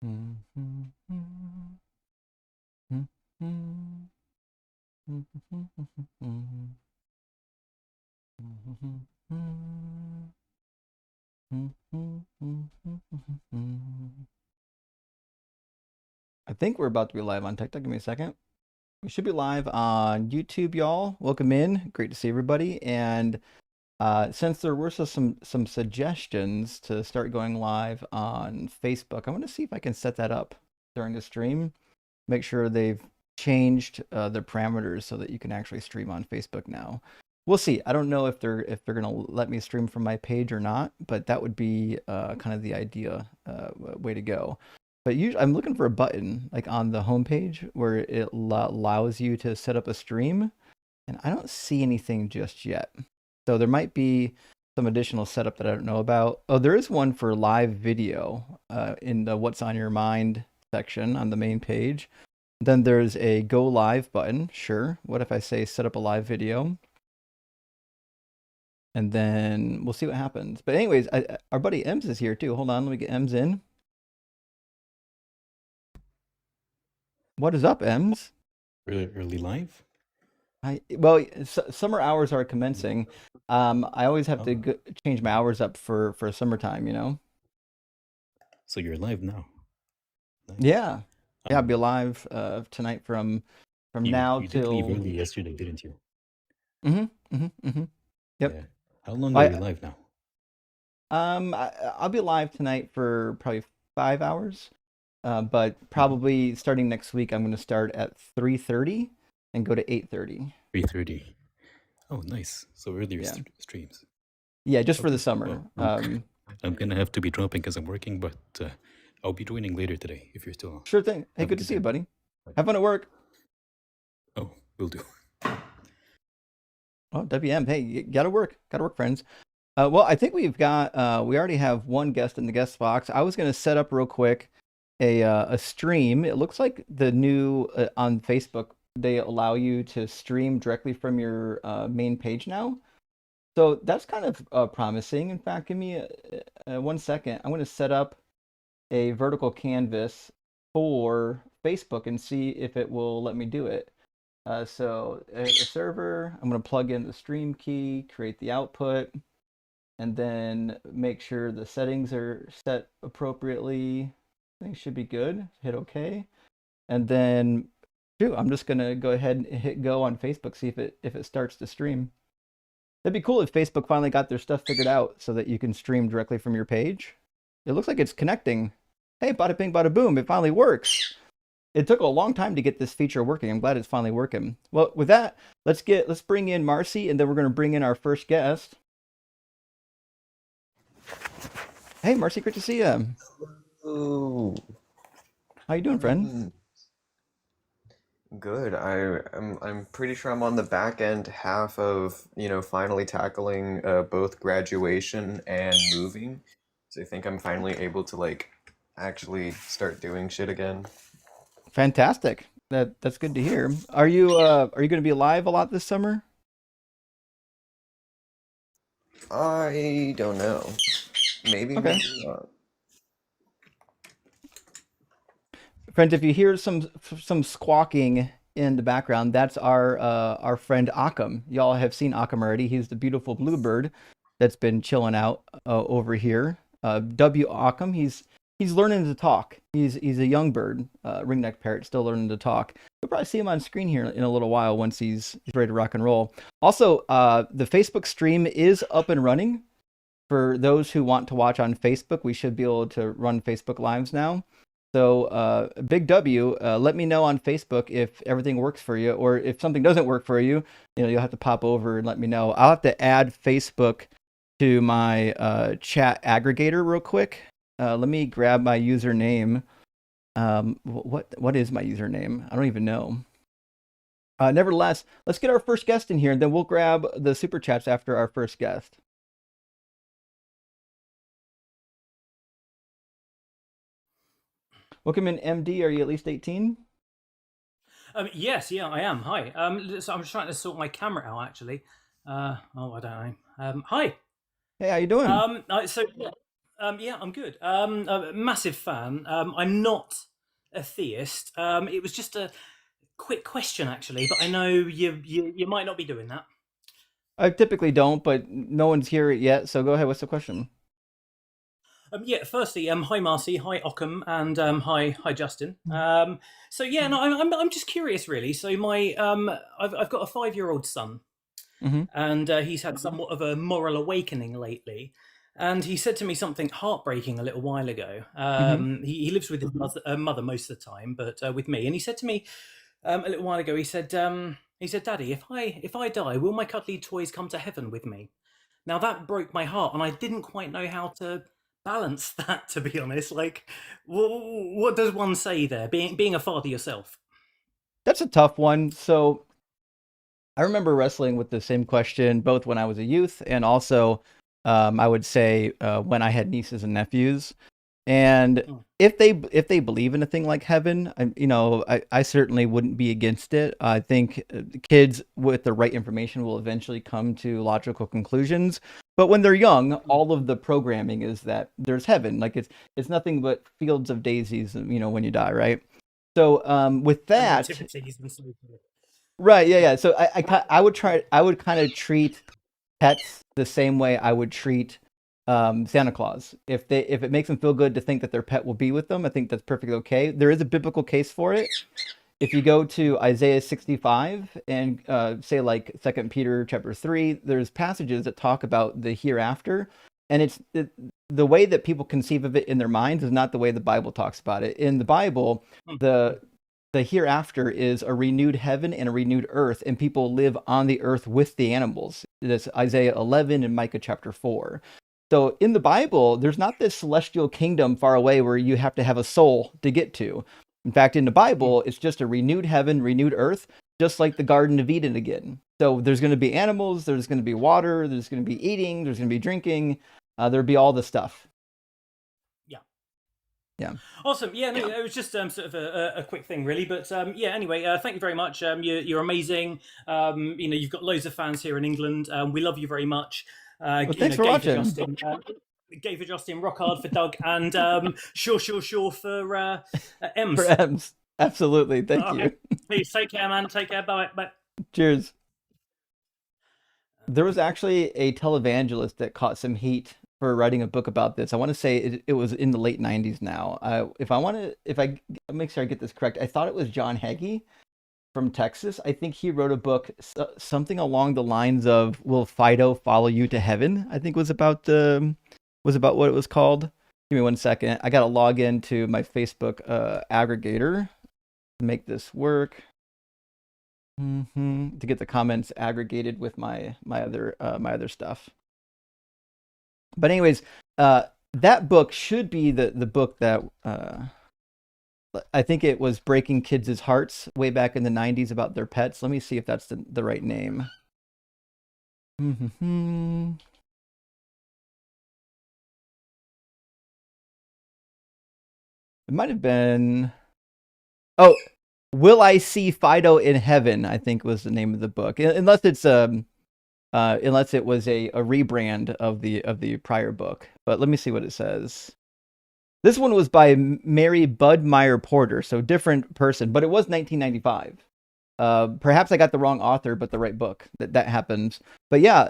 I think we're about to be live on TikTok. Give me a second. We should be live on YouTube, y'all. Welcome in. Great to see everybody. And since there were some suggestions to start going live on Facebook, I'm going to see if I can set that up during the stream. Make sure they've changed the parameters so that you can actually stream on Facebook now. We'll see. I don't know if they're going to let me stream from my page or not, but that would be kind of the idea way to go. But usually, I'm looking for a button like on the homepage where it allows you to set up a stream, and I don't see anything just yet. So there might be some additional setup that I don't know about. Oh, there is one for live video in the What's on Your Mind section on the main page. Then there's a go live button. Sure. What if I say set up a live video? And then we'll see what happens. But anyways, our buddy Ems is here too. Hold on, let me get Ems in. What is up, Ems? Early live? Well, summer hours are commencing. I always have to change my hours up for summertime, you know? So you're live now? Nice. Yeah. Yeah, I'll be live tonight from now till... You did leave early yesterday, didn't you? Yep. Yeah. How long are you live now? I'll be live tonight for probably 5 hours. But probably starting next week, I'm going to start at 3:30 and go to 8:30. 3:30. Oh, nice. So earlier streams. Yeah, just for the summer. Well, I'm going to have to be dropping because I'm working, but I'll be joining later today if you're still on. Sure thing. Hey, good to see you, buddy. Have fun at work. Oh, will do. Oh, WM. Hey, you gotta work. Gotta work, friends. Well, I think we've got, we already have one guest in the guest box. I was going to set up real quick a stream. It looks like the new on Facebook, they allow you to stream directly from your main page now. So that's kind of promising. In fact, give me 1 second. I'm going to set up a vertical canvas for Facebook and see if it will let me do it. So a server, I'm going to plug in the stream key, create the output, and then make sure the settings are set appropriately. Things should be good. Hit OK. And then I'm just going to go ahead and hit go on Facebook, see if it starts to stream. That'd be cool if Facebook finally got their stuff figured out so that you can stream directly from your page. It looks like it's connecting. Hey, bada bing, bada boom, it finally works. It took a long time to get this feature working. I'm glad it's finally working. Well, with that, let's bring in Marcy, and then we're going to bring in our first guest. Hey, Marcy, great to see you. Hello. How you doing, friend? Good. I'm pretty sure I'm on the back end half of, finally tackling both graduation and moving. So I think I'm finally able to actually start doing shit again. Fantastic. That's good to hear. Are you going to be live a lot this summer? I don't know. Maybe, okay. Maybe not. Friends, if you hear some squawking in the background, that's our friend Occam. Y'all have seen Occam already. He's the beautiful bluebird that's been chilling out over here. W. Occam. He's learning to talk. He's a young bird, ringneck parrot, still learning to talk. You'll probably see him on screen here in a little while once he's ready to rock and roll. Also, the Facebook stream is up and running. For those who want to watch on Facebook, we should be able to run Facebook Lives now. So, Big W, let me know on Facebook if everything works for you, or if something doesn't work for you, you'll have to pop over and let me know. I'll have to add Facebook to my chat aggregator real quick. Let me grab my username. What is my username? I don't even know. Nevertheless, let's get our first guest in here, and then we'll grab the super chats after our first guest. Welcome in, MD. Are you at least 18? Yes, yeah, I am. Hi. So I'm trying to sort my camera out, actually. I don't know. Hi. Hey, how you doing? Yeah, I'm good. A massive fan. I'm not a theist. It was just a quick question, actually, but I know you might not be doing that. I typically don't, but no one's here yet, so go ahead. What's the question? Yeah, firstly, hi Marcy, hi Ockham, and hi Justin. So yeah, no, I'm just curious, really. So I've got a 5-year-old son, Mm-hmm. and he's had somewhat of a moral awakening lately. And he said to me something heartbreaking a little while ago. Mm-hmm. He lives with his mother most of the time, but with me. And he said to me a little while ago, he said, "Daddy, if I die, will my cuddly toys come to heaven with me?" Now that broke my heart, and I didn't quite know how to balance that. To be honest, like, what does one say there? Being a father yourself. That's a tough one. So I remember wrestling with the same question both when I was a youth and also, I would say, when I had nieces and nephews. And Mm, if they believe in a thing like heaven, I certainly wouldn't be against it. I think kids with the right information will eventually come to logical conclusions. But when they're young, mm. all of the programming is that there's heaven. Like it's nothing but fields of daisies, when you die, right? So with And that, nativities and so forth. right, yeah, yeah. So I would kind of treat pets the same way I would treat Santa Claus. If it makes them feel good to think that their pet will be with them, I think that's perfectly okay. There is a biblical case for it. If you go to Isaiah 65 and say like Second Peter chapter 3, there's passages that talk about the hereafter, and the way that people conceive of it in their minds is not the way the Bible talks about it. In the Bible, Mm, the the hereafter is a renewed heaven and a renewed earth, and people live on the earth with the animals. That's Isaiah 11 and Micah chapter 4. So in the Bible, there's not this celestial kingdom far away where you have to have a soul to get to. In fact, in the mm. Bible, it's just a renewed heaven, renewed earth, just like the Garden of Eden again. So there's going to be animals, there's going to be water, there's going to be eating, there's going to be drinking, there'll be all the stuff. Yeah. Yeah. Awesome. Yeah, no, it was just sort of a quick thing, really. But yeah, anyway, thank you very much. You're amazing. You've got loads of fans here in England. We love you very much. Well, thanks for Gay for watching. Justin, Gay for Justin, Rock Hard for Doug, and sure for For Ems. M's. Absolutely. Thank All right. you. Please take care, man. Take care. Bye. Bye. Cheers. There was actually a televangelist that caught some heat for writing a book about this. I want to say it was in the late 90s now. If I make sure I get this correct, I thought it was John Hagee from Texas. I think he wrote a book, something along the lines of "Will Fido follow you to heaven?" I think was about what it was called. Give me one second. I got to log into my Facebook aggregator to make this work. To get the comments aggregated with my other stuff. But anyways, that book should be the book that I think it was breaking kids' hearts way back in the 90s about their pets. Let me see if that's the right name. It might have been. Oh, Will I See Fido in Heaven? I think was the name of the book. Unless it was a rebrand of the prior book. But let me see what it says. This one was by Mary Budmeyer Porter, so different person, but it was 1995. Perhaps I got the wrong author, but the right book. That happens. But yeah,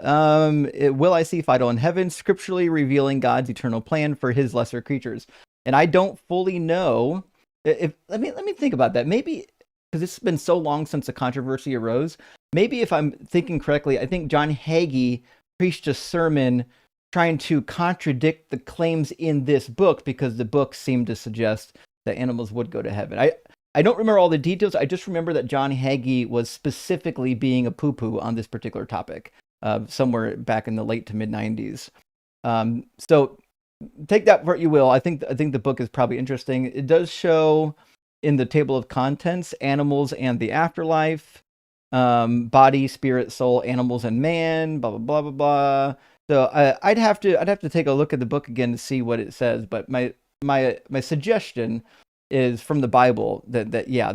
Will I See Fido in Heaven? Scripturally revealing God's eternal plan for His lesser creatures. And I don't fully know if let me think about that. Maybe because it's been so long since the controversy arose. Maybe if I'm thinking correctly, I think John Hagee preached a sermon trying to contradict the claims in this book because the book seemed to suggest that animals would go to heaven. I don't remember all the details. I just remember that John Hagee was specifically being a poo-poo on this particular topic, somewhere back in the late to mid 90s. So take that for what you will. I think the book is probably interesting. It does show in the table of contents animals and the afterlife, body, spirit, soul, animals, and man. Blah blah blah blah blah. So I'd have to take a look at the book again to see what it says. But my suggestion is from the Bible that yeah,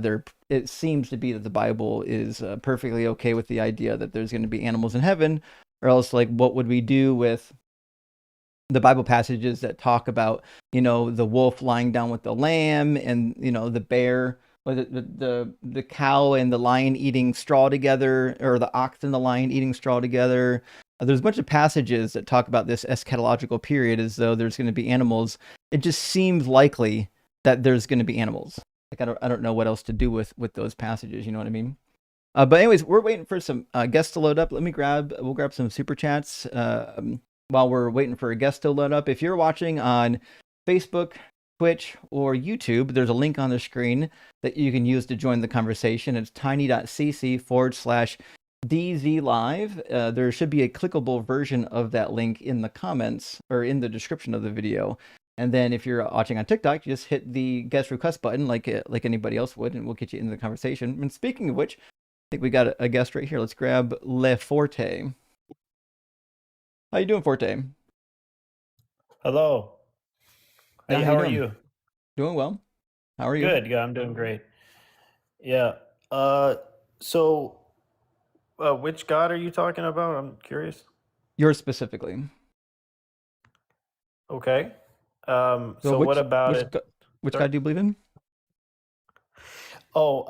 it seems to be that the Bible is perfectly okay with the idea that there's going to be animals in heaven, or else like what would we do with the Bible passages that talk about, the wolf lying down with the lamb, and the bear, or the cow and the lion eating straw together, or the ox and the lion eating straw together. There's a bunch of passages that talk about this eschatological period as though there's going to be animals. It just seems likely that there's going to be animals. Like I don't know what else to do with those passages. You know what I mean? But anyways, we're waiting for some guests to load up. We'll grab some super chats while we're waiting for a guest to load up. If you're watching on Facebook, Twitch, or YouTube, there's a link on the screen that you can use to join the conversation. It's tiny.cc/DZ Live. There should be a clickable version of that link in the comments or in the description of the video. And then if you're watching on TikTok, you just hit the guest request button like anybody else would, and we'll get you into the conversation. And speaking of which, I think we got a guest right here. Let's grab Le Forte. How you doing, Forte? Hello. Yeah, Hey, how how you are doing? you? Doing well. How are you? Good. Yeah, I'm doing great. Yeah. So, which God are you talking about? I'm curious. Yours specifically. Okay. So So what about it? which Sorry? God do you believe in? Oh,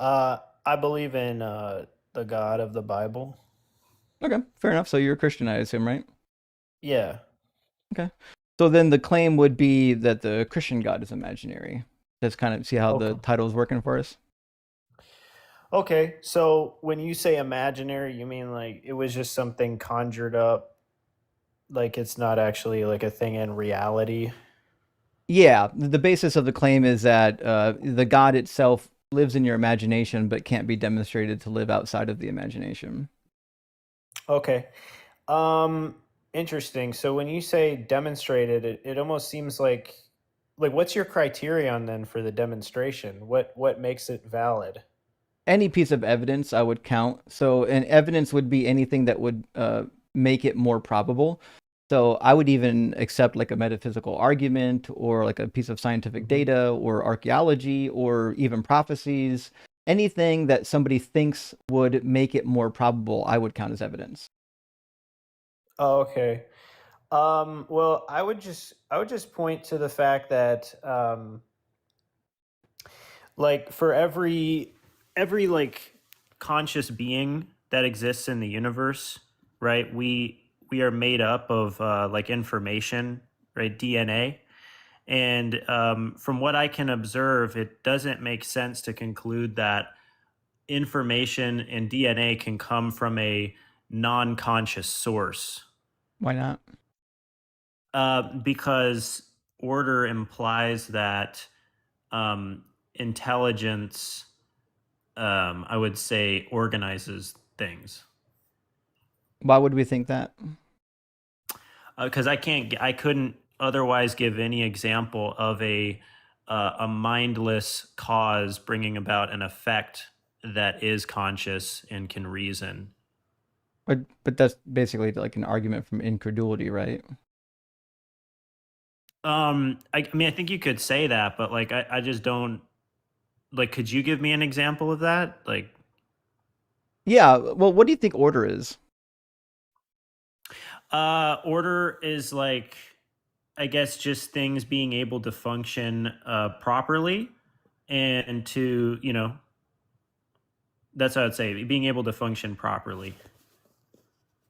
I believe in the God of the Bible. Okay, fair enough. So you're a Christian, I assume, right? Yeah. Okay. So then the claim would be that the Christian God is imaginary. Let's kind of see how the Okay. title is working for us. Okay. So when you say imaginary, you mean like it was just something conjured up, like it's not actually like a thing in reality? Yeah, the basis of the claim is that the God itself lives in your imagination, but can't be demonstrated to live outside of the imagination. Okay. Interesting. So when you say demonstrated, it almost seems like what's your criterion then for the demonstration? What makes it valid? Any piece of evidence I would count. So an evidence would be anything that would make it more probable. So I would even accept like a metaphysical argument, or like a piece of scientific data, or archaeology, or even prophecies. Anything that somebody thinks would make it more probable, I would count as evidence. Oh, okay. Well, I would just point to the fact that like for every like conscious being that exists in the universe, right? We are made up of like information, right? DNA. And from what I can observe, it doesn't make sense to conclude that information and DNA can come from a non-conscious source, Why not? because order implies that intelligence, I would say, organizes things. Why would we think that? Because I couldn't otherwise give any example of a mindless cause bringing about an effect that is conscious and can reason. But that's basically like an argument from incredulity, right? I mean, I think you could say that, but like, I just don't like. Could you give me an example of that? Like, Yeah. Well, what do you think order is? order is like, I guess, just things being able to function properly, and to that's what I'd say, being able to function properly.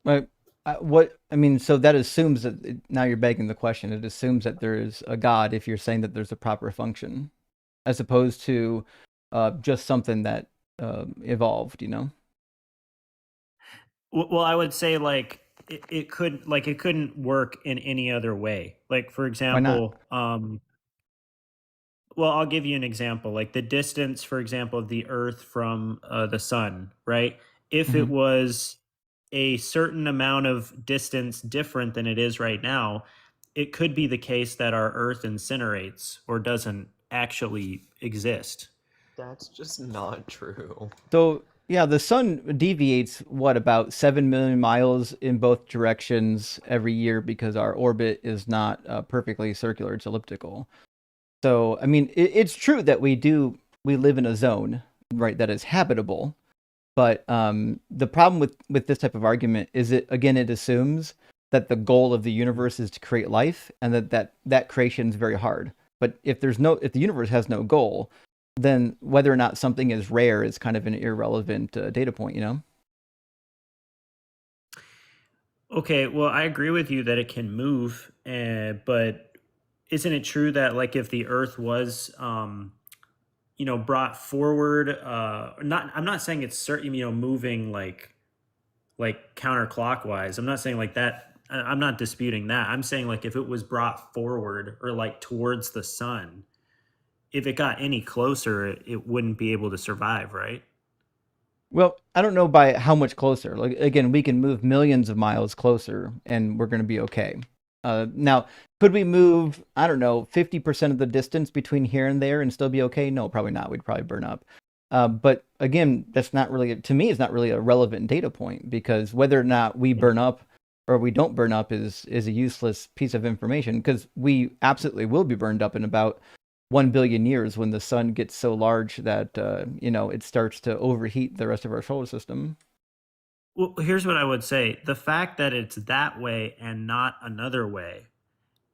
Right. So that assumes that now you're begging the question. It assumes that there is a God if you're saying that there's a proper function, as opposed to just something that evolved. Well, I would say like it couldn't work in any other way. Like for Why not? example, well, I'll give you an example. Like the distance, for example, of the Earth from the sun, right? If it Hmm. was a certain amount of distance different than it is right now, it could be the case that our Earth incinerates or doesn't actually exist. That's just not true. So yeah, the sun deviates about 7 million miles in both directions every year because our orbit is not perfectly circular; it's elliptical. So I mean, it's true that we live in a zone, right, that is habitable. But the problem with this type of argument is it assumes that the goal of the universe is to create life, and that creation is very hard. But if the universe has no goal, then whether or not something is rare is kind of an irrelevant data point, you know? Okay, well, I agree with you that it can move, but isn't it true that like if the Earth was, brought forward, not, I'm not saying it's certain, moving like counterclockwise. I'm not saying like that. I'm not disputing that. I'm saying like if it was brought forward or like towards the sun, if it got any closer, it wouldn't be able to survive, right? Well, I don't know by how much closer. Like again, we can move millions of miles closer, and we're going to be okay. Now, could we move, I don't know, 50% of the distance between here and there and still be okay? No, probably not. We'd probably burn up. But again, that's not really, to me, it's not really a relevant data point, because whether or not we burn up or we don't burn up is a useless piece of information, because we absolutely will be burned up in about 1 billion years when the sun gets so large that it starts to overheat the rest of our solar system. Well, here's what I would say. The fact that it's that way and not another way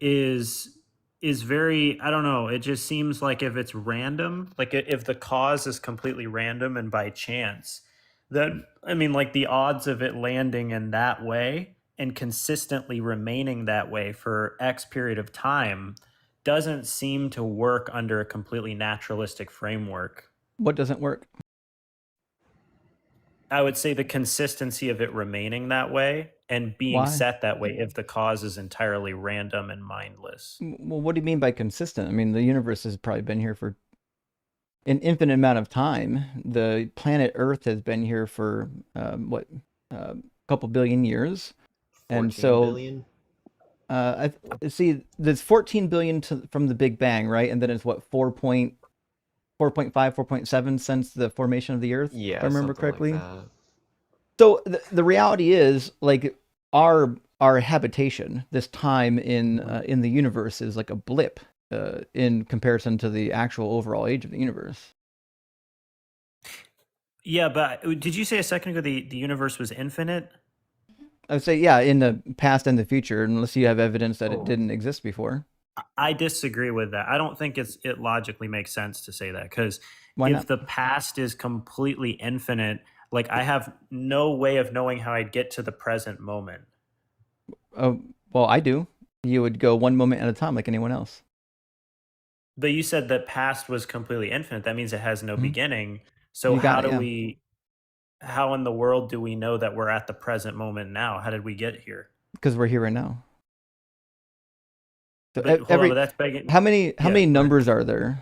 is very, I don't know, it just seems like if it's random, like if the cause is completely random and by chance, then I mean like the odds of it landing in that way and consistently remaining that way for X period of time doesn't seem to work under a completely naturalistic framework. What doesn't work? I would say the consistency of it remaining that way and being Why? set that way if the cause is entirely random and mindless. Well, what do you mean by consistent? I mean, the universe has probably been here for an infinite amount of time. The planet Earth has been here for a couple billion years, and 14 so billion? I see there's 14 billion from the Big Bang, right? And then it's what 4.5, 4.7 since the formation of the Earth, if Yeah, I remember something like correctly. that. So the reality is, like, our habitation, this time in the universe, is like a blip in comparison to the actual overall age of the universe. Yeah, but did you say a second ago the universe was infinite? I would say, yeah, in the past and the future, unless you have evidence that it didn't exist before. I disagree with that. I don't think it logically makes sense to say that, because Why if not? the past is completely infinite, like I have no way of knowing how I'd get to the present moment. Well, I do. You would go one moment at a time, like anyone else. But you said that past was completely infinite. That means it has no Mhm. beginning. So You got how it, do yeah. how in the world do we know that we're at the present moment now? How did we get here? Because we're here right now. So But hold on, but that's begging. how many Yeah, go ahead. numbers are there?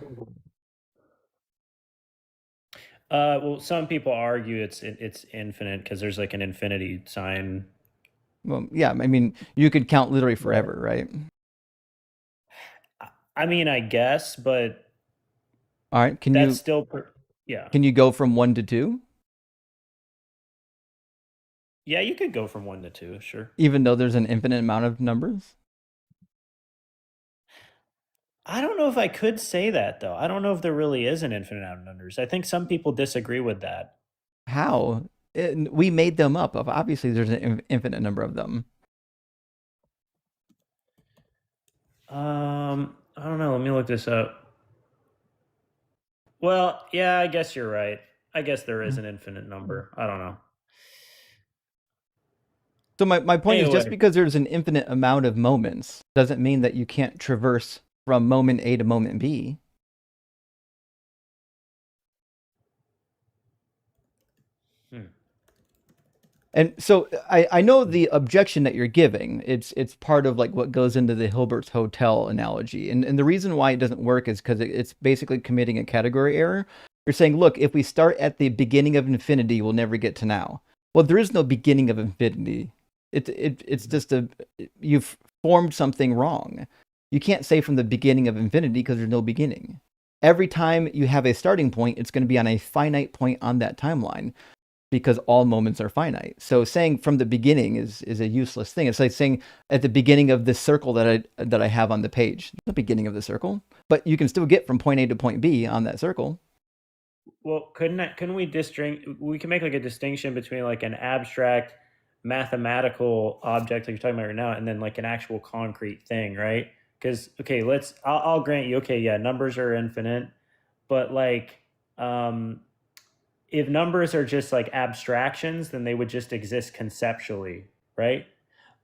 Well, some people argue it's infinite because there's like an infinity sign. Well, yeah, I mean, you could count literally forever, right? I mean, I guess, but All right, that's still, yeah. can you go from 1 to 2, Yeah, you could go from 1 to 2, sure. even though there's an infinite amount of numbers? I don't know if I could say that though. I don't know if there really is an infinite amount of numbers. I think some people disagree with that. How? We made them up. Obviously, there's an infinite number of them. I don't know. Let me look this up. Well, yeah, I guess you're right. I guess there is an infinite number. I don't know. So my point is, just Anyway, because there's an infinite amount of moments doesn't mean that you can't traverse from moment A to moment B. And so I know the objection that you're giving. It's part of like what goes into the Hilbert's hotel analogy. And the reason why it doesn't work is because it's basically committing a category error. You're saying, look, if we start at the beginning of infinity, we'll never get to now. Well, there is no beginning of infinity. It's just you've formed something wrong. You can't say from the beginning of infinity because there's no beginning. Every time you have a starting point, it's going to be on a finite point on that timeline, because all moments are finite. So saying from the beginning is a useless thing. It's like saying at the beginning of this circle that I have on the page, the beginning of the circle, but you can still get from point A to point B on that circle. well, couldn't we we can make like a distinction between like an abstract mathematical object like you're talking about right now, and then like an actual concrete thing, right? Because okay, I'll grant you, okay, yeah, numbers are infinite, but like um, if numbers are just like abstractions, then they would just exist conceptually, right?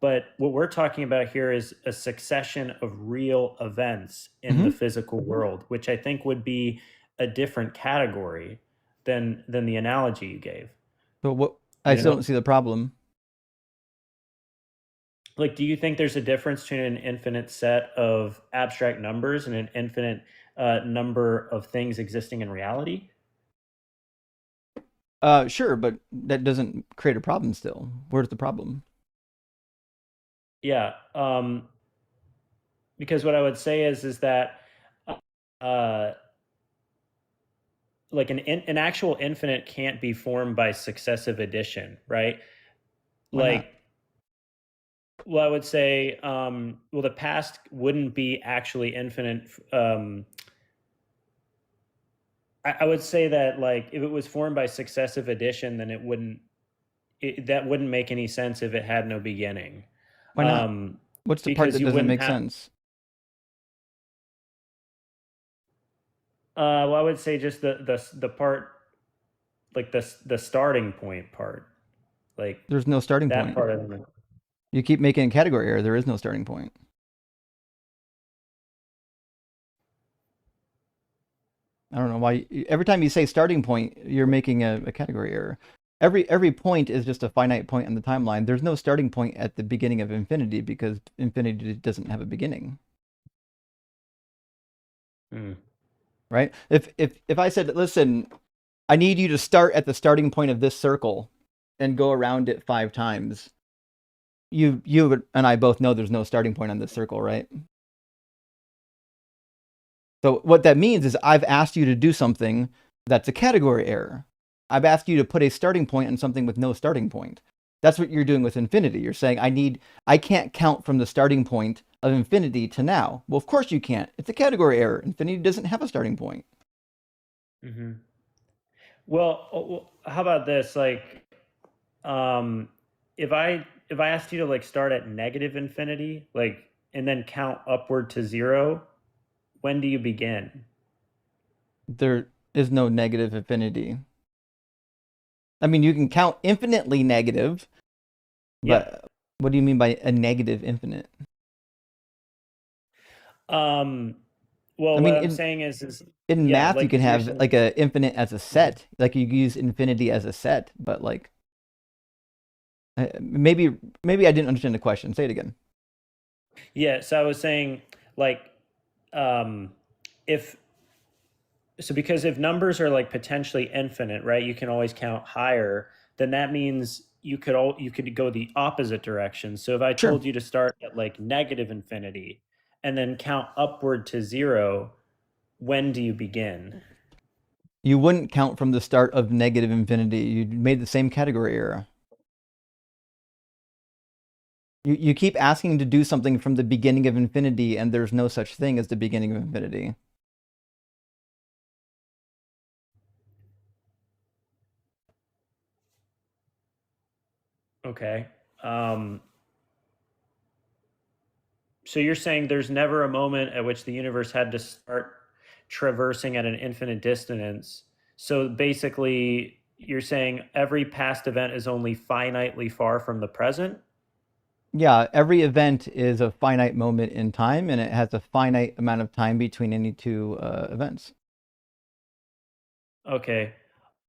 But what we're talking about here is a succession of real events in the Hmm. physical world, which I think would be a different category than the analogy you gave. But what I You still know, don't see the problem. like, do you think there's a difference between an infinite set of abstract numbers and an infinite number of things existing in reality? Sure, but that doesn't create a problem still. Where's the problem? Yeah. Because what I would say is that uh, like an actual infinite can't be formed by successive addition, right? Why not? Like, well, I would say, well, the past wouldn't be actually infinite. I would say that like if it was formed by successive addition, then that wouldn't make any sense if it had no beginning, Why not? um, What's the part because that you doesn't wouldn't make have. sense? Well, I would say just the part, like the starting point part, like There's no starting that point. part of it. You keep making a category error. There is no starting point. I don't know why. Every time you say starting point, you're making a category error. Every point is just a finite point on the timeline. There's no starting point at the beginning of infinity because infinity doesn't have a beginning, Hmm. right? If I said, listen, I need you to start at the starting point of this circle and go around it 5 times, you and I both know there's no starting point on this circle, right? So what that means is I've asked you to do something that's a category error. I've asked you to put a starting point on something with no starting point. That's what you're doing with infinity. You're saying I can't count from the starting point of infinity to now. Well, of course you can't. It's a category error. Infinity doesn't have a starting point. Hmm. Well, how about this? Like, um, if I asked you to like start at negative infinity, like, and then count upward to zero, when do you begin? There is no negative infinity. I mean, you can count infinitely negative, Yeah. but what do you mean by a negative infinite? Um, I well, what mean, I'm saying is in yeah, math you like can because you're have saying. like a infinite as a set. Like you use infinity as a set, but like maybe I didn't understand the question. Say it again. Yeah, so I was saying like um if so because if numbers are like potentially infinite, right? You can always count higher, then that means you could go the opposite direction. So if I Sure. told you to start at like negative infinity and then count upward to zero, when do you begin? You wouldn't count from the start of negative infinity. You made the same category error. You keep asking to do something from the beginning of infinity, and there's no such thing as the beginning of infinity. Okay. Um So you're saying there's never a moment at which the universe had to start traversing at an infinite distance. So basically, you're saying every past event is only finitely far from the present? Yeah, every event is a finite moment in time, and it has a finite amount of time between any two events. Okay.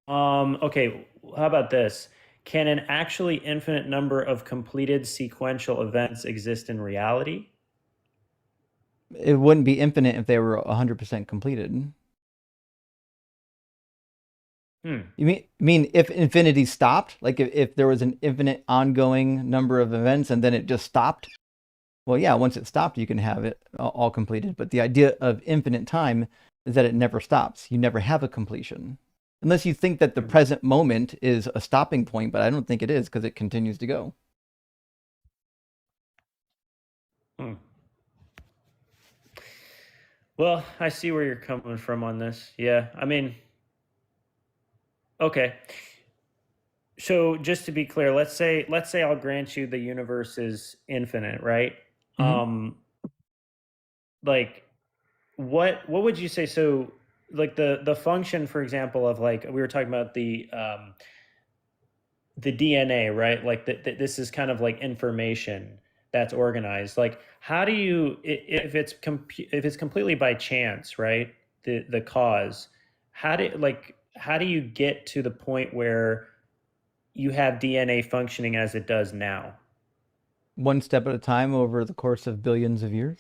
Okay, how about this? Can an actually infinite number of completed sequential events exist in reality? It wouldn't be infinite if they were 100% completed. Hmm. You mean if infinity stopped? Like if there was an infinite ongoing number of events and then it just stopped? Well, yeah, once it stopped, you can have it all completed. But the idea of infinite time is that it never stops. You never have a completion. Unless you think that the present moment is a stopping point, but I don't think it is because it continues to go. Hmm. Well, I see where you're coming from on this. Yeah, I mean, okay. So just to be clear, let's say I'll grant you the universe is infinite, right? Hmm. Um, like what would you say? So like the function, for example, of like we were talking about the DNA, right? Like this is kind of like information that's organized. Like how do you if it's if it's completely by chance, right? The cause, how do you get to the point where you have DNA functioning as it does now? One step at a time over the course of billions of years.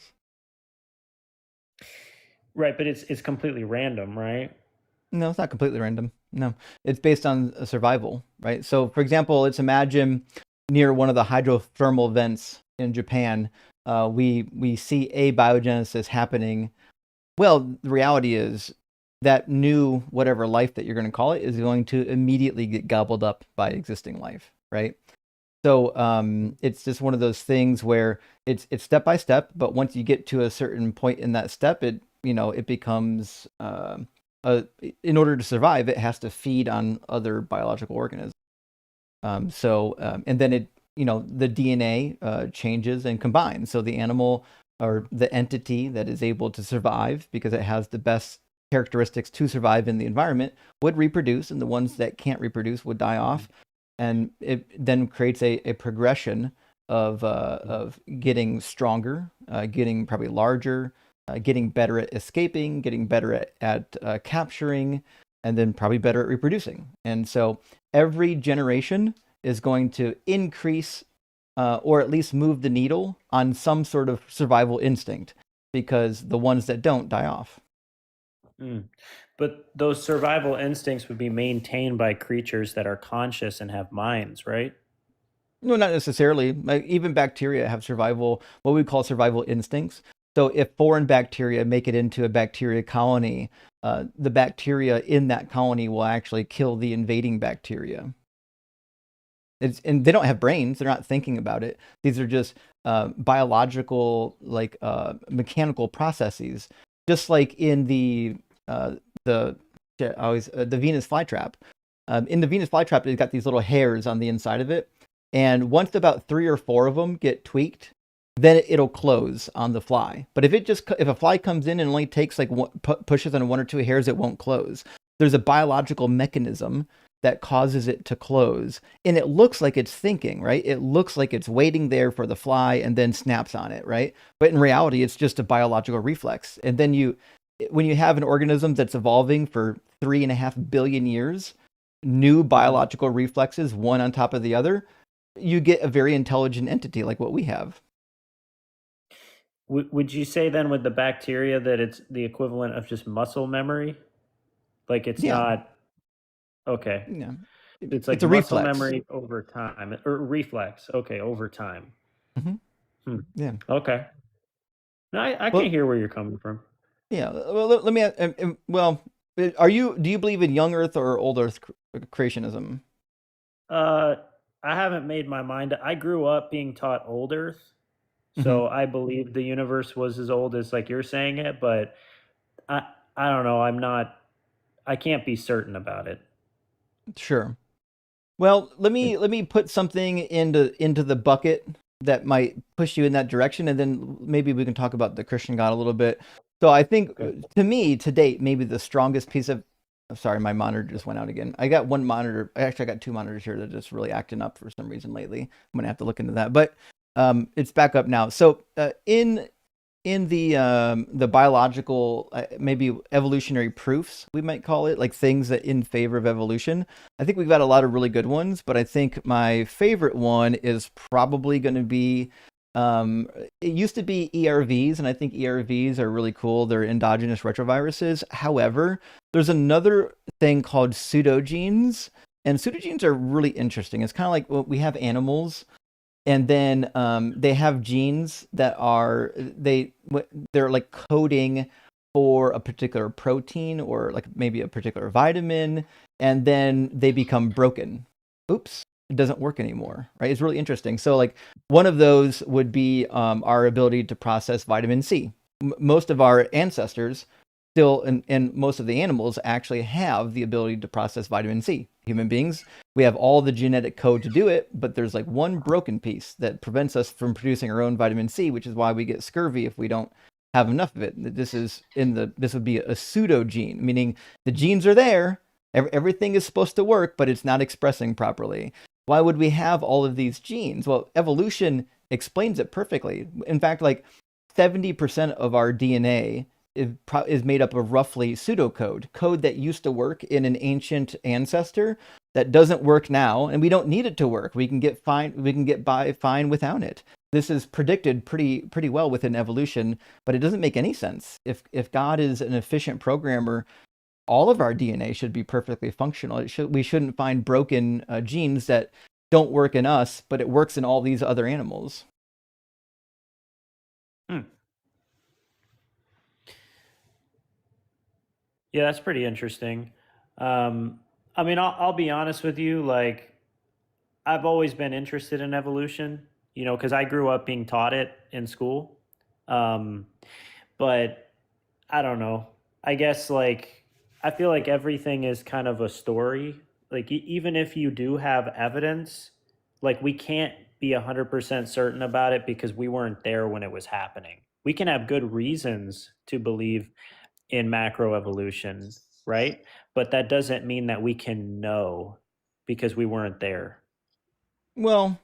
Right, but it's completely random, right? No, it's not completely random. No, it's based on survival, right? So, for example, let's imagine near one of the hydrothermal vents in Japan, we see abiogenesis happening. Well, the reality is that new whatever life that you're going to call it is going to immediately get gobbled up by existing life, right? So it's just one of those things where it's step by step, but once you get to a certain point in that step, it becomes in order to survive, it has to feed on other biological organisms. And then the DNA changes and combines. So the animal or the entity that is able to survive because it has the best characteristics to survive in the environment would reproduce, and the ones that can't reproduce would die off. And it then creates a progression of getting stronger, getting probably larger, getting better at escaping, getting better at capturing, and then probably better at reproducing. And so every generation is going to increase or at least move the needle on some sort of survival instinct because the ones that don't die off. Mm. But those survival instincts would be maintained by creatures that are conscious and have minds, right? No, not necessarily. Like, even bacteria have survival, what we call survival instincts. So if foreign bacteria make it into a bacteria colony, the bacteria in that colony will actually kill the invading bacteria. And they don't have brains; they're not thinking about it. These are just biological, like mechanical processes, just like in the always the Venus flytrap. In the Venus flytrap, it's got these little hairs on the inside of it, and once about 3 or 4 of them get tweaked, then it'll close on the fly. But if a fly comes in and only takes like pushes on 1 or 2 hairs, it won't close. There's a biological mechanism that causes it to close, and it looks like it's thinking, right? It looks like it's waiting there for the fly and then snaps on it, right? But in reality, it's just a biological reflex. And then when you have an organism that's evolving for 3.5 billion years, new biological reflexes, one on top of the other, you get a very intelligent entity like what we have. Would you say then with the bacteria that it's the equivalent of just muscle memory? Like it's Yeah, not okay. yeah. It's It's like a muscle reflex. memory over time or reflex. Okay, over time. Hmm. Hmm. Yeah. Okay. No, I can Well, hear where you're coming from. yeah. Well, let me. Well, do you believe in young Earth or old Earth creationism? Uh, I haven't made my mind. I grew up being taught old Earth, Hmm. so I believe the universe was as old as like you're saying it, but I I don't know. I'm not. I can't be certain about it. Sure. Well, let me put something into the bucket that might push you in that direction, and then maybe we can talk about the Christian God a little bit. So I think Okay. to me, to date, maybe the strongest piece of I'm sorry, my monitor just went out again. I got one monitor. Actually, I got two monitors here that are just really acting up for some reason lately. I'm gonna have to look into that, but it's back up now. So in the biological maybe evolutionary proofs we might call it, like things that in favor of evolution, I think we've got a lot of really good ones, but I think my favorite one is probably going to be it used to be ERVs, and I think ERVs are really cool. They're endogenous retroviruses. However, there's another thing called pseudogenes, and pseudogenes are really interesting. It's kind of like what we have animals, and then they have genes that they're like coding for a particular protein or like maybe a particular vitamin, and then they become broken. Oops, it doesn't work anymore, right? It's really interesting. So like one of those would be our ability to process vitamin C. Most of our ancestors still, and most of the animals actually have the ability to process vitamin C. Human beings, we have all the genetic code to do it, but there's like one broken piece that prevents us from producing our own vitamin C, which is why we get scurvy if we don't have enough of it. This would be a pseudo gene, meaning the genes are there, everything is supposed to work, but it's not expressing properly. Why would we have all of these genes? Well, evolution explains it perfectly. In fact, like 70% of our DNA is made up of roughly pseudocode, code that used to work in an ancient ancestor that doesn't work now, and we don't need it to work. We can get by fine without it. This is predicted pretty well within evolution, but it doesn't make any sense. If God is an efficient programmer, all of our DNA should be perfectly functional. We shouldn't find broken genes that don't work in us, but it works in all these other animals. Yeah, that's pretty interesting. I mean, I'll be honest with you. Like, I've always been interested in evolution, because I grew up being taught it in school. Um, but I don't know. I guess, like, I feel like everything is kind of a story. Like, even if you do have evidence, like, we can't be 100% certain about it because we weren't there when it was happening. We can have good reasons to believe in macroevolution, right? But that doesn't mean that we can know because we weren't there. Well,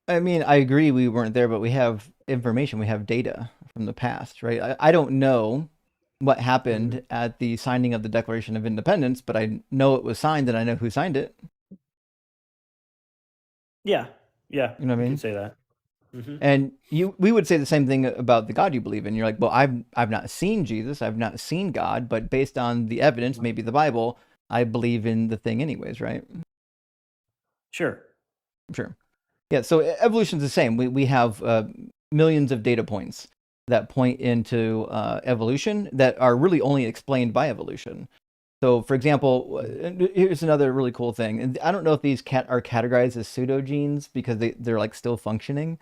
I mean, I agree we weren't there, but we have information, we have data from the past, right? I don't know what happened Mhm. at the signing of the Declaration of Independence, but I know it was signed and I know who signed it. Yeah, yeah, You know what I you mean? could say that. Hmm. And we would say the same thing about the God you believe in. You're like, well, I've not seen Jesus, I've not seen God, but based on the evidence, maybe the Bible, I believe in the thing anyways, right? Sure. Sure. Yeah, so evolution's the same. We have millions of data points that point into evolution that are really only explained by evolution. So, for example, here's another really cool thing. And I don't know if these are categorized as pseudogenes because they're like still functioning.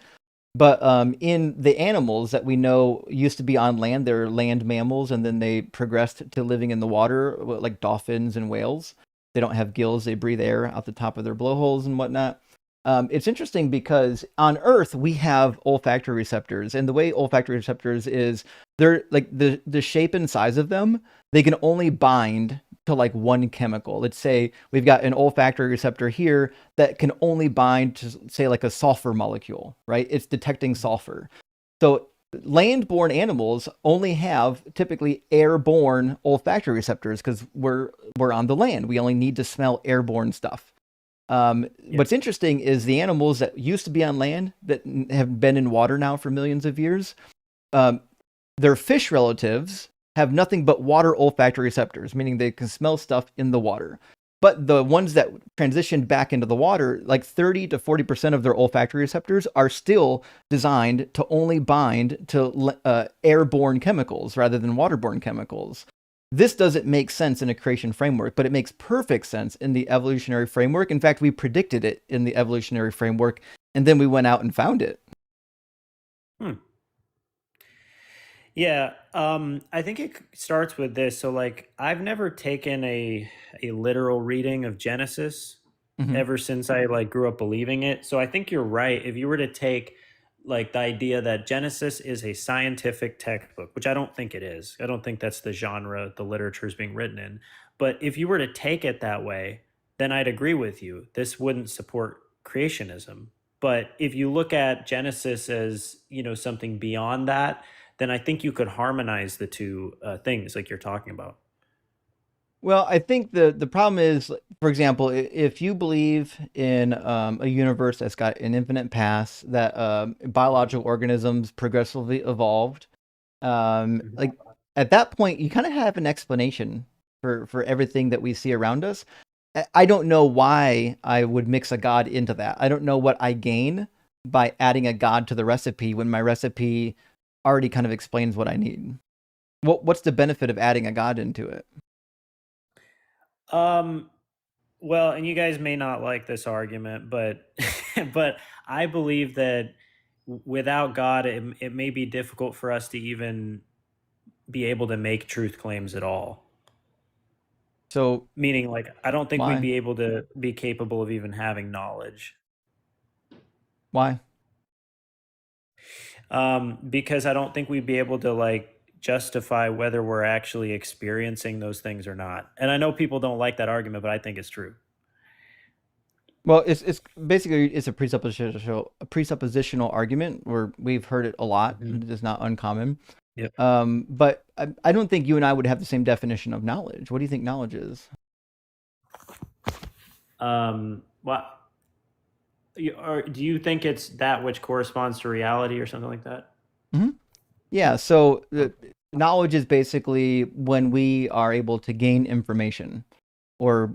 But in the animals that we know used to be on land, they're land mammals, and then they progressed to living in the water, like dolphins and whales. They don't have gills; they breathe air out the top of their blowholes and whatnot. It's interesting because on Earth we have olfactory receptors, and the way olfactory receptors is, they're like the shape and size of them. They can only bind to like one chemical. Let's say we've got an olfactory receptor here that can only bind to, say, like a sulfur molecule, right? It's detecting sulfur. So land-born animals only have typically airborne olfactory receptors because we're on the land. We only need to smell airborne stuff. Yeah. What's interesting is the animals that used to be on land that have been in water now for millions of years, um, their fish relatives have nothing but water olfactory receptors, meaning they can smell stuff in the water. But the ones that transitioned back into the water, like 30 to 40% of their olfactory receptors are still designed to only bind to airborne chemicals rather than waterborne chemicals. This doesn't make sense in a creation framework, but it makes perfect sense in the evolutionary framework. In fact, we predicted it in the evolutionary framework, and then we went out and found it. Hmm. Yeah, I think it starts with this. So, like, I've never taken a literal reading of Genesis Mm-hmm. ever since I like grew up believing it. So I think you're right. If you were to take like the idea that Genesis is a scientific textbook, which I don't think it is. I don't think that's the genre the literature is being written in. But if you were to take it that way, then I'd agree with you. This wouldn't support creationism. But if you look at Genesis as, something beyond that, then I think you could harmonize the two things like you're talking about. Well, I think the problem is, for example, if you believe in a universe that's got an infinite past, that biological organisms progressively evolved, Mhm. like at that point, you kind of have an explanation for everything that we see around us. I don't know why I would mix a god into that. I don't know what I gain by adding a god to the recipe when my recipe already kind of explains what I need. What's the benefit of adding a god into it? Um, well, and you guys may not like this argument, but but I believe that without God, it may be difficult for us to even be able to make truth claims at all. So Meaning, like, I don't think we'd why? be able to be capable of even having knowledge. Why? Because I don't think we'd be able to like justify whether we're actually experiencing those things or not. And I know people don't like that argument, but I think it's true. Well, it's basically it's a presuppositional argument where we've heard it a lot. Mhm. It's not uncommon. Yep. But I don't think you and I would have the same definition of knowledge. What do you think knowledge is? What? Or do you think it's that which corresponds to reality or something like that? Yeah. So knowledge is basically when we are able to gain information, or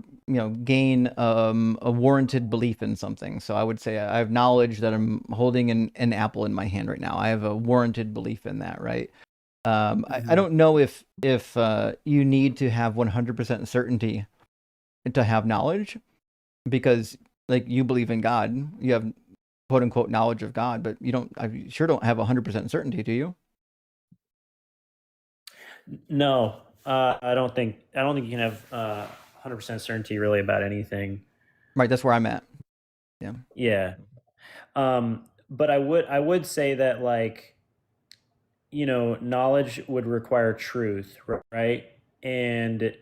gain a warranted belief in something. So I would say I have knowledge that I'm holding an apple in my hand right now. I have a warranted belief in that, right? I don't know if you need to have 100% certainty to have knowledge, because like you believe in God, you have quote unquote knowledge of God, but you don't. I sure don't have 100% certainty, do you? No, I don't think you can have 100% certainty really about anything. Right. That's where I'm at. Yeah. Yeah. But I would say that, like, knowledge would require truth, right? And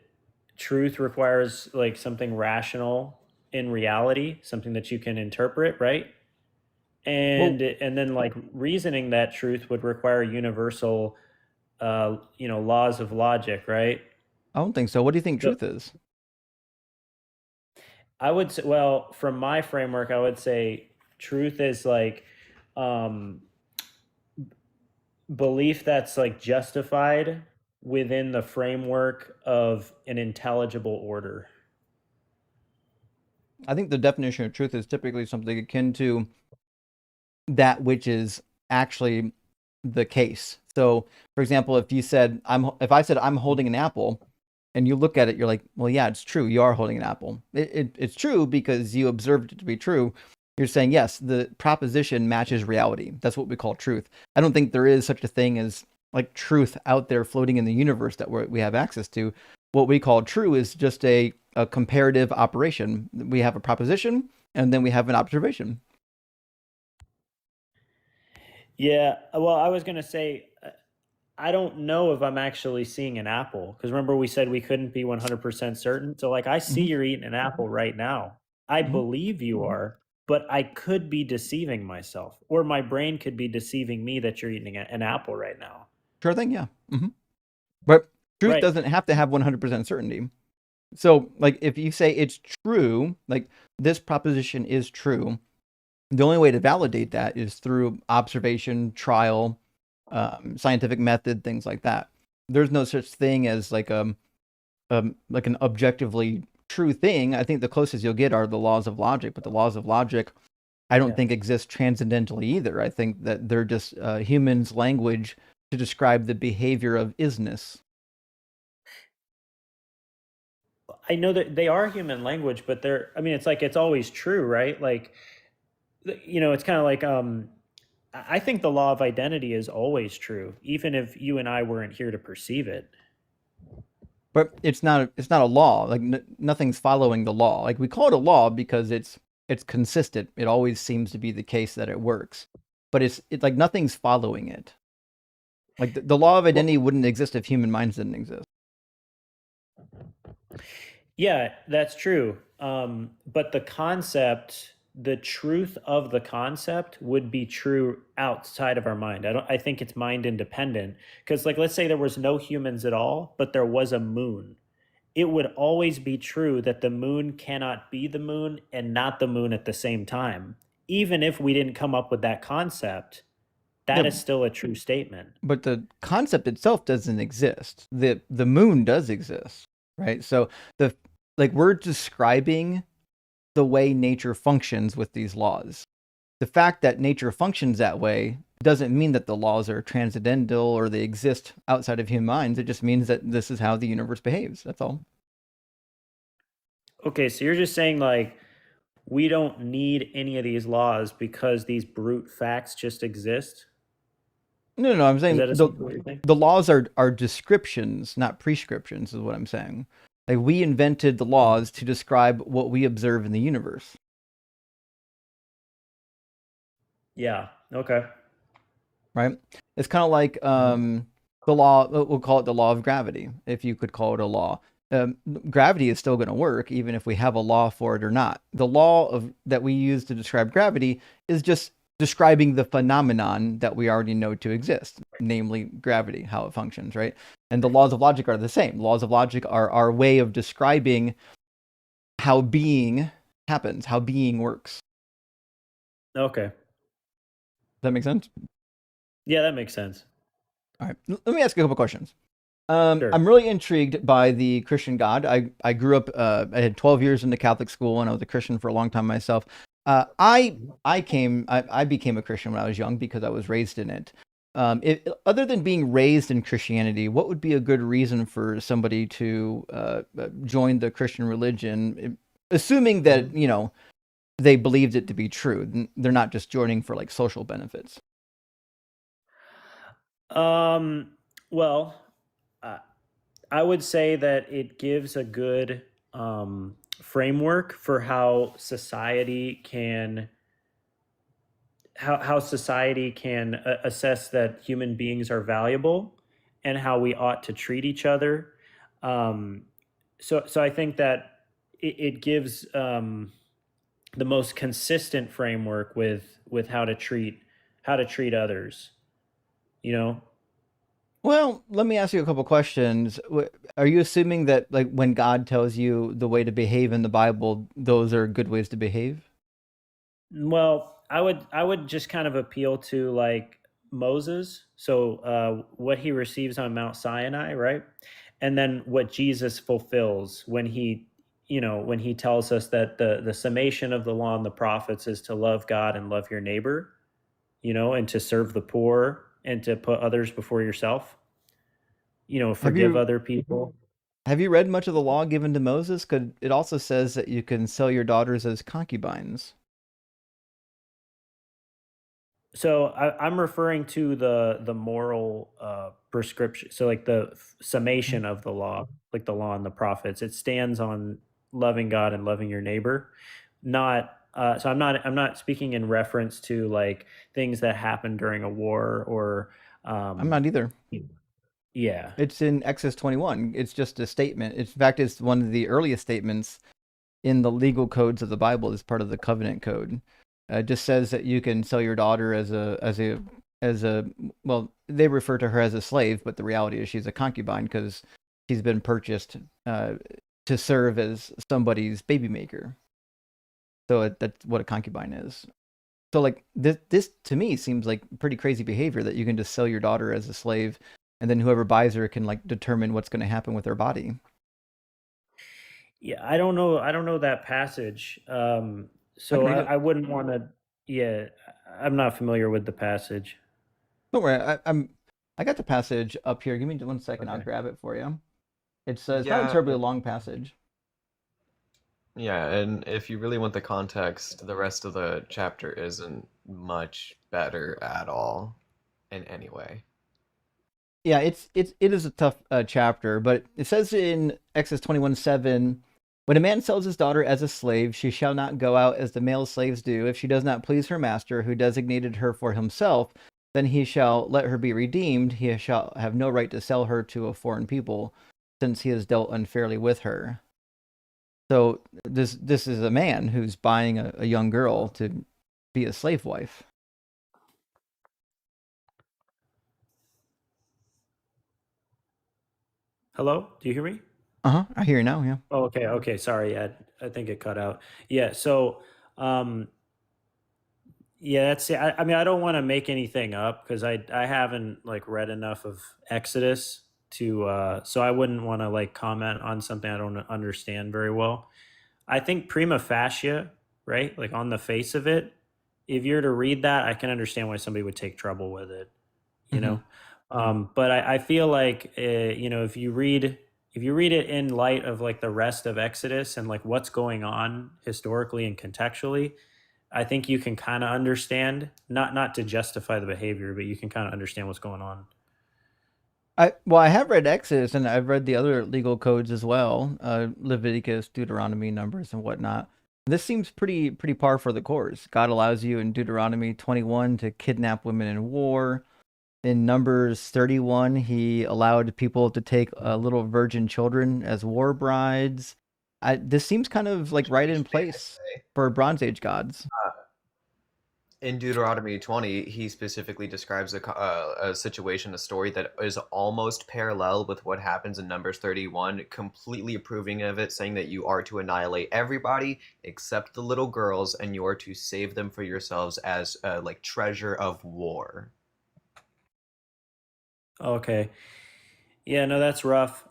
truth requires like something rational in reality, something that you can interpret, right? Well, And then like reasoning that truth would require universal laws of logic, right? I don't think so. What do you think So truth is? I would say, well, from my framework, I would say truth is like um belief that's like justified within the framework of an intelligible order. I think the definition of truth is typically something akin to that which is actually the case. So, for example, if I said I'm holding an apple, and you look at it, you're like, well, yeah, it's true. You are holding an apple. It's true because you observed it to be true. You're saying yes, the proposition matches reality. That's what we call truth. I don't think there is such a thing as like truth out there floating in the universe that we have access to. What we call true is just a comparative operation. We have a proposition, and then we have an observation. Yeah, well, I was going to say I don't know if I'm actually seeing an apple, because remember we said we couldn't be 100% certain. So like I see Hmm. you're eating an apple right now. I Hmm. believe you are, but I could be deceiving myself, or my brain could be deceiving me that you're eating an apple right now. Sure thing, yeah. But truth Right. doesn't have to have 100% certainty. So, like, if you say it's true, like this proposition is true, the only way to validate that is through observation, trial, scientific method, things like that. There's no such thing as like an objectively true thing. I think the closest you'll get are the laws of logic, but the laws of logic, I don't Yeah. think exist transcendentally either. I think that they're just humans' language to describe the behavior of isness. I know that they are human language, but I mean, it's like it's always true, right? Like, it's kind of like I think the law of identity is always true, even if you and I weren't here to perceive it. But it's not a law. Like nothing's following the law. Like we call it a law because it's consistent. It always seems to be the case that it works. But it's like nothing's following it. Like the law of Well, identity wouldn't exist if human minds didn't exist. yeah, that's true. But the truth of the concept would be true outside of our mind. I think it's mind independent. Because, like, let's say there was no humans at all, but there was a moon. It would always be true that the moon cannot be the moon and not the moon at the same time. Even if we didn't come up with that concept, Yeah, that is still a true statement. but the concept itself doesn't exist. The moon does exist, right? So the like we're describing the way nature functions with these laws. The fact that nature functions that way doesn't mean that the laws are transcendental or they exist outside of human minds. It just means that this is how the universe behaves. That's all. Okay, so you're just saying, like, we don't need any of these laws because these brute facts just exist? No. I'm Is saying that essentially what you're saying? the laws are descriptions, not prescriptions, is what I'm saying. Like we invented the laws to describe what we observe in the universe, Yeah. Okay. right? It's kind of like the law. We'll call it the law of gravity, if you could call it a law. Gravity is still going to work even if we have a law for it or not. The law of that we use to describe gravity is just describing the phenomenon that we already know to exist, namely gravity, how it functions, right? And the laws of logic are the same. Laws of logic are our way of describing how being happens, how being works. Okay. Does that make sense? Yeah, that makes sense. All right. Let me ask you a couple questions. Sure. I'm really intrigued by the Christian God. I grew up. I had 12 years in the Catholic school, and I was a Christian for a long time myself. I became a Christian when I was young because I was raised in it. Other than being raised in Christianity, what would be a good reason for somebody to join the Christian religion, assuming that they believed it to be true? They're not just joining for like social benefits. Um, well, uh, I would say that it gives a good framework for how society can assess that human beings are valuable and how we ought to treat each other. Um, so I think that it gives the most consistent framework with how to treat others. You know, Well, let me ask you a couple questions. Are you assuming that, like, when God tells you the way to behave in the Bible, those are good ways to behave? well, I would just kind of appeal to like Moses. So what he receives on Mount Sinai, right? And then what Jesus fulfills when when he tells us that the summation of the law and the prophets is to love God and love your neighbor, and to serve the poor and to put others before yourself, Have forgive you other people. have you read much of the law given to Moses? Could it also says that you can sell your daughters as concubines? So I'm referring to the moral prescription. So like the summation of the law, like the law and the prophets, it stands on loving God and loving your neighbor. Not so I'm not speaking in reference to like things that happen during a war or I'm um, not either. yeah. It's in Exodus 21. It's just a statement. In fact, it's one of the earliest statements in the legal codes of the Bible as part of the covenant code. It just says that you can sell your daughter as a well, they refer to her as a slave, but the reality is she's a concubine because she's been purchased uh, to serve as somebody's baby maker. So that's what a concubine is. So like this to me seems like pretty crazy behavior that you can just sell your daughter as a slave, and then whoever buys her can like determine what's going to happen with her body. Yeah, I don't know that passage. I can So read I, it. I wouldn't want to. Yeah, I'm not familiar with the passage. Don't worry, I got the passage up here. Give me 1 second. I'll Okay. grab it for you. It's not a Yeah, terribly long passage. yeah, and if you really want the context, the rest of the chapter isn't much better at all in any way. Yeah, it is a tough chapter, but it says in Exodus 21:7, when a man sells his daughter as a slave, she shall not go out as the male slaves do. If she does not please her master, who designated her for himself, then he shall let her be redeemed. He shall have no right to sell her to a foreign people, since he has dealt unfairly with her. So this is a man who's buying a young girl to be a slave wife. Hello, do you hear me? Uh-huh. I hear you now, yeah. Oh, okay, okay. Sorry, I think it cut out. Yeah, so um, yeah, that's it. I mean, I don't want to make anything up because I haven't like read enough of Exodus to so I wouldn't want to like comment on something I don't understand very well. I think prima facie, right? Like on the face of it, if you're to read that, I can understand why somebody would take trouble with it, you Hmm. know. But I feel like if you read it in light of like the rest of Exodus and like what's going on historically and contextually, I think you can kind of understand, not to justify the behavior, but you can kind of understand what's going on. I have read Exodus and I've read the other legal codes as well, Leviticus, Deuteronomy, Numbers, and whatnot. This seems pretty par for the course. God allows you in Deuteronomy 21 to kidnap women in war. In Numbers 31, he allowed people to take little virgin children as war brides. This seems kind of like right in place for Bronze Age gods. In Deuteronomy 20, he specifically describes a situation, a story that is almost parallel with what happens in Numbers 31, completely approving of it, saying that you are to annihilate everybody except the little girls, and you are to save them for yourselves as like treasure of war. Okay. Yeah, no, that's rough.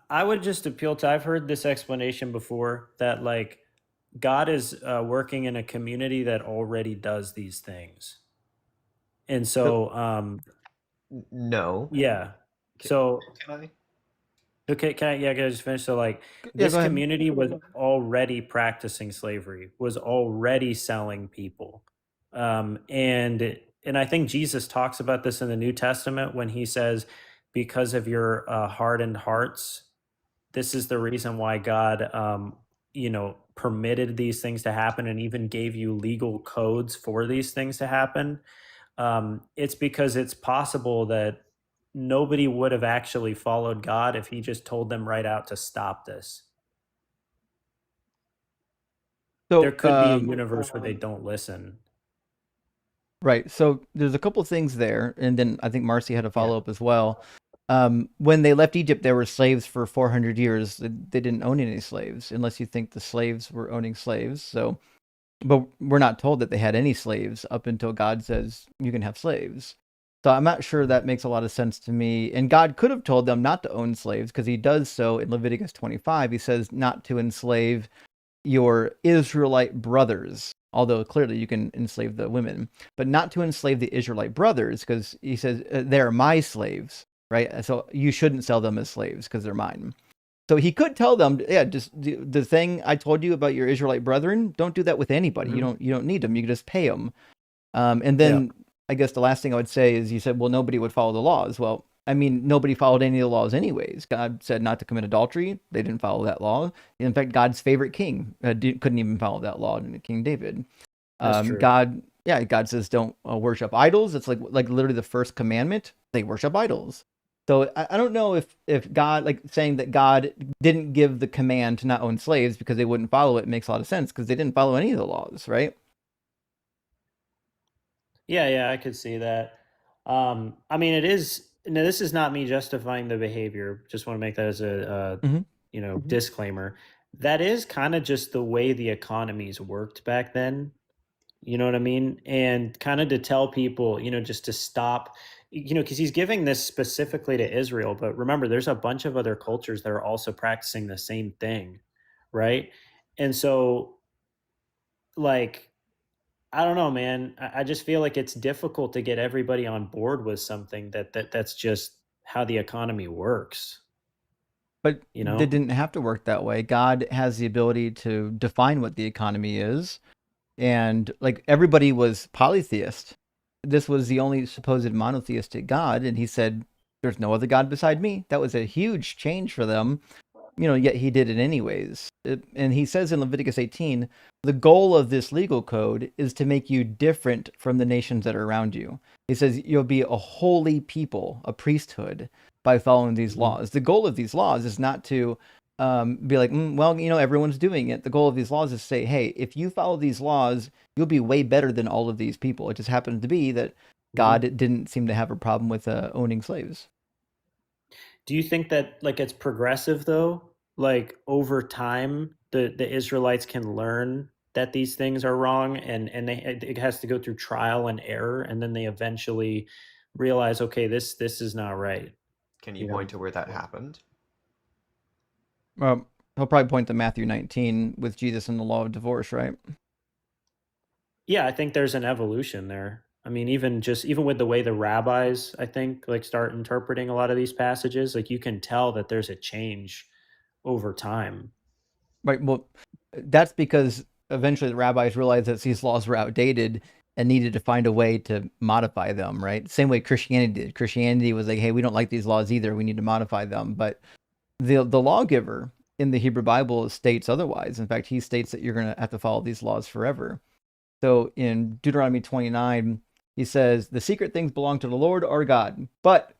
I would just appeal to, I've heard this explanation before that like God is working in a community that already does these things. And So, so, No. yeah. Can, So, can I? okay, can I just finish? So, like, yeah, this go ahead. community was already practicing slavery, was already selling people, and I think Jesus talks about this in the New Testament when he says, "Because of your hardened hearts, this is the reason why God, permitted these things to happen, and even gave you legal codes for these things to happen." It's because it's possible that nobody would have actually followed God if he just told them right out to stop this. There So, could be a universe where they don't listen. right. So there's a couple things there, and then I think Marcy had a Yeah. follow up as well. When they left Egypt, they were slaves for 400 years. They didn't own any slaves, unless you think the slaves were owning slaves. So, but we're not told that they had any slaves up until God says you can have slaves. So I'm not sure that makes a lot of sense to me. And God could have told them not to own slaves because he does so in Leviticus 25. He says not to enslave your Israelite brothers, although clearly you can enslave the women, but not to enslave the Israelite brothers because he says they're my slaves, right? So you shouldn't sell them as slaves because they're mine. So he could tell them, yeah, just the thing I told you about your Israelite brethren, don't do that with anybody. Mhm. You don't need them. You can just pay them. And Yeah. then I guess the last thing I would say is you said, well, nobody would follow the laws. Well, I mean, nobody followed any of the laws anyways. God said not to commit adultery. They didn't follow that law. In fact, God's favorite king couldn't even follow that law, King David. That's true. God says don't worship idols. It's like literally the first commandment. They worship idols. So I don't know if God, like saying that God didn't give the command to not own slaves because they wouldn't follow it makes a lot of sense because they didn't follow any of the laws, right? Yeah, I could see that. I mean, it is. No, this is not me justifying the behavior. Just want to make that as a, Hmm. disclaimer. That is kind of just the way the economies worked back then. You know what I mean? And kind of to tell people, just to stop, because he's giving this specifically to Israel. But remember, there's a bunch of other cultures that are also practicing the same thing, right? And so, like, I don't know, man. I just feel like it's difficult to get everybody on board with something that's just how the economy works. But You they know? didn't have to work that way. God has the ability to define what the economy is. And like everybody was polytheist. This was the only supposed monotheistic God. And he said, there's no other God beside me. That was a huge change for them, yet he did it anyways. And he says in Leviticus 18, the goal of this legal code is to make you different from the nations that are around you. He says you'll be a holy people, a priesthood, by following these Mhm. laws. The goal of these laws is not to be like, well, everyone's doing it. The goal of these laws is to say, hey, if you follow these laws, you'll be way better than all of these people. It just happens to be that God Mhm. didn't seem to have a problem with owning slaves. Do you think that like it's progressive though? Like over time, the Israelites can learn that these things are wrong, and it has to go through trial and error, and then they eventually realize, okay, this is not right. Can you You point know? to where that happened? Well, he'll probably point to Matthew 19 with Jesus and the law of divorce, right? Yeah, I think there's an evolution there. I mean, even with the way the rabbis, I think, like start interpreting a lot of these passages, like you can tell that there's a change over time. Right. Well, that's because eventually the rabbis realized that these laws were outdated and needed to find a way to modify them, right? Same way Christianity did. Christianity was like, hey, we don't like these laws either. We need to modify them. But the lawgiver in the Hebrew Bible states otherwise. In fact, he states that you're going to have to follow these laws forever. So in Deuteronomy 29, he says, the secret things belong to the Lord our God, but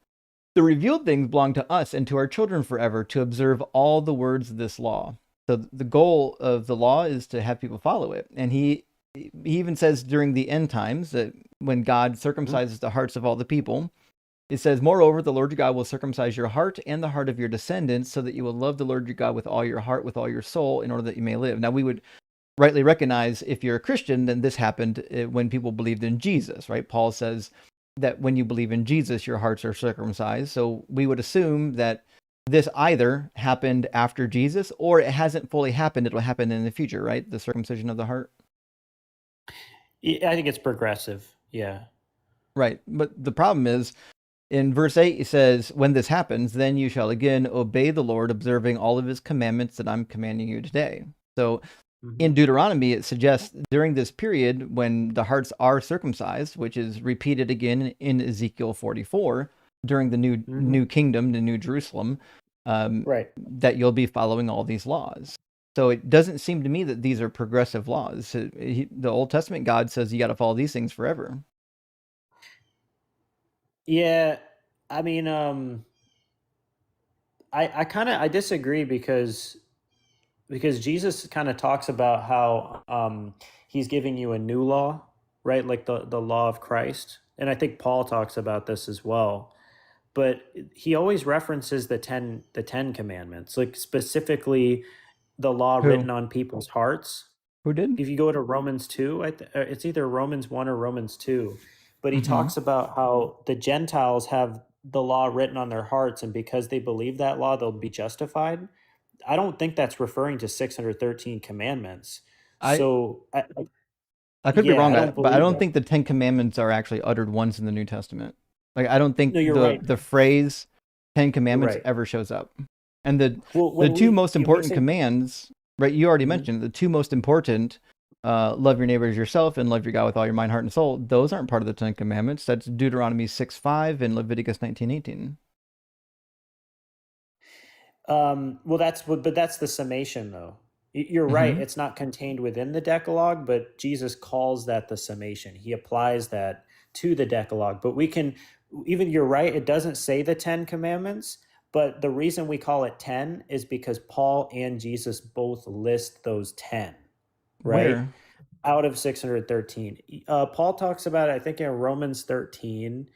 the revealed things belong to us and to our children forever to observe all the words of this law. So the goal of the law is to have people follow it. And he even says during the end times that when God circumcises the hearts of all the people, it says, moreover, the Lord your God will circumcise your heart and the heart of your descendants so that you will love the Lord your God with all your heart, with all your soul, in order that you may live. Now, we would rightly recognize if you're a Christian, then this happened when people believed in Jesus, right? Paul says that when you believe in Jesus, your hearts are circumcised. So we would assume that this either happened after Jesus or it hasn't fully happened. It'll happen in the future, right? The circumcision of the heart. I think it's progressive. Yeah. Right. But the problem is in verse 8, it says, when this happens, then you shall again obey the Lord, observing all of his commandments that I'm commanding you today. So in Deuteronomy, it suggests during this period when the hearts are circumcised, which is repeated again in Ezekiel 44, during the new kingdom, the new Jerusalem, Right. that you'll be following all these laws. So it doesn't seem to me that these are progressive laws. The Old Testament God says you got to follow these things forever. Yeah. I mean, I disagree because Jesus kind of talks about how he's giving you a new law, right? Like the law of Christ. And I think Paul talks about this as well. But he always references the 10 commandments, like specifically the law Who? written on people's hearts. Who did? If you go to Romans 2, it's either Romans 1 or Romans 2, but he talks about how the Gentiles have the law written on their hearts, and because they believe that law, they'll be justified. I don't think that's referring to 613 commandments. I So, could be yeah, wrong, I don't but I believe don't that. think the 10 Commandments are actually uttered once in the New Testament. Like, I don't think No, you're right. the phrase 10 You're Commandments right. ever shows up. And the Well, two most if we important say, commands, right? You already mentioned the two most important, love your neighbor as yourself and love your God with all your mind, heart, and soul. Those aren't part of the 10 Commandments. That's Deuteronomy 6:5 and Leviticus 19:18. well, but that's the summation, though. You're right. It's not contained within the Decalogue, but Jesus calls that the summation. He applies that to the Decalogue. But you're right, it doesn't say the 10 commandments, but the reason we call it 10 is because Paul and Jesus both list those 10, right? Where? Out of 613. Paul talks about it, I think, in Romans 13.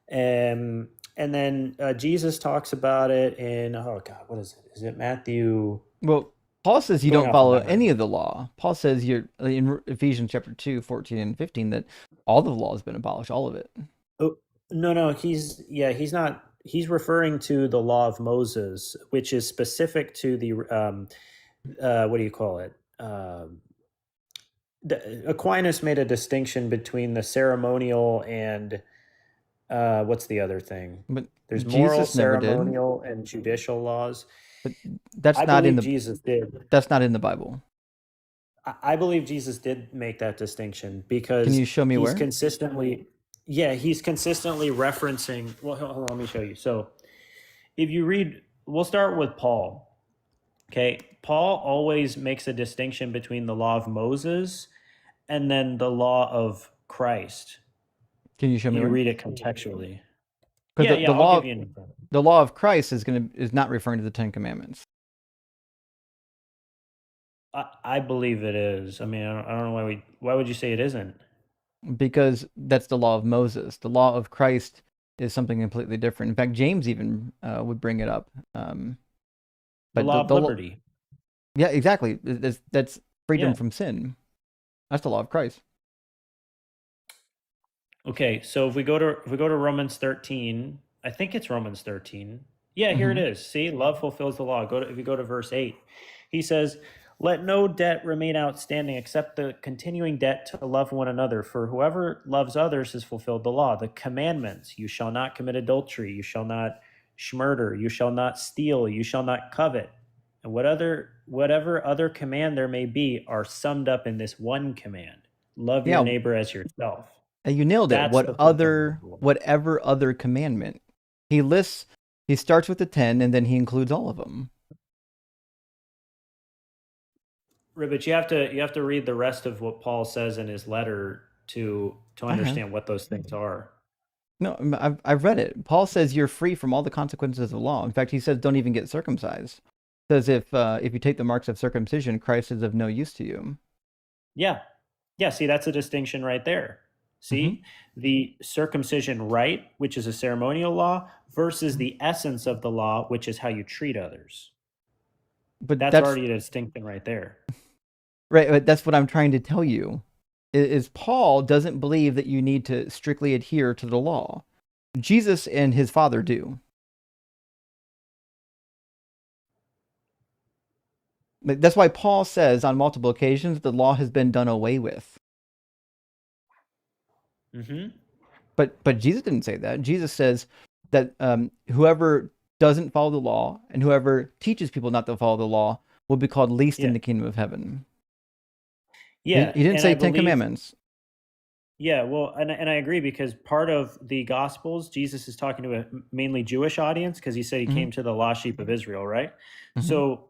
And then Jesus talks about it in, oh God, what is it? Is it Matthew? Well, Paul says you Going don't off of follow memory. any of the law. Paul says you're in Ephesians chapter 2, 14 and 15 that all the law has been abolished, all of it. Oh, no, he's not. He's referring to the law of Moses, which is specific to the what do you call it? Aquinas made a distinction between the ceremonial and what's the other thing? But There's moral, Jesus never did. ceremonial, and judicial laws. But that's I not in believe the Jesus did. that's not in the Bible. I believe Jesus did make that distinction Can because you show me he's where? consistently, he's consistently referencing. Well, hold on, let me show you. So, if you read, we'll start with Paul. Okay, Paul always makes a distinction between the law of Moses and then the law of Christ. Can you show me You where? read it contextually. Because Yeah, I'll give you an example. the law of Christ is not referring to the 10 Commandments. I believe it is. I mean, I don't know why would you say it isn't? Because that's the law of Moses. The law of Christ is something completely different. In fact, James even would bring it up. The But law of liberty. yeah, exactly. That's freedom Yeah. from sin. That's the law of Christ. Okay, so if we go to Romans 13, I think it's Romans 13. Yeah, here it is. See, love fulfills the law. If you go to verse 8, he says, "Let no debt remain outstanding except the continuing debt to love one another, for whoever loves others has fulfilled the law. The commandments, you shall not commit adultery, you shall not murder, you shall not steal, you shall not covet." and whatever other command there may be are summed up in this one command: love your Yeah, neighbor as yourself. you nailed it. That's the fulfillment of the law. Whatever other commandment. He lists, he starts with the 10 and then he includes all of them. Right, but you have to read the rest of what Paul says in his letter to I have. understand what those things are. No, I've read it. Paul says you're free from all the consequences of the law. In fact, he says don't even get circumcised. Says if you take the marks of circumcision, Christ is of no use to you. Yeah. Yeah, see, that's a distinction right there. See, the circumcision rite, which is a ceremonial law, versus the essence of the law, which is how you treat others. But That's already a distinction right there. right. But that's what I'm trying to tell you. Is Paul doesn't believe that you need to strictly adhere to the law. Jesus and his Father do. That's why Paul says on multiple occasions the law has been done away with. Mm-hmm. But Jesus didn't say that. Jesus says that whoever doesn't follow the law and whoever teaches people not to follow the law will be called least in the kingdom of heaven. Yeah, he didn't say Ten Commandments. Yeah, well, and I agree, because part of the Gospels, Jesus is talking to a mainly Jewish audience, because he said he came to the lost sheep of Israel, right? So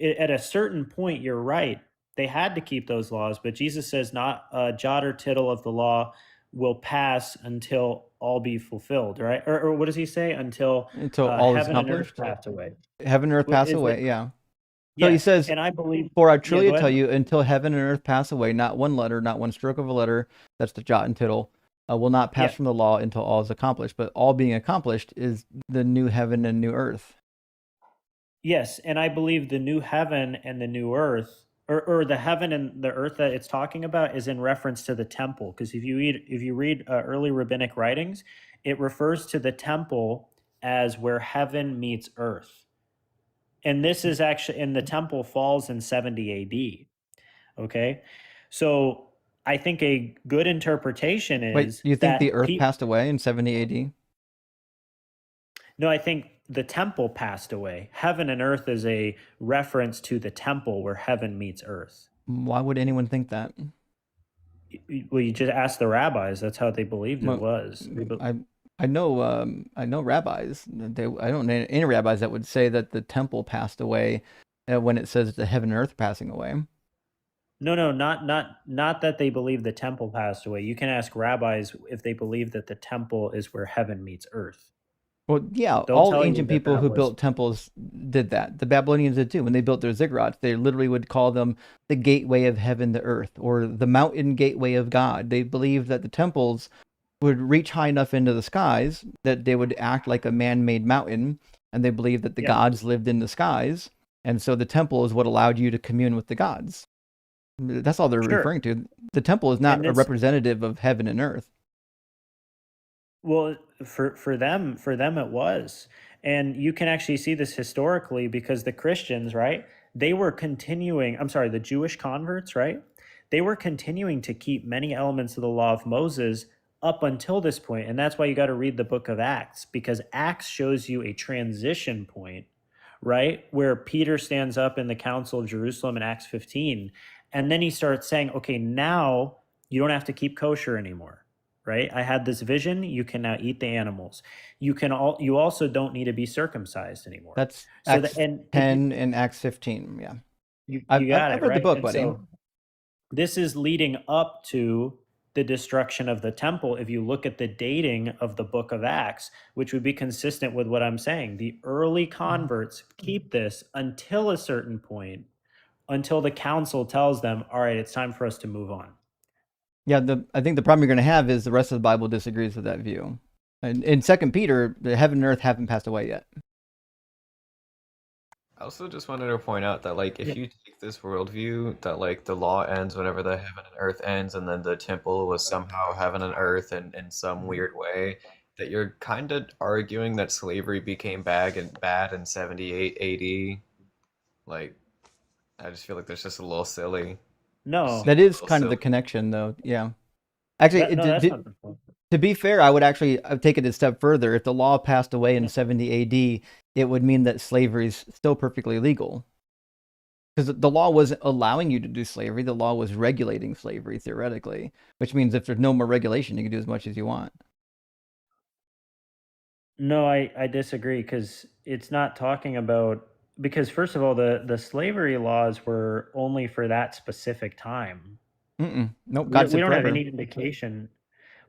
at a certain point, you're right. They had to keep those laws, but Jesus says not a jot or tittle of the law will pass until all be fulfilled, right? Or what does he say? Until all is heaven and earth accomplished. pass away. Heaven and earth pass away. Yeah. Yeah, So he says, and I believe. For I truly go tell ahead. you, until heaven and earth pass away, not one letter, not one stroke of a letter, that's the jot and tittle, will not pass from the law until all is accomplished. But all being accomplished is the new heaven and new earth. Yes, and I believe the new heaven and the new earth, or the heaven and the earth that it's talking about, is in reference to the temple. Because if you read early rabbinic writings, it refers to the temple as where heaven meets earth. And this is actually, and the temple falls in 70 AD. Okay, so I think a good interpretation is Wait, do you think that the earth passed away in 70 AD? No, I think the temple passed away. Heaven and earth is a reference to the temple where heaven meets earth. Why would anyone think that? Well, you just ask the rabbis. That's how they believed it was. I know rabbis. I don't know any rabbis that would say that the temple passed away when it says the heaven and earth passing away. No, not that they believe the temple passed away. You can ask rabbis if they believe that the temple is where heaven meets earth. Well, yeah, They'll all tell you ancient that people that who was- built temples did that. The Babylonians did too. When they built their ziggurats, they literally would call them the gateway of heaven to earth, or the mountain gateway of God. They believed that the temples would reach high enough into the skies that they would act like a man-made mountain, and they believed that the gods lived in the skies, and so the temple is what allowed you to commune with the gods. That's all they're referring to. The temple is not a representative of heaven and earth. Well, for them it was. And you can actually see this historically, because the Christians, right? They were continuing, the Jewish converts, right? They were continuing to keep many elements of the law of Moses up until this point. And that's why you got to read the book of Acts, because Acts shows you a transition point, right? Where Peter stands up in the Council of Jerusalem in Acts 15. And then he starts saying, okay, now you don't have to keep kosher anymore. Right? I had this vision. You can now eat the animals. You also don't need to be circumcised anymore. That's Acts 10 and Acts 15. Yeah. I've read the book, buddy. So this is leading up to the destruction of the temple. If you look at the dating of the book of Acts, which would be consistent with what I'm saying, the early converts keep this until a certain point, until the council tells them, all right, it's time for us to move on. Yeah, I think the problem you're going to have is the rest of the Bible disagrees with that view. And in 2 Peter, the heaven and earth haven't passed away yet. I also just wanted to point out that, like, if you take this worldview that, like, the law ends whenever the heaven and earth ends, and then the temple was somehow heaven and earth in some weird way, that you're kind of arguing that slavery became bad in 78 AD. Like, I just feel like that's just a little silly. No, that is kind of the connection, though. Yeah, actually, to be fair, I would actually take it a step further. If the law passed away in 70 AD, it would mean that slavery is still perfectly legal. because the law wasn't allowing you to do slavery. The law was regulating slavery theoretically, which means if there's no more regulation, you can do as much as you want. No, I disagree because it's not talking about because first of all, the slavery laws were only for that specific time. Nope. We God don't, we said don't have forever. any indication.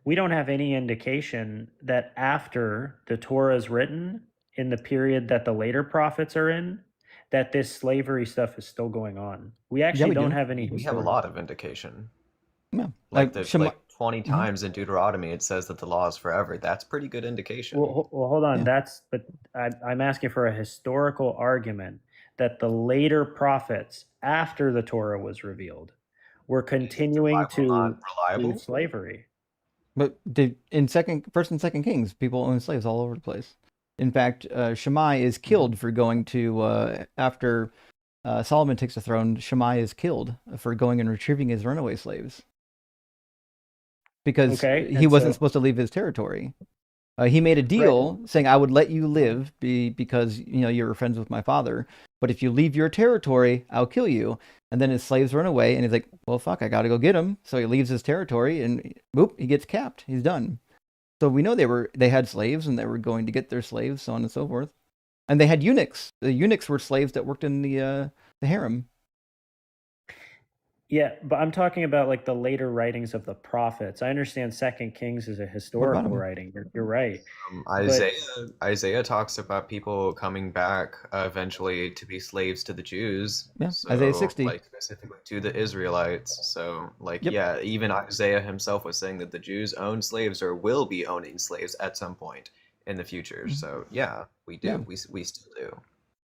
We don't have any indication that after the Torah is written, in the period that the later prophets are in, that this slavery stuff is still going on. We Yeah, actually we don't do. have any We have a historical. lot of indication. Yeah. Like the Shema. 20 Mhm. times in Deuteronomy it says that the law is forever. That's pretty good indication. Well, hold on. Yeah. But I'm asking for a historical argument that the later prophets, after the Torah was revealed, were Is the continuing Bible not to do reliable? slavery. But First and Second Kings, people own slaves all over the place. In fact, Shammai is killed for going to after Solomon takes the throne. Shammai is killed for going and retrieving his runaway slaves because Okay, he and wasn't so supposed to leave his territory. He made a right, deal saying, "I would let you live because you were friends with my father, but if you leave your territory, I'll kill you." And then his slaves run away, and he's like, "Well, fuck, I got to go get him." So he leaves his territory, and boop, he gets capped. He's done. So we know they had slaves, and they were going to get their slaves, so on and so forth. And they had eunuchs. The eunuchs were slaves that worked in the harem. yeah, but I'm talking about like the later writings of the prophets. I understand Second Kings is a What about historical them? writing. You're right, Isaiah but Isaiah talks about people coming back eventually to be slaves to the Jews. Yeah, Isaiah So 60. like specifically to the Israelites. So like Yep. yeah, even Isaiah himself was saying that the Jews own slaves or will be owning slaves at some point in the future. So yeah, we do. Yeah. We still do.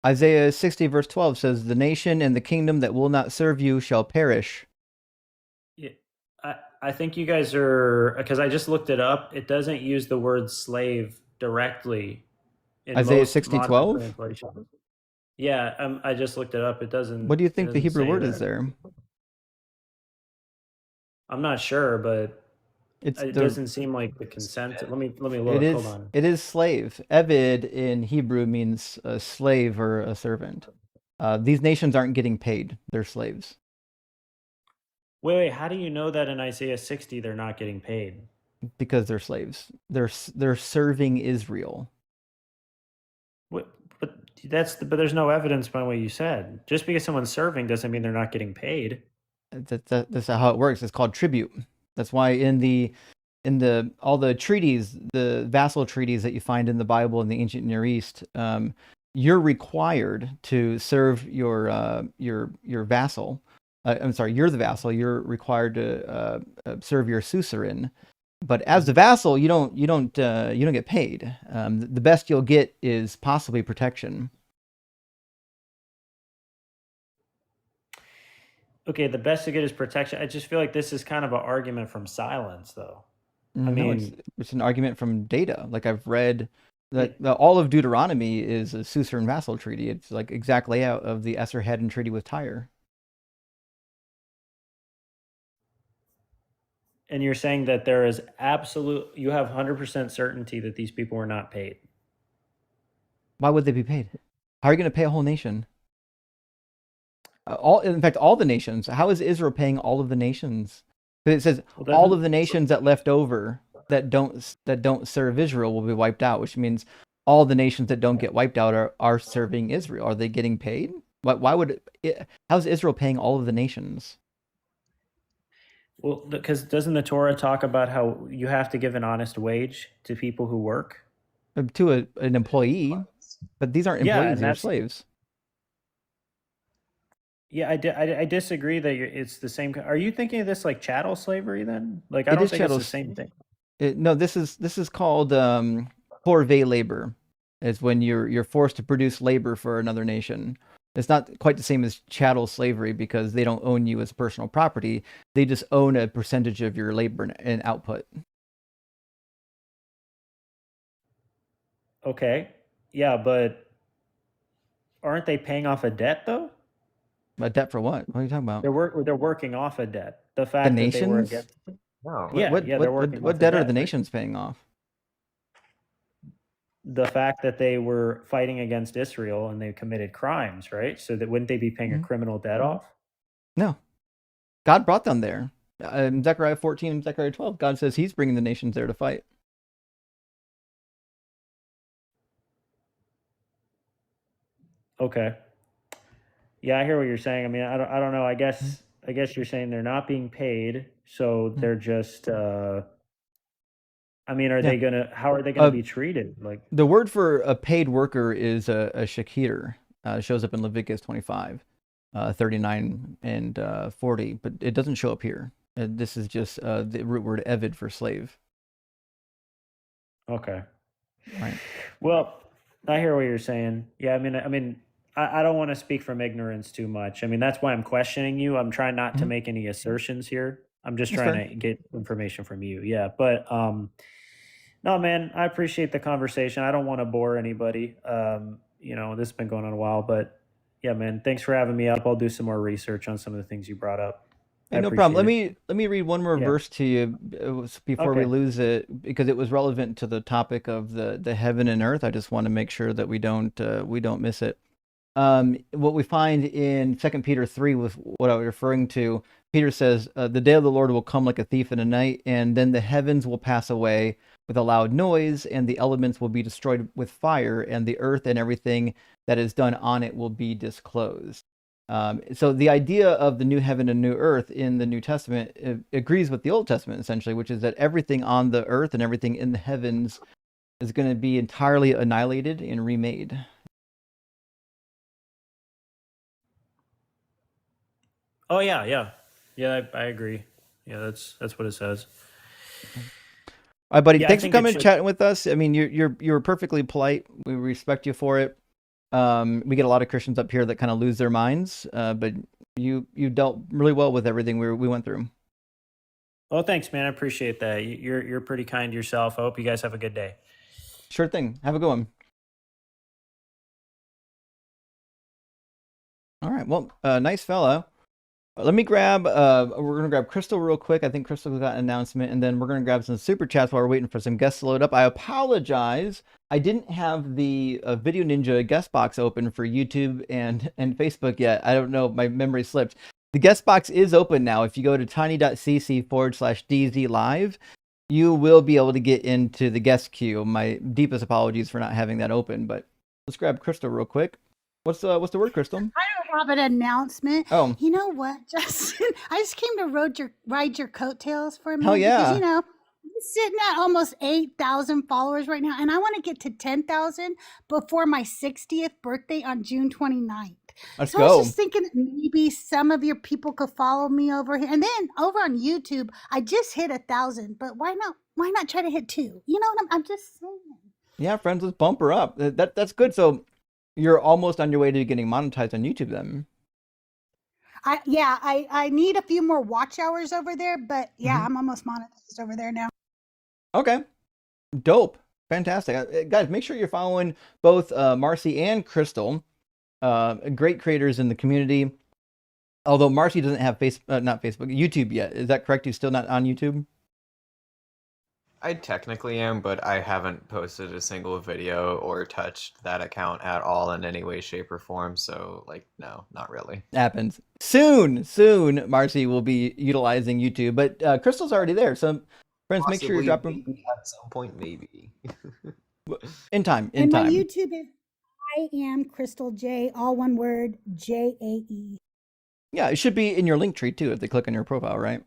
Isaiah 60 verse 12 says, "The nation and the kingdom that will not serve you shall perish." yeah, I think you guys are because I just looked it up. It doesn't use the word slave directly in Isaiah most 60 modern 12. translations. Yeah, I just looked it up. It doesn't. What do you It think the doesn't Hebrew say word is that. there? I'm not sure, but It's it the doesn't seem like the consent. Let me it look. Hold is on. it is slave. Eved in Hebrew means a slave or a servant. These nations aren't getting paid; they're slaves Wait. How do you know that in Isaiah 60 they're not getting paid? because they're slaves. They're serving Israel. What? But there's no evidence by what you said. Just because someone's serving doesn't mean they're not getting paid. That's how it works. It's called tribute. That's why in the all the treaties, the vassal treaties that you find in the Bible in the ancient Near East, you're required to serve your vassal. I'm sorry, you're the vassal. You're required to serve your suzerain. But as the vassal, you don't get paid. The best you'll get is possibly protection. Okay, the best to get is protection. I just feel like this is kind of an argument from silence, though. I No, mean, it's an argument from data. Like I've read that all of Deuteronomy is a suzerain vassal treaty. It's like exact layout of the Esarhaddon treaty with Tyre. and you're saying that there is you have 100% certainty that these people were not paid. Why would they be paid? How are you going to pay a whole nation? In fact, all the nations. How is Israel paying all of the nations? Because it says Well, all of the nations that left over that don't serve Israel will be wiped out, which means all the nations that don't get wiped out are serving Israel. Are they getting paid? Why would how's Israel paying all of the nations? Well, because doesn't the Torah talk about how you have to give an honest wage to people who work? To an employee, but these aren't Yeah, employees; and these are that's slaves. yeah. I disagree that it's the same. Are you thinking of this like chattel slavery then? Like I It don't is think it's chattel. the same thing. No, this is called corvée labor. It's when you're forced to produce labor for another nation. It's not quite the same as chattel slavery because they don't own you as personal property. They just own a percentage of your labor and output. Okay, yeah, but aren't they paying off a debt though? A debt for what? What are you talking about? They're working off a debt. The The fact that they were nations? against. No. What Yeah, what yeah, they're what working what off a debt are the debt, right? nations paying off? the fact that they were fighting against Israel and they committed crimes, right? So that wouldn't they be paying a Mhm. criminal debt off? No, God brought them there. In Zechariah 14 and Zechariah 12, God says He's bringing the nations there to fight. Okay. Yeah, I hear what you're saying. I mean, I don't know. Mhm. I guess you're saying they're not being paid, so Mhm. they're just I mean, are Yeah. they gonna how are they gonna Uh, be treated? Like, the word for a paid worker is a shakir. It shows up in Leviticus 25, 39 and 40, but it doesn't show up here. This is just the root word evid for slave. okay. Right. Well, I hear what you're saying. Yeah, I don't want to speak from ignorance too much. I mean, that's why I'm questioning you. I'm trying not to Mhm. make any assertions here. I'm just That's trying fair. to get information from you. Yeah, but no, man, I appreciate the conversation. I don't want to bore anybody. This has been going on a while, but yeah, man, thanks for having me up. I'll do some more research on some of the things you brought up. I Hey, no problem. appreciate it. Let me read one more Yeah. verse to you before we Okay. lose it, because it was relevant to the topic of the heaven and earth. I just want to make sure that we don't miss it. What we find in 2 Peter 3 was what I was referring to. Peter says, "The day of the Lord will come like a thief in the night, and then the heavens will pass away with a loud noise, and the elements will be destroyed with fire, and the earth and everything that is done on it will be disclosed." So the idea of the new heaven and new earth in the New Testament agrees with the Old Testament, essentially, which is that everything on the earth and everything in the heavens is going to be entirely annihilated and remade. Oh yeah, yeah, yeah. I agree. Yeah, that's what it says. All right, buddy. Yeah, I Thanks for think it coming and should. chatting with us. I mean, you're perfectly polite. We respect you for it. We get a lot of Christians up here that kind of lose their minds, but you dealt really well with everything we went through. Well, thanks, man. I appreciate that. You're pretty kind yourself. I hope you guys have a good day. Sure thing. Have a good one. All right. Well, nice fella. Let me grab. We're gonna grab Crystal real quick. I think Crystal got an announcement, and then we're gonna grab some super chats while we're waiting for some guests to load up. I apologize. I didn't have the Video Ninja guest box open for YouTube and Facebook yet. I don't know. My memory slipped. The guest box is open now. If you go to tiny.cc/DZ live, you will be able to get into the guest queue. My deepest apologies for not having that open, but let's grab Crystal real quick. What's the word, Crystal? I don't have an announcement. Oh, You know what, Justin? I just came to ride your coattails for a hell minute because yeah. I'm sitting at almost 8,000 followers right now, and I want to get to 10,000 before my 60th birthday on June 29th. Let's So I was go. just thinking that maybe some of your people could follow me over here, and then over on YouTube, I just hit 1,000. But why not? Why not try to hit two? You know what I'm just saying. Yeah, friends, let's bump her up. That's good. So you're almost on your way to getting monetized on YouTube then. I need a few more watch hours over there, but yeah, Hmm. I'm almost monetized over there now. Okay, dope, fantastic, guys. Make sure you're following both Marcy and Crystal, great creators in the community. Although Marcy doesn't have not Facebook, YouTube yet. Is that correct? You're still not on YouTube? I technically am, but I haven't posted a single video or touched that account at all in any way, shape, or form. So, like, no, not really. Happens soon. Soon, Marcy will be utilizing YouTube, but Crystal's already there. So, friends, make sure you Possibly, drop them maybe at some point, maybe. in time. In And my time. YouTube is I am Crystal J, all one word, JAE. Yeah, it should be in your link tree too if they click on your profile, right?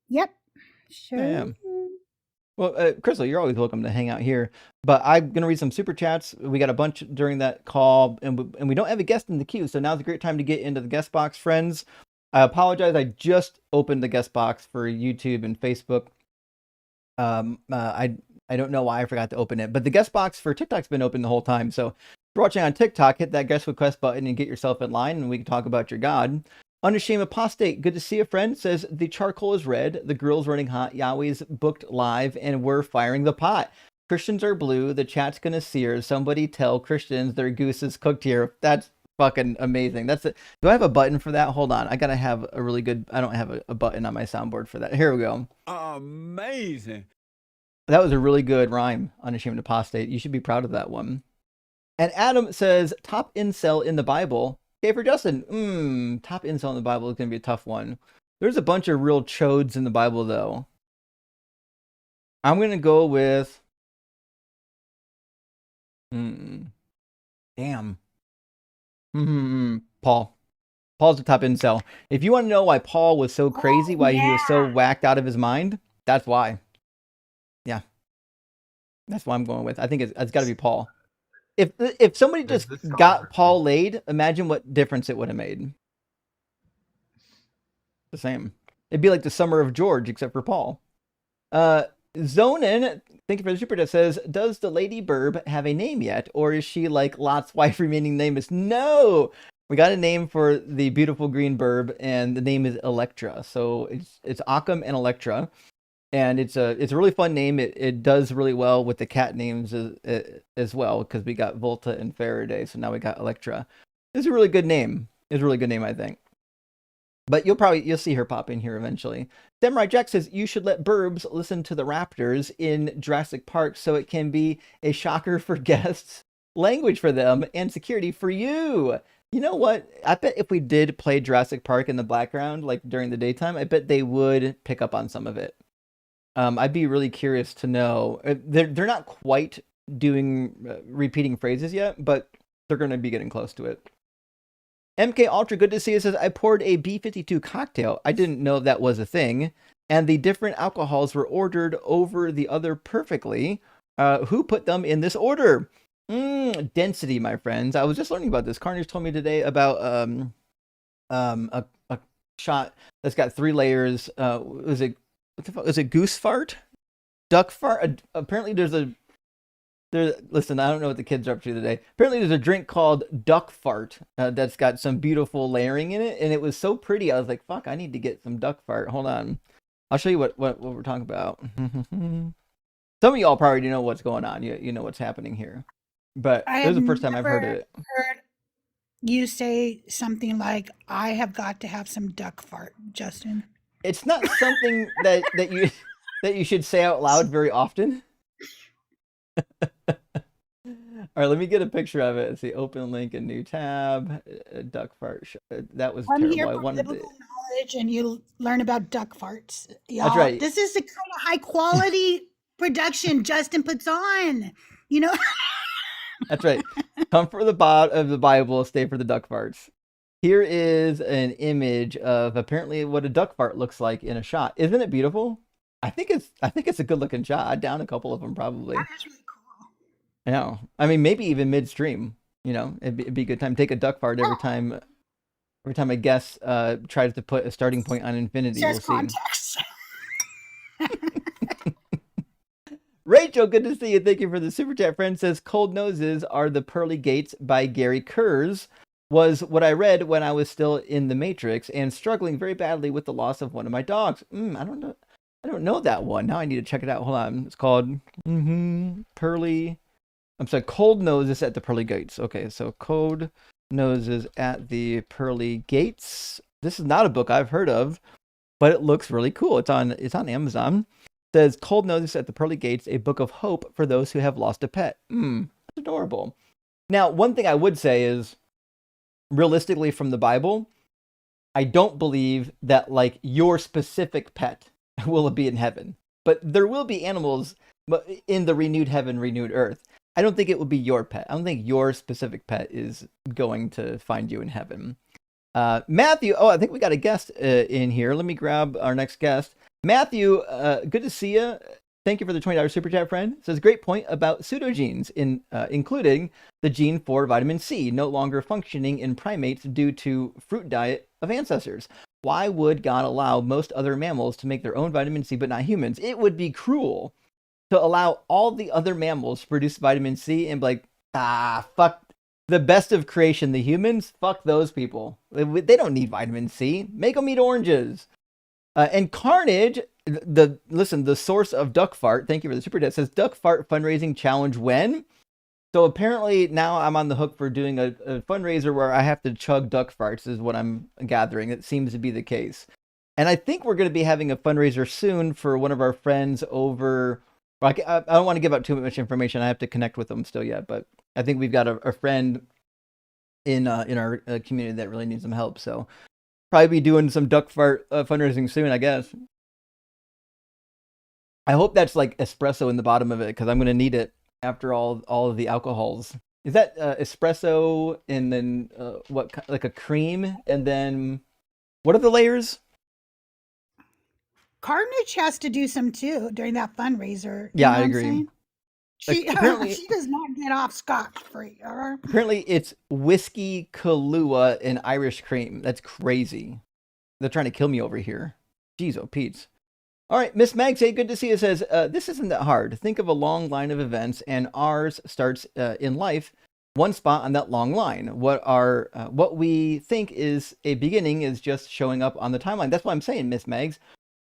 Yep, Yeah, sure. yeah. Well, Crystal, you're always welcome to hang out here. But I'm gonna read some super chats. We got a bunch during that call, and we don't have a guest in the queue, so now's a great time to get into the guest box, friends. I apologize. I just opened the guest box for YouTube and Facebook. I don't know why I forgot to open it, but the guest box for TikTok's been open the whole time. So if you're watching on TikTok, hit that guest request button and get yourself in line, and we can talk about your God. Unashamed Apostate, good to see a friend. Says the charcoal is red, the grill's running hot, Yahweh's booked live, and we're firing the pot. Christians are blue, the chat's gonna sear. Somebody tell Christians their goose is cooked here. That's fucking amazing. That's it. Do I have a button for that? Hold on. I gotta have a really good. I don't have a button on my soundboard for that. Here we go. Amazing. That was a really good rhyme, Unashamed Apostate. You should be proud of that one. And Adam says, top incel in the Bible. Okay, for Justin, top incel in the Bible is going to be a tough one. There's a bunch of real chodes in the Bible, though. I'm going to go with... Damn. Paul. Paul's the top incel. If you want to know why Paul was so crazy, why he was so whacked out of his mind, that's why. Yeah. That's what I'm going with. I think it's got to be Paul. If somebody just got Paul laid, imagine what difference it would have made. The same. It'd be like the summer of George, except for Paul. Zonin, thank you for the super chat, says, does the Lady Burb have a name yet? Or is she like Lot's wife remaining nameless? No! We got a name for the beautiful green burb, and the name is Electra. So it's Occam and Electra. And it's a really fun name. It does really well with the cat names as well, because we got Volta and Faraday, so now we got Electra. It's a really good name. It's a really good name, I think. But you'll see her pop in here eventually. Samurai Jack says, you should let Burbs listen to the Raptors in Jurassic Park so it can be a shocker for guests, language for them, and security for you. You know what? I bet if we did play Jurassic Park in the background, like during the daytime, I bet they would pick up on some of it. I'd be really curious to know. They're not quite doing repeating phrases yet, but they're going to be getting close to it. MK Ultra, good to see you, says, I poured a B52 cocktail. I didn't know that was a thing. And the different alcohols were ordered over the other perfectly. Who put them in this order? Density, my friends. I was just learning about this. Carnage told me today about a shot that's got 3 layers. Was it, what the fuck? Is it goose fart? Duck fart? Apparently listen, I don't know what the kids are up to today. Apparently there's a drink called duck fart that's got some beautiful layering in it, and it was so pretty. I was like, fuck, I need to get some duck fart. Hold on. I'll show you what we're talking about. Some of y'all probably know what's going on. You know what's happening here. But this is the first time I've heard it. Heard you say something like, I have got to have some duck fart, Justin. It's not something that you should say out loud very often. All right, let me get a picture of it. Let's see, open link, a new tab, duck fart. That was I'm terrible. here I for wanted biblical knowledge, and you learn about duck farts. Y'all. That's right. This is the kind of high quality production Justin puts on. You know. That's right. Come for the of the Bible, stay for the duck farts. Here is an image of apparently what a duck fart looks like in a shot. Isn't it beautiful? I think it's a good looking shot. I'd down a couple of them probably. That is really cool. I know. I mean, maybe even midstream. You know, it'd be a good time. Take a duck fart every time a guest tries to put a starting point on infinity. There's We'll context. Rachel, good to see you. Thank you for the super chat. Friend says, Cold Noses Are the Pearly Gates by Gary Kurz was what I read when I was still in the Matrix and struggling very badly with the loss of one of my dogs. I don't know that one. Now I need to check it out. Hold on. It's called Cold Noses at the Pearly Gates. Okay, so Cold Noses at the Pearly Gates. This is not a book I've heard of, but it looks really cool. It's on Amazon. It says Cold Noses at the Pearly Gates, a book of hope for those who have lost a pet. That's adorable. Now, one thing I would say is, realistically from the Bible, I don't believe that like your specific pet will be in heaven, but there will be animals in the renewed heaven, renewed earth. I don't think it will be your pet. I don't think your specific pet is going to find you in heaven. Matthew, I think we got a guest in here. Let me grab our next guest. Matthew, good to see you. Thank you for the $20 super chat, friend. Says, great point about pseudogenes, including the gene for vitamin C, no longer functioning in primates due to fruit diet of ancestors. Why would God allow most other mammals to make their own vitamin C, but not humans? It would be cruel to allow all the other mammals to produce vitamin C and be like, fuck the best of creation, the humans, fuck those people. They don't need vitamin C. Make them eat oranges. And Carnage, the source of duck fart, thank you for the super chat, says duck fart fundraising challenge when? So apparently now I'm on the hook for doing a fundraiser where I have to chug duck farts is what I'm gathering. It seems to be the case. And I think we're going to be having a fundraiser soon for one of our friends over I don't want to give out too much information. I have to connect with them still yet, but I think we've got a friend in our community that really needs some help. So probably be doing some duck fart fundraising soon, I guess. I hope that's like espresso in the bottom of it because I'm gonna need it after all of the alcohols. Is that espresso and then like a cream and then what are the layers? Carnage has to do some too during that fundraiser. You Yeah, know I what I'm agree. saying? Like, She apparently, she does not get off scot free. All right. apparently it's whiskey, Kahlua, and Irish cream. That's crazy. They're trying to kill me over here. Jeez, oh Pete's. All right, Miss Mag, say good to see you. Says this isn't that hard. Think of a long line of events, and ours starts in life, one spot on that long line. What we think is a beginning is just showing up on the timeline. That's what I'm saying, Miss Mags.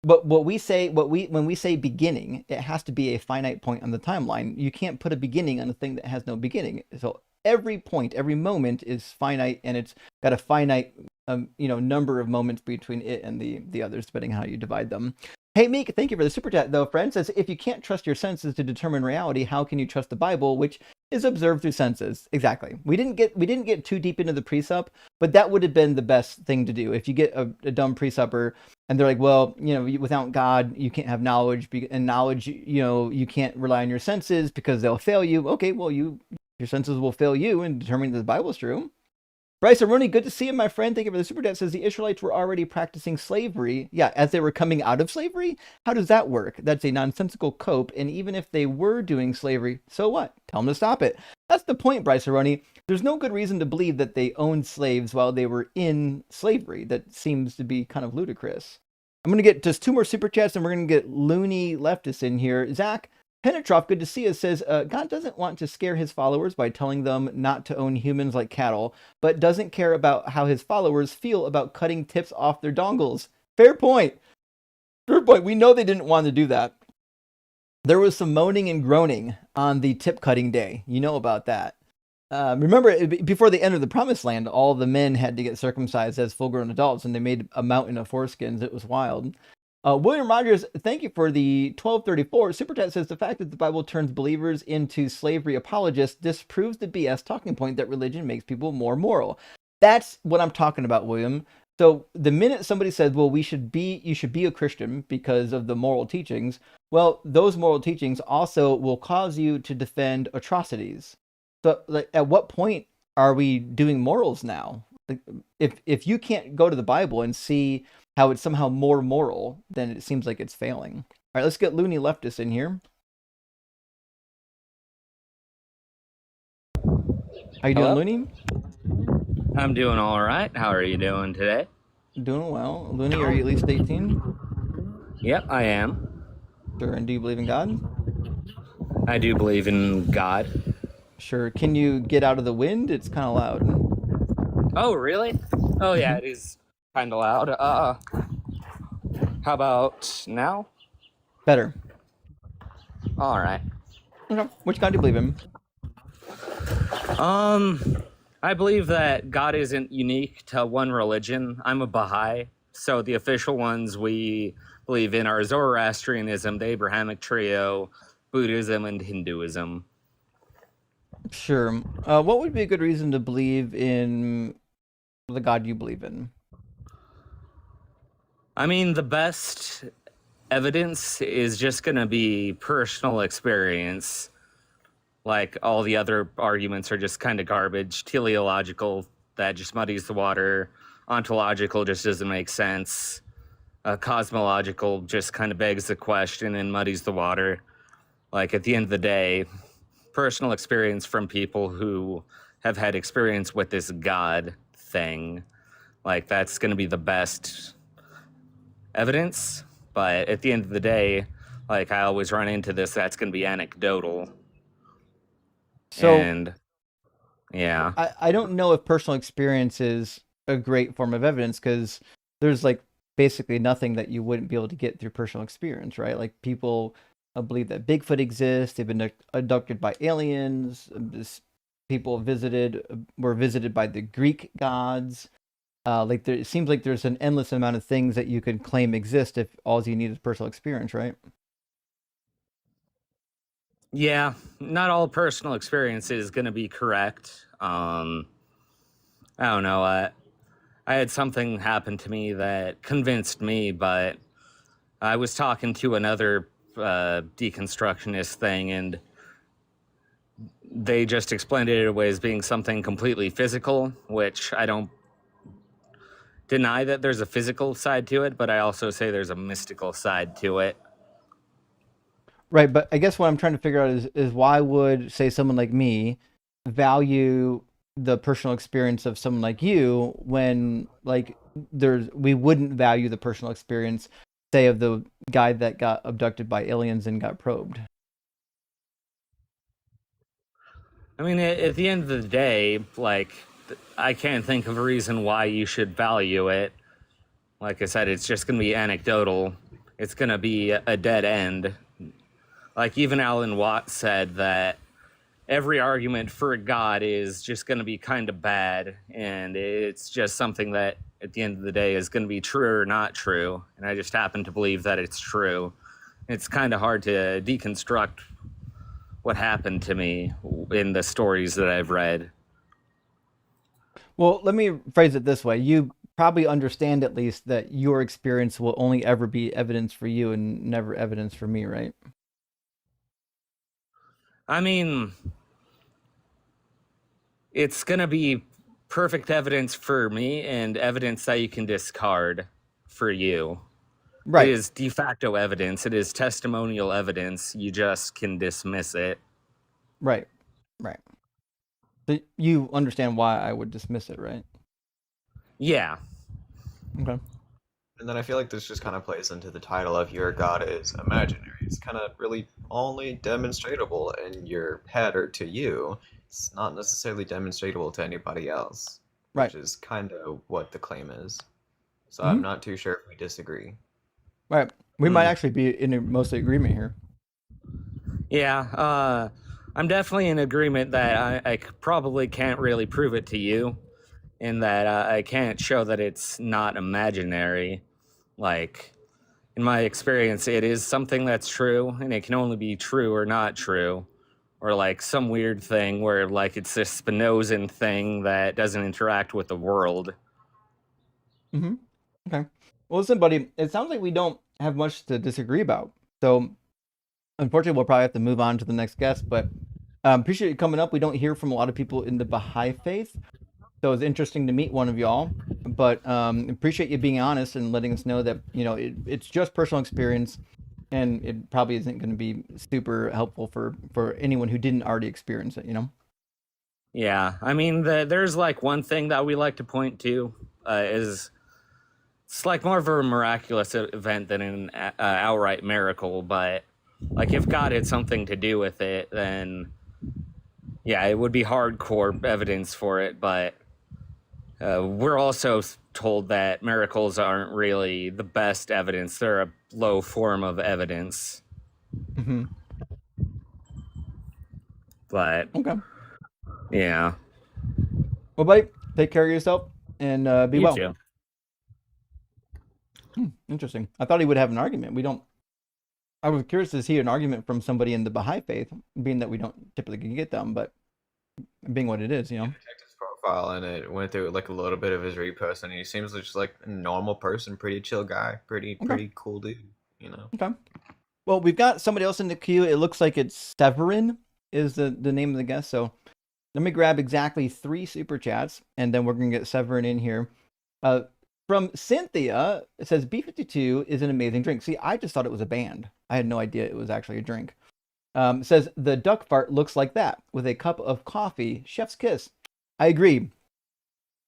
But when we say beginning, it has to be a finite point on the timeline. You can't put a beginning on a thing that has no beginning. So every point, every moment is finite, and it's got a finite number of moments between it and the others, depending on how you divide them. Hey Meek, thank you for the super chat though, friend. Says if you can't trust your senses to determine reality, how can you trust the Bible, which is observed through senses? Exactly. We didn't get too deep into the precept, but that would have been the best thing to do. If you get a dumb preceptor and they're like, well, without God, you can't have knowledge, and knowledge, you can't rely on your senses because they'll fail you. Okay, well, your senses will fail you in determining that the Bible's true. Bryce Aroni, good to see you, my friend. Thank you for the super chat. Says the Israelites were already practicing slavery. Yeah, as they were coming out of slavery? How does that work? That's a nonsensical cope. And even if they were doing slavery, so what? Tell them to stop it. That's the point, Bryce Aroni. There's no good reason to believe that they owned slaves while they were in slavery. That seems to be kind of ludicrous. I'm going to get just two more super chats, and we're going to get loony leftists in here. Zach Penetroff, good to see us, says God doesn't want to scare his followers by telling them not to own humans like cattle, but doesn't care about how his followers feel about cutting tips off their dongles. Fair point. Fair point. We know they didn't want to do that. There was some moaning and groaning on the tip cutting day. You know about that. Remember, before they entered the promised land, all the men had to get circumcised as full-grown adults, and they made a mountain of foreskins. It was wild. William Rogers, thank you for the 1234. Super Chat says the fact that the Bible turns believers into slavery apologists disproves the BS talking point that religion makes people more moral. That's what I'm talking about, William. So the minute somebody says, well, you should be a Christian because of the moral teachings, well, those moral teachings also will cause you to defend atrocities. So like, at what point are we doing morals now? Like, if you can't go to the Bible and see how it's somehow more moral, then it seems like it's failing. All right, let's get loony leftist in here. How you doing, Hello? Looney? I'm doing all right. How are you doing today? Doing well. Looney, are you at least 18? Yep, I am. Sure. And do you believe in God? I do believe in God. Sure. Can you get out of the wind? It's kind of loud. Oh, really? Oh, yeah, it is kind of loud. How about now? Better. All right. Okay. Which God do you believe in? I believe that God isn't unique to one religion. I'm a Baha'i, so the official ones we believe in are Zoroastrianism, the Abrahamic trio, Buddhism, and Hinduism. Sure. What would be a good reason to believe in the God you believe in? I mean, the best evidence is just going to be personal experience. Like, all the other arguments are just kind of garbage. Teleological, that just muddies the water. Ontological just doesn't make sense. Cosmological just kind of begs the question and muddies the water. Like, at the end of the day, personal experience from people who have had experience with this God thing, like, that's going to be the best evidence. But at the end of the day, like, I always run into this, that's going to be anecdotal. So, and yeah, I don't know if personal experience is a great form of evidence because there's like basically nothing that you wouldn't be able to get through personal experience, right? Like people believe that Bigfoot exists. They've been abducted by aliens. People were visited by the Greek gods. It seems like there's an endless amount of things that you could claim exist if all you need is personal experience, right? Yeah, not all personal experience is going to be correct. I don't know. I had something happen to me that convinced me, but I was talking to another deconstructionist thing, and they just explained it away as being something completely physical, which I don't deny that there's a physical side to it, but I also say there's a mystical side to it. Right, but I guess what I'm trying to figure out is why would, say, someone like me value the personal experience of someone like you when, like, we wouldn't value the personal experience, say, of the guy that got abducted by aliens and got probed. I mean, at the end of the day, like, I can't think of a reason why you should value it. Like I said, it's just going to be anecdotal. It's going to be a dead end. Like, even Alan Watts said that every argument for a god is just going to be kind of bad, and it's just something that, at the end of the day, is going to be true or not true. And I just happen to believe that it's true. It's kind of hard to deconstruct what happened to me in the stories that I've read. Well, let me phrase it this way. You probably understand at least that your experience will only ever be evidence for you and never evidence for me, right? I mean, it's going to be perfect evidence for me and evidence that you can discard for you. Right. It is de facto evidence. It is testimonial evidence. You just can dismiss it. Right. Right. So you understand why I would dismiss it, right? Yeah. Okay. And then I feel like this just kind of plays into the title of your god is imaginary. It's kind of really only demonstratable in your head or to you. It's not necessarily demonstratable to anybody else, Right. which is kind of what the claim is. So Mhm. I'm not too sure if we disagree. Right. We might actually be in mostly agreement here. Yeah. I'm definitely in agreement that I probably can't really prove it to you, in that I can't show that it's not imaginary. Like, in my experience, it is something that's true, and it can only be true or not true. Or like some weird thing where, like, it's this Spinozan thing that doesn't interact with the world. Mm-hmm. Okay. Well, listen, buddy, it sounds like we don't have much to disagree about. So, unfortunately, we'll probably have to move on to the next guest. But appreciate you coming up. We don't hear from a lot of people in the Baha'i faith, so it's interesting to meet one of y'all. But appreciate you being honest and letting us know that it's just personal experience, and it probably isn't going to be super helpful for anyone who didn't already experience it. Yeah, I mean, there's like one thing that we like to point to is it's like more of a miraculous event than an outright miracle. But like, if God had something to do with it, then yeah, it would be hardcore evidence for it. But we're also told that miracles aren't really the best evidence. They're a low form of evidence. Mm-hmm. But Okay. yeah. Well, buddy, take care of yourself and be You well. too. Interesting. I thought he would have an argument. We don't. I was curious to see an argument from somebody in the Baha'i faith, being that we don't typically get them, but being what it is. I checked his profile and it went through like a little bit of his repost, and he seems just like a normal person, pretty chill guy, pretty cool dude. Okay. Well, we've got somebody else in the queue. It looks like it's Severin is the name of the guest. So let me grab exactly 3 super chats, and then we're gonna get Severin in here. From Cynthia, it says B52 is an amazing drink. See, I just thought it was a band. I had no idea it was actually a drink. It says the duck fart looks like that with a cup of coffee. Chef's kiss. I agree.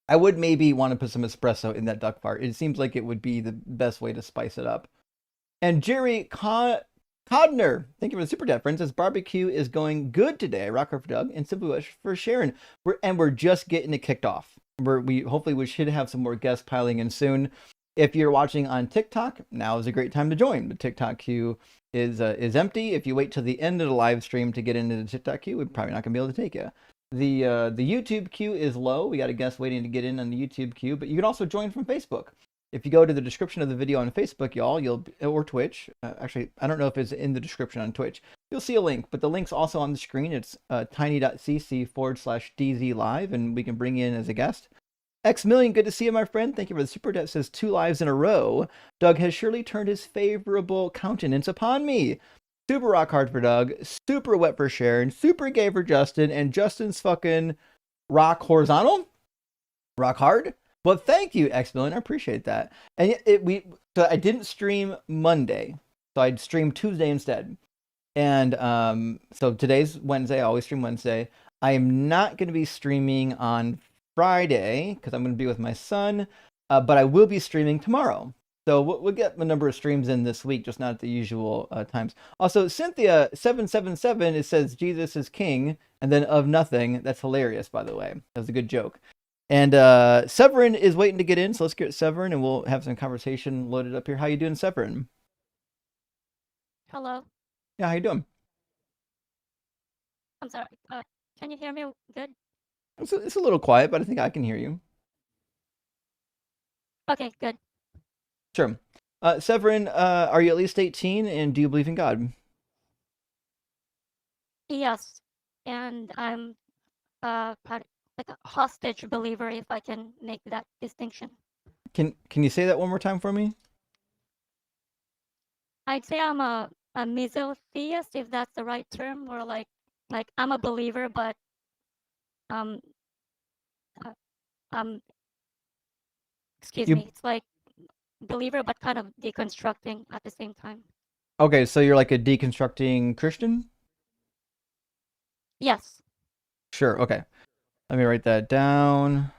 I would maybe want to put some espresso in that duck fart. It seems like it would be the best way to spice it up. And Jerry Codner, thank you for the super chat, friends. Says barbecue is going good today. Rocker for Doug and Simple Wish for Sharon. We're just getting it kicked off. Hopefully we should have some more guests piling in soon. If you're watching on TikTok, now is a great time to join. The TikTok queue is empty. If you wait till the end of the live stream to get into the TikTok queue, we're probably not gonna be able to take you. The YouTube queue is low. We got a guest waiting to get in on the YouTube queue, but you can also join from Facebook. If you go to the description of the video on Facebook, or Twitch, actually, I don't know if it's in the description on Twitch, you'll see a link, but the link's also on the screen. It's tiny.cc/DZ live, and we can bring you in as a guest. X Million, good to see you, my friend. Thank you for the super chat. Says 2 lives in a row. Doug has surely turned his favorable countenance upon me. Super rock hard for Doug, super wet for Sharon, super gay for Justin, and Justin's fucking rock horizontal, rock hard. Well, thank you, X Million. I appreciate that. And so I didn't stream Monday, so I'd stream Tuesday instead. And so today's Wednesday. I always stream Wednesday. I am not going to be streaming on Friday because I'm going to be with my son, but I will be streaming tomorrow. So we'll get a number of streams in this week, just not at the usual times. Also, Cynthia777, it says Jesus is king, and then of nothing. That's hilarious, by the way. That was a good joke. And Severin is waiting to get in, so let's get Severin, and we'll have some conversation loaded up here. How you doing, Severin? Hello. Yeah, how you doing? I'm sorry. Can you hear me good? It's a little quiet, but I think I can hear you. Okay, good. Sure. Severin, are you at least 18, and do you believe in God? Yes, and I'm like a hostage believer, if I can make that distinction. Can you say that one more time for me? I'd say I'm a mesotheist, if that's the right term, or like I'm a believer, but um excuse me, it's like believer but kind of deconstructing at the same time. Okay, so you're like a deconstructing Christian? Yes. Sure, okay. Let me write that down.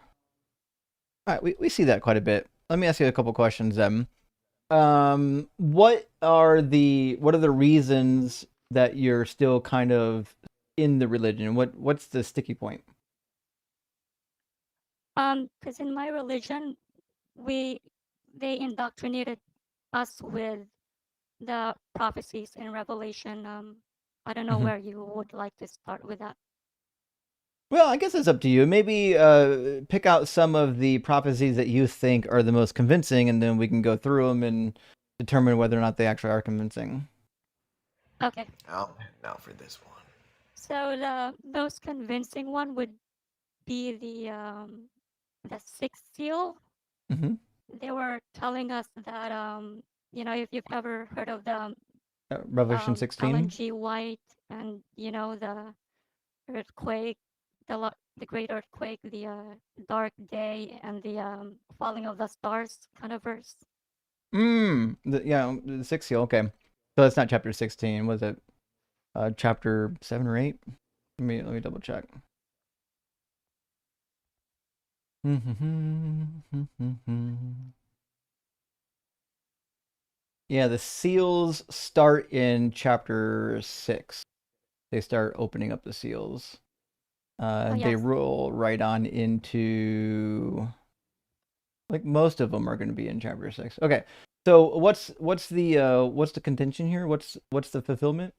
All right, we see that quite a bit. Let me ask you a couple questions then. What are the reasons that you're still kind of in the religion? What's the sticky point? Because in my religion, they indoctrinated us with the prophecies in Revelation. I don't know where you would like to start with that. Well, I guess it's up to you. Maybe pick out some of the prophecies that you think are the most convincing, and then we can go through them and determine whether or not they actually are convincing. Okay. Now for this one. So the most convincing one would be the sixth seal. Mm-hmm. They were telling us that if you've ever heard of the Revelation 16. Ellen G. White, and the earthquake, the great earthquake, the dark day, and the falling of the stars kind of verse. The sixth seal. Okay, so that's not chapter 16. Was it chapter 7 or 8? Let me double check. Yeah, the seals start in chapter 6. They start opening up the seals. They roll right on into, like, most of them are going to be in chapter 6. Okay, so what's the contention here? What's the fulfillment?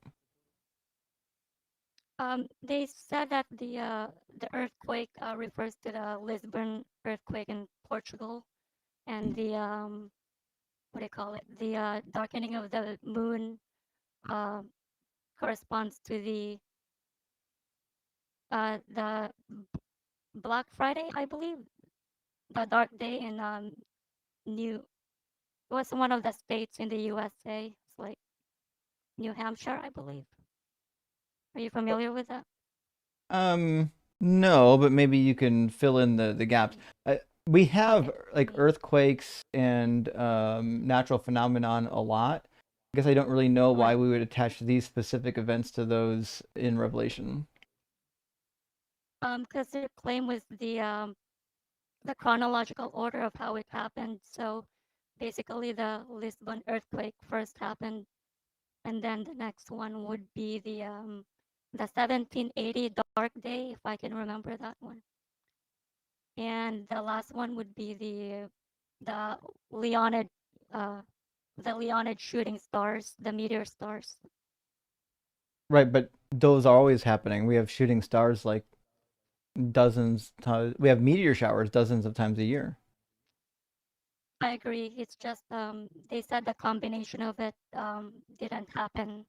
They said that the earthquake refers to the Lisbon earthquake in Portugal, and the what do you call it? The darkening of the moon corresponds to the Black Friday, I believe, the dark day in it was one of the states in the USA. It's like New Hampshire, I believe. Are you familiar with that? No, but maybe you can fill in the gaps. We have like earthquakes and natural phenomenon a lot. I guess I don't really know why we would attach these specific events to those in Revelation. Because their claim was the chronological order of how it happened. So basically, the Lisbon earthquake first happened, and then the next one would be the 1780 dark day, if I can remember that one. And the last one would be the Leonid shooting stars, the meteor stars. Right, but those are always happening. We have shooting stars like dozens times. We have meteor showers dozens of times a year. I agree. It's just they said the combination of it didn't happen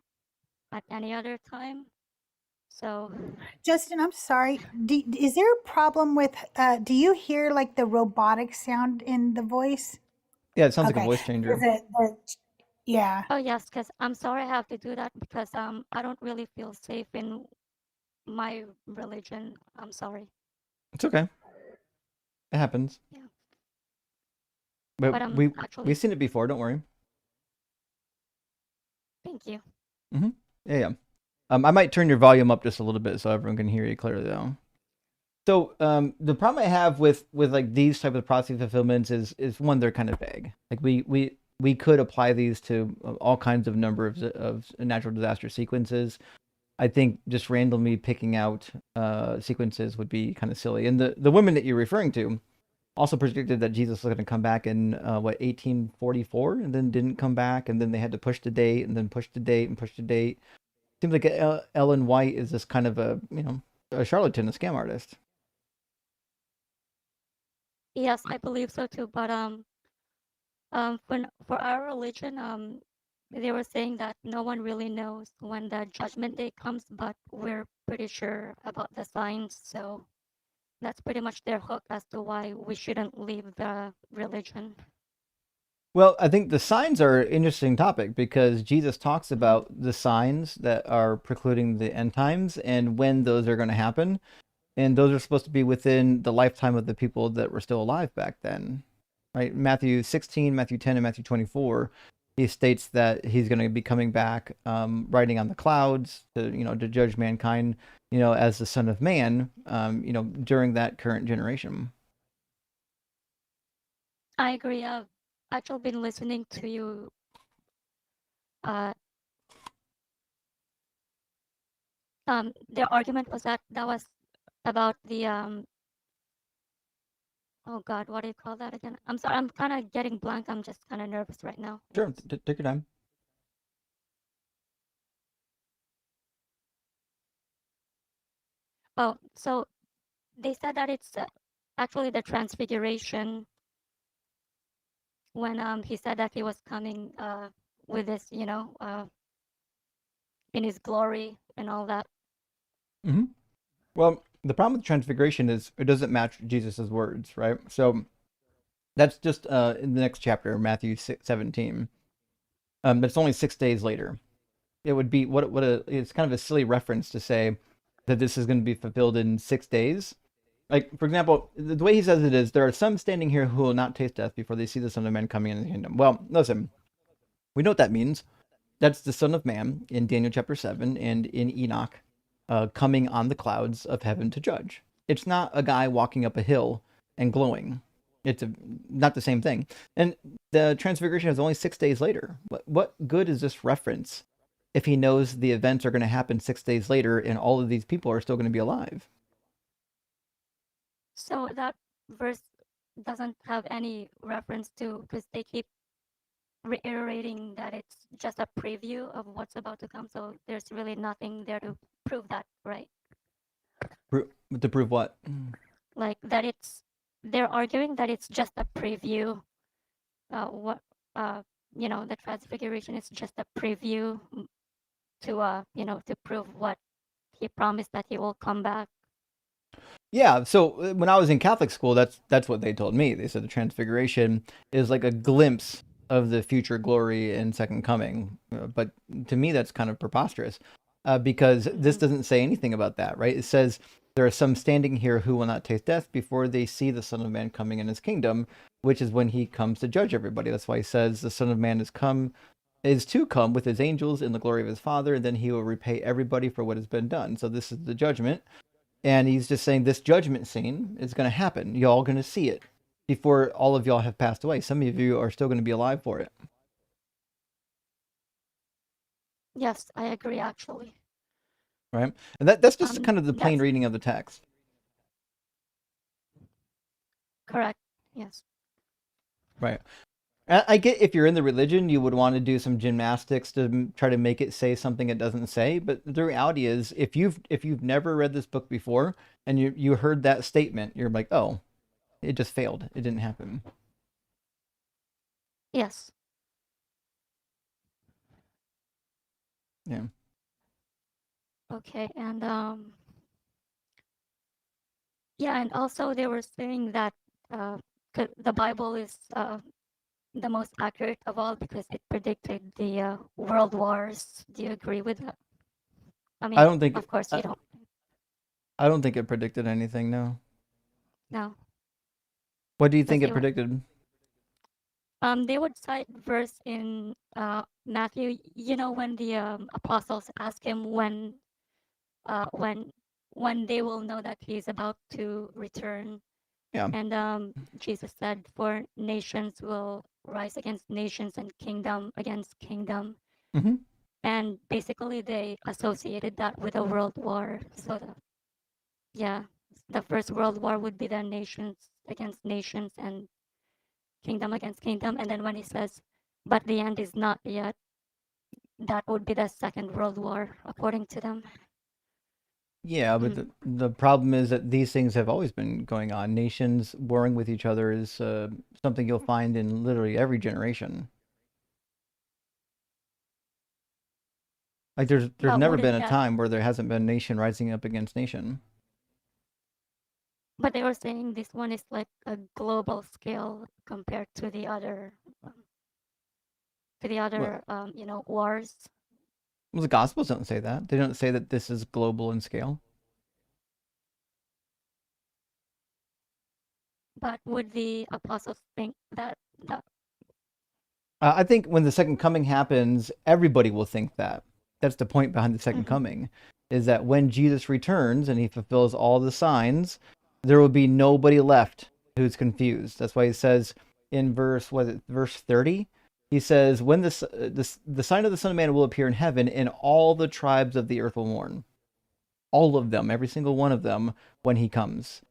at any other time. So Justin, I'm sorry. Is there a problem with? Do you hear like the robotic sound in the voice? Yeah, it sounds like a Okay. voice Is changer. yeah. oh yes, because I'm sorry I have to do that because I don't really feel safe in my religion. I'm sorry. It's okay. It happens. Yeah. But But we've actually, seen it before. Don't worry. thank you. Mm-hmm. Yeah, yeah. I might turn your volume up just a little bit so everyone can hear you clearly, though. So the problem I have with like these type of prophecy fulfillments is one, they're kind of vague. Like we could apply these to all kinds of number of natural disaster sequences. I think just randomly picking out sequences would be kind of silly. And the women that you're referring to also predicted that Jesus was going to come back in 1844, and then didn't come back, and then they had to push the date, and then push the date and push the date. Seems like Ellen White is this kind of a charlatan, a scam artist. Yes, I believe so too. But for our religion, they were saying that no one really knows when the judgment day comes, but we're pretty sure about the signs. So that's pretty much their hook as to why we shouldn't leave the religion. Well, I think the signs are an interesting topic because Jesus talks about the signs that are precluding the end times and when those are going to happen. And those are supposed to be within the lifetime of the people that were still alive back then, right? Matthew 16, Matthew 10, and Matthew 24, he states that he's going to be coming back, riding on the clouds to judge mankind, as the Son of Man, during that current generation. I agree. I've actually been listening to you. Their argument was that was about the oh God, what do you call that again? I'm sorry, I'm kind of getting blank. I'm just kind of nervous right now. Sure, take your time. Oh, so they said that it's actually the transfiguration when he said that he was coming with this, in his glory and all that. Mm-hmm. Well, the problem with transfiguration is it doesn't match Jesus's words, right? So that's just in the next chapter, Matthew 17. It's only 6 days later. It would be it's kind of a silly reference to say that this is going to be fulfilled in 6 days. Like, for example, the way he says it is, there are some standing here who will not taste death before they see the Son of Man coming in the kingdom. Well, listen, we know what that means. That's the Son of Man in Daniel chapter 7 and in Enoch coming on the clouds of heaven to judge. It's not a guy walking up a hill and glowing. It's not the same thing. And the transfiguration is only 6 days later. What good is this reference if he knows the events are going to happen 6 days later and all of these people are still going to be alive? So that verse doesn't have any reference to, because they keep reiterating that it's just a preview of what's about to come. So there's really nothing there to prove that, right? To prove what? Like that they're arguing that it's just a preview. The transfiguration is just a preview to prove what he promised, that he will come back. Yeah, so when I was in Catholic school, that's what they told me. They said the transfiguration is like a glimpse of the future glory and second coming. But to me, that's kind of preposterous because this doesn't say anything about that, right? It says there are some standing here who will not taste death before they see the Son of Man coming in his kingdom, which is when he comes to judge everybody. That's why he says the Son of Man is to come with his angels in the glory of his Father, and then he will repay everybody for what has been done. So this is the judgment. And he's just saying this judgment scene is going to happen. Y'all going to see it before all of y'all have passed away. Some of you are still going to be alive for it. Yes, I agree, actually. Right? And that's just kind of the plain reading of the text. Correct. Yes. Right. I get if you're in the religion, you would want to do some gymnastics to try to make it say something it doesn't say. But the reality is, if you've never read this book before and you heard that statement, you're like, oh, it just failed. It didn't happen. Yes. Yeah. Okay. And yeah, and also they were saying that the Bible is the most accurate of all because it predicted the world wars. Do you agree with that? I I mean, don't think of course I, you don't. I don't think it predicted anything. No. No, What do you because think it predicted? they would cite verse in Matthew. You know, when the apostles ask him uh, when when they will know that he's about to return. Yeah. And Jesus said, "For nations will rise against nations and kingdom against kingdom." Mm-hmm. And basically, they associated that with a world war. So, yeah, the first world war would be the nations against nations and kingdom against kingdom. And then when he says, "But the end is not yet," that would be the second world war, according to them. Yeah, but the problem is that these things have always been going on. Nations warring with each other is something you'll find in literally every generation. Like there's But never been wouldn't a that? time where there hasn't been nation rising up against nation. But they were saying this one is like a global scale compared to the other, Well, wars. the Gospels don't say that. They don't say that this is global in scale. But would the apostles think that? I think when the second coming happens, everybody will think that. That's the point behind the second Mhm. coming, is that when Jesus returns and he fulfills all the signs, there will be nobody left who's confused. That's why he says in verse 30, he says, when the sign of the Son of Man will appear in heaven, and all the tribes of the earth will mourn. All of them, every single one of them, when he comes.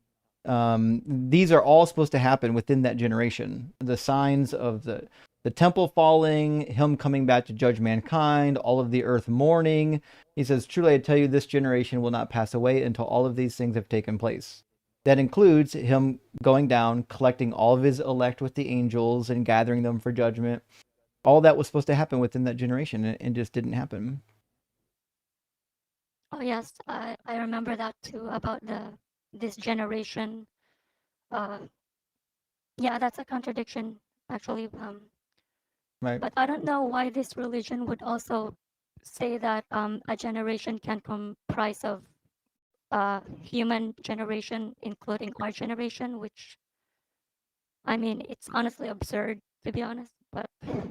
These are all supposed to happen within that generation. The signs of the temple falling, him coming back to judge mankind, all of the earth mourning. He says, "Truly I tell you, this generation will not pass away until all of these things have taken place." That includes him going down, collecting all of his elect with the angels and gathering them for judgment. All that was supposed to happen within that generation, and just didn't happen. Oh yes, I remember that too about this generation. Uh, yeah, that's a contradiction actually. Right. But I don't know why this religion would also say that a generation can comprise of human generation, including our generation, which I mean, it's honestly absurd to be honest. But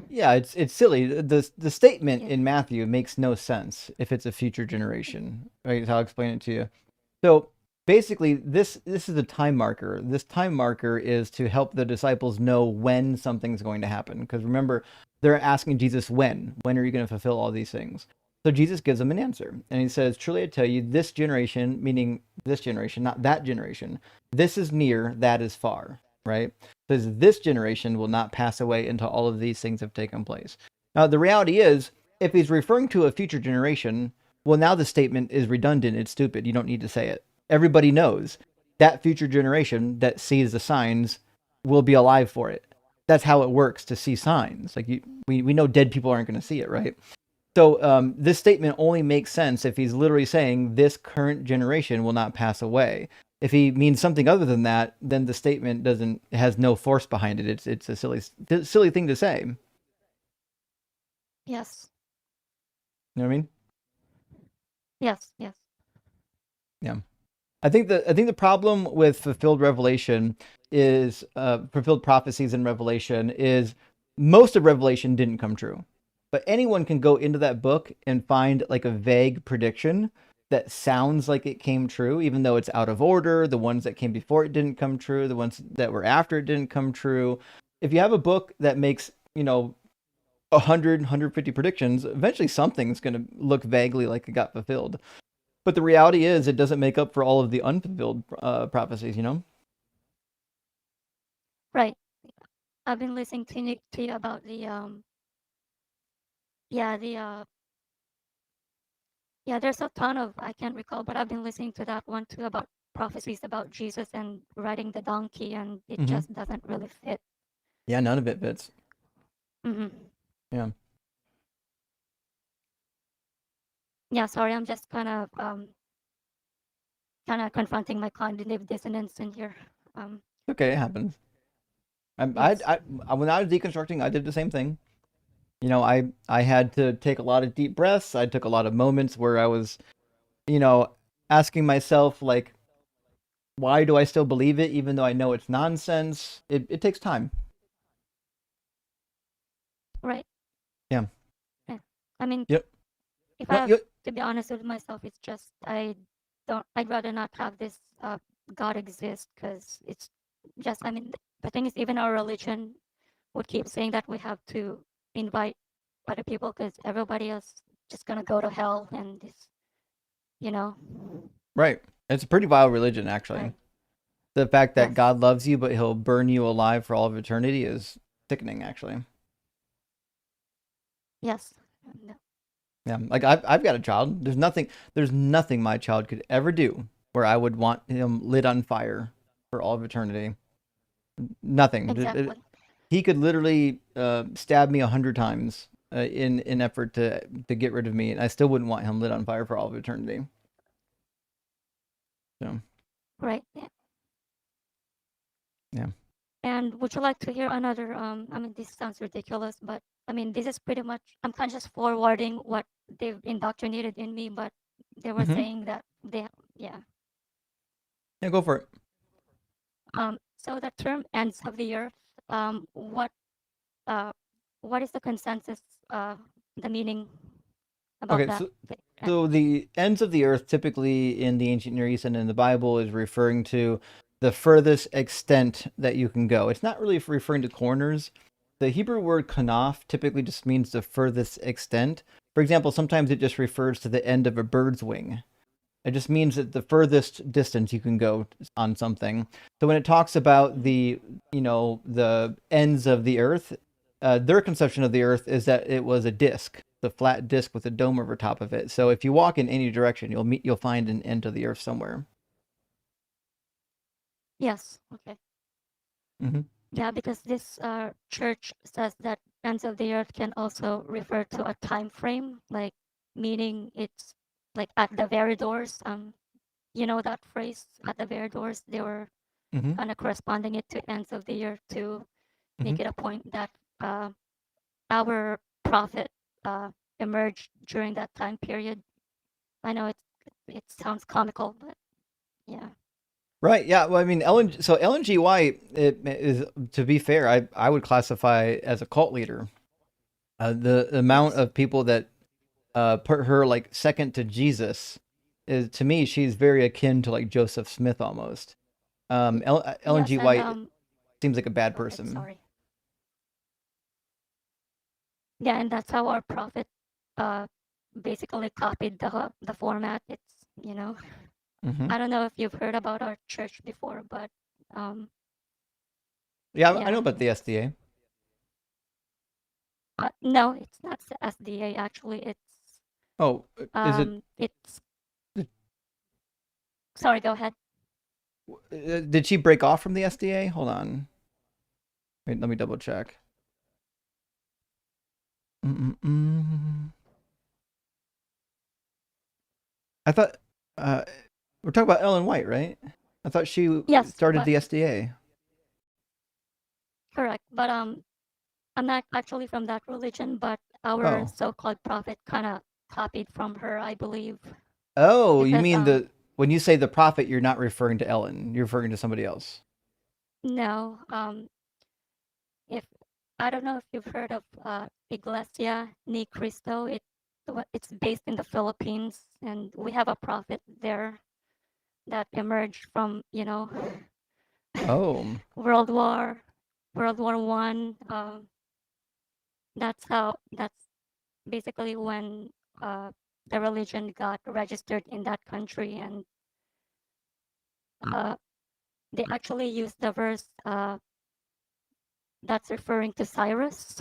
Yeah, it's silly. The statement yeah, in Matthew makes no sense if it's a future generation. Right? So I'll explain it to you. So basically, this is a time marker. This time marker is to help the disciples know when something's going to happen. Because remember, they're asking Jesus when. When are you going to fulfill all these things? So Jesus gives them an answer, and he says, "Truly I tell you, this generation, meaning this generation, not that generation, this is near, that is far." Right? Says this generation will not pass away until all of these things have taken place. Now, the reality is, if he's referring to a future generation, well, now the statement is redundant. It's stupid. You don't need to say it. Everybody knows that future generation that sees the signs will be alive for it. That's how it works to see signs. Like we know dead people aren't going to see it, right? So this statement only makes sense if he's literally saying this current generation will not pass away. If he means something other than that, then the statement has no force behind it. It's a silly thing to say. You yes, know what I mean? yes, yes. Yeah. I think the problem with fulfilled revelation is fulfilled prophecies in Revelation is most of Revelation didn't come true. But anyone can go into that book and find like a vague prediction that sounds like it came true, even though it's out of order. The ones that came before it didn't come true. The ones that were after it didn't come true. If you have a book that makes, 100, 150 predictions, eventually something's going to look vaguely like it got fulfilled. But the reality is, it doesn't make up for all of the unfulfilled prophecies, you know? Right. I've been listening to you about the yeah the yeah. There's a ton of I can't recall, but I've been listening to that one too about prophecies about Jesus and riding the donkey, and it Mm-hmm. just doesn't really fit. Yeah, none of it fits. Mm-hmm. Yeah. Yeah, sorry, I'm just kind of confronting my cognitive dissonance in here. Okay, it happens. Yes. When I was deconstructing, I did the same thing. You know, I had to take a lot of deep breaths. I took a lot of moments where I was, you know, asking myself like, why do I still believe it, even though I know it's nonsense? It takes time. Right. Yeah. Yeah. I mean, Yep. if I No, have you. to be honest with myself, it's just I'd rather not have this God exist, because it's just, I mean, the thing is, even our religion would keep saying that we have to invite other people because everybody else just gonna go to hell, and this, you know. Right. It's a pretty vile religion, actually. Right. The fact that Yes. God loves you, but He'll burn you alive for all of eternity is sickening, actually. Yes. Yeah, like I've got a child. There's nothing my child could ever do where I would want him lit on fire for all of eternity. Nothing. Exactly. He could literally stab me 100 times in effort to get rid of me, and I still wouldn't want him lit on fire for all of eternity. So Right. Yeah. yeah. And would you like to hear another? I mean, this sounds ridiculous, but I mean, this is pretty much, I'm kind of just forwarding what they've indoctrinated in me, but they were Mm-hmm. saying that yeah. Yeah, go for it. So the term ends of the earth, what is the consensus, the meaning about Okay, that? so the ends of the earth, typically in the ancient Near East and in the Bible, is referring to the furthest extent that you can go. It's not really referring to corners. The Hebrew word kanaf typically just means the furthest extent. For example, sometimes it just refers to the end of a bird's wing. It just means that the furthest distance you can go on something. So when it talks about the ends of the earth, their conception of the earth is that it was a disc, the flat disc with a dome over top of it. So if you walk in any direction, you'll find an end to the earth somewhere. Yes. Okay. Mm-hmm. Yeah, because this church says that ends of the earth can also refer to a time frame, like, meaning it's like at the very doors. You know that phrase, at the very doors. They were Mm-hmm. kind of corresponding it to ends of the year to Mm-hmm. make it a point that our prophet emerged during that time period. I know it sounds comical, but yeah. Right. Yeah. Well, I mean, Ellen G. White, it is, to be fair, I would classify as a cult leader. The amount Yes. of people that put her like second to Jesus is, to me, she's very akin to like Joseph Smith almost. Ellen Yes, G. and White seems like a bad go ahead. person. Sorry. Yeah, and that's how our prophet uh basically copied the format. It's, Mm-hmm. I don't know if you've heard about our church before, but um Yeah, I know yeah. about the SDA. No, it's not the SDA actually. Oh, is it? It's sorry, go ahead. Did she break off from the SDA? Hold on. Wait, let me double check. Mm-mm-mm. I thought we're talking about Ellen White, right? I thought she Yes, started but the SDA. correct. But I'm not actually from that religion, but our Oh, so-called prophet kind of copied from her, I believe. oh, you Because mean when you say the prophet, you're not referring to Ellen. You're referring to somebody else. no, if I don't know if you've heard of Iglesia Ni Cristo. It's based in the Philippines, and we have a prophet there that emerged from, Oh, World War One. That's basically when the religion got registered in that country, and uh, they actually used the verse that's referring to Cyrus.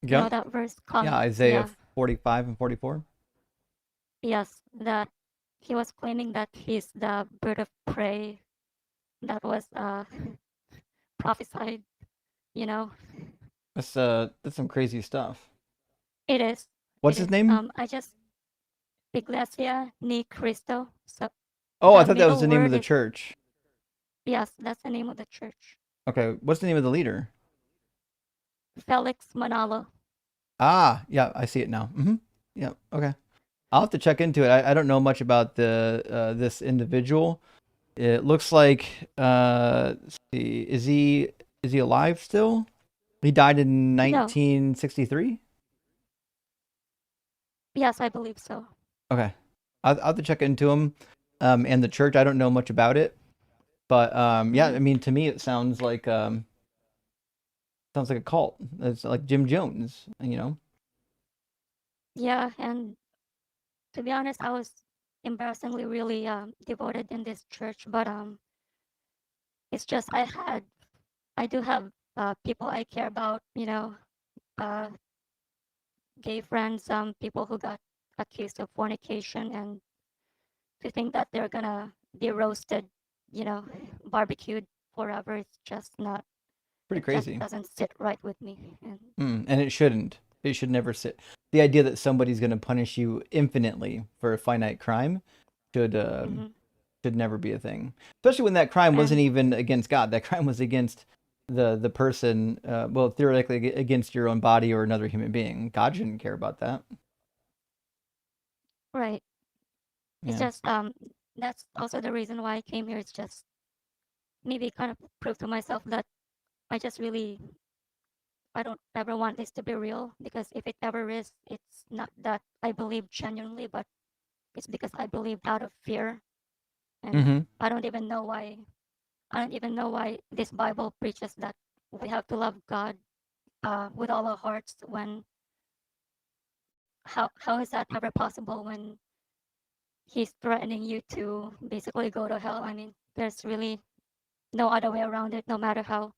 You know yep. that verse? Yeah, Isaiah Yeah. 45 and 44. Yes, that he was claiming that he's the bird of prey that was prophesied, you know. That's some crazy stuff. It is. What's It his is. name? I just Iglesia ni Cristo. So Oh, I the thought that was middle the name of word the is church. yes, that's the name of the church. Okay, what's the name of the leader? Felix Manalo. Ah, yeah, I see it now. Yeah, okay. I'll have to check into it. I don't know much about the this individual. It looks like let's see, is he alive still? He died in No. 1963? Yes, I believe so. Okay. I'll have to check into him. And the church, I don't know much about it. But yeah, I Mhm. mean to me it sounds like a cult. It's like Jim Jones, you know. Yeah, and to be honest, I was embarrassingly really devoted in this church, but it's just I do have people I care about, uh, gay friends, people who got accused of fornication, and to think that they're gonna be roasted, you know, barbecued forever, it's just not. Pretty It just crazy. doesn't sit right with me. And And it shouldn't. It should never sit. The idea that somebody's going to punish you infinitely for a finite crime should mhm. should never be a thing. Especially when that crime wasn't And even against God. That crime was against the person. Well, theoretically against your own body or another human being. God shouldn't care about that. right, it's Yeah. just that's also the reason why I came here. It's just maybe kind of prove to myself that I just really I don't ever want this to be real, because if it ever is, it's not that I believe genuinely, but it's because I believe out of fear. And Mm-hmm. I don't even know why. I don't even know why this Bible preaches that we have to love God with all our hearts. When how is that ever possible when He's threatening you to basically go to hell? I mean, there's really no other way around it. No matter how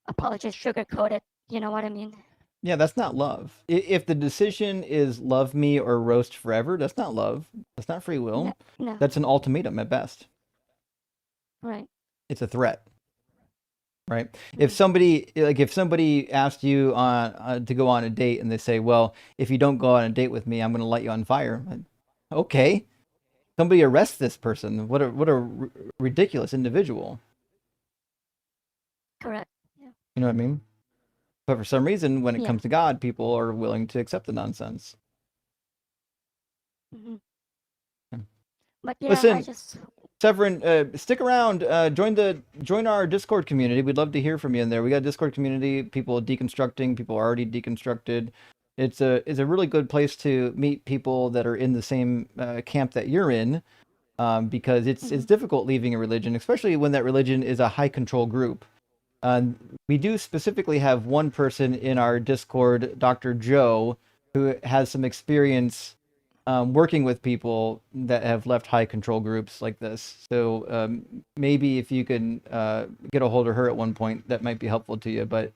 apologists sugarcoat it, you know what I mean? Yeah, that's not love. If the decision is love me or roast forever, that's not love. That's not free No, will. no, That's an ultimatum at best. right. It's a threat. Right. If Mhm. somebody asked you on to go on a date and they say, "Well, if you don't go on a date with me, I'm going to light you on fire." Okay. Somebody arrest this person. What a ridiculous individual. Correct. Yeah. You know what I mean? But for some reason, when it Yeah. comes to God, people are willing to accept the nonsense. Hmm. Yeah. But yeah, I Listen, just Severin, stick around. Join our Discord community. We'd love to hear from you in there. We got a Discord community. People deconstructing. People are already deconstructed. It's a really good place to meet people that are in the same camp that you're in, because it's mhm. difficult leaving a religion, especially when that religion is a high control group. We do specifically have one person in our Discord, Dr. Joe, who has some experience working with people that have left high control groups like this. So maybe if you can get a hold of her at one point, that might be helpful to you. But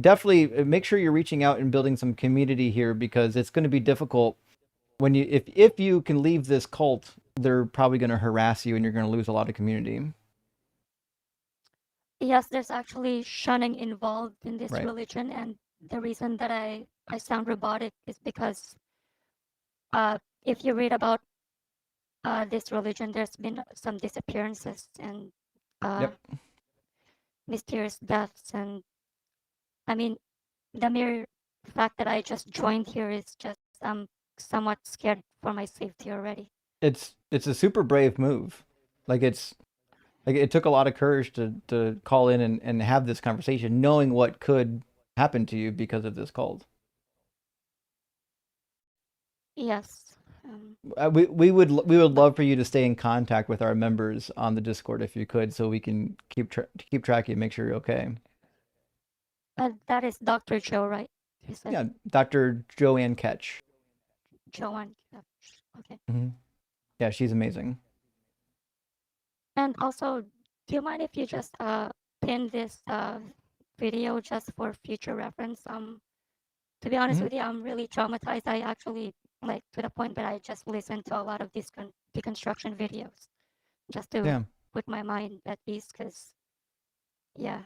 definitely make sure you're reaching out and building some community here, because it's going to be difficult when if you can leave this cult. They're probably going to harass you, and you're going to lose a lot of community. Yes, there's actually shunning involved in this Right. religion, and the reason that I sound robotic is because if you read about this religion, there's been some disappearances and uh, Yep. mysterious deaths, and I mean, the mere fact that I just joined here is just I'm somewhat scared for my safety already. It's a super brave move. Like it took a lot of courage to call in and have this conversation, knowing what could happen to you because of this cult. Yes, We would but love for you to stay in contact with our members on the Discord if you could, so we can keep track of you, make sure you're okay. that is Dr. Joe, right? You said Yeah, Dr. Joanne Ketch. Joanne. Okay. Yeah, she's amazing. And also, do you mind if you just pin this video just for future reference? To be honest Hmm. with you, I'm really traumatized. I actually like to the point that I just listen to a lot of these deconstruction videos just to Yeah. put my mind at peace. Cause yeah,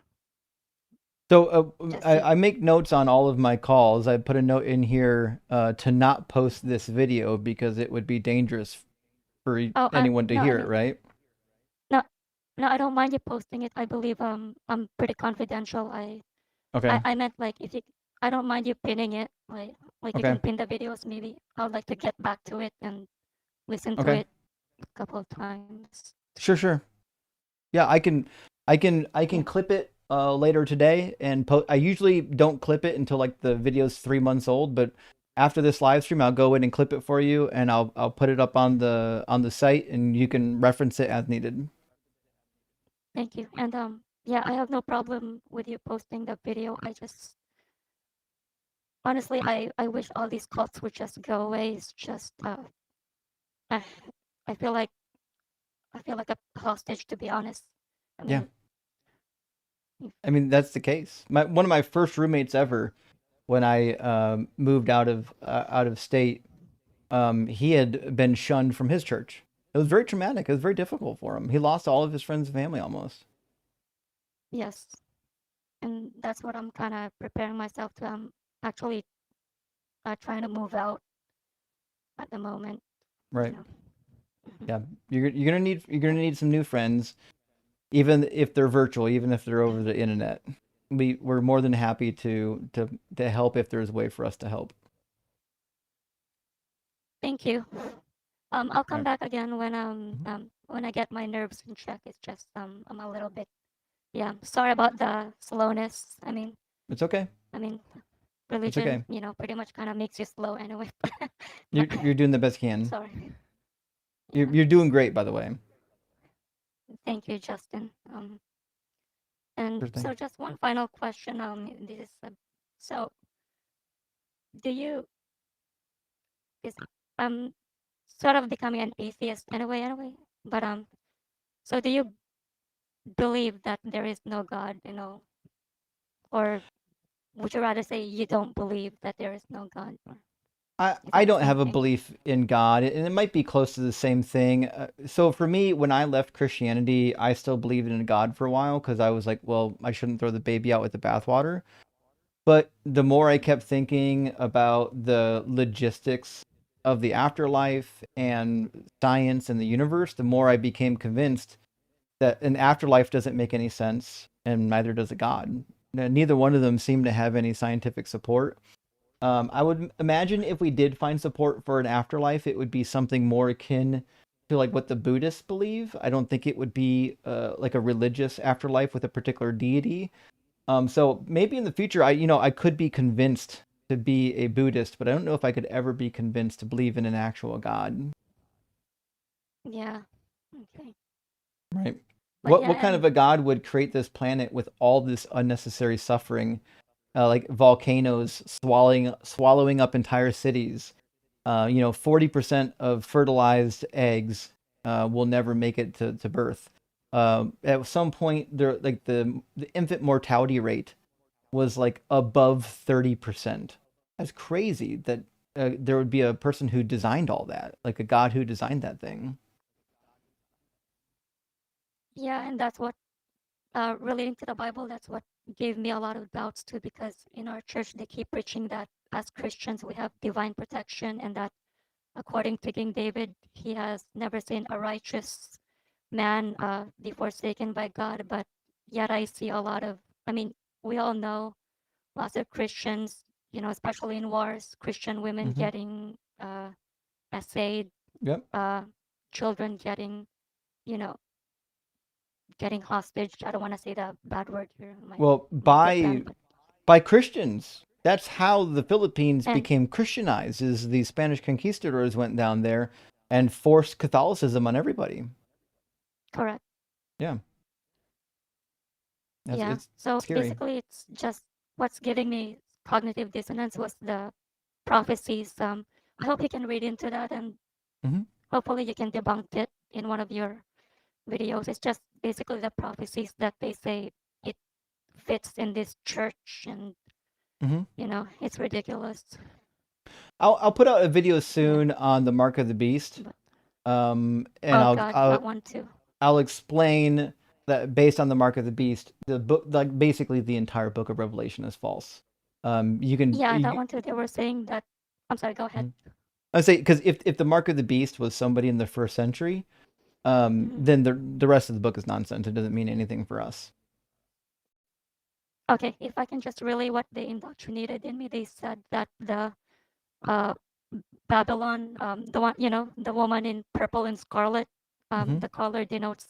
So Just to, I make notes on all of my calls. I put a note in here to not post this video because it would be dangerous for oh, anyone to no, I hear it, mean, right? no, no, I don't mind you posting it. I believe I'm pretty confidential. Okay. I meant like if you, I don't mind you pinning it. Like you Okay. can pin the videos. Maybe I would like to get back to it and listen to Okay. it a couple of times. Sure. Yeah, I can Yeah, clip it later today and I usually don't clip it until like the video's 3 months old, but after this live stream, I'll go in and clip it for you, and I'll put it up on the site, and you can reference it as needed. thank you. And yeah, I have no problem with you posting the video. I just honestly, I wish all these cults would just go away. It's just I, I feel like I feel like a hostage, to be honest. I Yeah, mean, I mean that's the case. One of my first roommates ever, when I moved out of state, he had been shunned from his church. It was very traumatic. It was very difficult for him. He lost all of his friends and family almost. yes, and that's what I'm kind of preparing myself to. I'm actually trying to move out at the moment. You Right. know. Mhm. Yeah. You're gonna need some new friends, even if they're virtual, even if they're over the internet. We're more than happy to help if there's a way for us to help. Thank you. I'll All come right. back again Mhm. when I get my nerves in check. It's just I'm a little bit, yeah. Sorry about the slowness. It's okay. I mean It's religion, okay. pretty much kind of makes you slow anyway. But You're doing the best you can. sorry. Yeah. You're doing great, by the way. Thank you, Justin. And Sure thing. so just one final question. This is so do you is I'm sort of becoming an atheist anyway. But so do you believe that there is no God, or would you rather say you don't believe that there is no God? Or is I that the don't same have a thing? belief in God, and it might be close to the same thing. So for me, when I left Christianity, I still believed in a God for a while because I was like, well, I shouldn't throw the baby out with the bathwater. But the more I kept thinking about the logistics of the afterlife and science and the universe, the more I became convinced that an afterlife doesn't make any sense, and neither does a God. Neither one of them seem to have any scientific support. I would imagine if we did find support for an afterlife, it would be something more akin to like what the Buddhists believe. I don't think it would be like a religious afterlife with a particular deity. So maybe in the future, I could be convinced to be a Buddhist, but I don't know if I could ever be convinced to believe in an actual God. Yeah. Okay. Right? But What yeah, kind of and a God would create this planet with all this unnecessary suffering, like volcanoes swallowing up entire cities? 40% of fertilized eggs will never make it to birth. At some point, there like the infant mortality rate was like above 30%. That's crazy that there would be a person who designed all that, like a God who designed that thing. yeah, and that's what relating to the Bible, that's what gave me a lot of doubts too, because in our church they keep preaching that as Christians we have divine protection, and that according to King David, he has never seen a righteous man be forsaken by God. But yet I see a lot of, I mean, we all know lots of Christians, especially in wars, Christian women Hmm. getting essayed, Yep. uh, children you know, getting hostage. I don't want to say the bad word here. Well, Might get banned, but by Christians. That's how the Philippines and became Christianized. Is the Spanish conquistadors went down there and forced Catholicism on everybody. correct. Yeah, Yeah. it's So scary. basically, it's just what's giving me cognitive dissonance was the prophecies. I hope you can read into that, and Hmm. hopefully you can debunk it in one of your videos. It's just basically the prophecies that they say it fits in this church, and Hmm. it's ridiculous. I'll put out a video Yeah. soon on the Mark of the Beast. But And oh God, that one too. I'll explain that based on the mark of the beast, the book, like basically the entire book of Revelation is false. You can, Yeah, that one too. They were saying that. I'm sorry. Go ahead. I say because if the mark of the beast was somebody in the first century, then the rest of the book is nonsense. It doesn't mean anything for us. Okay, if I can just relay what they indoctrinated in me, they said that the uh, Babylon, the one, the woman in purple and scarlet, the color denotes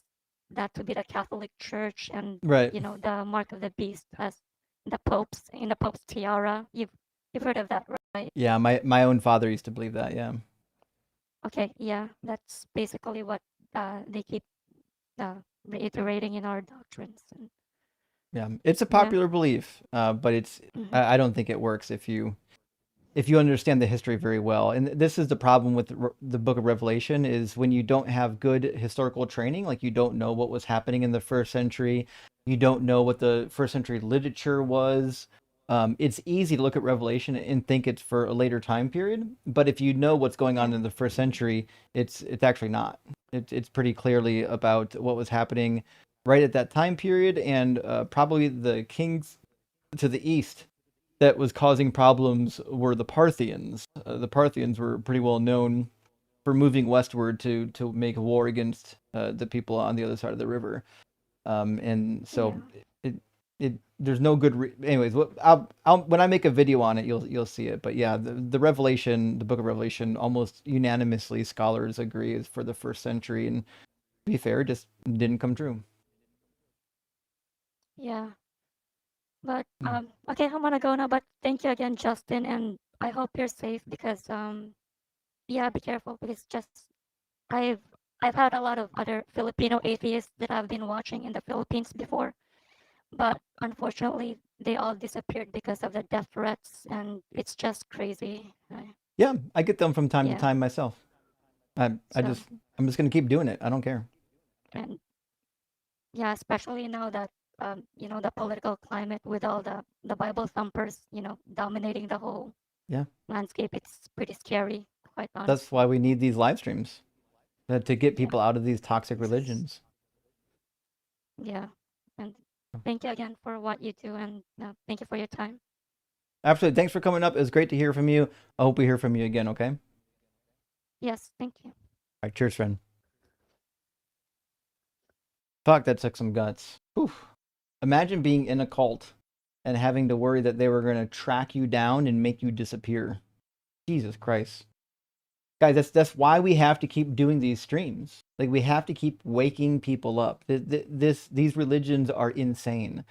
that to be the Catholic Church, and Right. the mark of the beast as the Pope's in the Pope's tiara. You've heard of that, right? Yeah, my own father used to believe that. Yeah. Okay, yeah, that's basically what they keep reiterating in our doctrines. And, Yeah, it's a yeah. popular belief, but it's I don't think it works if you understand the history very well. And this is the problem with the book of Revelation is when you don't have good historical training, like you don't know what was happening in the first century, you don't know what the first century literature was. It's easy to look at Revelation and think it's for a later time period, but if you know what's going on in the first century, it's actually not. It's pretty clearly about what was happening right at that time period, and probably the kings to the east that was causing problems were the Parthians. The Parthians were pretty well known for moving westward to make war against the people on the other side of the river, and so it there's no good. Anyways, I'll when I make a video on it, you'll see it. But yeah, the Revelation, the Book of Revelation, almost unanimously scholars agree is for the first century, and to be fair, just didn't come true. Yeah. But okay, I'm gonna go now. But thank you again, Justin, and I hope you're safe because yeah, be careful because just I've I've had a lot of other Filipino atheists that I've been watching in the Philippines before, but unfortunately they all disappeared because of the death threats, and it's just crazy. Yeah, I get them from time to Yeah. time myself. I'm just gonna keep doing it. I don't care. And yeah, especially now that the political climate with all the Bible thumpers, dominating the whole landscape, it's pretty scary, quite honestly. That's why we need these live streams to get people out of these toxic religions. Yeah, and thank you again for what you do, and thank you for your time. Absolutely. Thanks for coming up. It was great to hear from you. I hope we hear from you again, okay? Yes, thank you. All right, cheers, friend. Fuck, that took some guts. Whew. Imagine being in a cult and having to worry that they were going to track you down and make you disappear. Jesus Christ. Guys, that's why we have to keep doing these streams. Like, we have to keep waking people up. These religions are insane.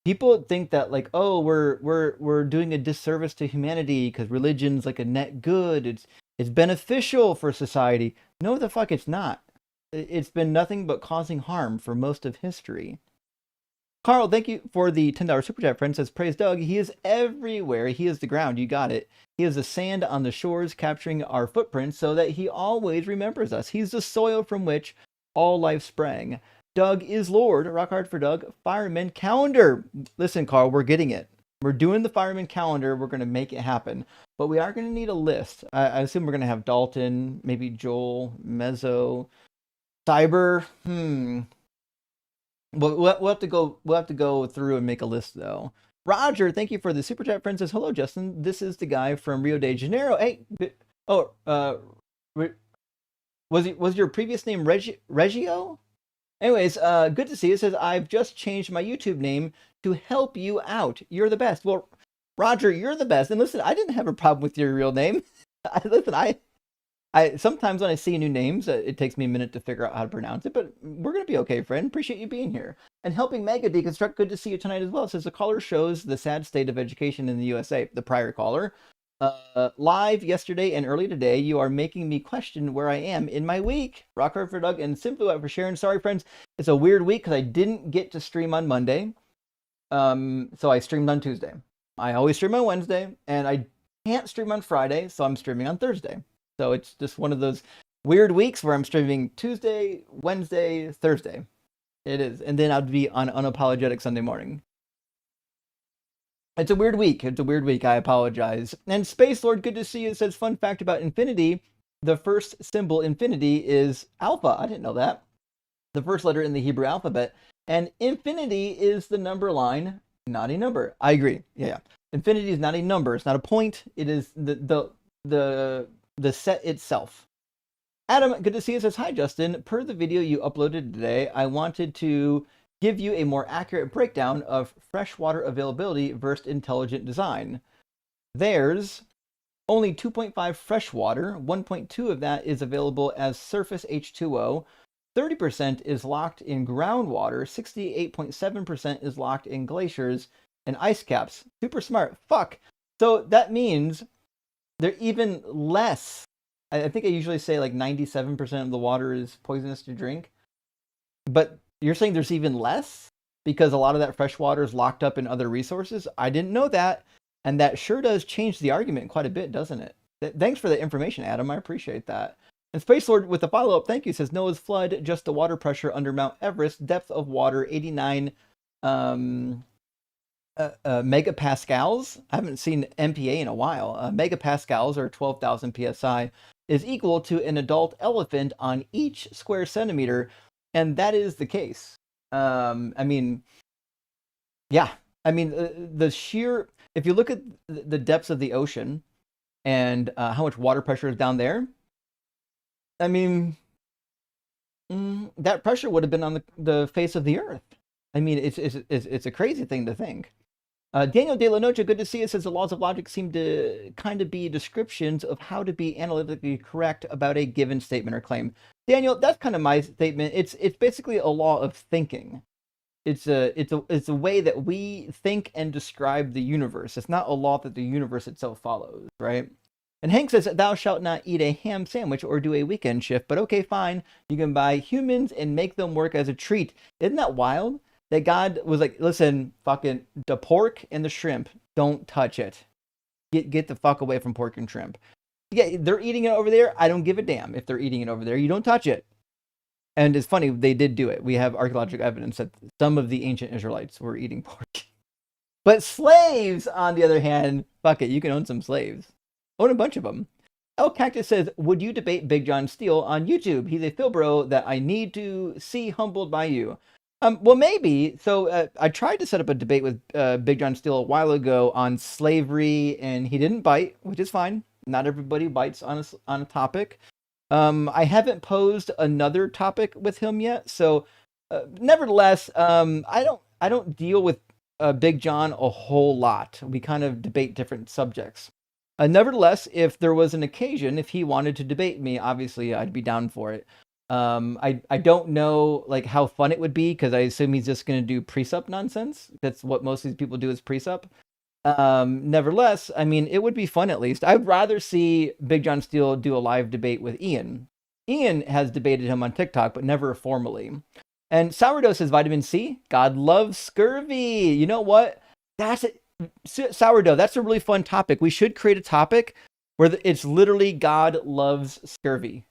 People think that, like, oh, we're doing a disservice to humanity because religion's like a net good. It's beneficial for society. No, the fuck it's not. It's been nothing but causing harm for most of history. Carl, thank you for the $10 super chat. Friend says, praise Doug. He is everywhere. He is the ground. You got it. He is the sand on the shores, capturing our footprints so that he always remembers us. He's the soil from which all life sprang. Doug is Lord. Rock hard for Doug. Fireman calendar. Listen, Carl, we're getting it. We're doing the fireman calendar. We're going to make it happen. But we are going to need a list. I assume we're going to have Dalton, maybe Joel, Mezzo, Cyber. We'll have to go. We'll have to go through and make a list, though. Roger, thank you for the super chat. Friend says, hello, Justin. This is the guy from Rio de Janeiro. Hey, was your previous name Reggio? Anyways, good to see you. It says, I've just changed my YouTube name to help you out. You're the best. Well, Roger, you're the best. And listen, I didn't have a problem with your real name. I sometimes when I see new names, it takes me a minute to figure out how to pronounce it, but we're going to be okay, friend. Appreciate you being here. And helping Mega deconstruct, good to see you tonight as well. It says the caller shows the sad state of education in the USA. The prior caller. Live yesterday and early today, you are making me question where I am in my week. Rock hard for Doug and Simply White for sharing. Sorry, friends. It's a weird week because I didn't get to stream on Monday. So I streamed on Tuesday. I always stream on Wednesday, and I can't stream on Friday, so I'm streaming on Thursday. So it's just one of those weird weeks where I'm streaming Tuesday, Wednesday, Thursday. It is. And then I'd be on Unapologetic Sunday morning. It's a weird week. I apologize. And Space Lord, good to see you. It says, fun fact about infinity. The first symbol, infinity, is alpha. I didn't know that. The first letter in the Hebrew alphabet. And infinity is the number line, not a number. I agree. Yeah. Infinity is not a number. It's not a point. It is the set itself. Adam, good to see you. Says, hi, Justin. Per the video you uploaded today, I wanted to give you a more accurate breakdown of freshwater availability versus intelligent design. There's only 2.5 freshwater, 1.2 of that is available as surface H2O, 30% is locked in groundwater, 68.7% is locked in glaciers and ice caps. Super smart. Fuck. So that means they're even less. I think I usually say like 97% of the water is poisonous to drink. But you're saying there's even less? Because a lot of that fresh water is locked up in other resources? I didn't know that. And that sure does change the argument quite a bit, doesn't it? Thanks for the information, Adam. I appreciate that. And Space Lord with a follow-up, thank you, says Noah's flood, just the water pressure under Mount Everest, depth of water 89 megapascals. I haven't seen MPA in a while. Megapascals, or 12,000 psi, is equal to an adult elephant on each square centimeter, and that is the case. I mean, yeah. I mean, the sheer, if you look at the depths of the ocean and how much water pressure is down there, I mean, that pressure would have been on the face of the earth. I mean, it's a crazy thing to think. Daniel De La Noche, good to see you, says the laws of logic seem to kind of be descriptions of how to be analytically correct about a given statement or claim. Daniel, that's kind of my statement. It's basically a law of thinking. It's a way that we think and describe the universe. It's not a law that the universe itself follows, right? And Hank says, thou shalt not eat a ham sandwich or do a weekend shift, but okay, fine. You can buy humans and make them work as a treat. Isn't that wild? That God was like, listen, fucking the pork and the shrimp, don't touch it. Get the fuck away from pork and shrimp. Yeah, they're eating it over there. I don't give a damn if they're eating it over there. You don't touch it. And it's funny, they did do it. We have archaeological evidence that some of the ancient Israelites were eating pork. But slaves, on the other hand, fuck it, you can own some slaves. Own a bunch of them. El Cactus says, would you debate Big John Steele on YouTube? He's a Philbro that I need to see humbled by you. Well, maybe. So I tried to set up a debate with Big John Steele a while ago on slavery, and he didn't bite, which is fine. Not everybody bites on a topic. I haven't posed another topic with him yet, so nevertheless, I don't deal with Big John a whole lot. We kind of debate different subjects. Nevertheless, if there was an occasion, if he wanted to debate me, obviously I'd be down for it. I don't know like how fun it would be because I assume he's just going to do precept nonsense. That's what most of these people do is precept. Nevertheless, I mean, it would be fun at least. I'd rather see Big John Steele do a live debate with Ian. Ian has debated him on TikTok, but never formally. And Sourdough says vitamin C. God loves scurvy. You know what? That's it. Sourdough, that's a really fun topic. We should create a topic where it's literally God loves scurvy.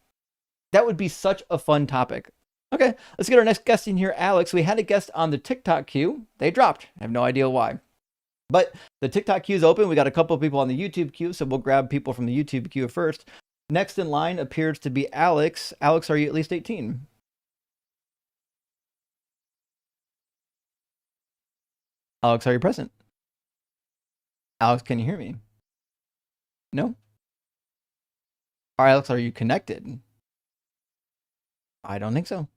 That would be such a fun topic. Okay, let's get our next guest in here, Alex. We had a guest on the TikTok queue. They dropped. I have no idea why. But the TikTok queue is open. We got a couple of people on the YouTube queue, so we'll grab people from the YouTube queue first. Next in line appears to be Alex. Alex, are you at least 18? Alex, are you present? Alex, can you hear me? No? All right, Alex, are you connected? I don't think so.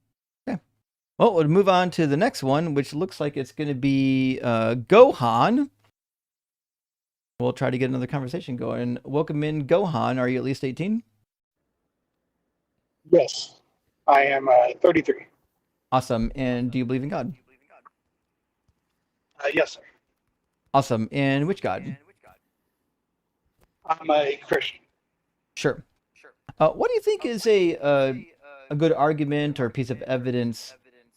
Okay. Well, we'll move on to the next one, which looks like it's going to be Gohan. We'll try to get another conversation going. Welcome in, Gohan. Are you at least 18? Yes, I am 33. Awesome. And do you believe in God? Yes, sir. Awesome. And which God? I'm a Christian. Sure. What do you think is a good argument or piece of evidence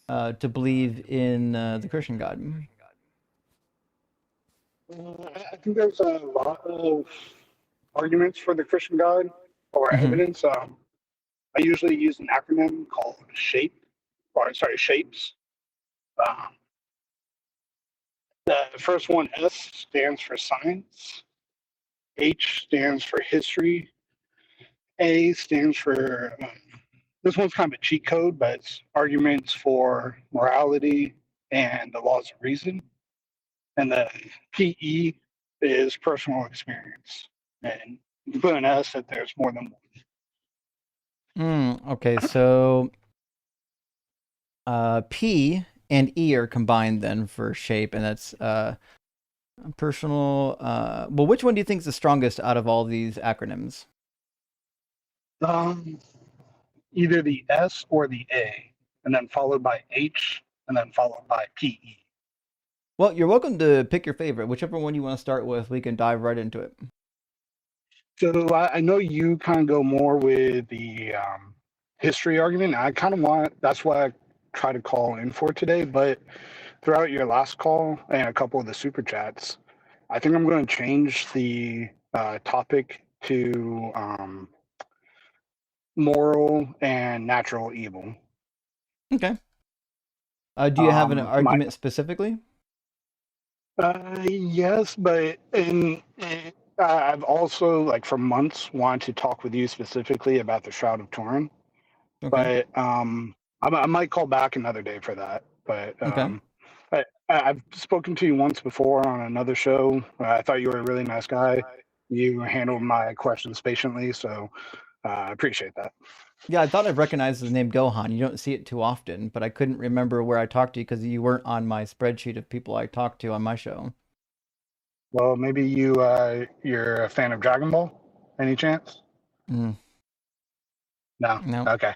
to believe in the Christian God? I think there's a lot of arguments for the Christian God or evidence. I usually use an acronym called SHAPES. The first one, S, stands for science. H stands for history. A stands for, this one's kind of a cheat code, but it's arguments for morality, and the laws of reason. And the PE is personal experience. And you can put an S if there's more than one. Okay, so P and E are combined then for shape, and that's personal. Well, which one do you think is the strongest out of all these acronyms? Either the S or the A, and then followed by H, and then followed by PE. Well, you're welcome to pick your favorite. Whichever one you want to start with, we can dive right into it. So I know you kind of go more with the history argument. I kind of that's why I try to call in for today. But throughout your last call and a couple of the super chats, I think I'm going to change the topic to moral and natural evil. Okay. Do you have an argument specifically? Yes, but I've also, like, for months wanted to talk with you specifically about the Shroud of Turin. Okay. But I might call back another day for that. But Okay. I've spoken to you once before on another show. I thought you were a really nice guy. You handled my questions patiently, so I appreciate that. Yeah, I thought I recognized the name Gohan. You don't see it too often, but I couldn't remember where I talked to you because you weren't on my spreadsheet of people I talked to on my show. Well, maybe you're a fan of Dragon Ball? Any chance? Mm. No. No. Okay.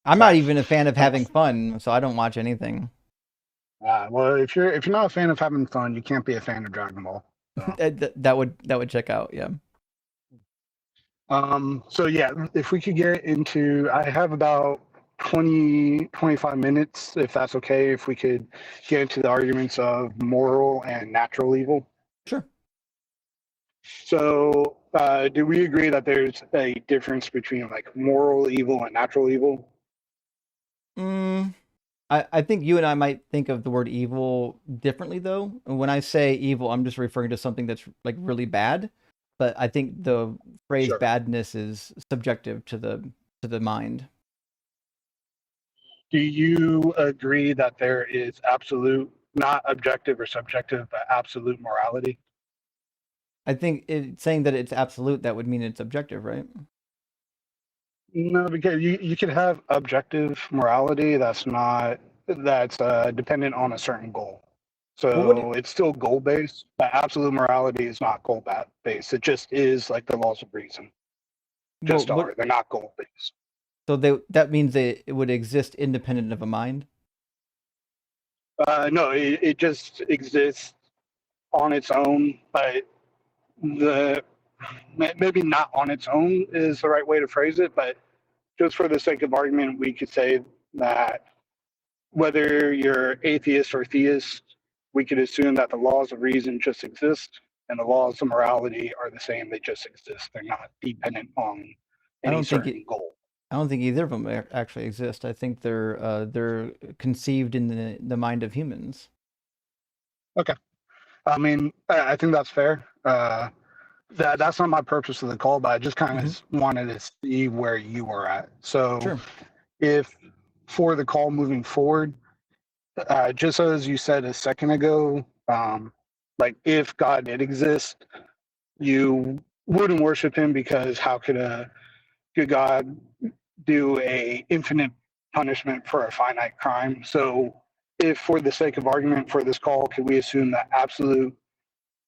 I'm not even a fan of having fun, so I don't watch anything. Well, if you're not a fan of having fun, you can't be a fan of Dragon Ball. So. that would check out, yeah. So yeah, if we could get into, I have about 25 minutes, if that's okay, if we could get into the arguments of moral and natural evil. Sure. So, do we agree that there's a difference between, like, moral evil and natural evil? I think you and I might think of the word evil differently, though. When I say evil, I'm just referring to something that's, like, really bad. But I think the phrase Sure. badness is subjective to the mind. Do you agree that there is absolute, not objective or subjective, but absolute morality? I think saying that it's absolute, that would mean it's objective, right? No, because you could have objective morality that's dependent on a certain goal. So it's still goal based, but absolute morality is not goal based. It just is like the laws of reason. Just are. They're not goal based. So that means it would exist independent of a mind? No, it just exists on its own, but maybe not on its own is the right way to phrase it, but just for the sake of argument, we could say that whether you're atheist or theist, we could assume that the laws of reason just exist and the laws of morality are the same. They just exist. They're not dependent on any certain goal. I don't think either of them actually exist. I think they're conceived in the mind of humans. Okay. I mean, I think that's fair. That's not my purpose of the call, but I just kind of wanted to see where you were at. So if for the call moving forward, just as you said a second ago, like, if God did exist, you wouldn't worship him because how could a good God do a infinite punishment for a finite crime? So if, for the sake of argument for this call, could we assume that absolute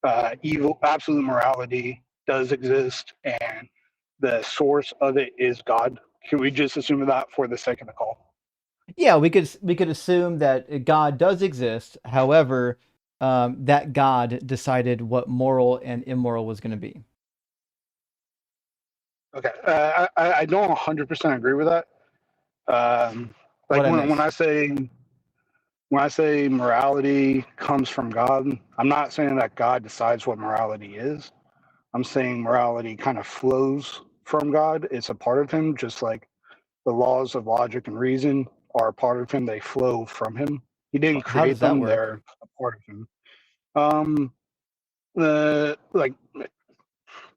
absolute morality does exist and the source of it is God? Can we just assume that for the sake of the call? Yeah, we could assume that God does exist. However, that God decided what moral and immoral was going to be. Okay, I don't 100% agree with that. Like, when I say morality comes from God, I'm not saying that God decides what morality is. I'm saying morality kind of flows from God. It's a part of him, just like the laws of logic and reason are a part of him. They flow from him. He didn't create them. They're a part of him.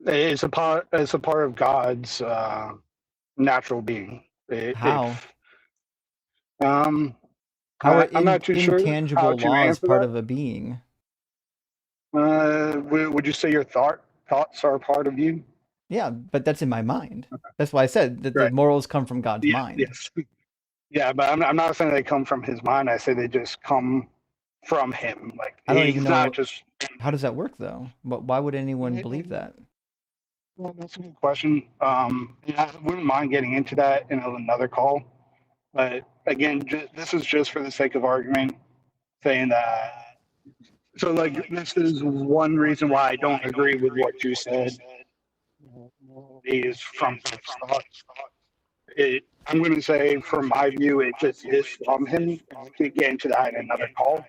It's a part of God's natural being. How? How are I'm not too sure how intangible to laws answer part that. of a being? Would you say your thoughts are part of you? Yeah, but that's in my mind. That's why I said that the Right. morals come from God's Yeah. mind. Yes. Yeah, but I'm not saying they come from his mind. I say they just come from him. Like I don't even he's not know just. how does that work though. Why would anyone believe that? Well, that's a good question. Yeah, I wouldn't mind getting into that in another call. But again, this is just for the sake of argument, saying that. So, like, this is one reason why I don't agree with what you said. Is from his thoughts. I'm going to say, from my view, it just is from him. And we could get into that in another call.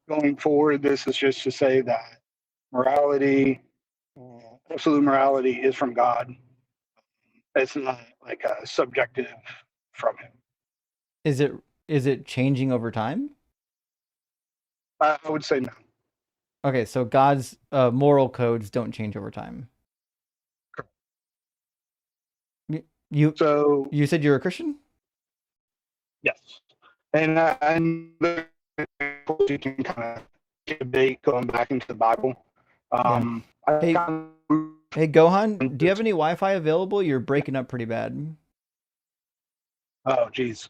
Going forward, this is just to say that morality, absolute morality, is from God. It's not like a subjective from him. Is it changing over time? I would say no. Okay, so God's moral codes don't change over time. You said you're a Christian? Yes, and you can kind of debate going back into the Bible. Hey, Gohan, do you have any Wi-Fi available? You're breaking up pretty bad. Oh, geez.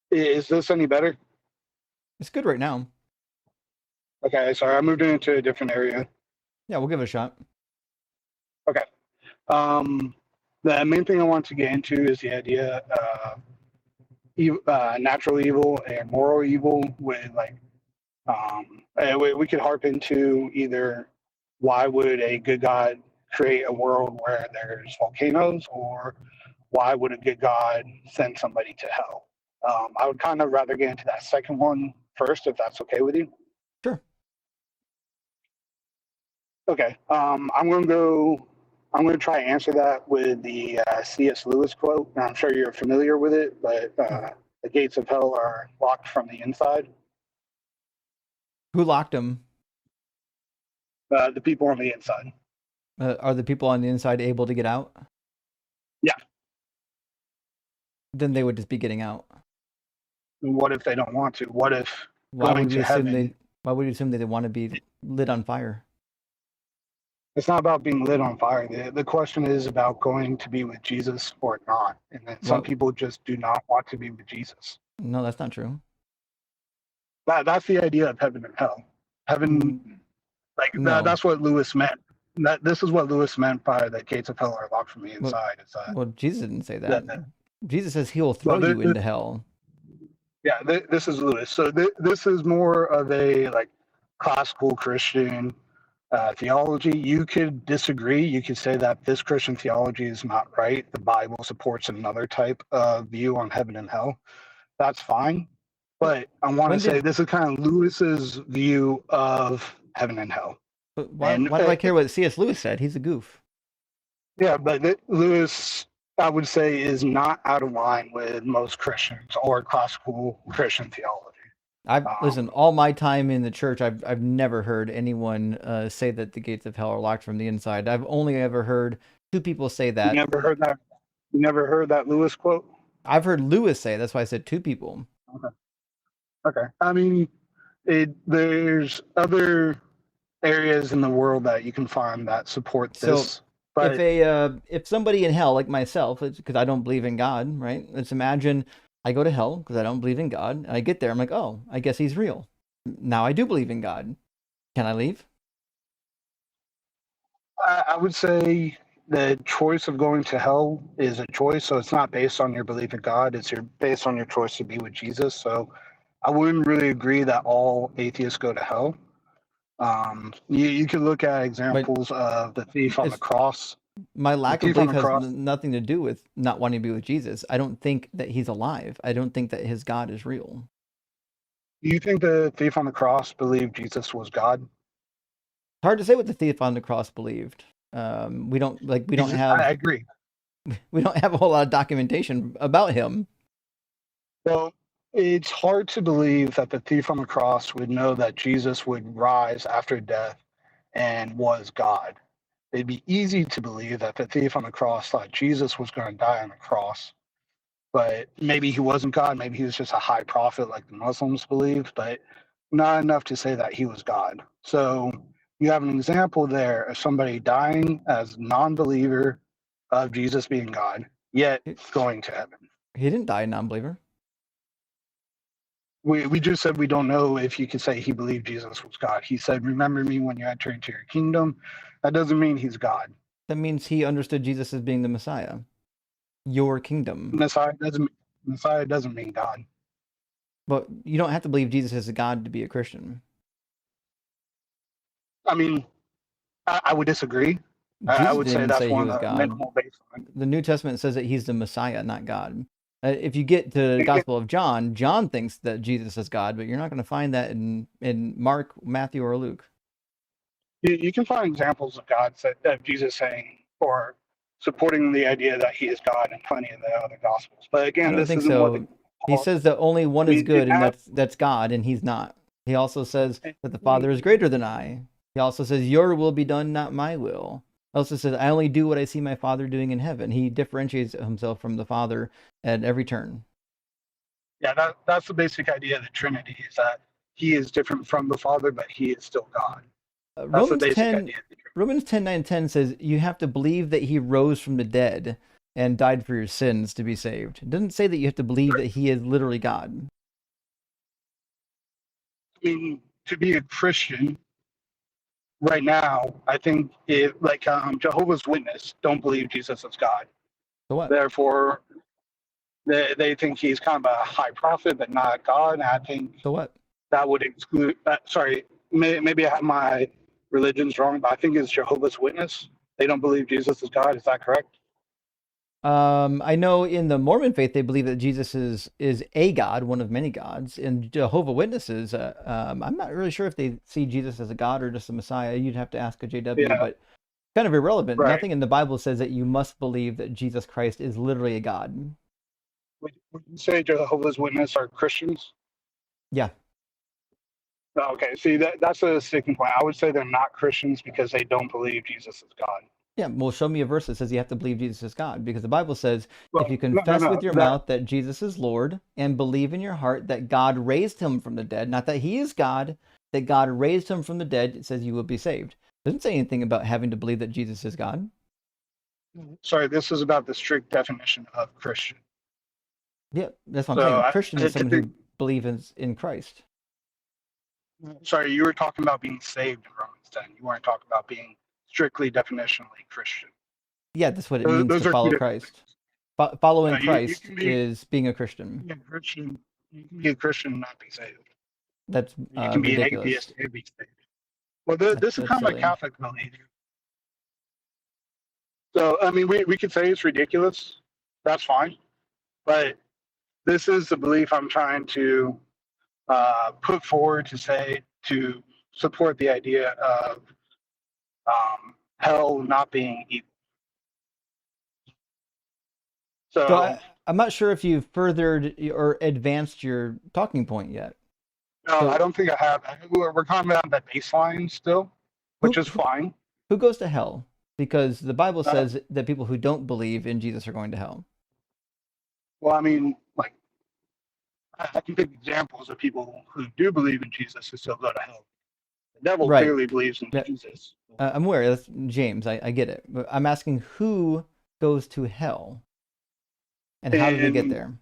Is this any better? It's good right now. Okay, sorry, I moved into a different area. Yeah, we'll give it a shot. Okay. The main thing I want to get into is the idea of natural evil and moral evil. With like, we could harp into either why would a good God create a world where there's volcanoes, or why would a good God send somebody to hell? I would kind of rather get into that second one first, if that's okay with you. Sure. Okay. I'm going to try to answer that with the C.S. Lewis quote. Now, I'm sure you're familiar with it, but the gates of hell are locked from the inside. Who locked them? The people on the inside. Are the people on the inside able to get out? Yeah. Then they would just be getting out. What if they don't want to? What if going to heaven? Why would you assume that they want to be lit on fire? It's not about being lit on fire. The question is about going to be with Jesus or not. And then some people just do not want to be with Jesus. No, that's not true. That's the idea of heaven and hell. Heaven, that's what Lewis meant. This is what Lewis meant by the gates of hell are locked from the inside. Well, Jesus didn't say that. Jesus says he will throw you into hell. Yeah, this is Lewis. So this is more of a like classical Christian theology. You could disagree. You could say that this Christian theology is not right. The Bible supports another type of view on heaven and hell. That's fine. But I want to say this is kind of Lewis's view of heaven and hell. But why do I care what C.S. Lewis said? He's a goof. Yeah, but Lewis, I would say, is not out of line with most Christians or classical Christian theology. Listen, all my time in the church, I've never heard anyone say that the gates of hell are locked from the inside. I've only ever heard two people say that. You never heard that? You never heard that Lewis quote? I've heard Lewis say. That's why I said two people. Okay. I mean, there's other areas in the world that you can find that support this. But if somebody in hell, like myself, because I don't believe in God, right? Let's imagine I go to hell because I don't believe in God. And I get there, I'm like, oh, I guess he's real. Now I do believe in God. Can I leave? I would say the choice of going to hell is a choice. So it's not based on your belief in God. It's based on your choice to be with Jesus. So I wouldn't really agree that all atheists go to hell. You could look at examples of the thief on the cross. My lack of belief has nothing to do with not wanting to be with Jesus. I don't think that he's alive. I don't think that his God is real. Do you think the thief on the cross believed Jesus was God? It's hard to say what the thief on the cross believed. We don't have. I agree. We don't have a whole lot of documentation about him. Well, it's hard to believe that the thief on the cross would know that Jesus would rise after death and was God. it'd be easy to believe that the thief on the cross thought Jesus was going to die on the cross. But maybe he wasn't God. Maybe he was just a high prophet like the Muslims believe, but not enough to say that he was God. So you have an example there of somebody dying as non-believer of Jesus being God, yet going to heaven. He didn't die a non-believer. We just said we don't know if you could say he believed Jesus was God. He said, remember me when you enter into your kingdom. That doesn't mean he's God. That means he understood Jesus as being the Messiah. Your kingdom. Messiah doesn't mean God. But you don't have to believe Jesus is a God to be a Christian. I mean, I would disagree. Jesus I would say didn't that's say he one was of the God. minimal baseline. The New Testament says that he's the Messiah, not God. If you get to the Gospel of John, John thinks that Jesus is God, but you're not going to find that in Mark, Matthew, or Luke. You can find examples of Jesus saying or supporting the idea that he is God in plenty of the other Gospels. But again, I don't this think isn't so. what He says that only one is good, and that's God, and he's not. He also says that the Father is greater than I. He also says, your will be done, not my will. He also says, I only do what I see my Father doing in heaven. He differentiates himself from the Father at every turn. Yeah, that's the basic idea of the Trinity, is that he is different from the Father, but he is still God. That's the basic idea. Romans 10:9-10 says you have to believe that he rose from the dead and died for your sins to be saved. It doesn't say that you have to believe that he is literally God. I mean, to be a Christian right now, I think Jehovah's Witness don't believe Jesus is God. So what? Therefore, they think he's kind of a high prophet, but not God. And I think so what? That would exclude. Sorry, maybe I have my religions wrong, but I think it's Jehovah's Witness. They don't believe Jesus is God. Is that correct? I know in the Mormon faith they believe that Jesus is a God, one of many gods. In Jehovah Witnesses, I'm not really sure if they see Jesus as a God or just a Messiah. You'd have to ask a JW, but kind of irrelevant. Right. Nothing in the Bible says that you must believe that Jesus Christ is literally a God. Would you say Jehovah's Witnesses are Christians? Yeah. Okay, see, that's a sticking point. I would say they're not Christians because they don't believe Jesus is God. Yeah, well, show me a verse that says you have to believe Jesus is God, because the Bible says if you confess with your mouth that Jesus is Lord and believe in your heart that God raised him from the dead, not that he is God, that God raised him from the dead, it says you will be saved. It doesn't say anything about having to believe that Jesus is God. Sorry, this is about the strict definition of Christian. Yeah, that's what I'm saying. Christian is someone who believes in Christ. Sorry, you were talking about being saved in Romans 10. You weren't talking about being strictly definitionally Christian. Yeah, that's what it means to follow Christ. Following Christ is being a Christian. You can be a Christian and not be saved. That's you can be ridiculous. an atheist and be saved. Well, this is kind of like Catholic belief. So, I mean, we could say it's ridiculous. That's fine. But this is the belief I'm trying to put forward to support the idea of hell not being evil. So I'm not sure if you've furthered or advanced your talking point yet. No, so, I don't think I have. We're talking about that baseline still, which is fine. Who goes to hell? Because the Bible says that people who don't believe in Jesus are going to hell. Well, I mean, like, I can take examples of people who do believe in Jesus who still go to hell. The devil clearly believes in Jesus. I'm aware. That's James. I get it. But I'm asking who goes to hell, and how do they get there?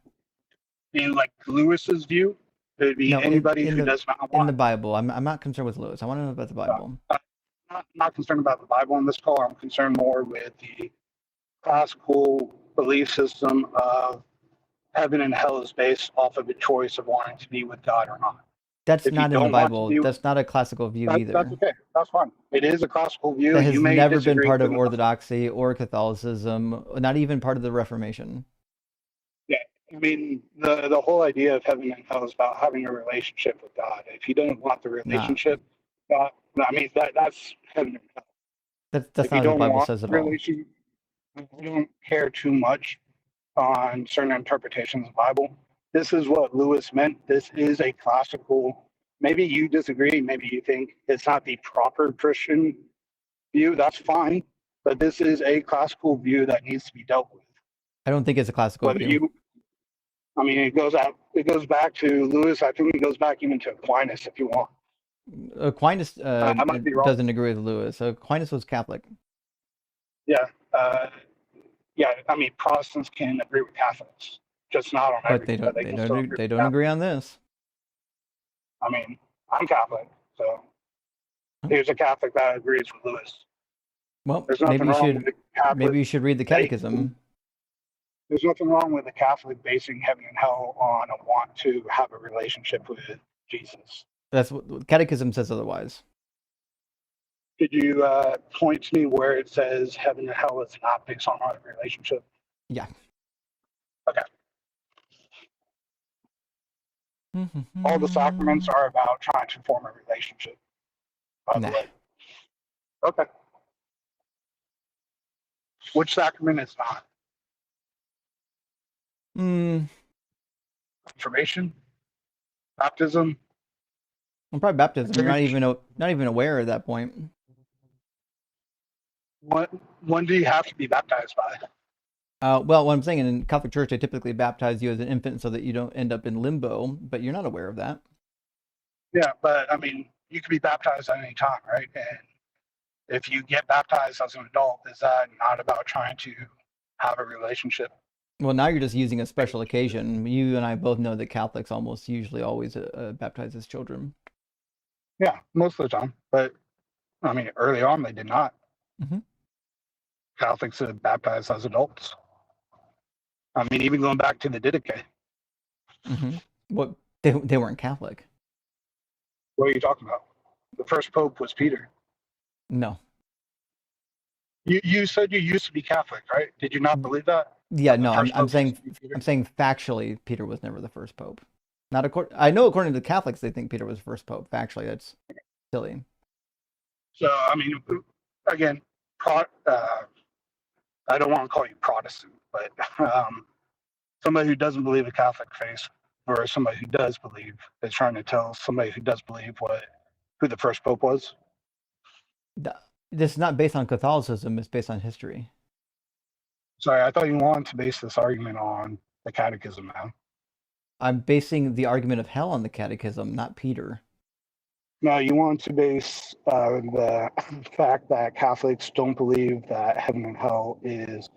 In like Lewis's view, it'd be anybody who does not want. In the Bible, I'm not concerned with Lewis. I want to know about the Bible. Not concerned about the Bible in this call. I'm concerned more with the classical belief system of heaven and hell is based off of a choice of wanting to be with God or not. That's not in the Bible. That's not a classical view either. That's okay. That's fine. It is a classical view. That has never been part of Orthodoxy or Catholicism, not even part of the Reformation. Yeah, I mean, the whole idea of heaven and hell is about having a relationship with God. If you don't want the relationship, I mean, that's heaven and hell. That's not what the Bible says at all. I don't care too much on certain interpretations of the Bible. This is what Lewis meant. This is a classical. Maybe you disagree. Maybe you think it's not the proper Christian view. That's fine. but this is a classical view that needs to be dealt with. I don't think it's a classical Whether view. you, I mean, it goes back to Lewis. I think it goes back even to Aquinas, if you want. Aquinas I might be wrong. doesn't agree with Lewis. Aquinas was Catholic. Yeah, yeah. I mean, Protestants can agree with Catholics, just not on But everything. they don't agree on this. I mean, I'm Catholic, so here's a Catholic that agrees with Lewis. Well, There's nothing maybe you wrong should with the Catholic. maybe you should read the Catechism. There's nothing wrong with the Catholic basing heaven and hell on a want to have a relationship with Jesus. That's what Catechism says otherwise. Could you point to me where it says heaven and hell is not based on a relationship? Yeah. Okay. All the sacraments are about trying to form a relationship, by the way. Okay. Which sacrament is not? Confirmation? Baptism? Well, probably baptism. You're not even aware at that point. When do you have to be baptized by? Well, what I'm saying, in Catholic Church, they typically baptize you as an infant so that you don't end up in limbo, but you're not aware of that. Yeah, but I mean, you can be baptized at any time, right? And if you get baptized as an adult, is that not about trying to have a relationship? Well, now you're just using a special occasion. You and I both know that Catholics almost usually always baptize as children. Yeah, most of the time. But I mean, early on, they did not. Mm-hmm. Catholics are baptized as adults. I mean, even going back to the Didache. Mm-hmm. Well, they weren't Catholic. What are you talking about? The first pope was Peter. No. You said you used to be Catholic, right? Did you not believe that? Yeah, no. I'm saying factually, Peter was never the first pope. I know according to the Catholics, they think Peter was the first pope. Factually, that's silly. So I mean, again, I don't want to call you Protestant, but somebody who doesn't believe the Catholic faith, or somebody who does believe, is trying to tell somebody who does believe who the first pope was. This is not based on Catholicism; it's based on history. Sorry, I thought you wanted to base this argument on the Catechism, man. I'm basing the argument of hell on the Catechism, not Peter. No, you want to base the fact that Catholics don't believe that heaven and hell is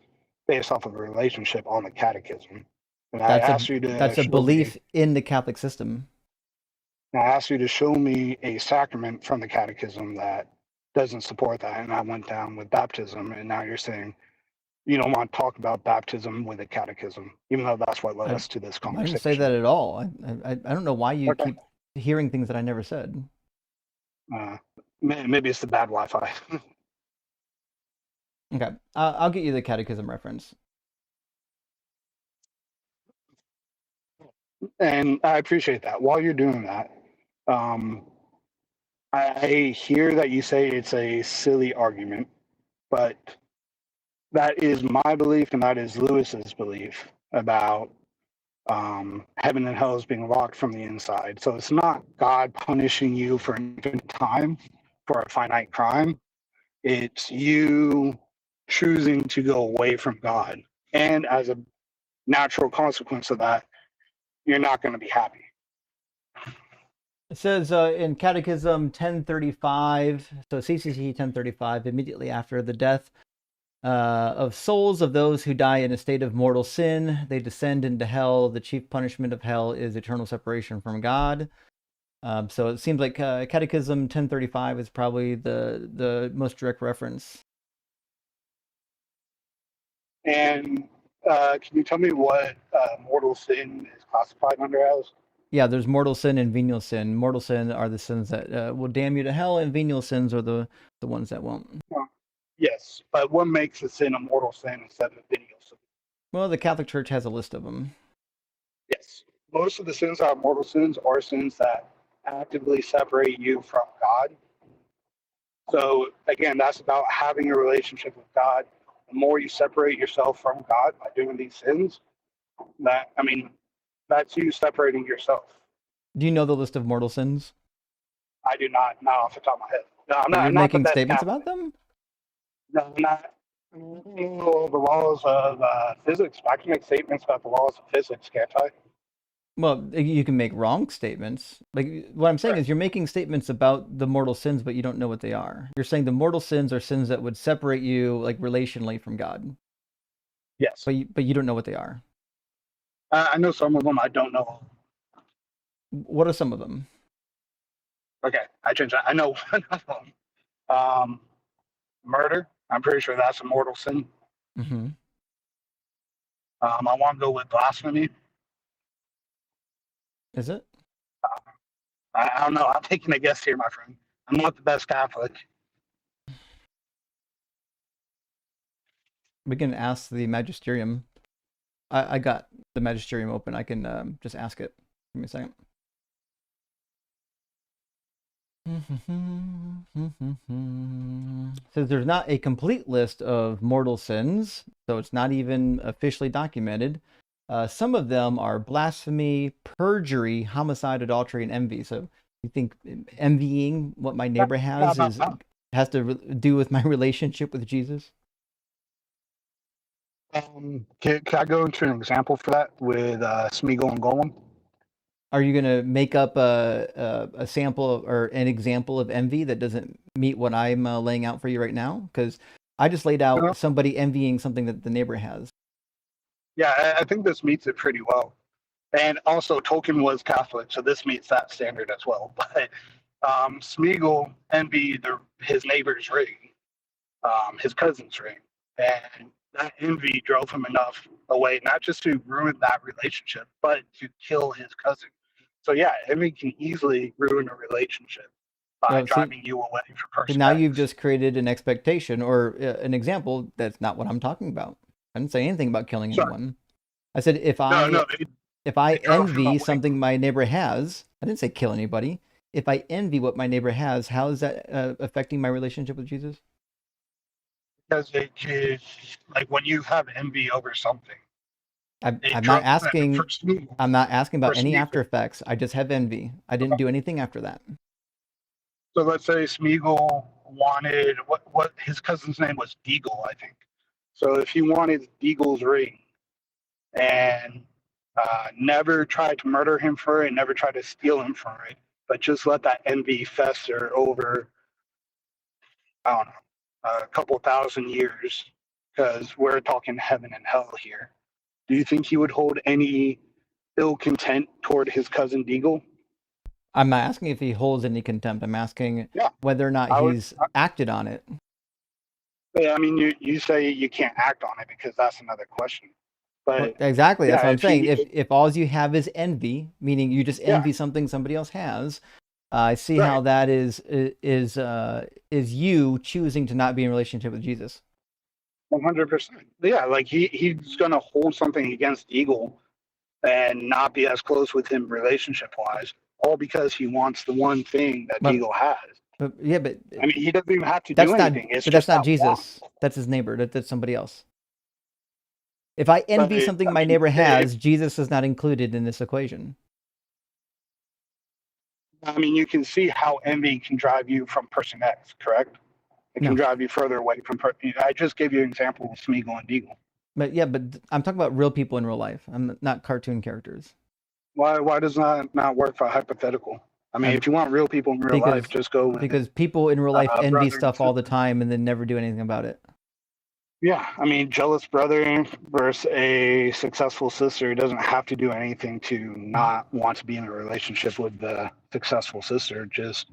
based off of a relationship on the Catechism. And that's a belief in the Catholic system. And I asked you to show me a sacrament from the Catechism that doesn't support that, and I went down with baptism, and now you're saying you don't want to talk about baptism with the Catechism, even though that's what led us to this conversation. I didn't say that at all. I don't know why you keep hearing things that I never said. Maybe it's the bad Wi-Fi. Okay, I'll get you the Catechism reference. And I appreciate that. While you're doing that, I hear that you say it's a silly argument, but that is my belief and that is Lewis's belief about heaven and hell is being locked from the inside. So it's not God punishing you for infinite time for a finite crime. It's you choosing to go away from God. And as a natural consequence of that, you're not going to be happy. It says in Catechism 1035, so CCC 1035, immediately after the death of souls of those who die in a state of mortal sin, they descend into hell. The chief punishment of hell is eternal separation from God. So it seems like Catechism 1035 is probably the most direct reference. And can you tell me what mortal sin is classified under as? Yeah, there's mortal sin and venial sin. Mortal sin are the sins that will damn you to hell, and venial sins are the ones that won't. Yes, but what makes a sin a mortal sin instead of a venial sin? Well, the Catholic Church has a list of them. Yes, most of the sins that are mortal sins are sins that actively separate you from God. So again, that's about having a relationship with God. The more you separate yourself from God by doing these sins, that's you separating yourself. Do you know the list of mortal sins? I do not off the top of my head. No, I'm You're not making statements about them? No, I'm not. The laws of physics. I can make statements about the laws of physics, can't I? Well, you can make wrong statements. Like what I'm saying is you're making statements about the mortal sins, but you don't know what they are. You're saying the mortal sins are sins that would separate you like relationally from God. Yes. But you don't know what they are. I know some of them. I don't know. What are some of them? Okay, I changed that. I know one of them. Murder. I'm pretty sure that's a mortal sin. Mm-hmm. I want to go with blasphemy. Is it? I don't know. I'm taking a guess here, my friend. I'm not the best Catholic. We can ask the magisterium. I got the magisterium open. I can just ask it. Give me a second. Says there's not a complete list of mortal sins, so it's not even officially documented. Some of them are blasphemy, perjury, homicide, adultery, and envy. So you think envying what my neighbor has to do with my relationship with Jesus? Can I go into an example for that with Smeagol and Golem? Are you going to make up a sample or an example of envy that doesn't meet what I'm laying out for you right now? Because I just laid out somebody envying something that the neighbor has. Yeah, I think this meets it pretty well. And also, Tolkien was Catholic, so this meets that standard as well. But Smeagol envied his neighbor's ring, his cousin's ring. And that envy drove him enough away, not just to ruin that relationship, but to kill his cousin. So yeah, envy can easily ruin a relationship by driving you away from person. Now you've just created an expectation or an example that's not what I'm talking about. I didn't say anything about killing anyone. I said if I envy something my neighbor has, I didn't say kill anybody. If I envy what my neighbor has, how is that affecting my relationship with Jesus? Because it like when you have envy over something. I'm not asking about any after effects. I just have envy. I didn't do anything after that. So let's say Smeagol wanted what his cousin's name was Deagle, I think. So if he wanted Deagle's ring and never tried to murder him for it, never tried to steal him for it, but just let that envy fester over, I don't know, a couple thousand years, because we're talking heaven and hell here. Do you think he would hold any ill content toward his cousin Deagle? I'm not asking if he holds any contempt. I'm asking whether or not he's acted on it. Yeah, I mean, you say you can't act on it because that's another question. But well, exactly, that's what I'm saying. If all you have is envy, meaning you just envy something somebody else has, I see how that is you choosing to not be in relationship with Jesus. 100%. Yeah, like he's gonna hold something against Eagle and not be as close with him relationship wise, all because he wants the one thing that Eagle has. But I mean, he doesn't even have to do anything. But that's not Jesus. That's his neighbor. That's somebody else. If I envy something my neighbor has, Jesus is not included in this equation. I mean, you can see how envy can drive you from person X, correct? It can drive you further away from I just gave you an example of Smeagol and Deagle. But I'm talking about real people in real life. I'm not cartoon characters. Why does that not work for hypothetical? I mean, if you want real people in real life, just go with because people in real life envy stuff all the time and then never do anything about it. Yeah, I mean, jealous brother versus a successful sister doesn't have to do anything to not want to be in a relationship with the successful sister. Just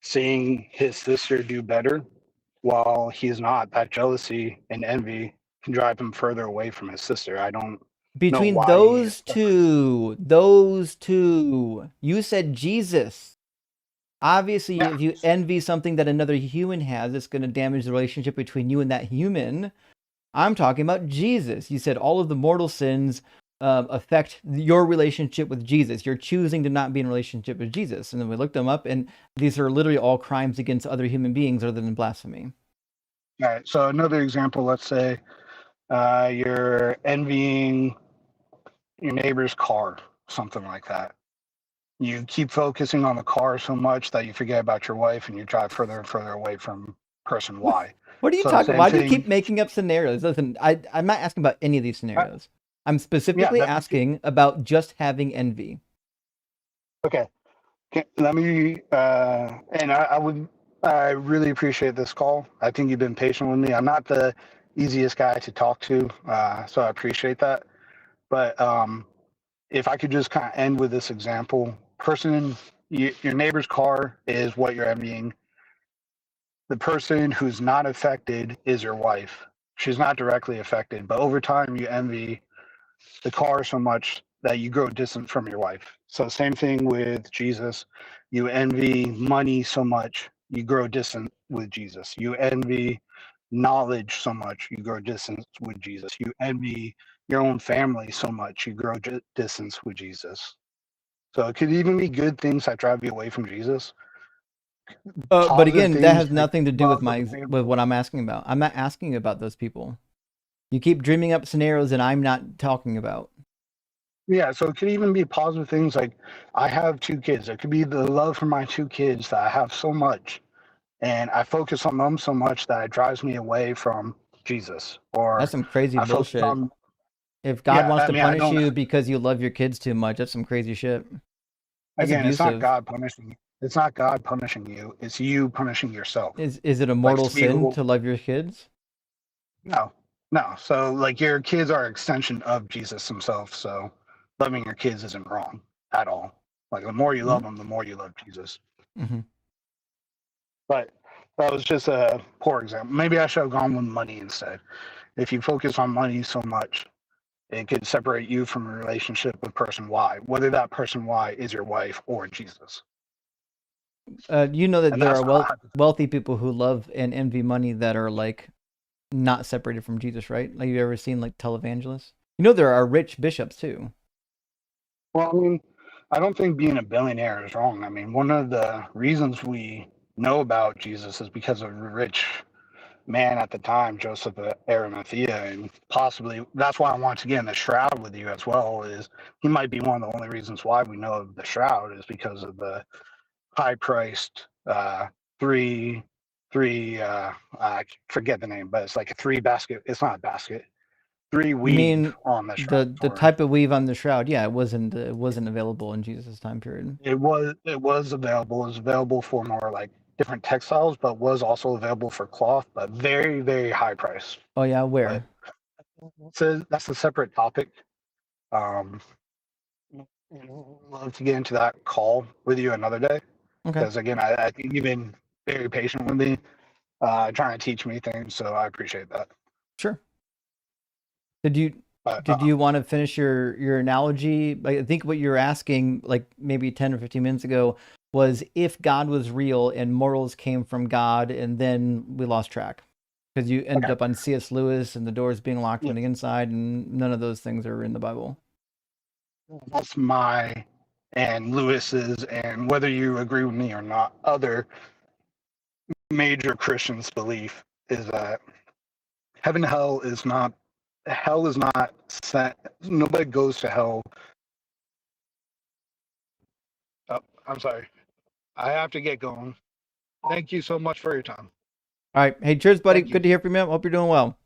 seeing his sister do better while he's not, that jealousy and envy can drive him further away from his sister. I don't Between those two, you said Jesus. Obviously, if you envy something that another human has, it's going to damage the relationship between you and that human. I'm talking about Jesus. You said all of the mortal sins affect your relationship with Jesus. You're choosing to not be in a relationship with Jesus. And then we looked them up, and these are literally all crimes against other human beings other than blasphemy. All right. So another example, let's say you're envying your neighbor's car, something like that. You keep focusing on the car so much that you forget about your wife and you drive further and further away from person Y. What are you So talking? same Why do you thing. keep making up scenarios? Listen, I'm not asking about any of these scenarios. I'm Yeah, specifically that, asking about just having envy. okay. Let me, and I really appreciate this call. I think you've been patient with me. I'm not the easiest guy to talk to, so I appreciate that. But if I could just kind of end with this example, your neighbor's car is what you're envying. The person who's not affected is your wife. She's not directly affected, but over time you envy the car so much that you grow distant from your wife. So same thing with Jesus. You envy money so much, you grow distant with Jesus. You envy knowledge so much, you grow distance with Jesus. You envy your own family so much, you grow distance with Jesus. So it could even be good things that drive you away from Jesus. But Positive again, that things has like nothing to do with love of a with what family. I'm asking about. I'm not asking about those people. You keep dreaming up scenarios that I'm not talking about. Yeah, so it could even be positive things like I have 2 kids. It could be the love for my 2 kids that I have so much, and I focus on them so much that it drives me away from Jesus. That's Or some crazy I focus bullshit. on, If God yeah, wants I to mean, I punish don't, you because you love your kids too much, that's some crazy shit. That's again, it's not abusive. God punishing you. It's not God punishing you. It's you punishing yourself. Is it a Like mortal some sin people, to love your kids? no, no. So like your kids are an extension of Jesus himself. So loving your kids isn't wrong at all. Like the more you love them, the more you love Jesus. Mm-hmm. But that was just a poor example. Maybe I should have gone with money instead. If you focus on money so much, it could separate you from a relationship with person Y, whether that person Y is your wife or Jesus. You know that And there that's are not wealthy people who love and envy money that are like not separated from Jesus, right? Like you ever seen like televangelists? You know there are rich bishops too. well. I mean, I don't think being a billionaire is wrong. I mean, one of the reasons we know about Jesus is because of a rich man at the time, Joseph of Arimathea, and possibly that's why I want to get in the shroud with you as well. Is he might be one of the only reasons why we know of the shroud is because of the high-priced three I forget the name, but it's like a three basket. It's not a basket. Three You weave mean on the shroud the story. type of weave on the shroud? Yeah, it wasn't available in Jesus' time period. It was available. It was available for more like different textiles, but was also available for cloth, but very very high price. Oh yeah, But where? that's a separate topic. Um, love to get into that call with you another day Okay, because again, I think you've been very patient with me, trying to teach me things, so I appreciate that. sure. Did you But did you want to finish your analogy? Like, I think what you were asking, like maybe 10 or 15 minutes ago, was if God was real and morals came from God, and then we lost track because you ended okay, up on C.S. Lewis and the doors being locked yeah, from the inside, and none of those things are in the Bible. that's my and Lewis's, and whether you agree with me or not, other major Christians' belief is that heaven and hell is not sent. Nobody goes to hell. Oh, I'm sorry. I have to get going. Thank you so much for your time. All right, hey, cheers, buddy. Thank you. Good to hear from you. Hope you're doing well.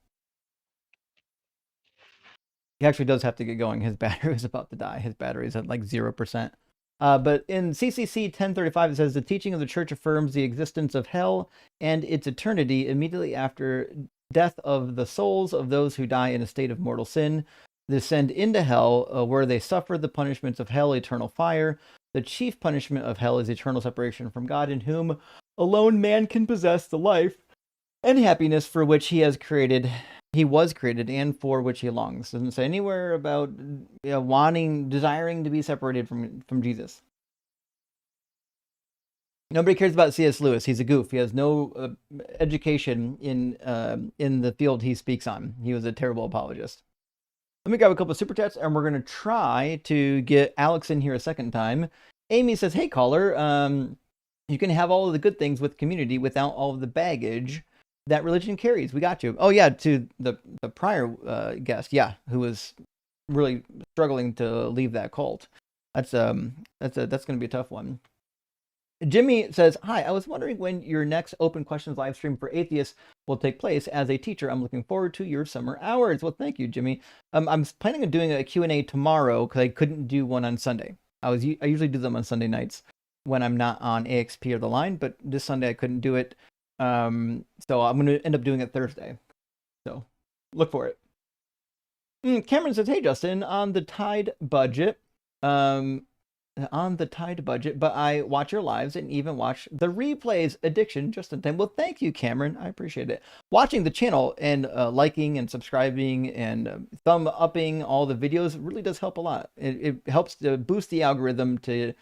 He actually does have to get going. His battery is about to die. His battery is at like 0%. But in CCC 1035, it says the teaching of the church affirms the existence of hell and its eternity immediately after death of the souls of those who die in a state of mortal sin, descend into hell, where they suffer the punishments of hell, eternal fire. The chief punishment of hell is eternal separation from God, in whom alone man can possess the life and happiness for which he was created and for which he longs. Doesn't say anywhere about desiring to be separated from Jesus. Nobody cares about C.S. Lewis. He's a goof. He has no education in the field he speaks on. He was a terrible apologist. Let me grab a couple of super chats, and we're gonna try to get Alex in here a second time. Amy says, "Hey caller, you can have all of the good things with community without all of the baggage that religion carries. We got you." Oh yeah, to the prior guest, yeah, who was really struggling to leave that cult. That's gonna be a tough one. Jimmy says, "Hi, I was wondering when your next open questions live stream for atheists will take place. As a teacher, I'm looking forward to your summer hours." Well, thank you, Jimmy. I'm planning on doing a Q&A tomorrow because I couldn't do one on Sunday. I usually do them on Sunday nights when I'm not on AXP or the line, but this Sunday I couldn't do it. So I'm going to end up doing it Thursday. So look for it. Cameron says, "Hey, Justin, on the Tide budget, but I watch your lives and even watch the replays. Addiction just in time." Well, thank you, Cameron. I appreciate it. Watching the channel and liking and subscribing and thumb upping all the videos really does help a lot. It helps to boost the algorithm to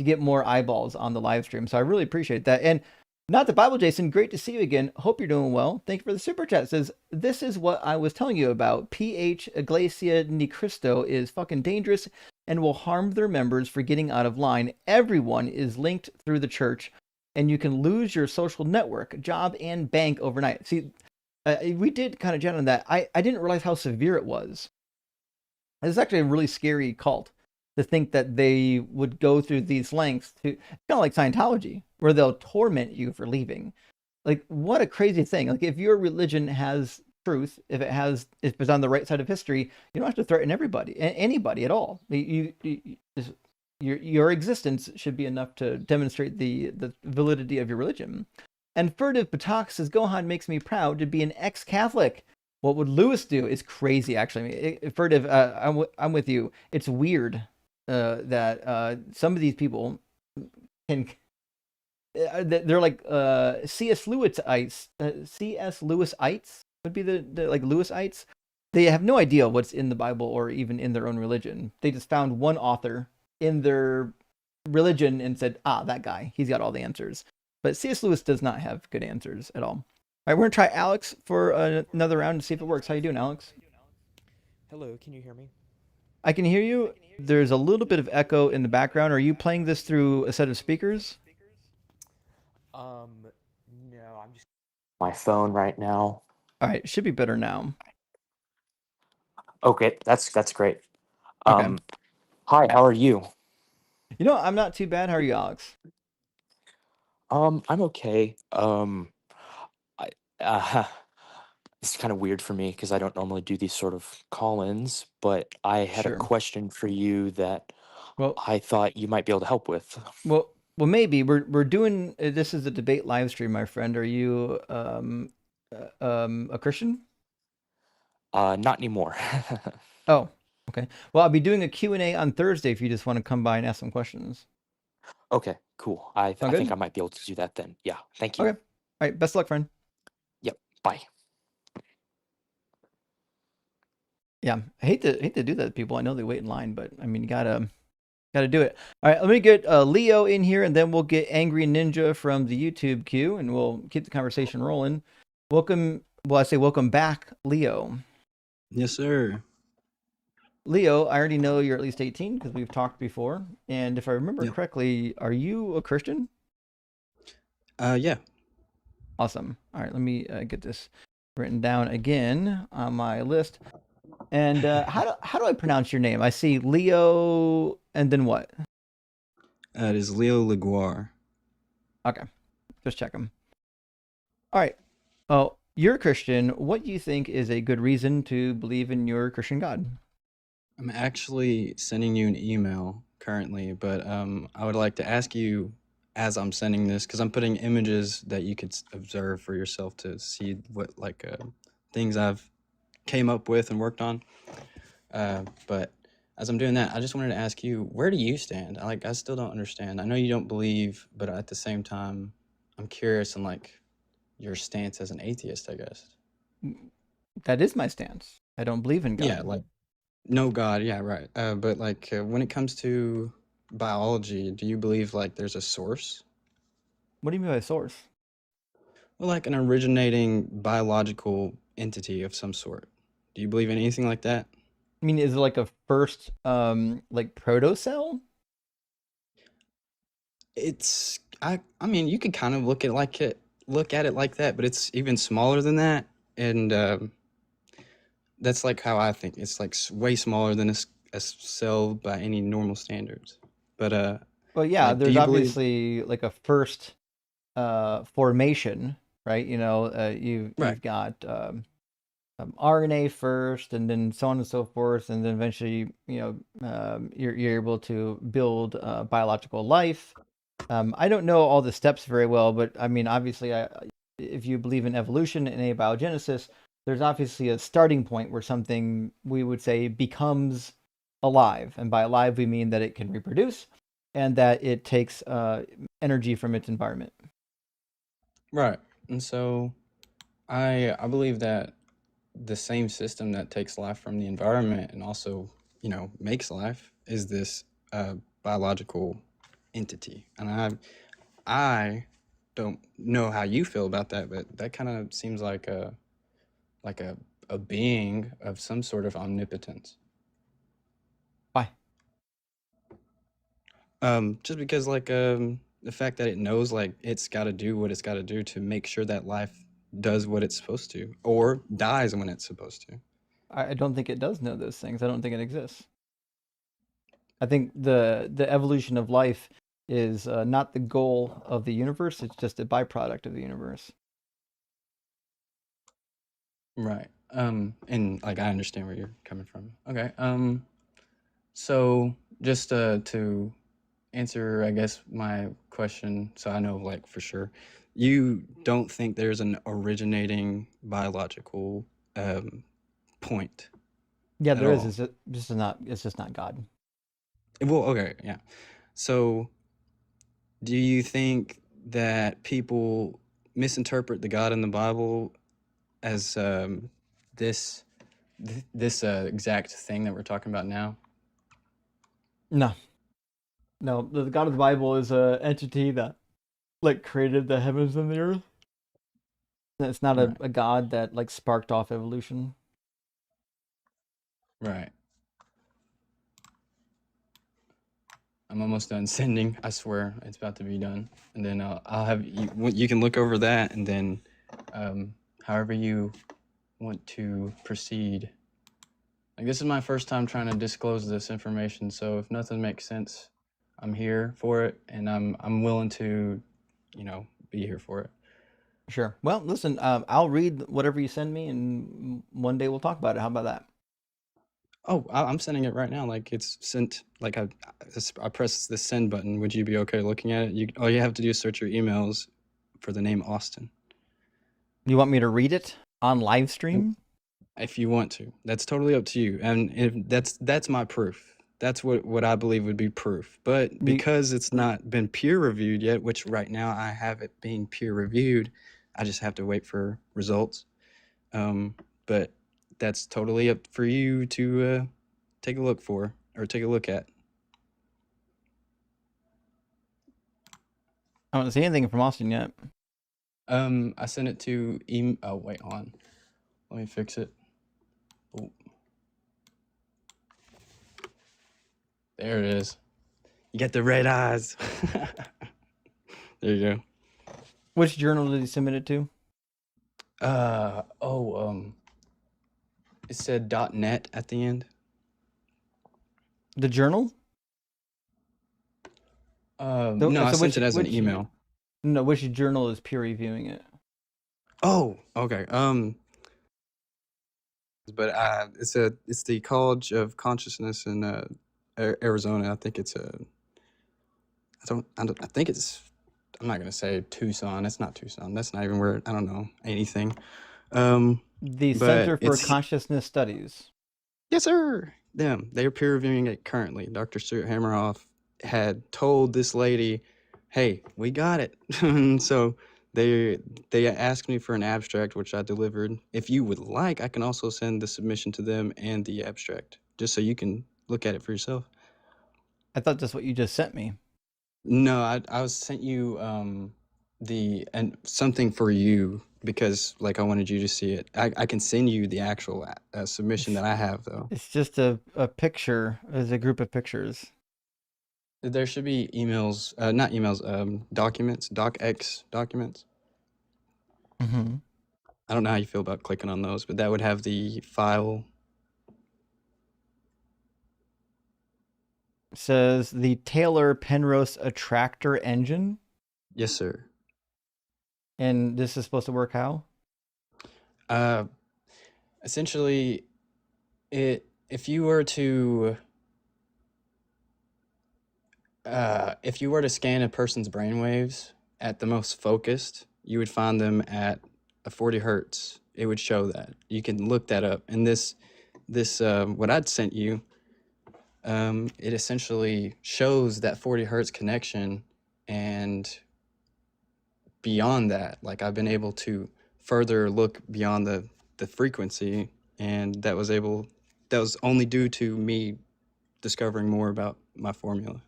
get more eyeballs on the live stream. So I really appreciate that. And not the Bible, Jason. Great to see you again. Hope you're doing well. Thank you for the super chat. It says, "This is what I was telling you about. PH Iglesia Ni Cristo is fucking dangerous and will harm their members for getting out of line. Everyone is linked through the church, and you can lose your social network, job, and bank overnight." See, we did kind of chat on that. I didn't realize how severe it was. It's actually a really scary cult to think that they would go through these lengths to, kind of like Scientology, where they'll torment you for leaving. Like, what a crazy thing. Like, if your religion has truth, if it's on the right side of history, you don't have to threaten anybody at all. Your existence should be enough to demonstrate the validity of your religion. And Furtive Batak says, "Gohan makes me proud to be an ex-Catholic. What would Lewis do?" Is crazy, actually. Furtive, I'm with you. It's weird that some of these people can. They're like C.S. Lewisites. C.S. Lewisites would be the like Lewisites. They have no idea what's in the Bible or even in their own religion. They just found one author in their religion and said, that guy, he's got all the answers. But C.S. Lewis does not have good answers at all. All right, we're gonna try Alex for another round to see if it works. How you doing, Alex? Hello, can you hear me? I can hear you. There's a little bit of echo in the background. Are you playing this through a set of speakers? No, I'm just my phone right now. All right, should be better now. Okay, that's great. Okay. Hi, how are you? You know, I'm not too bad. How are you, Alex? I'm okay. I It's kind of weird for me because I don't normally do these sort of call-ins, but I had a Sure. question for you that Well, I thought you might be able to help with. well, maybe we're doing this is a debate live stream, my friend. Are you a Christian? Not anymore. Oh, okay. Well, I'll be doing a Q&A on Thursday if you just want to come by and ask some questions. Okay, cool. I Sound think good? I might be able to do that then. Yeah, thank you. Okay. All right. Best of luck, friend. Yep, bye. Yeah, I hate to do that to people. I know they wait in line, but I mean, you gotta do it. All right, let me get Leo in here, and then we'll get Angry Ninja from the YouTube queue, and we'll keep the conversation rolling. Welcome. Well, I say welcome back, Leo. Yes, sir. Leo, I already know you're at least 18 because we've talked before. And if I remember correctly, are you a Christian? Yeah. Awesome. All right, let me get this written down again on my list. And how do I pronounce your name? I see Leo, and then what? It is Leo Laguerre. Okay, just check him. All right. Oh, you're a Christian. What do you think is a good reason to believe in your Christian God? I'm actually sending you an email currently, but I would like to ask you as I'm sending this, because I'm putting images that you could observe for yourself to see what things I've came up with and worked on. But as I'm doing that, I just wanted to ask you, where do you stand? I still don't understand. I know you don't believe, but at the same time, I'm curious on your stance as an atheist, I guess. That is my stance. I don't believe in God. Yeah, no God, yeah, right. But when it comes to biology, do you believe there's a source? What do you mean by source? Well, an originating biological entity of some sort. Do you believe in anything like that? I mean, is it like a first protocell? It's I mean, you could kind of look at it like that, but it's even smaller than that, and that's how I think. It's way smaller than a cell by any normal standards. But Well, yeah, Like, do there's you believe? obviously like a first formation, right? Right. You've got RNA first, and then so on and so forth, and then eventually, you're able to build biological life. I don't know all the steps very well, but I mean, obviously, if you believe in evolution and abiogenesis, there's obviously a starting point where something we would say becomes alive, and by alive we mean that it can reproduce and that it takes energy from its environment. Right. And so I believe that the same system that takes life from the environment and also, makes life is this biological entity. And I don't know how you feel about that, but that kind of seems like like a a being of some sort of omnipotence. Why? Just because the fact that it knows like it's got to do what it's got to do to make sure that life does what it's supposed to or dies when it's supposed to. I don't think it does know those things. I don't think it exists. I think the evolution of life is not the goal of the universe. It's just a byproduct of the universe. Right. And like I understand where you're coming from. Okay. So just to answer, I guess, my question, so I know like for sure, you don't think there's an originating biological point Yeah, at there is. all. It's just not God. Well, okay, yeah. So do you think that people misinterpret the God in the Bible as this this exact thing that we're talking about now? No, no. The God of the Bible is a entity that like created the heavens and the earth. It's not Right. a God that like sparked off evolution. Right. I'm almost done sending. I swear it's about to be done, and then I'll have you. You can look over that, and then however you want to proceed. Like this is my first time trying to disclose this information, so if nothing makes sense, I'm here for it, and I'm willing to, be here for it. Sure. Well, listen, I'll read whatever you send me, and one day we'll talk about it. How about that? Oh, I'm sending it right now. Like it's sent. Like I press the send button. Would you be okay looking at it? All you have to do is search your emails for the name Austin. You want me to read it on live stream? If you want to, that's totally up to you. And if that's my proof. That's what I believe would be proof. But because it's not been peer reviewed yet, which right now I have it being peer reviewed, I just have to wait for results. But that's totally up for you to take a look at. I don't see anything from Austin yet. I sent it to oh wait, hold on. Let me fix it. Oh. There it is. You get the red eyes. There you go. Which journal did he submit it to? It said .net at the end. The journal? No, I sent it as an email. No, which journal is peer reviewing it? Oh, okay. But it's the College of Consciousness in Arizona. I think it's I think it's, I'm not gonna say Tucson. It's not Tucson. That's not even where, I don't know anything. The Center for Consciousness Studies. Yes, sir. Them. They are peer reviewing it currently. Dr. Stuart Hammerhoff had told this lady, "Hey, we got it." And so they asked me for an abstract, which I delivered. If you would like, I can also send the submission to them and the abstract, just so you can look at it for yourself. I thought that's what you just sent me. No, I sent you something for you because like I wanted you to see it. I can send you the actual submission that I have though. It's just a picture. It's a group of pictures. There should be emails, not emails, documents, docx documents. Mm-hmm. I don't know how you feel about clicking on those, but that would have the file. says the Taylor-Penrose attractor engine. Yes, sir. And this is supposed to work how? Essentially, if you were to scan a person's brainwaves at the most focused, you would find them at a 40 hertz. It would show that. You can look that up. And this what I'd sent you, it essentially shows that 40 hertz connection, and beyond that, like I've been able to further look beyond the frequency, and that was only due to me discovering more about my formula.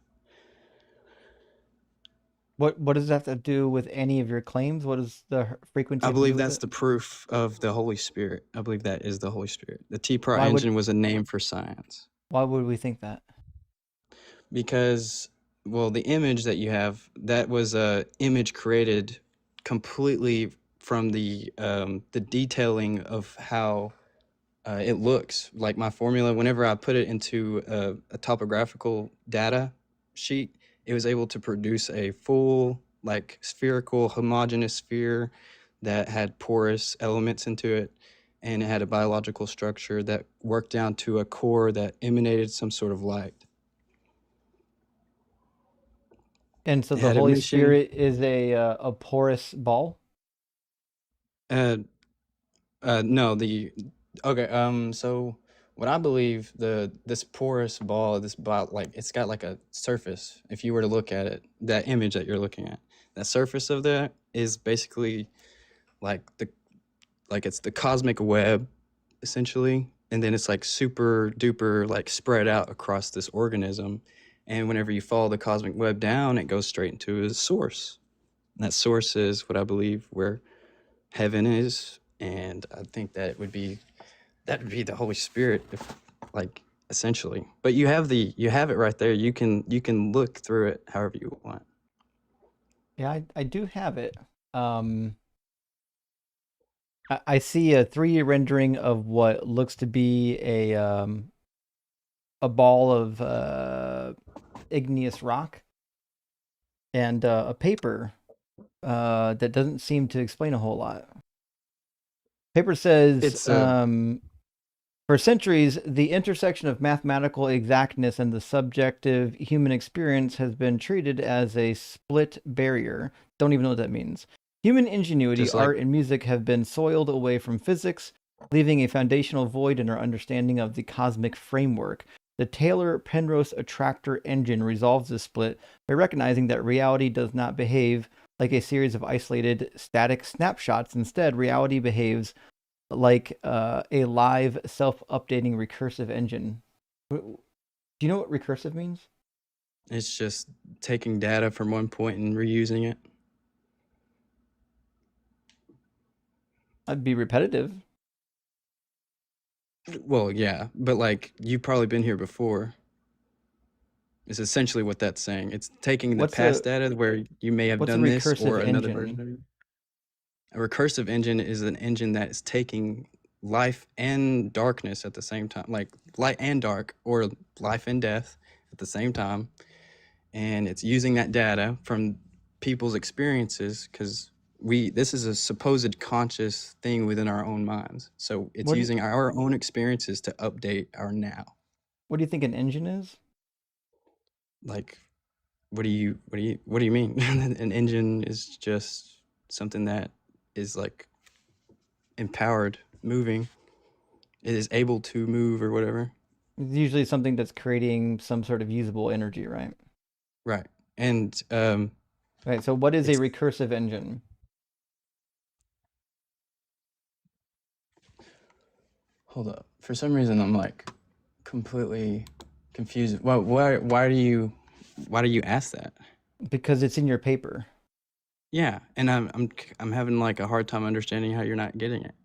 What does that have to do with any of your claims? What is the frequency? I have to do believe with that's it? the proof of the Holy Spirit. I believe that is the Holy Spirit. The T-Pro Why would- engine was a name for science. Why would we think that? Because, well, the image that you have, that was a image created completely from the detailing of how it looks. Like my formula, whenever I put it into a topographical data sheet, it was able to produce a full, like, spherical, homogeneous sphere that had porous elements into it, and it had a biological structure that worked down to a core that emanated some sort of light. And so It the had Holy emission. Spirit is a porous ball? No, so what I believe, this porous ball, like, it's got like a surface. If you were to look at it, that image that you're looking at, that surface of that is basically like it's the cosmic web, essentially, and then it's like super duper like spread out across this organism, and whenever you follow the cosmic web down, it goes straight into a source. And that source is what I believe where heaven is, and I think that would be the Holy Spirit, if, like, essentially. But you have it right there. You can look through it however you want. Yeah, I do have it. I see a 3D rendering of what looks to be a ball of igneous rock, and a paper that doesn't seem to explain a whole lot. Paper says It's for centuries, the intersection of mathematical exactness and the subjective human experience has been treated as a split barrier. Don't even know what that means. Human ingenuity, Just like- art, and music have been soiled away from physics, leaving a foundational void in our understanding of the cosmic framework. The Taylor-Penrose attractor engine resolves this split by recognizing that reality does not behave like a series of isolated static snapshots. Instead, reality behaves like a live, self-updating recursive engine. Do you know what recursive means? it's just taking data from one point and reusing it. That'd be repetitive. Well, yeah, but like, you've probably been here before. It's essentially what that's saying. It's taking the What's past a- data where you may have what's a done this recursive or another engine? version of it. A recursive engine is an engine that is taking life and darkness at the same time, like light and dark, or life and death at the same time. And it's using that data from people's experiences, because this is a supposed conscious thing within our own minds. So it's using our own experiences to update our now. What do you think an engine is? Like, what do you mean? An engine is just something that is like empowered, moving. It is able to move or whatever. It's usually something that's creating some sort of usable energy, right? Right. And right. So what is a recursive engine? Hold up. For some reason, I'm like completely confused. Why do you ask that? Because it's in your paper. Yeah, and I'm having like a hard time understanding how you're not getting it.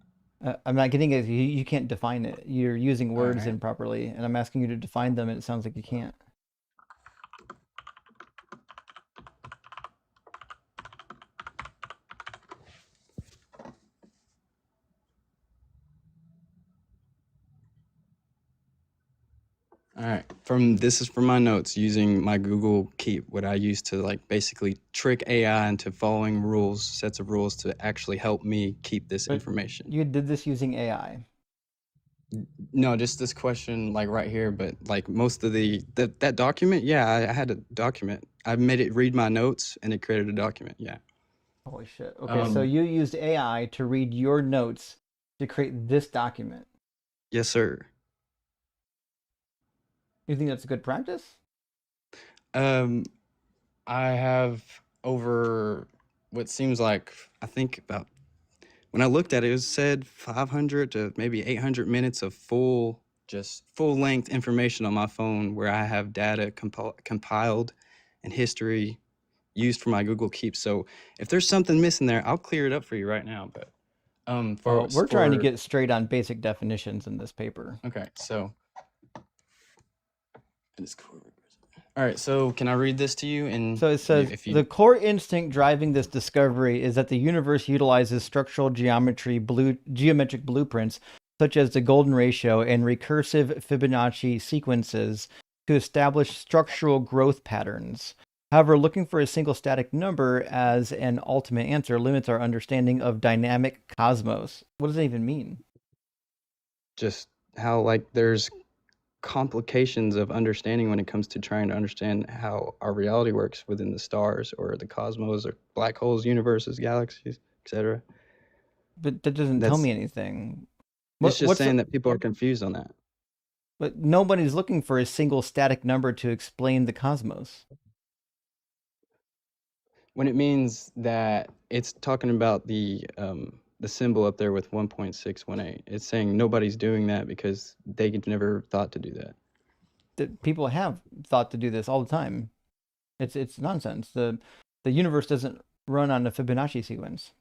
I'm not getting it. You can't define it. You're using words Alright. improperly, and I'm asking you to define them, and it sounds like you can't. All right. this is from my notes using my Google Keep, what I use to like basically trick AI into following rules, sets of rules to actually help me keep this But information. you did this using AI. No, just this question like right here, but like most of that document, yeah, I had a document. I made it read my notes and it created a document. Yeah. Holy shit. Okay, so you used AI to read your notes to create this document. Yes, sir. You think that's a good practice? I have over what seems like, I think about, when I looked at it, it said 500 to maybe 800 minutes of full length information on my phone where I have data compiled and history used for my Google Keep. So if there's something missing there, I'll clear it up for you right now. But Well, we're trying to get straight on basic definitions in this paper. Okay, so it's cool. All right, so can I read this to you? And so it says, the core instinct driving this discovery is that the universe utilizes structural geometric blueprints, such as the golden ratio and recursive Fibonacci sequences, to establish structural growth patterns. However, looking for a single static number as an ultimate answer limits our understanding of dynamic cosmos. What does that even mean? Just how, like, there's complications of understanding when it comes to trying to understand how our reality works within the stars or the cosmos or black holes, universes, galaxies, etc. But that doesn't tell me anything. It's just saying that people are confused on that. But nobody's looking for a single static number to explain the cosmos. When it means that it's talking about the symbol up there with 1.618, it's saying nobody's doing that because they never thought to do that. People have thought to do this all the time. It's nonsense. The universe doesn't run on a Fibonacci sequence.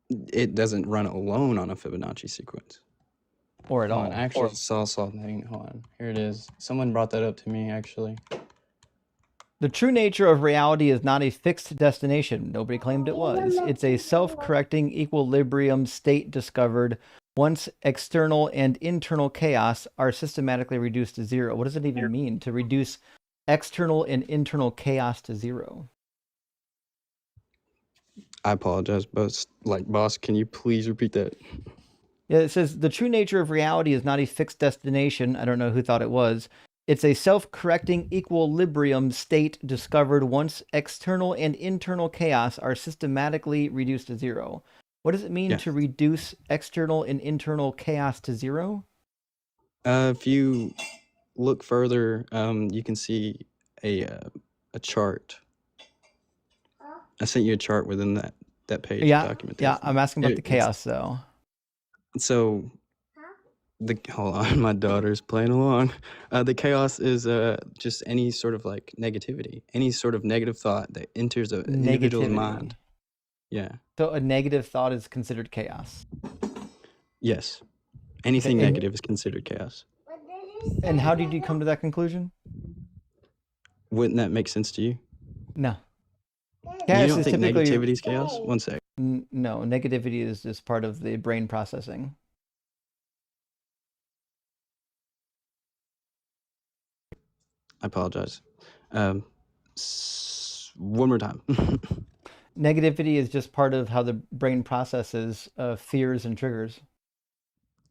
It doesn't run alone on a Fibonacci sequence. Or at all. I actually saw something. Hold on. Here it is. Someone brought that up to me, actually. The true nature of reality is not a fixed destination. Nobody claimed it was. It's a self-correcting equilibrium state discovered once external and internal chaos are systematically reduced to zero. What does it even mean to reduce external and internal chaos to zero? I apologize, boss, can you please repeat that? Yeah, it says the true nature of reality is not a fixed destination. I don't know who thought it was. It's a self-correcting equilibrium state discovered once external and internal chaos are systematically reduced to zero. What does it mean to reduce external and internal chaos to zero? If you look further, you can see a chart. I sent you a chart within that page documentation. Yeah, I'm asking about the chaos though. So, hold on, my daughter's playing along. The chaos is just any sort of like negativity, any sort of negative thought that enters an individual's mind. Yeah. So a negative thought is considered chaos. Yes. Anything negative is considered chaos. And how did you come to that conclusion? Wouldn't that make sense to you? No. Chaos you don't think negativity is chaos? One sec. No, negativity is just part of the brain processing. I apologize. One more time. Negativity is just part of how the brain processes fears and triggers.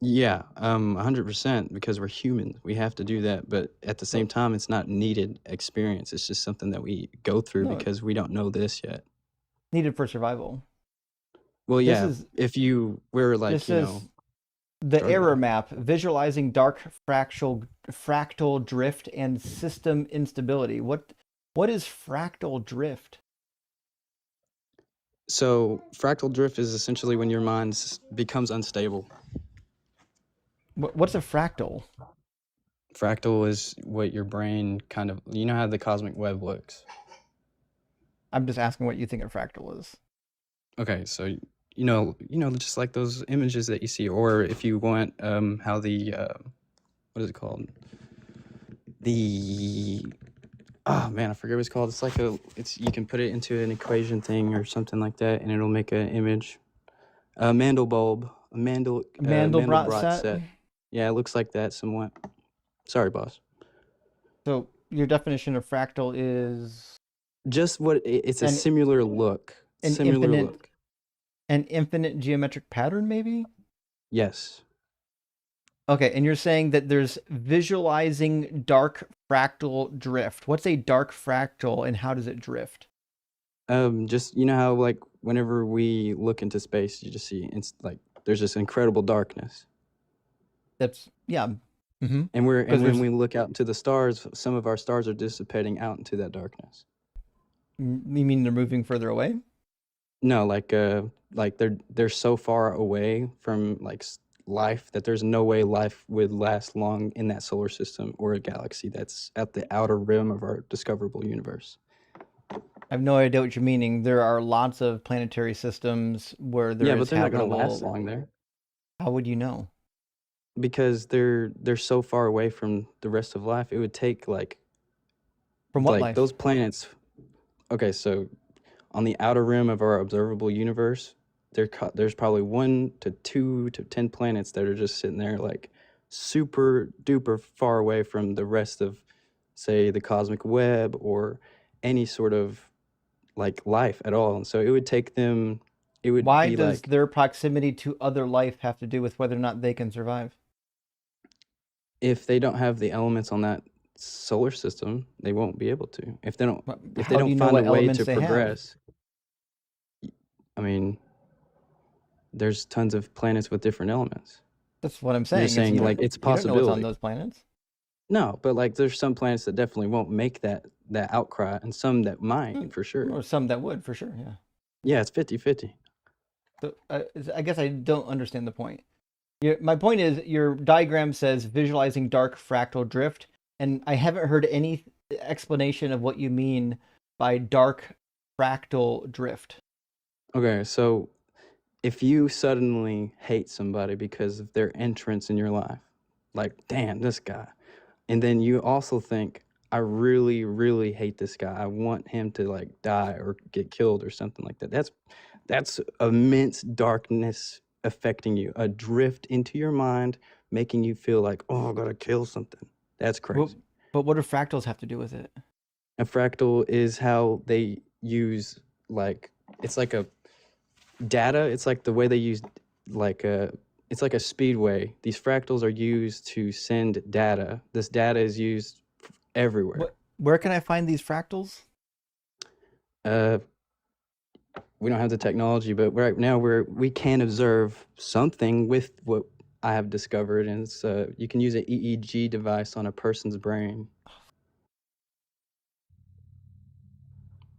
Yeah, 100%, because we're human. We have to do that, but at the same time, it's not needed experience. It's just something that we go through because we don't know this yet. Needed for survival. Well, yeah, if you were like, this is the error map, visualizing dark fractal drift and system instability. What is fractal drift? So fractal drift is essentially when your mind becomes unstable. What's a fractal? Fractal is what your brain kind of, you know how the cosmic web looks. I'm just asking what you think a fractal is. Okay, so you know, just like those images that you see, or if you want, how the what is it called? Oh man, I forget what it's called. It's like you can put it into an equation thing or something like that, and it'll make an image. Mandelbulb Mandelbrot set. Yeah, it looks like that somewhat. Sorry, boss. So your definition of fractal is just what it's a an, similar look. An similar infinite, look. An infinite geometric pattern, maybe? Yes. Okay, and you're saying that there's visualizing dark fractal drift. What's a dark fractal and how does it drift? Just, you know how like whenever we look into space, you just see it's like there's this incredible darkness. That's, yeah. Mm-hmm. And when we look out into the stars, some of our stars are dissipating out into that darkness. You mean they're moving further away? No, like they're so far away from like life that there's no way life would last long in that solar system or a galaxy that's at the outer rim of our discoverable universe. I have no idea what you're meaning. There are lots of planetary systems where there is habitable. Not gonna last long there. How would you know? Because they're so far away from the rest of life. It would take like from what life? Those planets. Okay, so on the outer rim of our observable universe, there's probably 1 to 2 to 10 planets that are just sitting there like super duper far away from the rest of, say, the cosmic web or any sort of like life at all. And so it would take them. Why does their proximity to other life have to do with whether or not they can survive? If they don't have the elements on that solar system, they won't be able to. If they don't find a way to progress. I mean, there's tons of planets with different elements. That's what I'm saying. You're saying like it's a possibility. You don't know what's on those planets. No, but like there's some planets that definitely won't make that outcry, and some that might for sure. Or some that would for sure, yeah. Yeah, it's 50-50. So I guess I don't understand the point. My point is your diagram says visualizing dark fractal drift, and I haven't heard any explanation of what you mean by dark fractal drift. Okay, so if you suddenly hate somebody because of their entrance in your life, like, damn, this guy, and then you also think, I really, really hate this guy. I want him to like die or get killed or something like that. That's immense darkness affecting you, a drift into your mind, making you feel like, oh, I gotta kill something. That's crazy. But what do fractals have to do with it? A fractal is how they use like, it's like a data. It's like the way they use like it's like a speedway. These fractals are used to send data. This data is used everywhere. Where can I find these fractals? We don't have the technology, but right now we can observe something with what I have discovered, and it's you can use an EEG device on a person's brain.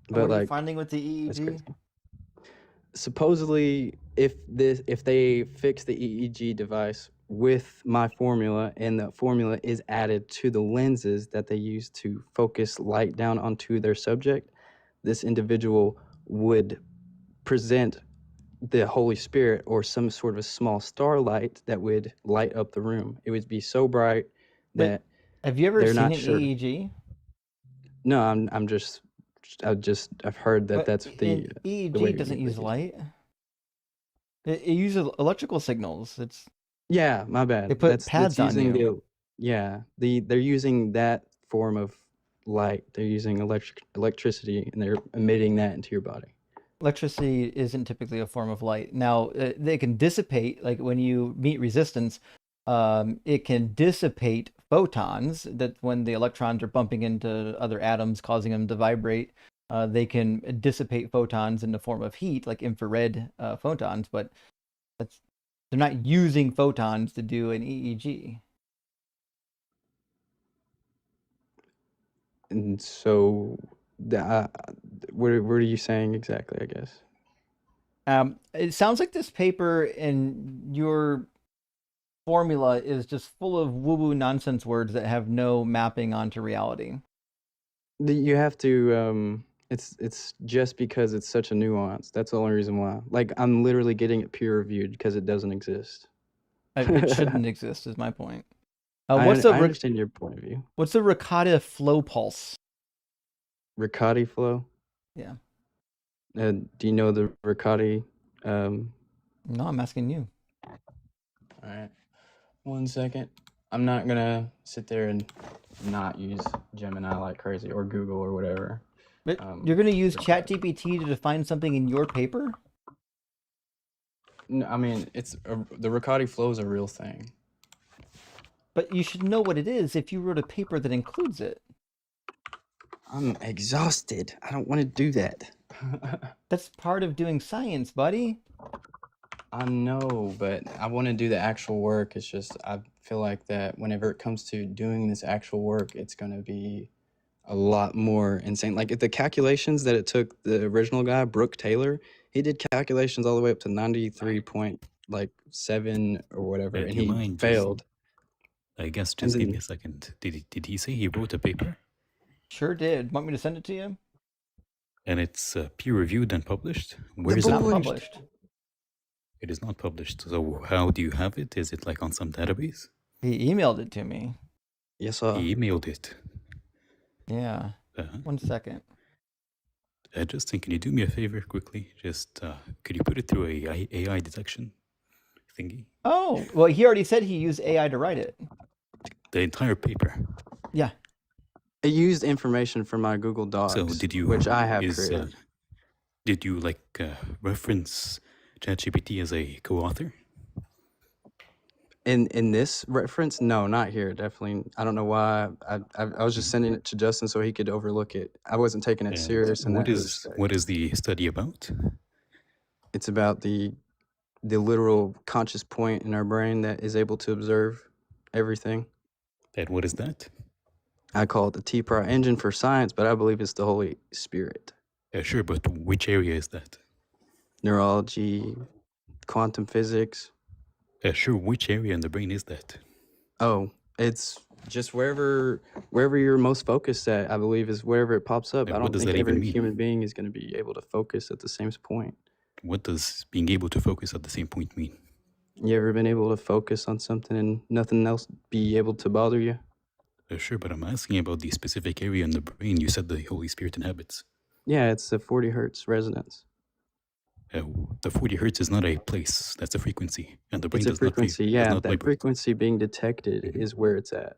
But what are you finding with the EEG? Supposedly, if they fix the EEG device with my formula, and the formula is added to the lenses that they use to focus light down onto their subject, this individual would present the Holy Spirit or some sort of a small starlight that would light up the room. It would be so bright that have you ever seen an EEG? No, I've heard that that's the EEG doesn't use light. It uses electrical signals. Yeah, my bad. They put pads on you. They're using that form of light. They're using electricity, and they're emitting that into your body. Electricity isn't typically a form of light. Now, they can dissipate, like when you meet resistance, it can dissipate photons that when the electrons are bumping into other atoms, causing them to vibrate, they can dissipate photons in the form of heat, like infrared photons, but they're not using photons to do an EEG. And so, what are you saying exactly, I guess? It sounds like this paper and your formula is just full of woo-woo nonsense words that have no mapping onto reality. You have to, it's just because it's such a nuance. That's the only reason why. Like, I'm literally getting it peer reviewed because it doesn't exist. It shouldn't exist, is my point. I understand your point of view. What's the Riccati flow pulse? Riccati flow? Yeah. Do you know the Riccati? No, I'm asking you. All right. 1 second. I'm not gonna sit there and not use Gemini like crazy or Google or whatever. But you're going to use ChatGPT to define something in your paper? No, I mean, the Riccati flow is a real thing. But you should know what it is if you wrote a paper that includes it. I'm exhausted. I don't want to do that. That's part of doing science, buddy. I know, but I want to do the actual work. It's just, I feel like that whenever it comes to doing this actual work, it's going to be a lot more insane. Like the calculations that it took the original guy, Brooke Taylor, he did calculations all the way up to 93.7 or whatever, and he failed. I guess just give me a second. Did he say he wrote a paper? Sure did. Want me to send it to you? And it's peer-reviewed and published? Where It's is it not published. It is not published. So how do you have it? Is it like on some database? He emailed it to me. Yes, sir. He emailed it. Yeah. 1 second. Just think, can you do me a favor quickly? Just, could you put it through a AI detection thingy? Oh, well, he already said he used AI to write it. The entire paper. Yeah. It used information from my Google Docs, So did you, which I have created. Did you reference ChatGPT as a co-author? In this reference, no, not here. Definitely, I don't know why. I was just sending it to Justin so he could overlook it. I wasn't taking it serious. What is the study about? It's about the literal conscious point in our brain that is able to observe everything. And what is that? I call it the T-Pro engine for science, but I believe it's the Holy Spirit. Sure, but which area is that? Neurology, quantum physics. Sure, which area in the brain is that? Oh, it's just wherever you're most focused at, I believe, is wherever it pops up. I don't think every human being is going to be able to focus at the same point. What does being able to focus at the same point mean? You ever been able to focus on something and nothing else be able to bother you? Sure, but I'm asking about the specific area in the brain you said the Holy Spirit inhabits. Yeah, it's the 40 hertz resonance. The 40 hertz is not a place, that's a frequency. And the brain It's a does frequency, not yeah. does not That vibrate. frequency being detected is where it's at.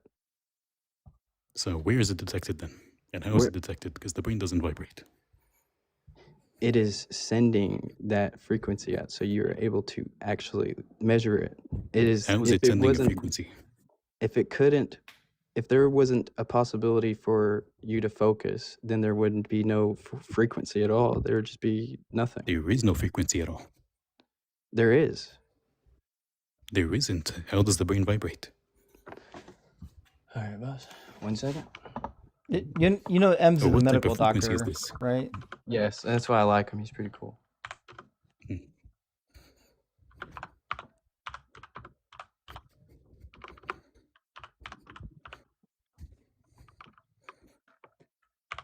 So where is it detected then? And how is it detected? Because the brain doesn't vibrate. It is sending that frequency out, so you're able to actually measure it. It is. How is it sending a frequency? If there wasn't a possibility for you to focus, then there wouldn't be no frequency at all. There would just be nothing. There is no frequency at all. There is. There isn't. How does the brain vibrate? All right, boss. 1 second. You know M's is a What type medical of frequency doctor, is this? right? Yes, that's why I like him. He's pretty cool.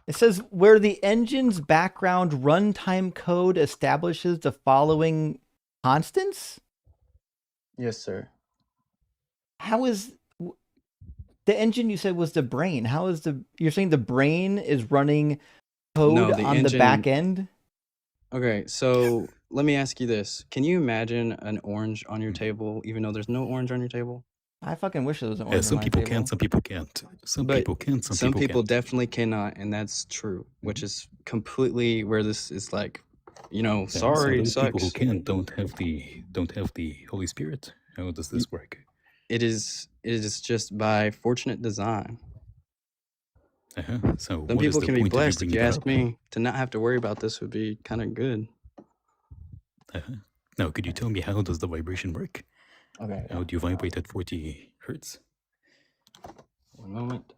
It says where the engine's background runtime code establishes the following constants? Yes, sir. How is the engine you said was the brain? How is you're saying the brain is running code on the back end? Okay, so let me ask you this. Can you imagine an orange on your table, even though there's no orange on your table? I fucking wish there was an orange Some on my people table. can, some people can't. Some people can, some people can't. Definitely cannot, and that's true, which is completely where this is like, sorry, it so those people who sucks. can don't have the Holy Spirit. How does this work? It is just by fortunate design. So Some people can be blessed. If you ask up? me, to not have to worry about this would be kind of good. Now, could you tell me how does the vibration work? Okay. How do you vibrate at 40 hertz? 1 moment.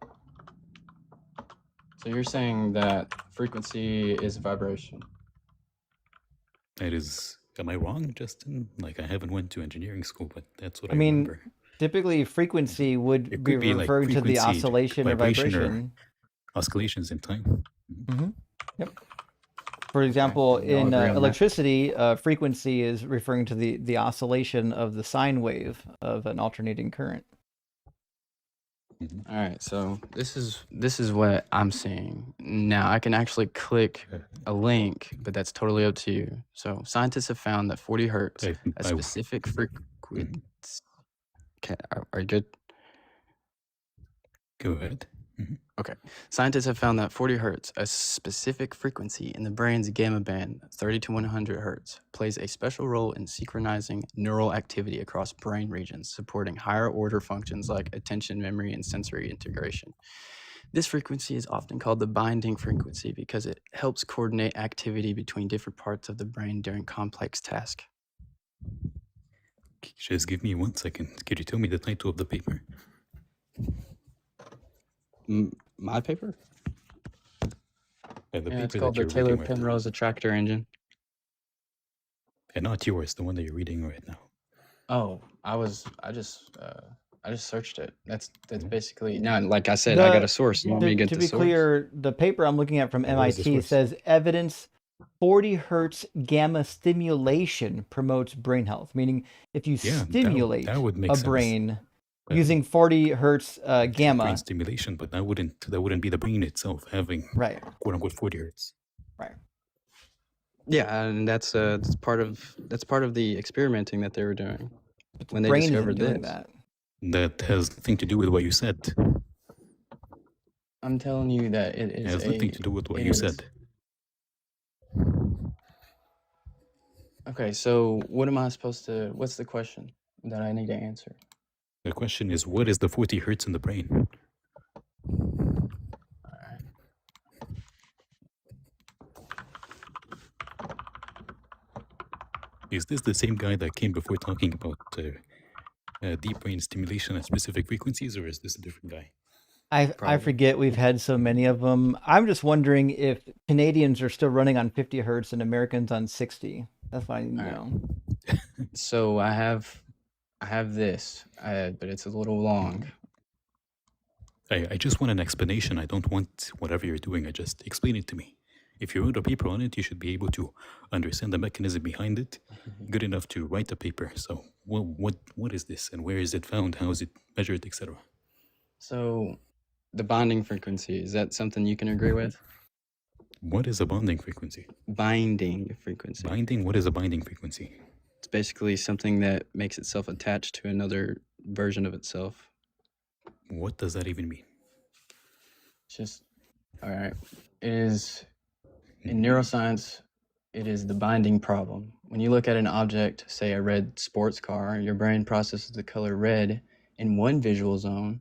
So you're saying that frequency is vibration. That is, am I wrong, Justin? Like, I haven't went to engineering school, but that's what I mean, remember. typically frequency would It be could be like referring to the frequency, oscillation or vibration, vibration. Oscillations in time. Mm-hmm. Yep. For example, we all in agree on that. electricity, frequency is referring to the oscillation of the sine wave of an alternating current. All right, so this is what I'm seeing. Now I can actually click a link, but that's totally up to you. So scientists have found that 40 hertz, a specific frequency. Okay, are you good? Go ahead. Okay. Scientists have found that 40 hertz, a specific frequency in the brain's gamma band, 30 to 100 hertz, plays a special role in synchronizing neural activity across brain regions, supporting higher order functions like attention, memory, and sensory integration. This frequency is often called the binding frequency because it helps coordinate activity between different parts of the brain during complex tasks. Just give me 1 second. Could you tell me the title of the paper? My paper? The Yeah, it's paper called that the you're reading right Taylor-Penrose Attractor Engine. And not yours, the one that you're reading right now. Oh, I just searched it. That's basically no. Like I said, I got a source. You want me to get To the be source? clear, the paper I'm looking at from Where's the MIT source? says evidence 40 hertz gamma stimulation promotes brain health, meaning if you Yeah, stimulate that would make a sense. brain using 40 hertz Brain gamma, stimulation, but that wouldn't be the brain itself having right? quote unquote 40 hertz. Right. Yeah, and that's part of the experimenting that they were doing when they Brain isn't discovered doing this. that. That has nothing to do with what you said. I'm telling you that it It is has nothing to do with what it you is- said. Okay, so what am I supposed to? What's the question that I need to answer? The question is, what is the 40 hertz in the brain? Is this the same guy that came before talking about deep brain stimulation at specific frequencies, or is this a different guy? I forget, we've had so many of them. I'm just wondering if Canadians are still running on 50 hertz and Americans on 60. That's what I need to know. So I have this, but it's a little long. I just want an explanation. I don't want whatever you're doing. I just explain it to me. If you wrote a paper on it, you should be able to understand the mechanism behind it, good enough to write a paper. So what is this, and where is it found? How is it measured, etc.? So the bonding frequency, is that something you can agree with? What is a bonding frequency? Binding frequency. Binding? What is a binding frequency? It's basically something that makes itself attached to another version of itself. What does that even mean? Just, all right. It is, in neuroscience, it is the binding problem. When you look at an object, say a red sports car, your brain processes the color red in one visual zone,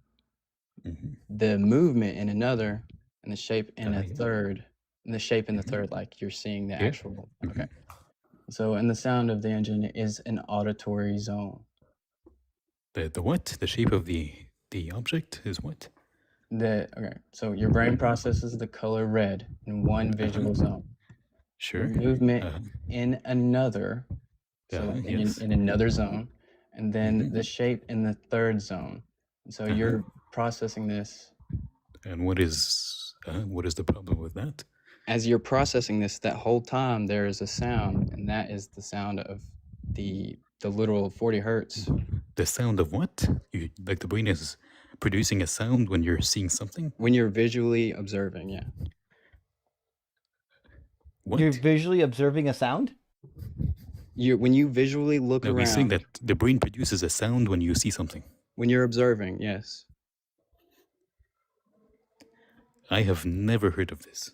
the movement in another, and the shape in a third, and the shape in the third, like you're seeing the actual, okay. So, and the sound of the engine is an auditory zone. The what? The shape of the object is what? Okay, so your brain processes the color red in one visual zone. Sure. The movement in another, so in another zone, and then the shape in the third zone. So you're processing this. And what is the problem with that? As you're processing this, that whole time there is a sound, and that is the sound of the literal 40 hertz. The sound of what? Like the brain is producing a sound when you're seeing something? When you're visually observing, yeah. What? You're visually observing a sound? When you visually look around. We're saying that the brain produces a sound when you see something. When you're observing, yes. I have never heard of this.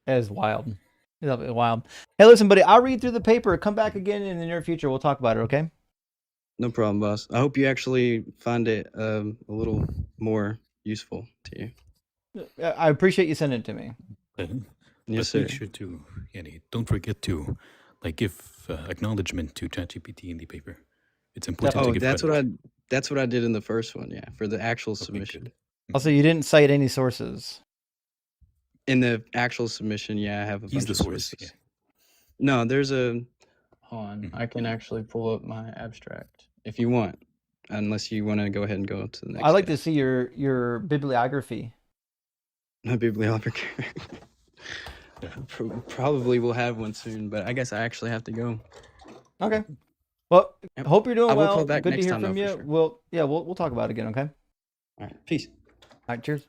That is wild. It's wild. Hey, listen, buddy, I'll read through the paper. Come back again in the near future. We'll talk about it, okay? No problem, boss. I hope you actually find it a little more useful to you. I appreciate you sending it to me. Yes, but make sir. sure to, don't forget to give acknowledgement to ChatGPT in the paper. It's important to give credit. That's what I did in the first one, yeah, for the actual submission. Good. Also, you didn't cite any sources. In the actual submission, yeah, I have a bunch of sources. Yeah. No, there's a. Hold on, I can actually pull up my abstract if you want, unless you want to go ahead and go to the next. I'd like to see your bibliography. My bibliography. Probably will have one soon, but I guess I actually have to go. Okay. Well, hope you're doing I will well. call back Good to next hear time, from though, you. for sure. We'll talk about it again, okay? All right. Peace. All right, cheers.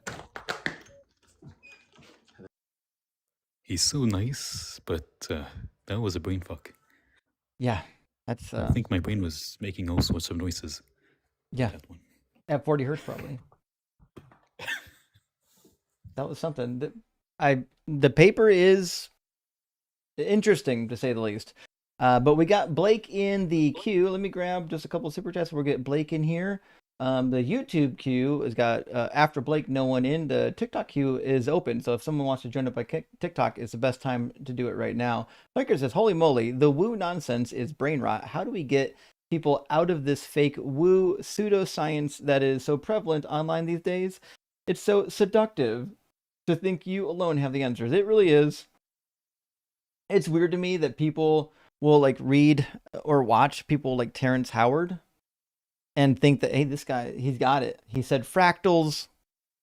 He's so nice, but that was a brain fuck. Yeah, that's. I think my brain was making all sorts of noises. Yeah, That one. at 40 hertz probably. That was something. The paper is interesting to say the least. But we got Blake in the queue. Let me grab just a couple of super chats. We'll get Blake in here. The YouTube queue has got after Blake, no one in. The TikTok queue is open, so if someone wants to join up by TikTok, it's the best time to do it right now. Biker says, "Holy moly, the woo nonsense is brain rot. How do we get people out of this fake woo pseudoscience that is so prevalent online these days? It's so seductive to think you alone have the answers. It really is. It's weird to me that people will like read or watch people like Terrence Howard and think that, hey, this guy, he's got it. He said fractals,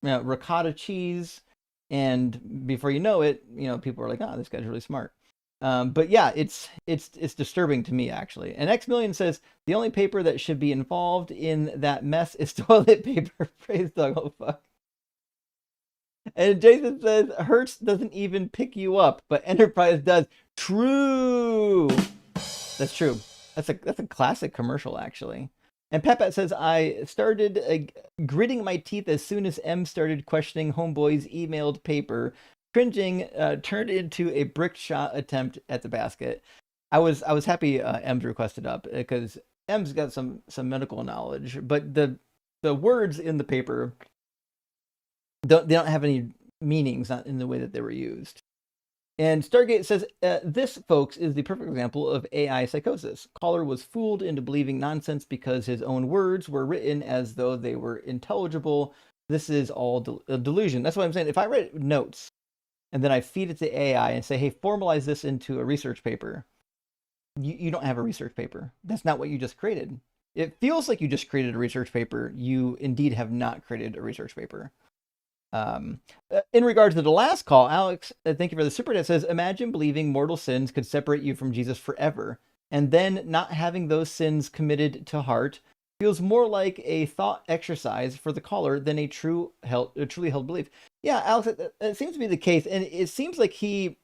ricotta cheese, and before you know it, people are like, oh, this guy's really smart. But yeah, it's disturbing to me actually. And X Million says the only paper that should be involved in that mess is toilet paper. Praise Doug. Oh fuck. And Jason says Hertz doesn't even pick you up, but Enterprise does. True. That's true. That's a classic commercial actually. And Pepat says I started gritting my teeth as soon as M started questioning Homeboy's emailed paper. Cringing turned into a brick shot attempt at the basket. I was happy M's requested up because M's got some medical knowledge, but the words in the paper they don't have any meanings, not in the way that they were used. And Stargate says, this, folks, is the perfect example of AI psychosis. Caller was fooled into believing nonsense because his own words were written as though they were intelligible. This is all a delusion. That's what I'm saying. If I write notes and then I feed it to AI and say, hey, formalize this into a research paper, you don't have a research paper. That's not what you just created. It feels like you just created a research paper. You indeed have not created a research paper. In regards to the last call, Alex, thank you for the super chat, says, imagine believing mortal sins could separate you from Jesus forever, and then not having those sins committed to heart feels more like a thought exercise for the caller than a truly held belief. Yeah, Alex, it seems to be the case, and it seems like he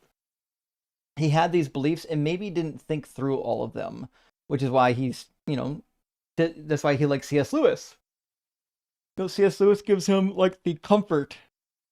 had these beliefs and maybe didn't think through all of them, which is why he's, that's why he likes C.S. Lewis. C.S. Lewis gives him like the comfort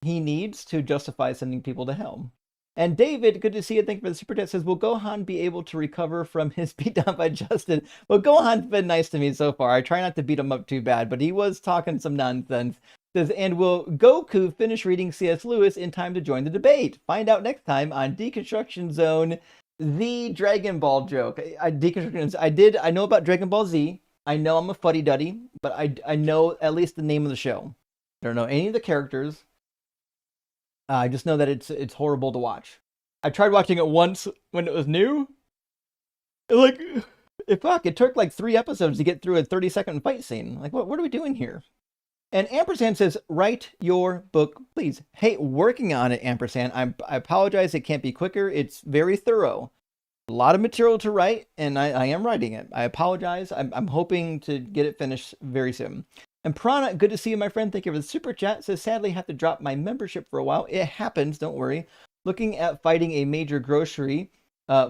he needs to justify sending people to hell. And David, good to see you. Thank you for the super chat. Says, will Gohan be able to recover from his beatdown by Justin? Well, Gohan's been nice to me so far. I try not to beat him up too bad, but he was talking some nonsense. Says, and will Goku finish reading C.S. Lewis in time to join the debate? Find out next time on Deconstruction Zone, the Dragon Ball joke. I know about Dragon Ball Z. I know I'm a fuddy-duddy, but I know at least the name of the show. I don't know any of the characters. I just know that it's horrible to watch. I tried watching it once when it was new. It took like 3 episodes to get through a 30-second fight scene. Like, what are we doing here? And Ampersand says, write your book, please. Hey, working on it, Ampersand. I apologize, it can't be quicker. It's very thorough. A lot of material to write, and I am writing it. I apologize. I'm hoping to get it finished very soon. And Prana, good to see you, my friend. Thank you for the super chat. Says, sadly, I have to drop my membership for a while. It happens, don't worry. Looking at fighting a major grocery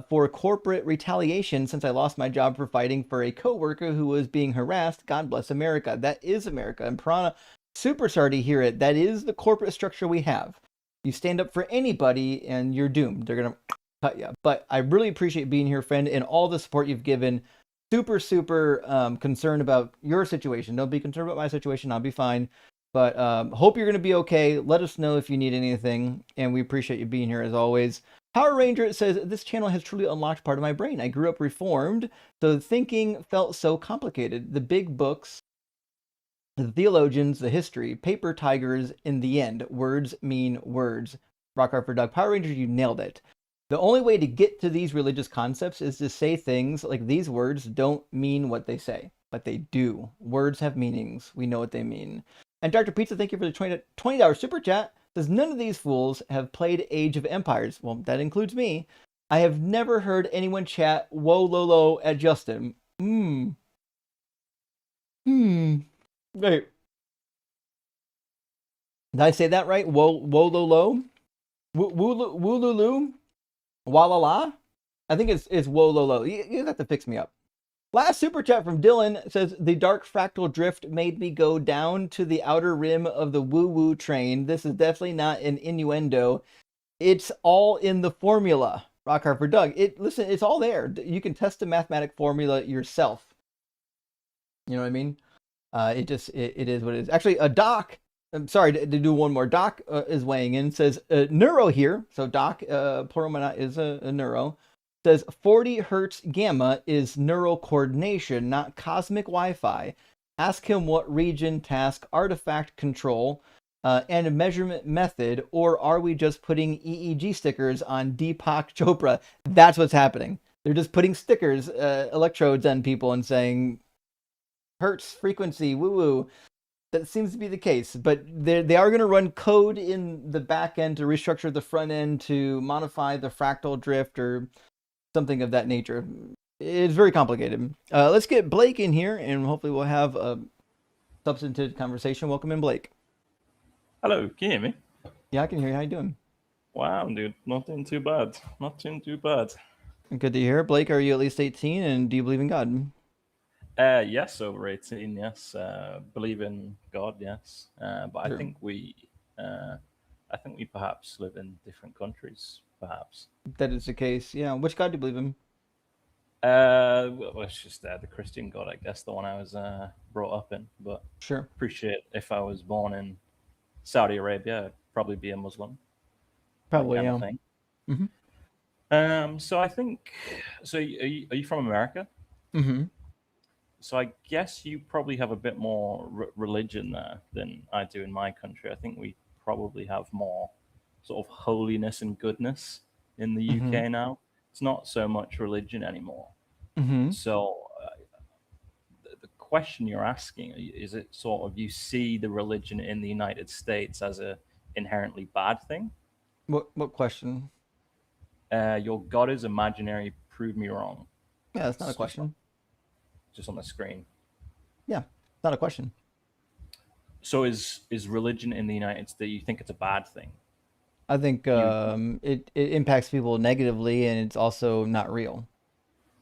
for corporate retaliation since I lost my job for fighting for a coworker who was being harassed. God bless America. That is America. And Prana, super sorry to hear it. That is the corporate structure we have. You stand up for anybody, and you're doomed. They're going to cut you. But I really appreciate being here, friend, and all the support you've given. Super concerned about your situation. Don't be concerned about my situation. I'll be fine. But hope you're going to be okay. Let us know if you need anything, and we appreciate you being here as always. Power Ranger says, this channel has truly unlocked part of my brain. I grew up reformed, so thinking felt so complicated. The big books, the theologians, the history, paper tigers, in the end, words mean words. Rock hard for Doug. Power Ranger, you nailed it. The only way to get to these religious concepts is to say things like these words don't mean what they say, but they do. Words have meanings. We know what they mean. And Dr. Pizza, thank you for the $20 super chat. Says, none of these fools have played Age of Empires. Well, that includes me. I have never heard anyone chat whoa lolo at Justin. Wait. Did I say that right? Whoa lolo? Woolulu? Walala? I think it's whoa lolo. You have to fix me up. Last super chat from Dylan says, the dark fractal drift made me go down to the outer rim of the woo-woo train. This is definitely not an innuendo. It's all in the formula. Rock hard for Doug. Listen, it's all there. You can test the mathematic formula yourself. You know what I mean? It is what it is. Actually, a Doc, I'm sorry to do one more. Doc is weighing in, says, neuro here. So Doc, plural is a neuro. Says 40 hertz gamma is neural coordination, not cosmic Wi-Fi. Ask him what region, task, artifact control, and a measurement method, or are we just putting EEG stickers on Deepak Chopra? That's what's happening. They're just putting stickers, electrodes on people and saying, hertz, frequency, woo-woo. That seems to be the case, but they are going to run code in the back end to restructure the front end to modify the fractal drift or something of that nature. It's very complicated. Let's get Blake in here, and hopefully we'll have a substantive conversation. Welcome in, Blake. Hello, can you hear me? Yeah, I can hear you. How you doing? Wow, dude, not doing too bad. Not doing too bad. Good to hear. Blake, are you at least 18, and do you believe in God? Yes, over 18, yes. Believe in God, yes. But Sure. I think we perhaps live in different countries, perhaps. That is the case. Yeah. Which God do you believe in? Well, it's just the Christian God, I guess, the one I was brought up in. But sure, appreciate if I was born in Saudi Arabia, I'd probably be a Muslim. Probably, kind yeah. of thing. Mm-hmm. So I think. So are you from America? Mm-hmm. So I guess you probably have a bit more religion there than I do in my country. I think we probably have more sort of holiness and goodness in the UK now. It's not so much religion anymore. So the question you're asking is it sort of you see the religion in the United States as a inherently bad thing? What question? Your God is imaginary. Prove me wrong. Yeah, that's not a question. Just on the screen. Yeah, not a question. So is religion in the United States? You think it's a bad thing? I think it impacts people negatively, and it's also not real.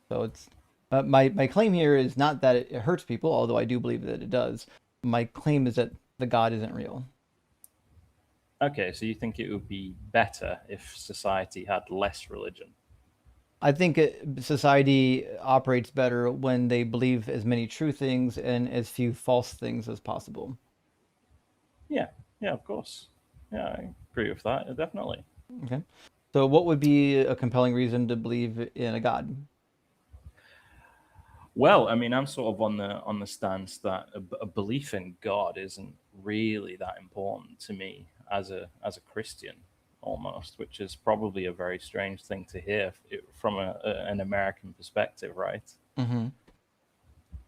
So it's my claim here is not that it hurts people, although I do believe that it does. My claim is that the God isn't real. Okay, so you think it would be better if society had less religion? I think society operates better when they believe as many true things and as few false things as possible. Yeah, of course. Yeah, I agree with that, definitely. Okay. So what would be a compelling reason to believe in a God? Well, I mean, I'm sort of on the stance that a belief in God isn't really that important to me as a Christian, almost, which is probably a very strange thing to hear from an American perspective, right? Mm-hmm.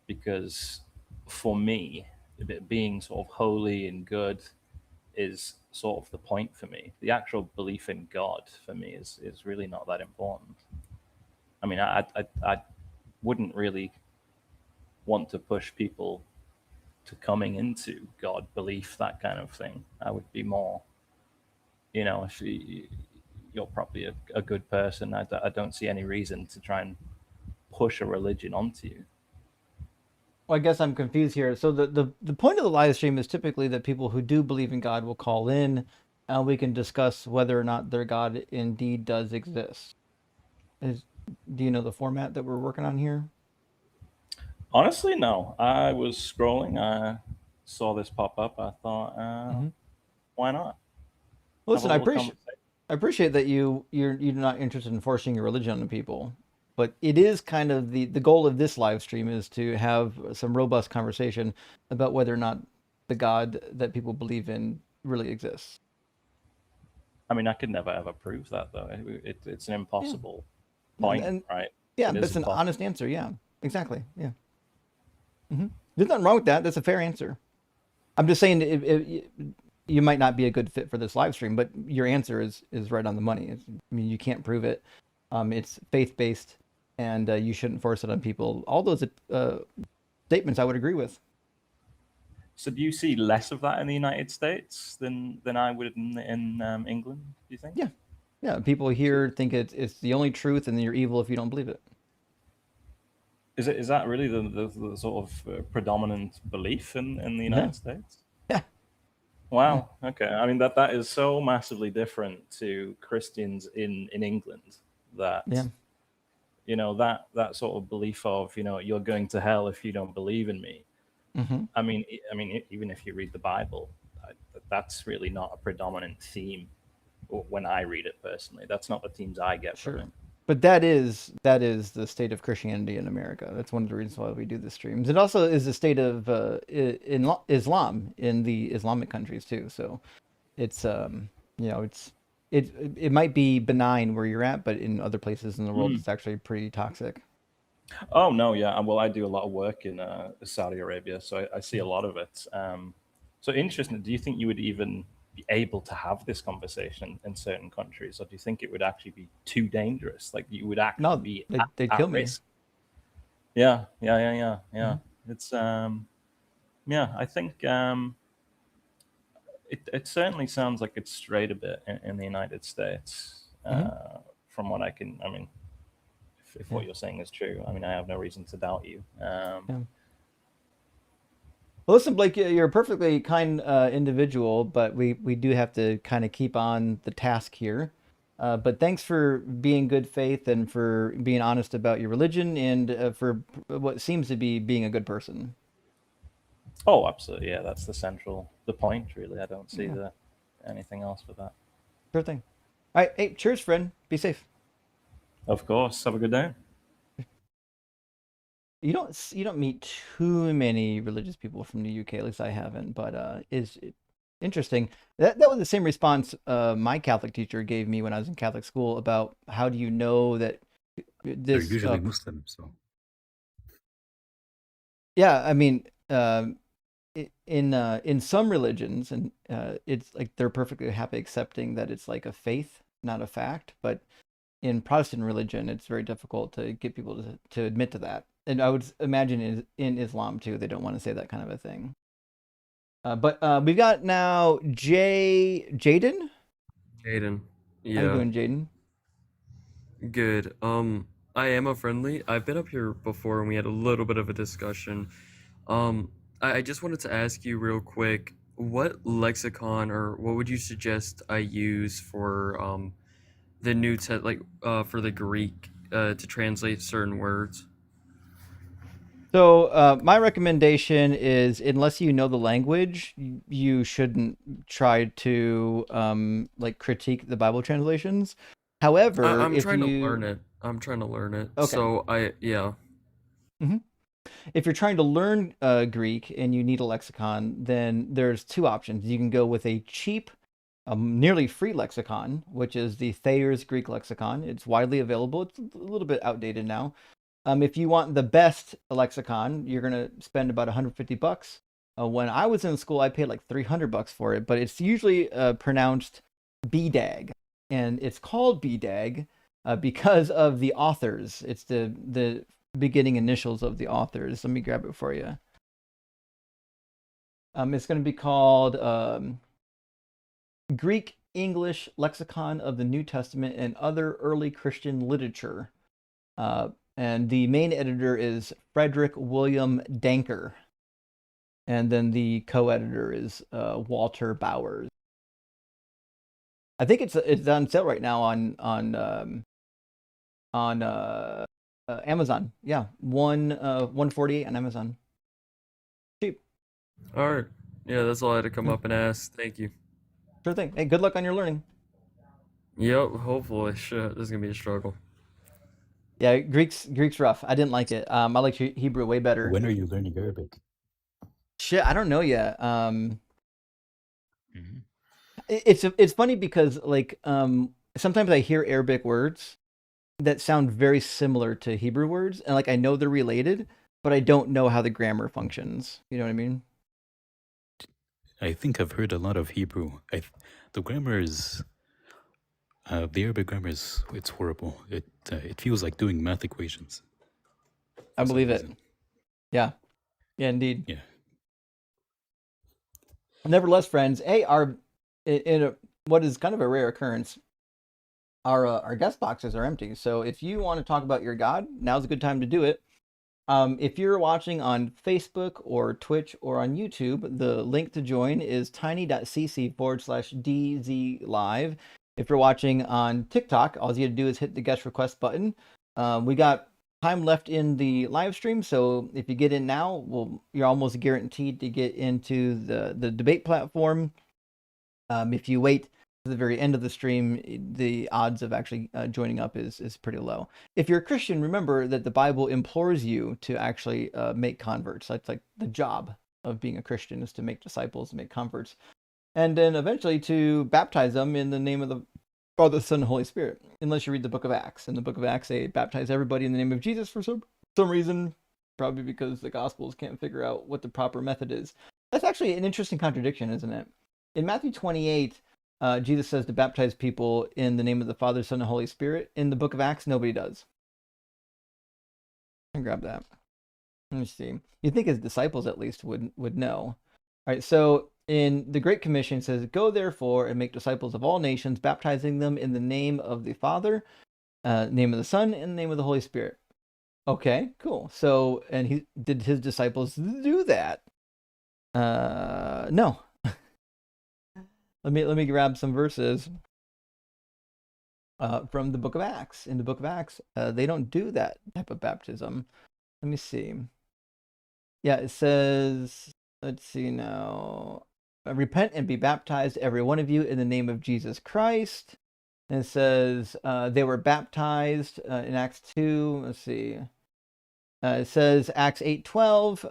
Because for me, being sort of holy and good is sort of the point for me. The actual belief in God for me is really not that important. I mean, I wouldn't really want to push people to coming into God belief, that kind of thing. I would be more, if you're probably a good person, I don't see any reason to try and push a religion onto you. Well, I guess I'm confused here. So the point of the live stream is typically that people who do believe in God will call in, and we can discuss whether or not their God indeed does exist. Do you know the format that we're working on here? Honestly, no. I was scrolling. I saw this pop up. I thought, why not? Listen, I appreciate that you're not interested in forcing your religion on people, but it is kind of the goal of this live stream is to have some robust conversation about whether or not the God that people believe in really exists. I mean, I could never ever prove that, though. It's an impossible point, right? Yeah, that's an honest answer. Yeah, exactly. Yeah. There's nothing wrong with that. That's a fair answer. I'm just saying you might not be a good fit for this live stream, but your answer is right on the money. I mean, you can't prove it. It's faith-based, and you shouldn't force it on people. All those statements I would agree with. So do you see less of that in the United States than I would in England, do you think? Yeah. People here think it's the only truth, and you're evil if you don't believe it. Is that really the sort of predominant belief in the Yeah. United States? Yeah. Wow. Okay. I mean that is so massively different to Christians in England that Yeah. that sort of belief of you're going to hell if you don't believe in me. Mm-hmm. I mean, even if you read the Bible, that's really not a predominant theme when I read it personally. That's not the themes I get from it. But that is the state of Christianity in America. That's one of the reasons why we do the streams. It also is the state of in Islam in the Islamic countries too. So it's it might be benign where you're at, but in other places in the world, it's actually pretty toxic. Oh no, yeah. Well, I do a lot of work in Saudi Arabia, so I see a lot of it. So interesting. Do you think you would even be able to have this conversation in certain countries, or do you think it would actually be too dangerous? Like you would actually be they'd at kill me. risk. Yeah. It's yeah. I think it certainly sounds like it's strayed a bit in the United States. From what I can, I mean, if what you're saying is true, I mean, I have no reason to doubt you. Well, listen, Blake, you're a perfectly kind individual, but we do have to kind of keep on the task here. But thanks for being good faith and for being honest about your religion and for what seems to be being a good person. Oh, absolutely. Yeah, that's the point, really. I don't see anything else with that. Sure thing. All right. Hey, cheers, friend. Be safe. Of course. Have a good day. You don't meet too many religious people from the UK, at least I haven't, but is interesting. That was the same response my Catholic teacher gave me when I was in Catholic school about how do you know that this They're usually Muslim, so yeah, I mean in some religions and it's like they're perfectly happy accepting that it's like a faith, not a fact, but in Protestant religion it's very difficult to get people to admit to that. And I would imagine in Islam too, they don't want to say that kind of a thing. But we've got now Jaden. Jaden. Yeah. How you doing, Jaden? Good. I am a friendly. I've been up here before and we had a little bit of a discussion. I just wanted to ask you real quick, what lexicon or what would you suggest I use for the New for the Greek to translate certain words? So my recommendation is, unless you know the language, you shouldn't try to like critique the Bible translations. However, I'm trying to learn it. Okay. So yeah. Mm-hmm. If you're trying to learn Greek and you need a lexicon, then there's two options. You can go with a cheap, nearly free lexicon, which is the Thayer's Greek Lexicon. It's widely available. It's a little bit outdated now. If you want the best lexicon, you're going to spend about $150. When I was in school, I paid like $300 for it, but it's usually pronounced BDAG. And it's called BDAG because of the authors. It's the beginning initials of the authors. Let me grab it for you. It's going to be called Greek English Lexicon of the New Testament and Other Early Christian Literature. And the main editor is Frederick William Danker. And then the co-editor is Walter Bowers. I think it's on sale right now on Amazon. Yeah, $148 on Amazon. Cheap. All right. Yeah, that's all I had to come up and ask. Thank you. Sure thing. Hey, good luck on your learning. Yep, hopefully. Shit, this is gonna be a struggle. Yeah, Greek's rough. I didn't like it. I like Hebrew way better. When are you learning Arabic? Shit, I don't know yet. It's funny because like sometimes I hear Arabic words that sound very similar to Hebrew words, and like I know they're related, but I don't know how the grammar functions. You know what I mean? I think I've heard a lot of Hebrew. The grammar is the Arabic grammar it's horrible. It feels like doing math equations. I believe it. Yeah, indeed. Yeah. Nevertheless, friends, hey, what is kind of a rare occurrence, our guest boxes are empty. So if you want to talk about your God, now's a good time to do it. If you're watching on Facebook or Twitch or on YouTube, the link to join is tiny.cc/DZ live. If you're watching on TikTok, all you have to do is hit the guest request button. We got time left in the live stream, so if you get in now, you're almost guaranteed to get into the debate platform. If you wait to the very end of the stream, the odds of actually joining up is pretty low. If you're a Christian, remember that the Bible implores you to actually make converts. That's like the job of being a Christian, is to make disciples and make converts, and then eventually to baptize them in the name of the Father, Son, and Holy Spirit. Unless you read the Book of Acts. In the Book of Acts, they baptize everybody in the name of Jesus for some reason, probably because the Gospels can't figure out what the proper method is. That's actually an interesting contradiction, isn't it? In Matthew 28, Jesus says to baptize people in the name of the Father, Son, and Holy Spirit. In the Book of Acts, nobody does. Let me grab that. Let me see. You'd think his disciples at least would know. All right, so in the Great Commission, it says, "Go therefore and make disciples of all nations, baptizing them in the name of the Father, name of the Son, and the name of the Holy Spirit." Okay, cool. So, and did his disciples do that? No. Let me grab some verses from the Book of Acts. In the Book of Acts, they don't do that type of baptism. Let me see. Yeah, it says, let's see now. "Repent and be baptized, every one of you, in the name of Jesus Christ." And it says they were baptized in Acts 2. Let's see. It says Acts 8:12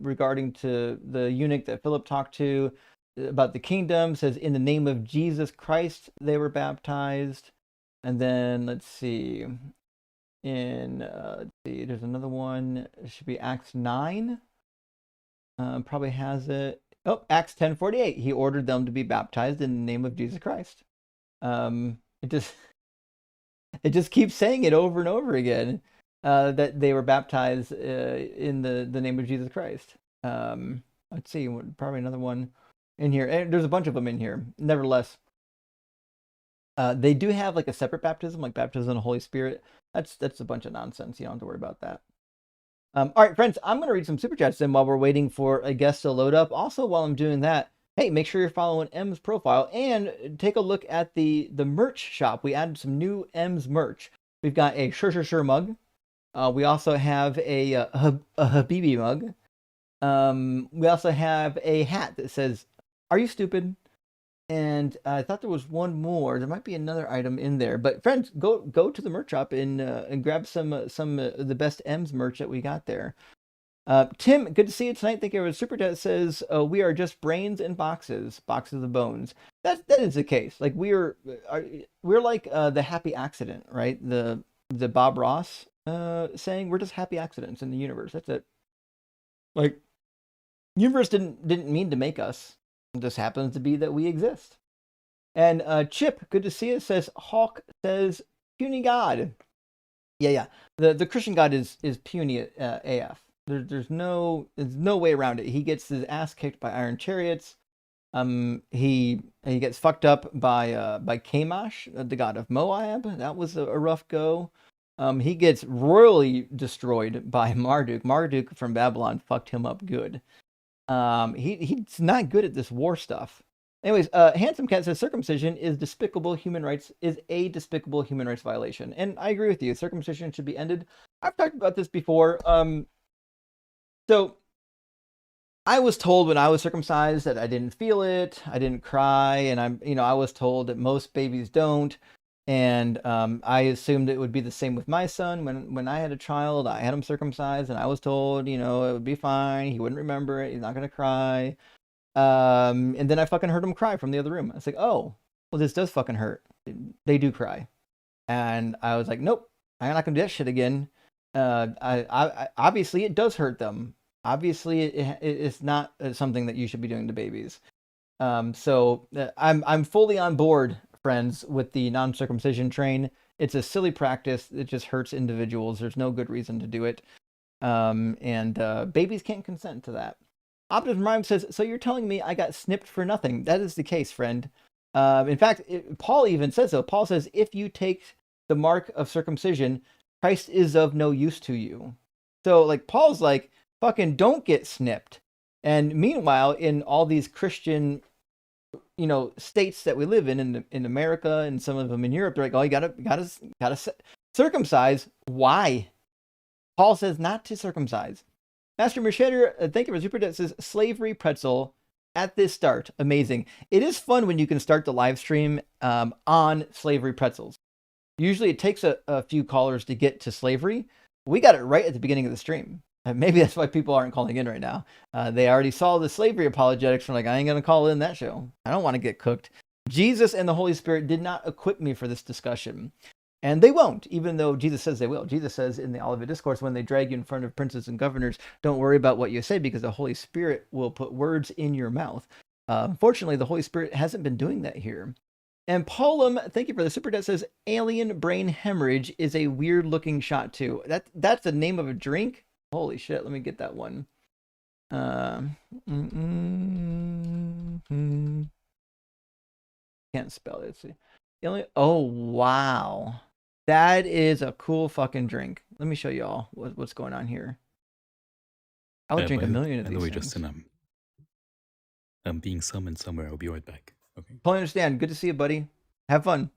regarding to the eunuch that Philip talked to about the kingdom, says in the name of Jesus Christ they were baptized. And then let's see, there's another one. It should be Acts 9. Probably has it. Oh, Acts 10:48. He ordered them to be baptized in the name of Jesus Christ. It just keeps saying it over and over again, that they were baptized in the name of Jesus Christ. Let's see, probably another one in here. And there's a bunch of them in here. Nevertheless, they do have like a separate baptism, like baptism in the Holy Spirit. That's a bunch of nonsense. You don't have to worry about that. All right, friends, I'm going to read some super chats then while we're waiting for a guest to load up. Also, while I'm doing that, hey, make sure you're following M's profile and take a look at the merch shop. We added some new M's merch. We've got a Sure mug. We also have a Habibi mug. We also have a hat that says, "Are you stupid?" And I thought there was one more. There might be another item in there. But friends, go to the merch shop and grab some of the best M's merch that we got there. Tim, good to see you tonight. Thank you for a super chat that says, "We are just brains and boxes of bones." That is the case. Like we're like the happy accident, right? The Bob Ross saying we're just happy accidents in the universe. That's it. Like, universe didn't mean to make us. It just happens to be that we exist. And Chip, good to see you, says Hawk says puny God. Yeah. The Christian God is puny AF. There's no way around it. He gets his ass kicked by iron chariots. He gets fucked up by Kamash, the god of Moab. That was a rough go. He gets royally destroyed by Marduk. Marduk from Babylon fucked him up good. He's not good at this war stuff. Anyways, Handsome Cat says circumcision is a despicable human rights violation. And I agree with you. Circumcision should be ended. I've talked about this before. So I was told when I was circumcised that I didn't feel it, I didn't cry, and I was told that most babies don't. And I assumed it would be the same with my son. When I had a child, I had him circumcised, and I was told, it would be fine. He wouldn't remember it. He's not gonna cry. And then I fucking heard him cry from the other room. I was like, oh, well, this does fucking hurt. They do cry. And I was like, nope, I'm not gonna do that shit again. I obviously it does hurt them. Obviously, it's not something that you should be doing to babies. So I'm fully on board, friends, with the non-circumcision train. It's a silly practice. It just hurts individuals. There's no good reason to do it. And babies can't consent to that. Optimus Prime says, so you're telling me I got snipped for nothing? That is the case, friend. In fact, Paul even says so. Paul says, if you take the mark of circumcision, Christ is of no use to you. So like Paul's like, fucking don't get snipped. And meanwhile, in all these Christian, states that we live in America and some of them in Europe, they're like, oh, you gotta circumcise. Why? Paul says not to circumcise. Master Mersheder, thank you for super chat, says slavery pretzel at this start. Amazing. It is fun when you can start the live stream on slavery pretzels. Usually it takes a few callers to get to slavery. We got it right at the beginning of the stream. Maybe that's why people aren't calling in right now. They already saw the slavery apologetics from like, I ain't going to call in that show. I don't want to get cooked. Jesus and the Holy Spirit did not equip me for this discussion. And they won't, even though Jesus says they will. Jesus says in the Olivet Discourse, when they drag you in front of princes and governors, don't worry about what you say because the Holy Spirit will put words in your mouth. Unfortunately, the Holy Spirit hasn't been doing that here. And Paulum, thank you for the super chat, says alien brain hemorrhage is a weird looking shot too. That's the name of a drink? Holy shit, let me get that one. Can't spell it. Let's see. Oh, wow. That is a cool fucking drink. Let me show you all what's going on here. I would drink a million of these things. Justin, I'm being summoned somewhere. I'll be right back. Okay. Totally understand. Good to see you, buddy. Have fun.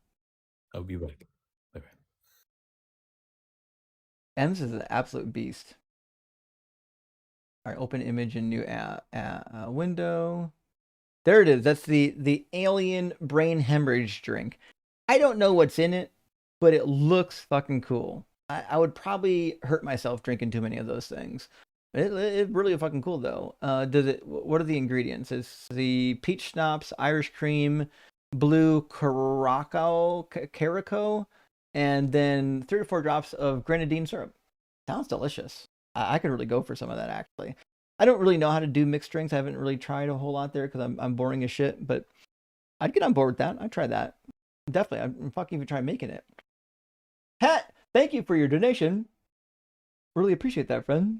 I'll be back. Bye-bye. Ems is an absolute beast. All right, open image in new window. There it is. That's the alien brain hemorrhage drink. I don't know what's in it, but it looks fucking cool. I would probably hurt myself drinking too many of those things. It's really fucking cool though. What are the ingredients? It's the peach schnapps, Irish cream, blue caraco, and then 3 or 4 drops of grenadine syrup. Sounds delicious. I could really go for some of that actually. I don't really know how to do mixed drinks. I haven't really tried a whole lot there because I'm boring as shit. But I'd get on board with that. I'd try that. Definitely. I'd fucking even try making it. Pat, thank you for your donation. Really appreciate that, friend.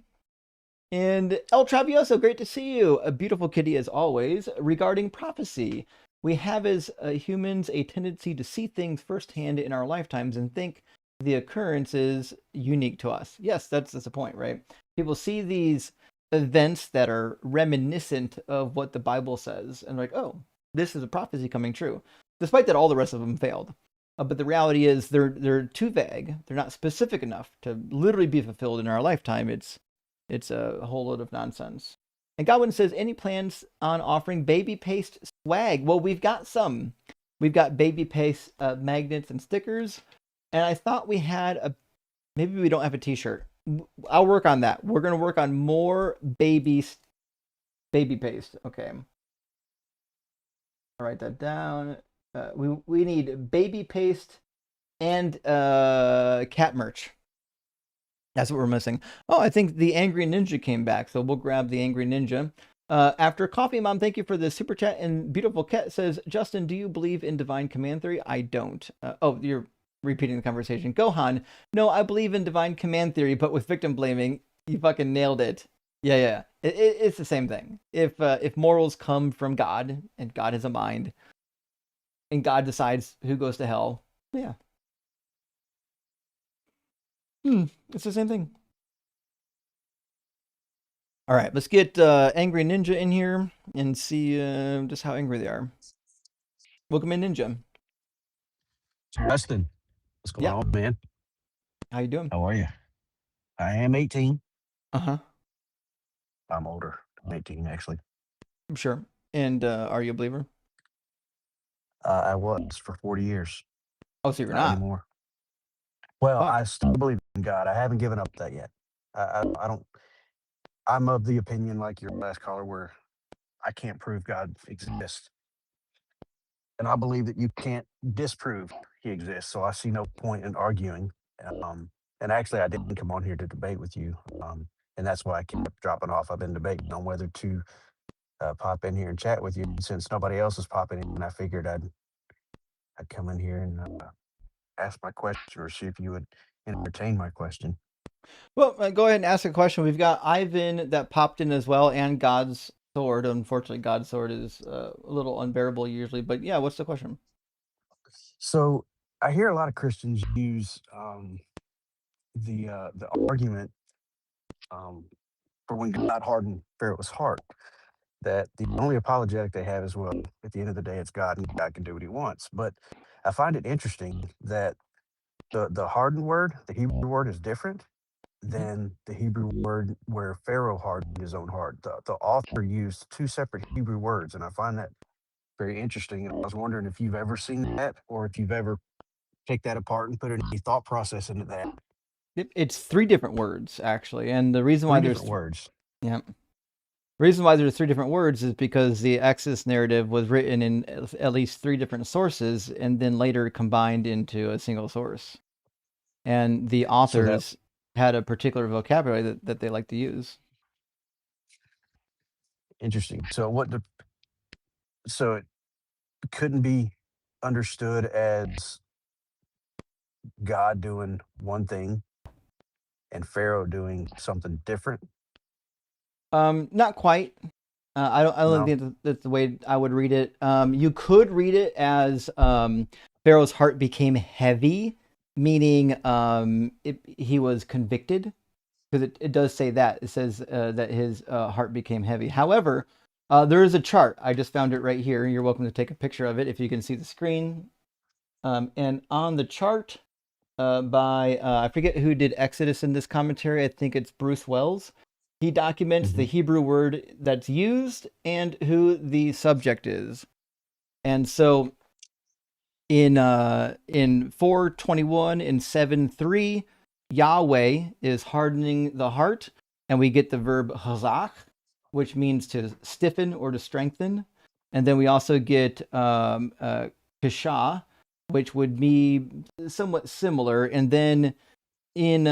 And El Travioso, great to see you. A beautiful kitty as always. Regarding prophecy, we have as humans a tendency to see things firsthand in our lifetimes and think the occurrence is unique to us. Yes, that's the point, right? People see these events that are reminiscent of what the Bible says and like, oh, this is a prophecy coming true. Despite that, all the rest of them failed. But the reality is they're too vague. They're not specific enough to literally be fulfilled in our lifetime. It's a whole load of nonsense. And Godwin says, any plans on offering baby paste swag? Well, we've got some. We've got baby paste magnets and stickers. And I thought we had maybe we don't have a t-shirt. I'll work on that. We're going to work on more baby paste. Okay. I'll write that down. We need baby paste and cat merch. That's what we're missing. Oh, I think the Angry Ninja came back, so we'll grab the Angry Ninja. After Coffee Mom, thank you for the super chat. And Beautiful Cat says, Justin, do you believe in divine command theory? I don't. Oh, you're repeating the conversation. Gohan, no, I believe in divine command theory, but with victim blaming. You fucking nailed it. Yeah. It's the same thing. If morals come from God, and God has a mind, and God decides who goes to hell, yeah. It's the same thing. All right, let's get Angry Ninja in here and see just how angry they are. Welcome in, Ninja. Justin, what's going on, man? How you doing? How are you? I am 18. Uh-huh. I'm older. I'm 18, actually. I'm sure. And are you a believer? I was for 40 years. Oh, so you're not anymore. Well, I still believe in God. I haven't given up that yet. I don't. I'm of the opinion, like your last caller, where I can't prove God exists. And I believe that you can't disprove he exists. So I see no point in arguing. And actually, I didn't come on here to debate with you. And that's why I kept dropping off. I've been debating on whether to pop in here and chat with you since nobody else is popping in. And I figured I'd come in here and ask my question or see if you would entertain my question. Well, go ahead and ask a question. We've got Ivan that popped in as well, and God's Sword. Unfortunately, God's Sword is a little unbearable usually. But yeah, what's the question? So I hear a lot of Christians use the argument for when God hardened Pharaoh's heart. That the only apologetic they have is, well, at the end of the day, it's God and God can do what he wants. But I find it interesting that the hardened word, the Hebrew word, is different than the Hebrew word where Pharaoh hardened his own heart. The author used two separate Hebrew words, and I find that very interesting. And I was wondering if you've ever seen that, or if you've ever take that apart and put any thought process into that. It's three different words actually, and the reason why Three there's different words. yeah. The reason why there's three different words is because the Exodus narrative was written in at least three different sources and then later combined into a single source. And the So that authors had a particular vocabulary that they like to use. interesting. So it couldn't be understood as God doing one thing and Pharaoh doing something different. Not quite. I don't No. think that's the way I would read it. You could read it as Pharaoh's heart became heavy, meaning he was convicted, because it does say that. It says that his heart became heavy. However, there is a chart. I just found it right here. You're welcome to take a picture of it if you can see the screen. And on the chart by, I forget who did Exodus in this commentary. I think it's Bruce Wells. He documents the Hebrew word that's used and who the subject is. And so in 4:21 and 7:3, Yahweh is hardening the heart, and we get the verb hazak, which means to stiffen or to strengthen. And then we also get kashah, which would be somewhat similar. And then in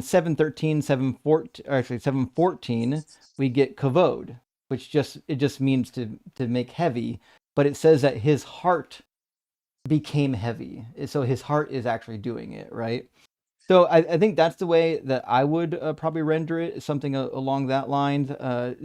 7:13, 7:14, or actually 7:14, we get kavod, which just means to make heavy, but it says that his heart became heavy. So his heart is actually doing it, right? So I think that's the way that I would probably render it, something along that line. Let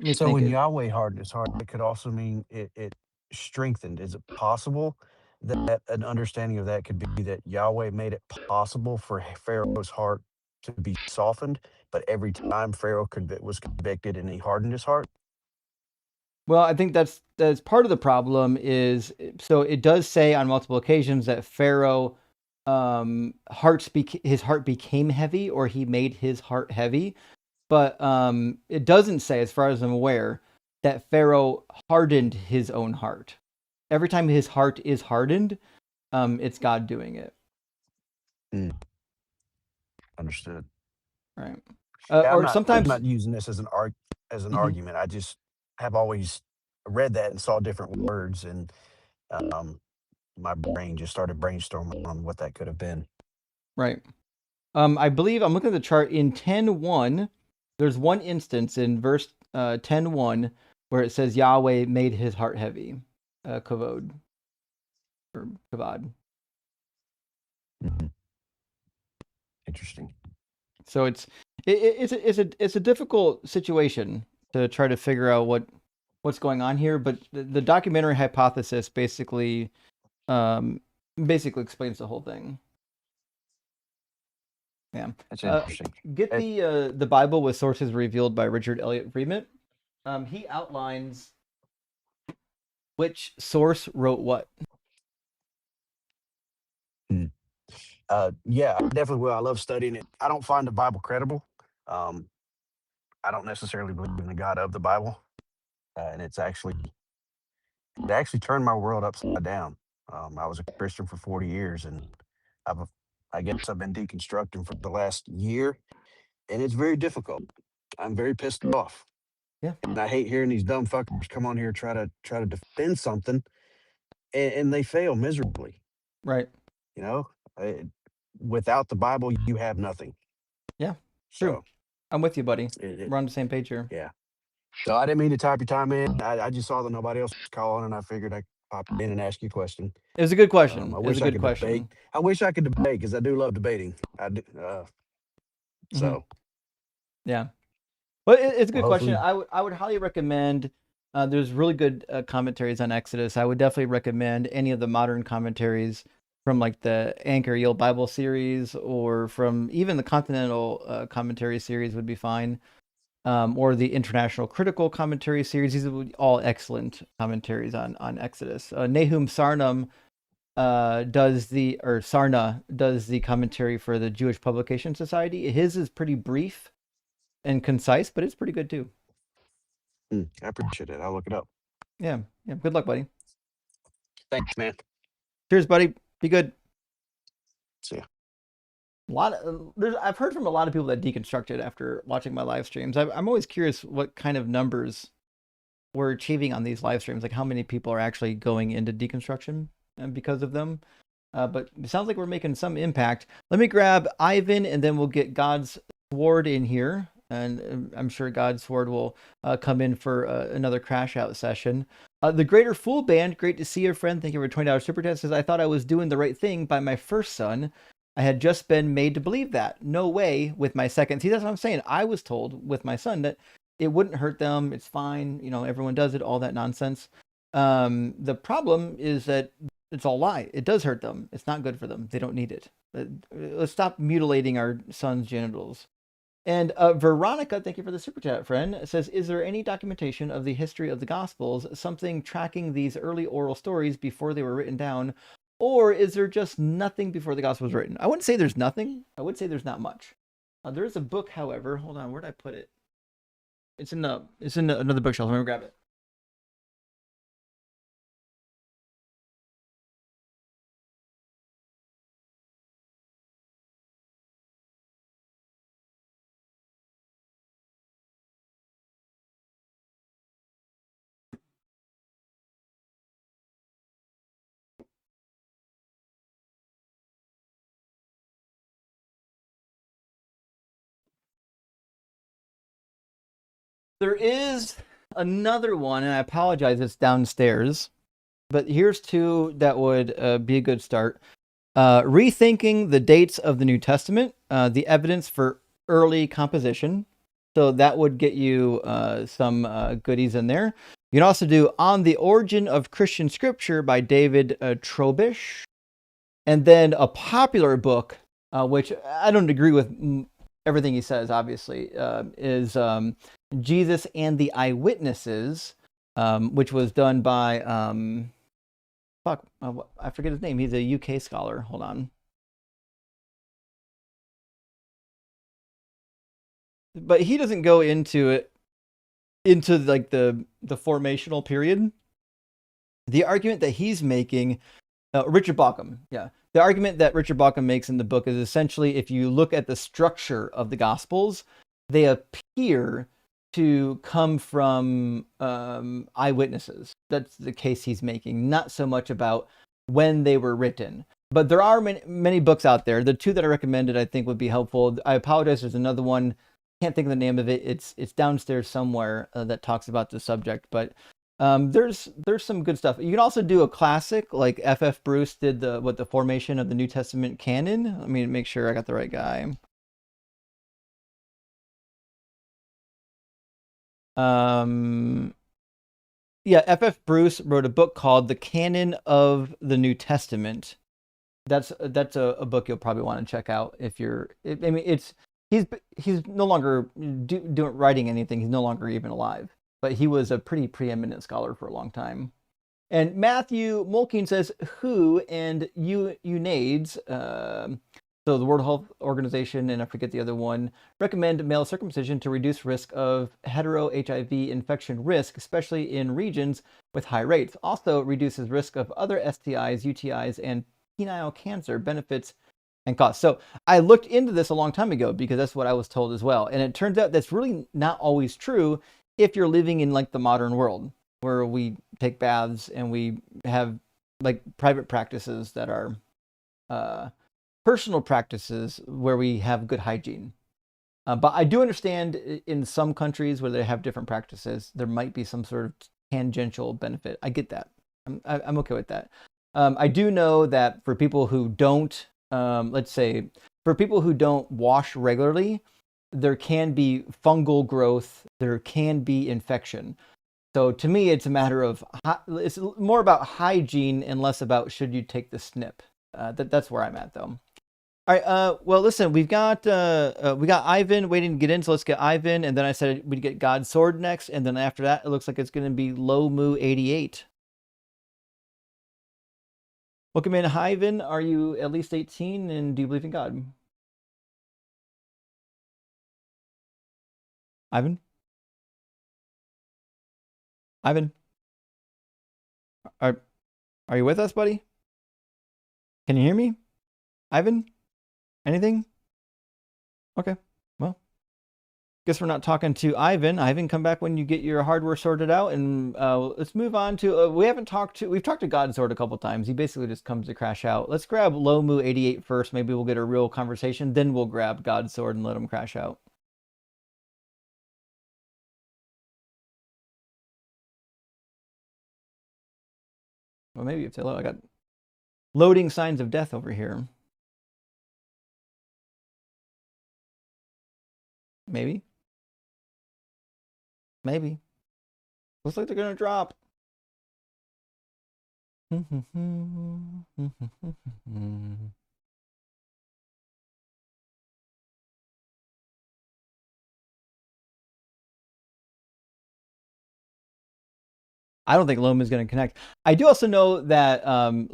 me So think. when Yahweh hardened his heart, it could also mean it strengthened. Is it possible that an understanding of that could be that Yahweh made it possible for Pharaoh's heart to be softened, but every time Pharaoh was convicted and he hardened his heart? Well, I think that's part of the problem is, so it does say on multiple occasions that Pharaoh his heart became heavy, or he made his heart heavy, but it doesn't say, as far as I'm aware, that Pharaoh hardened his own heart. Every time his heart is hardened, it's God doing it. Understood. Right. Yeah, Or I'm sometimes not using this as an argument. I just have always read that and saw different words, and um, my brain just started brainstorming on what that could have been. Right. I believe I'm looking at the chart in 10:1. There's one instance in verse 10:1 where it says Yahweh made his heart heavy, kavod or kavod. Interesting. So it's a difficult situation to try to figure out what's going on here. But the documentary hypothesis basically explains the whole thing. Yeah, That's interesting. Get the Bible with sources revealed by Richard Elliott Freeman. He outlines which source wrote what. Yeah, I definitely will. I love studying it. I don't find the Bible credible. Um, I don't necessarily believe in the God of the Bible, and it actually turned my world upside down. I was a Christian for 40 years, and I've I guess I've been deconstructing for the last year, and it's very difficult. I'm very pissed off. Yeah. And I hate hearing these dumb fuckers come on here try to defend something, and they fail miserably. Right. You know, uh, without the Bible, you have nothing. Yeah. True. So I'm with you, buddy. We're on the same page here. yeah. So I didn't mean to type your time in. I just saw that nobody else was calling, and I figured I'd pop in and ask you a question. It was a good question. I wish I could debate. I wish I could debate because I do love debating. I do. So yeah, but it's a good question. hopefully- I would highly recommend. There's really good commentaries on Exodus. I would definitely recommend any of the modern commentaries from like the Anchor Yale Bible series, or from even the Continental Commentary series would be fine, or the International Critical Commentary series. These are all excellent commentaries on Exodus. Nahum Sarna does the commentary for the Jewish Publication Society. His is pretty brief and concise, but it's pretty good too. I appreciate it. I'll look it up. Yeah. Good luck, buddy. Thanks, man. Cheers, buddy. Be good. See ya. I've heard from a lot of people that deconstructed after watching my live streams. I'm always curious what kind of numbers we're achieving on these live streams, like how many people are actually going into deconstruction because of them. But it sounds like we're making some impact. Let me grab Ivan, and then we'll get God's Sword in here, and I'm sure God's Sword will come in for another crash out session. The Greater Fool Band, great to see you, friend. Thank you for a $20 super chat. Says, I thought I was doing the right thing by my first son. I had just been made to believe that. No way with my second. See, that's what I'm saying. I was told with my son that it wouldn't hurt them. It's fine. You know, everyone does it, all that nonsense. The problem is that it's all lie. It does hurt them. It's not good for them. They don't need it. Let's stop mutilating our son's genitals. And Veronica, thank you for the super chat, friend, says, is there any documentation of the history of the Gospels, something tracking these early oral stories before they were written down? Or is there just nothing before the Gospel was written? I wouldn't say there's nothing. I would say there's not much. There is a book, however. Hold on, where did I put it? It's in another bookshelf. Let me grab it. There is another one, and I apologize, it's downstairs. But here's two that would be a good start. Rethinking the dates of the New Testament, the evidence for early composition. So that would get you some goodies in there. You can also do On the Origin of Christian Scripture by David Trobish. And then a popular book, which I don't agree with everything he says, obviously, is Jesus and the Eyewitnesses, which was done by, I forget his name. He's a UK scholar. Hold on. But he doesn't go into like the formational period. The argument that he's making, Richard Bauckham, yeah. The argument that Richard Bauckham makes in the book is essentially, if you look at the structure of the Gospels, they appear to come from eyewitnesses. That's the case he's making, not so much about when they were written. But there are many books out there. The two that I recommended, I think, would be helpful. I apologize, there's another one. Can't think of the name of it. It's downstairs somewhere that talks about the subject. But there's some good stuff. You can also do a classic, like F.F. Bruce did the formation of the New Testament canon. Let me make sure I got the right guy. Yeah, F.F. Bruce wrote a book called The Canon of the New Testament. That's a book you'll probably want to check out if you're. I mean, he's no longer writing anything. He's no longer even alive, but he was a pretty preeminent scholar for a long time. And Matthew Mulkeen says, "WHO and UNAIDS, so the World Health Organization, and I forget the other one, recommend male circumcision to reduce risk of hetero HIV infection risk, especially in regions with high rates. Also reduces risk of other STIs, UTIs, and penile cancer benefits and costs." So I looked into this a long time ago because that's what I was told as well. And it turns out that's really not always true if you're living in like the modern world, where we take baths and we have like private practices that are personal practices where we have good hygiene. But I do understand in some countries where they have different practices, there might be some sort of tangential benefit. I get that. I'm okay with that. I do know that for people who don't, let's say, for people who don't wash regularly, there can be fungal growth, there can be infection. So to me, it's a matter of, it's more about hygiene and less about should you take the snip. That's where I'm at though. All right. Well, listen, we got Ivan waiting to get in, so let's get Ivan, and then I said we'd get God's Sword next, and then after that, it looks like it's going to be Lomu 88. Welcome in, Ivan. Are you at least 18, and do you believe in God? Ivan? Ivan? Are you with us, buddy? Can you hear me? Ivan? Anything? Okay. Well, guess we're not talking to Ivan. Ivan, come back when you get your hardware sorted out, and let's move on to we've talked to Godsword a couple times. He basically just comes to crash out. Let's grab Lomu 88 first. Maybe we'll get a real conversation. Then we'll grab Godsword and let him crash out. Well, maybe if they load, I got loading signs of death over here. Maybe. Maybe. Looks like they're gonna drop. I don't think Loam is going to connect. I do also know that, on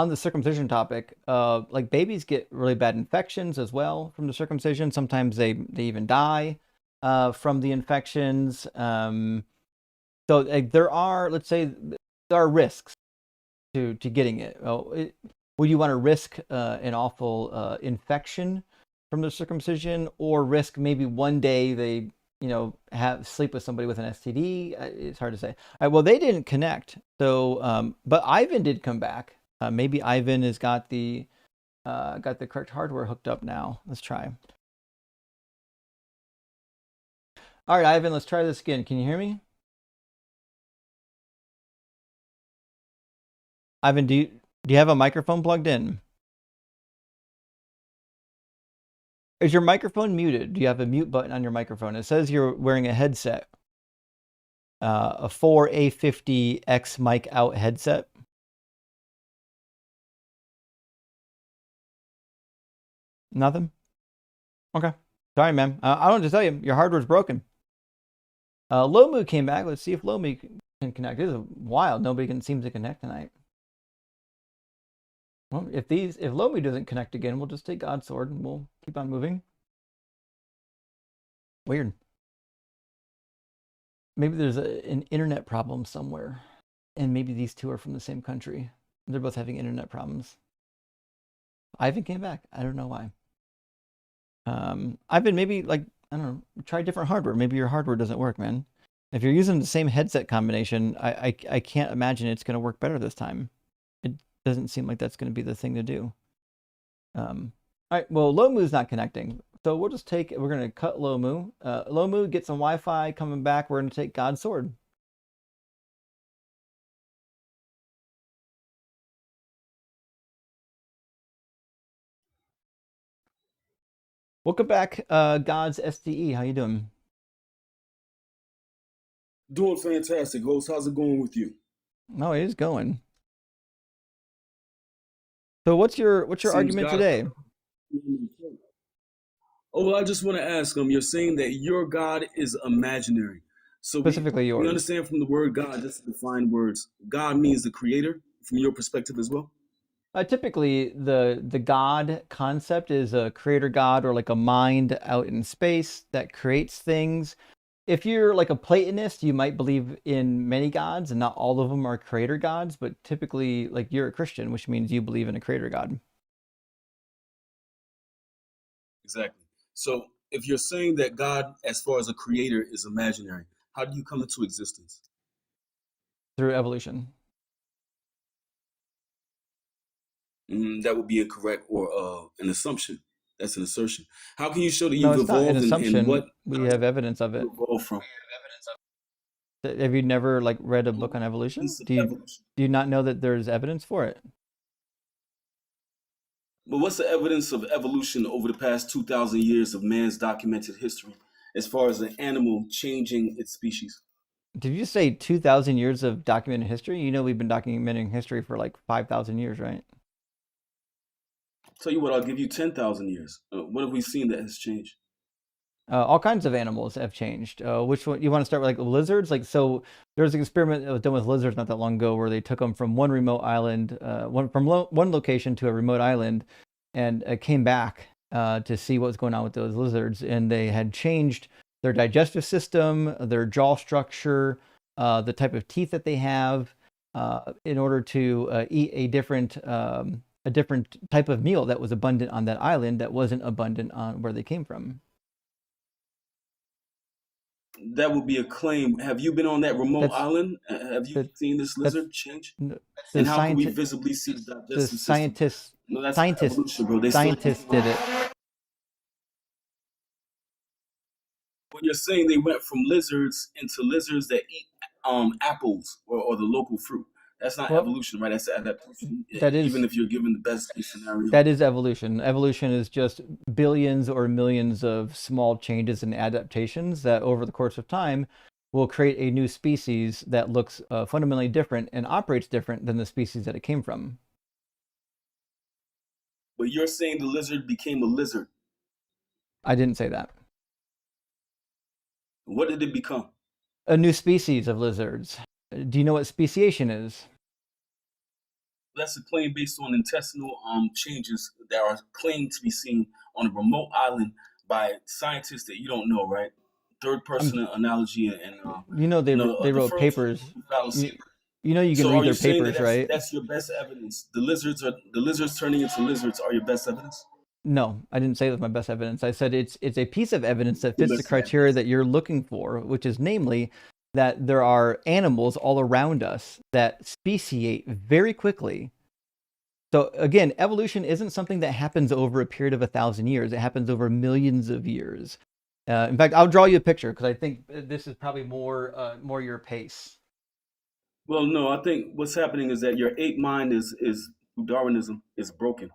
the circumcision topic, like babies get really bad infections as well from the circumcision. Sometimes they even die from the infections. So like, there are, let's say, there are risks to getting it. Would you want to risk an awful infection from the circumcision, or risk maybe one day they have sleep with somebody with an STD? It's hard to say. All right, well, they didn't connect. So, but Ivan did come back. Maybe Ivan has got the correct hardware hooked up now. Let's try. All right, Ivan, let's try this again. Can you hear me? Ivan, do you have a microphone plugged in? Is your microphone muted? Do you have a mute button on your microphone? It says you're wearing a headset. A 4A50X mic out headset. Nothing? Okay. Sorry, man. I don't have to tell you, your hardware's broken. Lomu came back. Let's see if Lomu can connect. This is wild. Nobody seem to connect tonight. Well, if Lomu doesn't connect again, we'll just take God's Sword and we'll keep on moving. Weird. Maybe there's an internet problem somewhere, and maybe these two are from the same country. They're both having internet problems. Ivan came back. I don't know why. Ivan, maybe, like, I don't know, try different hardware. Maybe your hardware doesn't work, man. If you're using the same headset combination, I can't imagine it's going to work better this time. It doesn't seem like that's going to be the thing to do. All right, well, Lomu's not connecting. So we're going to cut Lomu. Lomu, get some Wi-Fi coming back. We're going to take God's Sword. Welcome back, God's SDE. How you doing? Doing fantastic, host. How's it going with you? No, it is going. So what's your argument today? Oh, well, I just want to ask you're saying that your God is imaginary. So specifically yours. We understand from the word God, just to define words, God means the creator from your perspective as well? Typically, the God concept is a creator God, or like a mind out in space that creates things. If you're like a Platonist, you might believe in many gods, and not all of them are creator gods, but typically, like, you're a Christian, which means you believe in a creator God. Exactly. So if you're saying that God, as far as a creator, is imaginary, how do you come into existence? Through evolution. That would be incorrect, or an assumption. That's an assertion. How can you show that No, you've it's not an evolved, assumption. and what We have evidence of it. evolved from? Have you never, like, read a book on evolution? Do you not know that there's evidence for it? But what's the evidence of evolution over the past 2,000 years of man's documented history, as far as an animal changing its species? Did you say 2,000 years of documented history? You know, we've been documenting history for like 5,000 years, right? Tell you what, I'll give you 10,000 years. What have we seen that has changed? All kinds of animals have changed. Which one you want to start with? Like lizards? Like, so there was an experiment that was done with lizards not that long ago, where they took them from one remote island, one location to a remote island, and came back to see what was going on with those lizards, and they had changed their digestive system, their jaw structure, the type of teeth that they have, in order to eat a different type of meal that was abundant on that island that wasn't abundant on where they came from. That would be a claim. Have you been on that remote That's island? Have you seen this that's lizard change? the And how can we scientist visibly see the the digestive system? scientists No, that's not scientists evolution, bro. They still scientists did it. When you're saying they went from lizards into lizards that eat apples or the local fruit. That's not Well, evolution, right? That's adaptation. that Even is if you're given the best case scenario. that is evolution. Evolution is just billions or millions of small changes and adaptations that over the course of time will create a new species that looks fundamentally different and operates different than the species that it came from. But you're saying the lizard became a lizard. I didn't say that. What did it become? A new species of lizards. Do you know what speciation is? That's a claim based on intestinal changes that are claimed to be seen on a remote island by scientists that you don't know, right? Third person analogy and You know they they the wrote first papers. fallacy. You know you can So read are you their saying that papers, right? that's your best evidence? The lizards turning into lizards are your best evidence? No, I didn't say it was my best evidence. I said it's a piece of evidence that Your fits the best criteria that you're looking for, which is namely that there are animals all around us that speciate very quickly. So again, evolution isn't something that happens over a period of 1,000 years. It happens over millions of years. In fact, I'll draw you a picture because I think this is probably more your pace. Well, no, I think what's happening is that your ape mind is through Darwinism is broken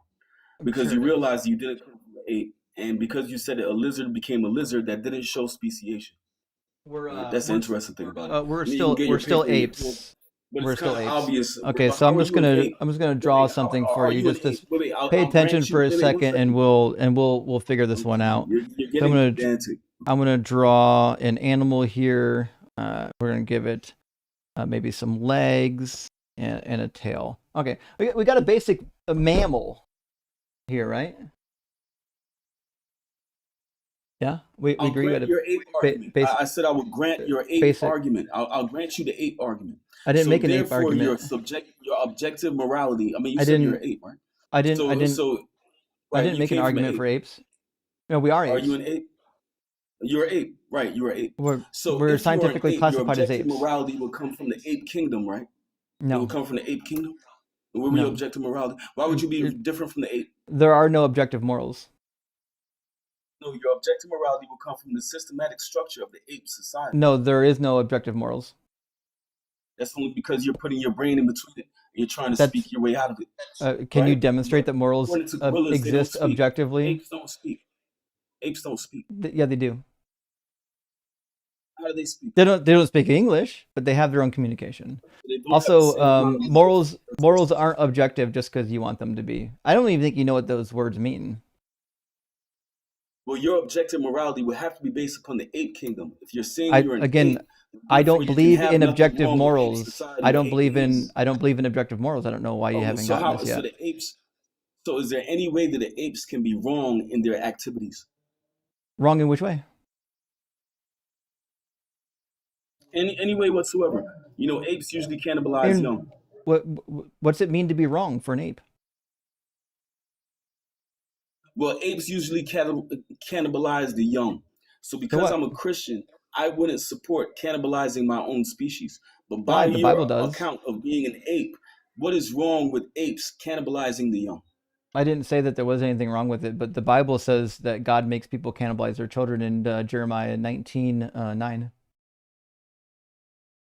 because Sure you it is. realize you didn't come from an ape, and because you said that a lizard became a lizard, that didn't show speciation. Right? That's the interesting thing about it. We're I mean, you can get your still paper and you pull, apes. but We're it's kind still of apes. obvious. Okay, But so how are you an ape? I'm just gonna Wait, draw wait, something for are you. you an Just ape? Wait, pay I'll attention grant you. for a Wait, one second, and second. we'll figure this one out. You're So getting pedantic. I'm gonna draw an animal here. We're gonna give it maybe some legs and a tail. Okay, we got a basic mammal here, right? Yeah, we I'll agree. We got grant a your ape argument. basic I said I would grant your ape basic. argument. I'll grant you the ape argument. I didn't So make an ape therefore, argument. your objective morality. I mean, you I said you're didn't. an ape, right? I didn't. I didn't. So I right, didn't you make an came from an argument for ape. apes. No, we are Are you apes. an ape? You're an ape, right? You're an ape. So We're if you are an scientifically ape, your classified as objective apes. morality will come from the ape kingdom, right? It will No, come from the ape kingdom. Where will your no. objective morality? Why would you be different from the ape? There are no objective morals. No, your objective morality will come from the systematic structure of the ape society. No, there is no objective morals. That's only because you're putting your brain in between it. And you're trying to That's speak your way out of it. can you Right? demonstrate that morals According to gorillas, they don't exist speak. objectively? Apes don't speak. Apes don't speak. Yeah, they do. How do they speak? They don't speak English, but they have their own communication. They don't have the Also, same amount of morals aren't objective just because you want them to be. I don't even think you know what those words mean. Well, your objective morality would have to be based upon the ape kingdom. If you're saying you're an Again, ape, I therefore don't you can believe have in nothing objective wrong with ape morals. society I and don't ape believe beings. in objective morals. I don't know why you haven't So gotten this so yet. the apes. So is there any way that the apes can be wrong in their activities? Wrong in which way? Any way whatsoever. You know, apes usually cannibalize young. What's it mean to be wrong for an ape? Well, apes usually cannibalize the young. So because I'm a Christian, I wouldn't support cannibalizing my own species. But by The Bible your does. account of being an ape, what is wrong with apes cannibalizing the young? I didn't say that there was anything wrong with it, but the Bible says that God makes people cannibalize their children in Jeremiah 19:9.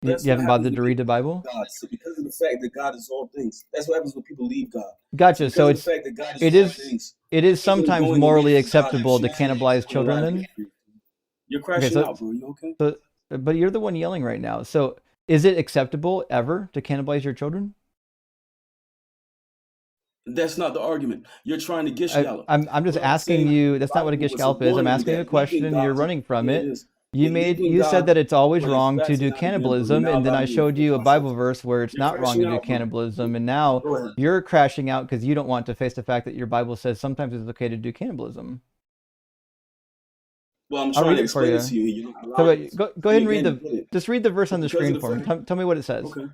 You haven't bothered to read the Bible? God. So because of the fact that God is all things, that's what happens when people leave God. Gotcha. So Because of the fact that God is it all is things, sometimes going morally away from God acceptable to actually cannibalize children. Then you're crashing out, bro. You okay? So, but you're the one yelling right now. So is it acceptable ever to cannibalize your children? That's not the argument. You're trying to gish gallop. I'm just What I'm asking saying, you. the That's not what a Bible gish was a gallop is. I'm warning asking you a that leaving question. You're God, running from yeah, it it. is. That leaving You said God that it's always was wrong to do fasting after him, but cannibalism, now and then about I to showed reinforce you a myself. Bible verse where it's You're not wrong crashing to do out, brother. cannibalism, and now Go ahead. you're crashing out because you don't want to face the fact that your Bible says sometimes it's okay to do cannibalism. Well, I'm I'll trying read to it for explain it you. to you. You're not So allowing it. go ahead See, and read again, the you get it. just read the verse on the Because of screen the for me. fact. Tell me what it says. Okay.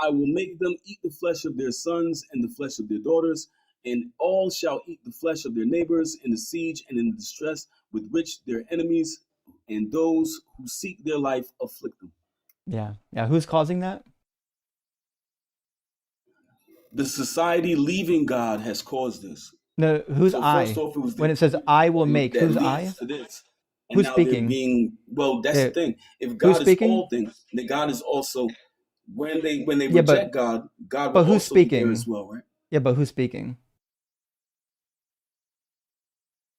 I will make them eat the flesh of their sons and the flesh of their daughters, and all shall eat the flesh of their neighbors in the siege and in the distress with which their enemies and those who seek their life afflict them. Yeah. Who's causing that? The society leaving God has caused this. No, who's So first I? off, it was When the it says I will enemy make, that who's leads I? to this. And Who's now they're speaking? being, well, that's the thing. If Who's God is speaking? all things, then God is also, when they Yeah, reject God, God will but who's also be there as speaking? well, right? Yeah, but who's speaking?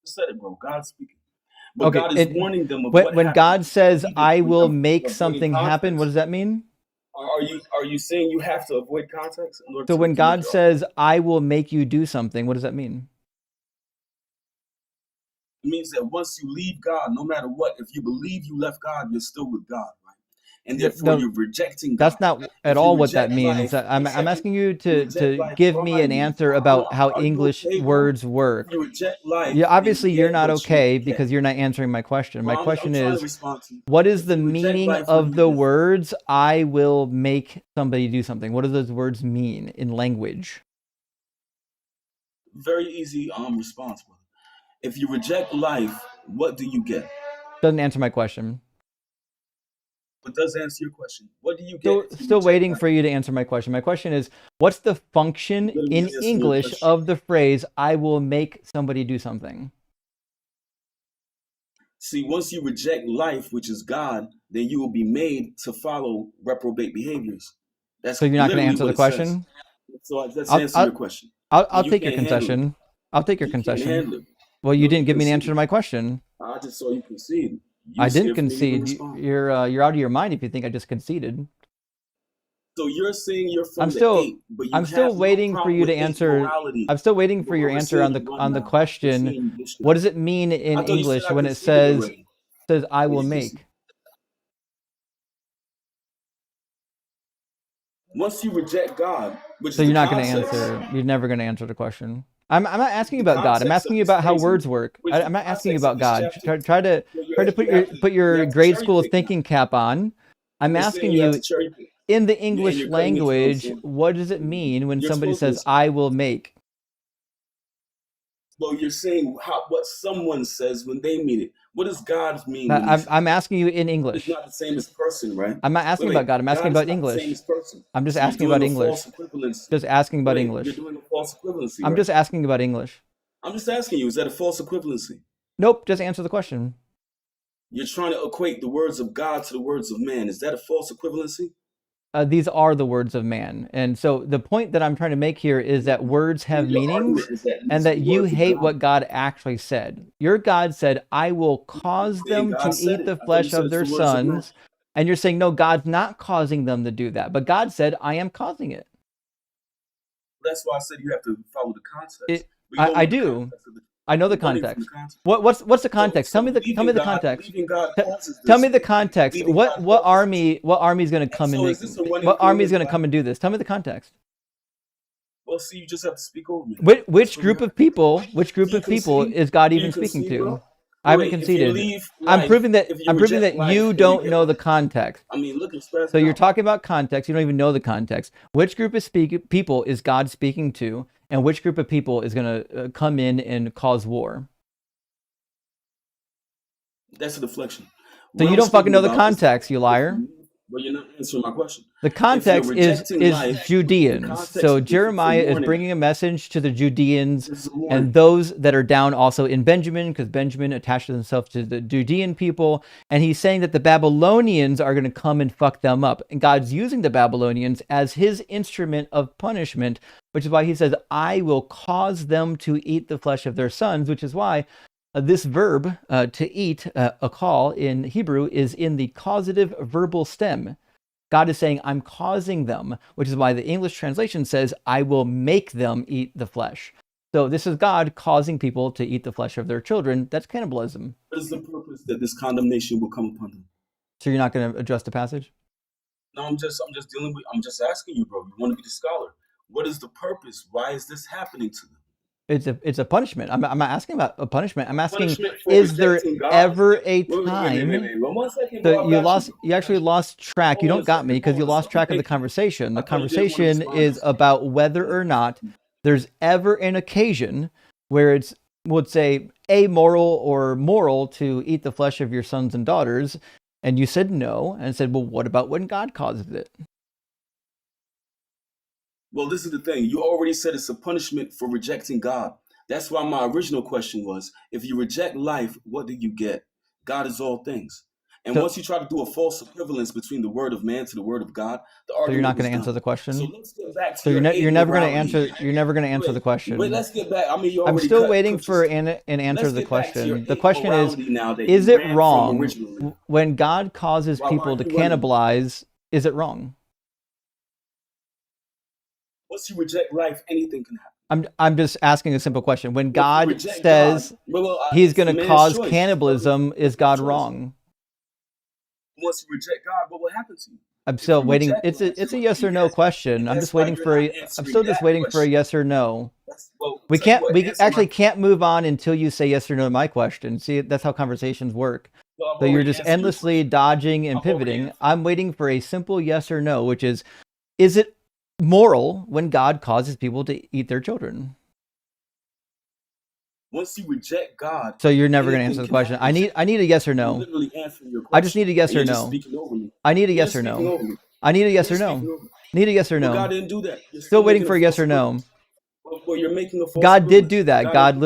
I said it, bro. God's speaking. But Okay, God is warning them of what when happens. God says I will I'm make avoiding something happen, what context. does that mean? Are you saying you have to avoid context in order So when to make God your says I will make you do something, what does that mean? It means that once you leave God, no matter what, if you believe you left God, you're still with God, right? And therefore No, you're rejecting God. that's not at If you all what that reject means. life, I'm 1 second, asking you you reject to life give me an blindly. answer Hold about on. how Are you English okay, bro? words work. You reject life, Yeah, then obviously you you're get not what you okay get. because you're not answering my question. My Well, I'm question trying to is, respond to you. what is If the you reject meaning life, what do of you the get? words I will make somebody do something? What do those words mean in language? Very easy response, brother. If you reject life, what do you get? Doesn't answer my question. But does answer your question. What do you get if you Still reject waiting life? for you to answer my question. My question is, what's the function Literally in answering your English question. of the phrase I will make somebody do something? See, once you reject life, which is God, then you will be made to follow reprobate behaviors. That's So you're not going to literally answer what the it says. question? So that's I'll answering your question. I'll And you take your can't handle it. concession. I'll take your You can't concession. handle it. Well, you No, you didn't give me an answer to concede. my question. I just saw you concede. You I were didn't scared for me to even concede. respond. You're out of your mind if you think I just conceded. So you're saying you're I'm from the still ape, but you I'm still have no waiting for problem you to with ape answer. morality. I'm still waiting for Bro, your we're answer seeing you run on the now. We're question. seeing you dish it What out. does it mean in I thought you said English I when it conceded already. says I Oh, will you make? Once you reject God, which So is you're the not going to context, answer. You're never going to answer the question. I'm not asking you the about God. I'm context asking of you this about how crazy, words work. which the I'm not asking you context of about this God. chapter, Try to put you your have to grade cherry school pick now. thinking cap on. I'm You're saying asking you have to you cherry pick, in the and English you're cutting me down. language, So what does it mean when you're somebody supposed to says listen. I will make? Well, you're saying what someone says when they mean it. What does God mean when He says I'm asking you in it's English. not the same as person, right? I'm not asking about God. I'm asking God is about not the same English. as person. I'm just So you're asking doing about a false English. equivalency. Just asking about You're English. doing a false equivalency, I'm right? just asking about English. I'm just asking you, is that a false equivalency? Nope, just answer the question. You're trying to equate the words of God to the words of man. Is that a false equivalency? These are the words of man. And so the point that I'm trying to make here is that words have Your argument meanings is that and these are that the you words of hate God. what God actually said. Your God said, I will I'm cause saying them God to said eat it. the I thought you flesh said of it's their the words of man. sons. And you're saying, no, God's not causing them to do that. But God said, I am causing it. That's why I said you have to follow the context. But you don't I know the do. context of the. I know the You're running from the context. context. What's the context? So Tell me the context. leaving God causes Tell this. me the context. Leaving God What causes this. army is going to come So and is this a running what theme army in is the going to come Bible? and do this? Tell me the context. Well, see, you just have to speak over me. Which group of people? Which Do group you of people concede? is God Do even you speaking concede, bro? to? I haven't If you conceded. leave life, if you I'm proving reject that you life, then you don't get know the life. context. I mean, look, express So you're now. talking about context. You don't even know the context. Which group of people is God speaking to, and which group of people is going to come in and cause war? That's a deflection. So What you I'm don't fucking speaking know the about is context, you if liar. you, well, you're not answering my question. The If you're context rejecting is life, the Judeans. context So of this is a Jeremiah is warning. bringing a message to the Judeans This is a and warning. those that are down also in Benjamin, because Benjamin attaches himself to the Judean people, and he's saying that the Babylonians are going to come and fuck them up, and God's using the Babylonians as his instrument of punishment, which is why he says, "I will cause them to eat the flesh of their sons," which is why this verb to eat, a call in Hebrew, is in the causative verbal stem. God is saying, I'm causing them, which is why the English translation says, I will make them eat the flesh. So this is God causing people to eat the flesh of their children. That's cannibalism. What is the purpose that this condemnation will come upon them? So you're not going to address the passage? No, I'm just asking you, bro. You want to be the scholar. What is the purpose? Why is this happening to them? It's a punishment. I'm not asking about a punishment. I'm asking, Punishment for is there rejecting God? ever a Wait, time? Well, 1 second, So bro. I got you actually lost track. You Hold on don't a got me second. because you Hold on a lost track of the second. conversation. The I thought you didn't want to conversation respond. is about whether or not there's ever an occasion where it's, would say, amoral or moral to eat the flesh of your sons and daughters. And you said no, and said, well, what about when God causes it? Well, this is the thing. You already said it's a punishment for rejecting God. That's why my original question was, if you reject life, what do you get? God is all things. And So- once you try to do a false equivalence between the word of man to the word of God, the So argument you're not was going to answer done. the question? So let's get back to So your you're never going to amorality. answer. You're never going to answer the question. Wait, let's get back. I mean, you I'm already still cut- waiting cooked for your- an answer Let's to the get back to your question. The question is amorality now that it you ran from wrong originally. when God causes Why people are to you running? cannibalize? Is it wrong? Once you reject life, anything can happen. I'm just asking a simple question. When If you God reject says God, well, he's it's the going to man's cause choice. cannibalism, is God choice. wrong? Once you reject God, what will happen to you? I'm still you waiting. reject It's life, a what yes do or you no get? question. And I'm that's just why waiting you're for not a, I'm answering still just that waiting for a question. yes or no. Well, We tell you can't what, we answer actually my- can't move on until you say yes or no to my question. See, that's how conversations work. Well, I've So you're already just answered your endlessly dodging and I've already pivoting. answered. I'm waiting for a simple yes or no, which is it moral when God causes people to eat their children? Once you reject God, So you're never going to anything answer the can question. happen to you. I need a yes or I'm no. literally answering your question. I just need a yes and or you're just no. speaking over me. I need a You're yes or speaking no. over me. I need a yes You're or no. speaking over me. Need a yes or Well, no. God didn't do that. You're Still making waiting for a yes or false no. Well, you're making a false God did do equivalence. that. God God didn't do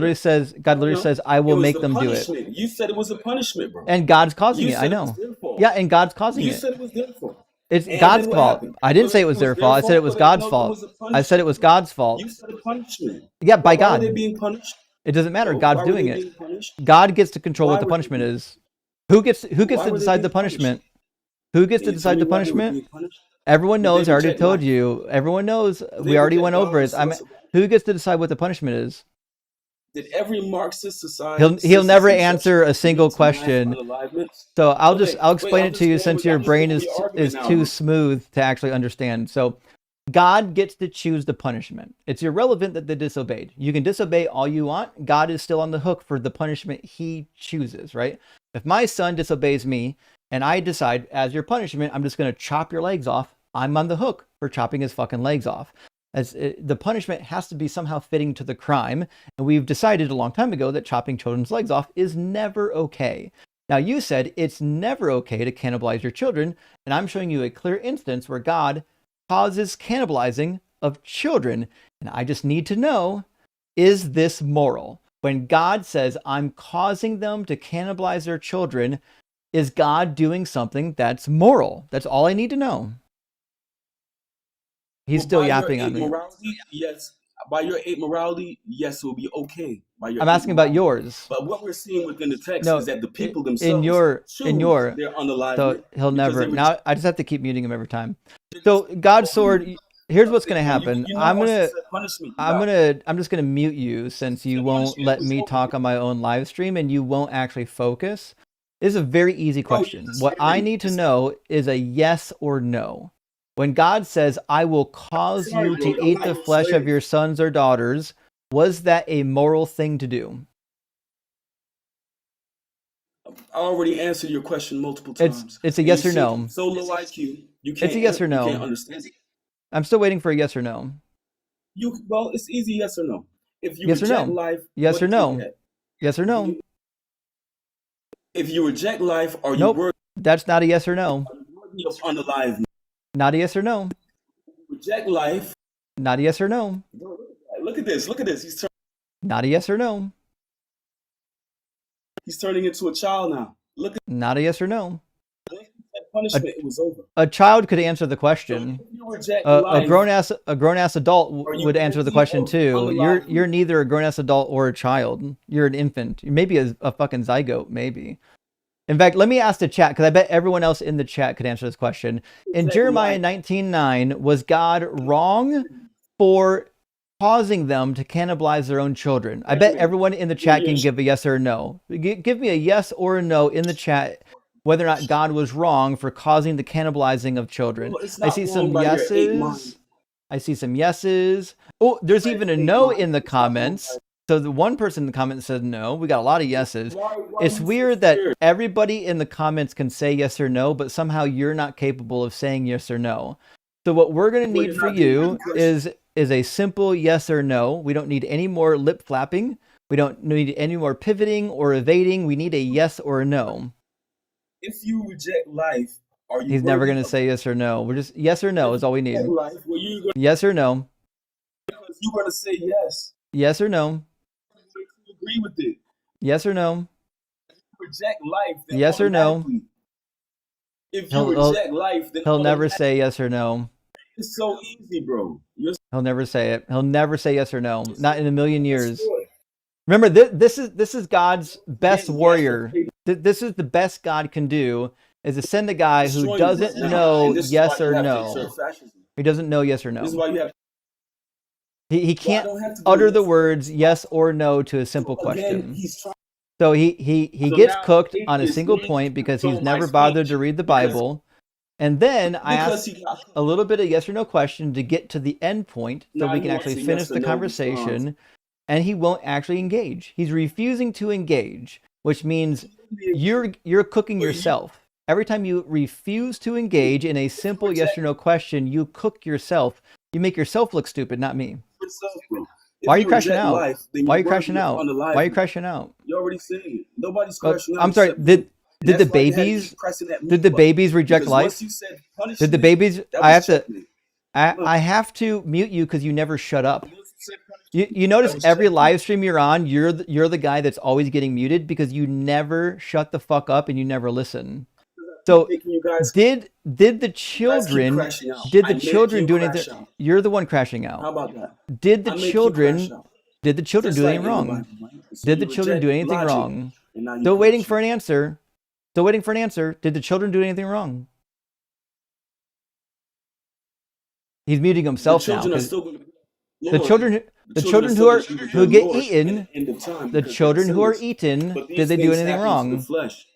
literally that. says, I will It was make the them do it. punishment. You said it was a punishment, bro. And God's causing You it. I said it was know. their fault. Yeah, and God's causing You it. said it was their fault. It's And God's then what fault. happened? I didn't say it So was their their fault. I said it was but God's no, it fault. was a I said it punishment. was God's fault. You said a punishment. Yeah, by Why were they God. being punished? It doesn't matter. Why God's were doing they it. being punished? God gets to control Why what the were they punishment being- is. Who gets Why to were they decide the being punished? punishment? Who gets Can to you tell decide me the why they were punishment? being punished? Everyone Did they knows. I already reject told life? you. Everyone knows. Did We they already reject went over God? it. Who gets to decide what the punishment is? Did every Marxist society He'll since never its answer inception a single commit to mass question. unalivement? So I'll Okay, explain I'm it to you since your I'm just brain going is with your argument now, too bro. smooth to actually understand. So God gets to choose the punishment. It's irrelevant that they disobeyed. You can disobey all you want. God is still on the hook for the punishment he chooses, right? If my son disobeys me and I decide as your punishment, I'm just going to chop your legs off, I'm on the hook for chopping his fucking legs off. The punishment has to be somehow fitting to the crime. And we've decided a long time ago that chopping children's legs off is never okay. Now, you said it's never okay to cannibalize your children. And I'm showing you a clear instance where God causes cannibalizing of children. And I just need to know, is this moral? When God says, I'm causing them to cannibalize their children, is God doing something that's moral? That's all I need to know. He's still yapping on me. Yes. By your morality, yes, it will be okay. By your I'm asking about yours. But what we're seeing within the text No, is that the people themselves in your choose their unalivement. So he'll because never. they reject- Now I just have to keep muting him every time. So God's sword. Here's what's going to happen. You know I'm once gonna. you said punishment, you got it. I'm just gonna mute you since you won't let me talk on my own live stream and you won't actually focus. This is a very easy question. What I need to know is a yes or no. When God says, I will cause you to eat the flesh of your sons or daughters, was that a moral thing to I already answered your question multiple times. It's a And yes you or seem no. So low IQ, you can't. It's a yes or You can't no. understand it. I'm still waiting for a yes or no. Well, it's easy. Yes or no. If you Yes or reject no. life, Yes what or do you no. get? Yes or no. If you reject life, are you Nope. worthy That's not a yes or no. of unalivement? Not a yes or no. Reject life. Not a yes or no. Bro, look at this. Look at this. Not a yes or no. He's turning into a child now. Look at Not a yes or no. that punishment. It was over. A child could answer the question. If you reject A life, grown ass adult Are you would answer the guilty question of too. You're unalivement? neither a grown ass adult or a child. You're an infant. You're maybe a fucking zygote, maybe. In fact, let me ask the chat, because I bet everyone else in the chat could answer this question. In Jeremiah 19:9, was God wrong for causing them to cannibalize their own children? I bet everyone in the chat can give a yes or a no. Give me a yes or a no in the chat whether or not God was wrong for causing the cannibalizing of children. Well, it's I not see wrong some by your ape mind. yeses. I see some yeses. Oh, there's even a no in the comments. So the one person in the comments said no. We got a lot of yeses. Why It's you so weird that scared? everybody in the comments can say yes or no, but somehow you're not capable of saying yes or no. So what we're going to Well, need you're for not getting you the question. is a simple yes or no. We don't need any more lip flapping. We don't need any more pivoting or evading. We need a yes or a no. If you reject life, are you He's never worthy going to of say yes or no. We're just yes or no if is all we you reject need. life? Well, Yes or no. you're gonna say yes. Yes or no. You agree with it. Yes or no. If you reject life, then Yes or no. automatically. If you He'll reject life, then he'll never automatically. say yes or no. It's so easy, bro. He'll never say it. He'll never say yes or no. Not in a million years. Destroy. Remember, this is God's best warrior. This is the best God can do, is to send a guy who Destroying us doesn't now. know And this is yes why you or have to no. insert fascism. He doesn't know yes or This is no. why you have. He Well, I can't don't have to do utter it. the words yes or no to a simple So again, question. he's trying. So he So gets now cooked on a atheists single need point to because he's control my never bothered to speech read the because Bible. And then I because ask he got. a little bit of yes or no question to get to the end point so Now we he can wants actually a finish yes or the no response. conversation, and he won't actually engage. He's refusing to engage, which means you're cooking yourself. Every time you refuse to engage in a simple yes or no question, you cook yourself. You make yourself look stupid, not me. Yourself, bro. Why are If you you crashing reject out? life, then Why are you're you crashing worthy of out? Why are you unaliving. crashing out? You already saying it. Nobody's Well, crashing out I'm sorry. except you. And Did the that's why you had to babies keep pressing that did mute the button. babies reject Because once life? you said Did the punishment, babies? that I was have to. checkmate. I have to mute you because you never shut up. Once you said You punishment, notice that was every checkmate. live stream you're on, you're the guy that's always getting muted because you never shut the fuck up and you never listen. So Making you guys did the keep children crashing out. did I the make children you do crash anything? out. You're the one crashing out. How about that? Did the I make you crash children out. did the children Just do like anything anybody, wrong? right? So Did you the children do reject anything logic, wrong? and now you Still waiting crash for out. an answer. Still waiting for an answer. Did the children do anything wrong? He's muting The himself now children are because still going to be the Lord. children The the children are children still going to be who your get Lord at eaten, the end of time the because they're children who are sinless. eaten, But did these they do things anything happen to the wrong? flesh.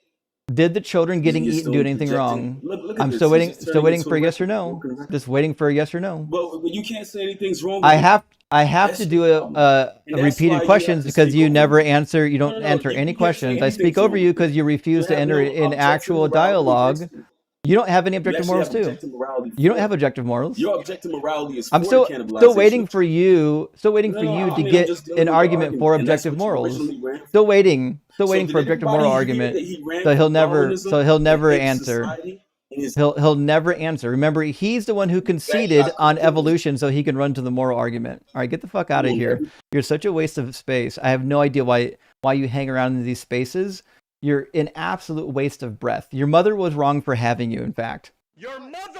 Did the children getting You're eaten do still anything projecting. wrong? Look I'm at this. He's just still turning waiting into for a a yes or record, no. broken record. Just waiting for a yes or no. Well, you can't say anything's wrong I with it. have That's to your do problem. And a that's why repeated you have questions to because speak you over never me. answer. You No, don't no, no. answer any You can't say questions. I speak anything's over wrong you with it. because you You refuse to have enter no in objective actual morality dialogue. against it. You don't have any You objective actually morals have too. objective morality You don't for have it. objective morals. Your objective morality is I'm for the still cannibalization waiting of for children. you. Still waiting No, for no, you I to mean, I'm get just dealing an with the argument for argument, and that's objective what you morals. originally ran Still from. waiting. Still So waiting did for objective anybody moral hear argument. that he ran So from Darwinism he'll and never ape answer. society? And his He'll never answer. Remember, he's the one who conceded on evolution so he can run to the moral argument. All right, get the fuck out of here. You're such a waste of space. I have no idea why you hang around in these spaces. You're an absolute waste of breath. Your mother was wrong for having you, in fact. Your mother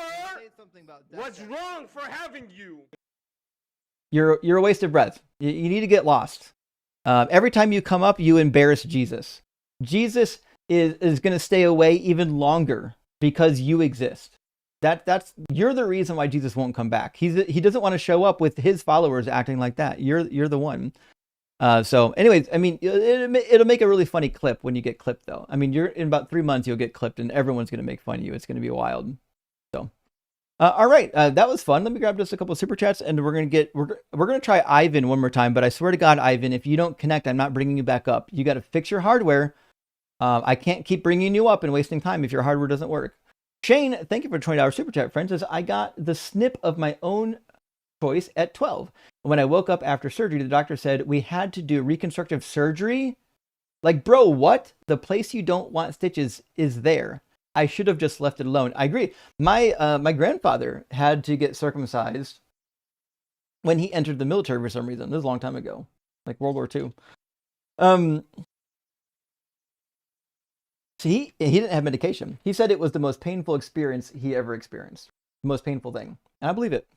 was wrong for having you. You're a waste of breath. You need to get lost. Every time you come up, you embarrass Jesus. Jesus is going to stay away even longer because you exist. You're the reason why Jesus won't come back. He doesn't want to show up with his followers acting like that. You're the one. So anyways, I mean, it'll make a really funny clip when you get clipped though. I mean, you're in about 3 months, you'll get clipped and everyone's going to make fun of you. It's going to be wild. So, all right. That was fun. Let me grab just a couple of super chats and we're going to try Ivan one more time, but I swear to God, Ivan, if you don't connect, I'm not bringing you back up. You got to fix your hardware. I can't keep bringing you up and wasting time if your hardware doesn't work. Shane, thank you for $20 super chat, friends. Says, I got the snip of my own choice at 12. When I woke up after surgery, the doctor said we had to do reconstructive surgery. Like, bro, what? The place you don't want stitches is there. I should have just left it alone. I agree. My grandfather had to get circumcised when he entered the military for some reason. This was a long time ago, like World War II. So he didn't have medication. He said it was the most painful experience he ever experienced. The most painful thing. And I believe it.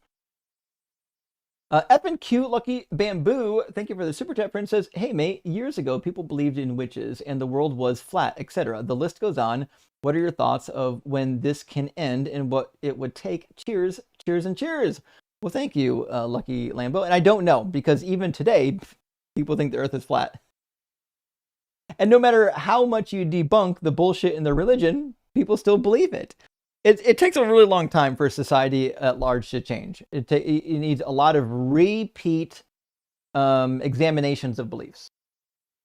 FNQ Lucky Bamboo, thank you for the super chat friend, says, hey mate, years ago people believed in witches and the world was flat, etc. The list goes on. What are your thoughts of when this can end and what it would take? Cheers, cheers, and cheers. Well, thank you, Lucky Lambo. And I don't know, because even today, people think the earth is flat. And no matter how much you debunk the bullshit in their religion, people still believe it. It takes a really long time for society at large to change. It needs a lot of repeat examinations of beliefs.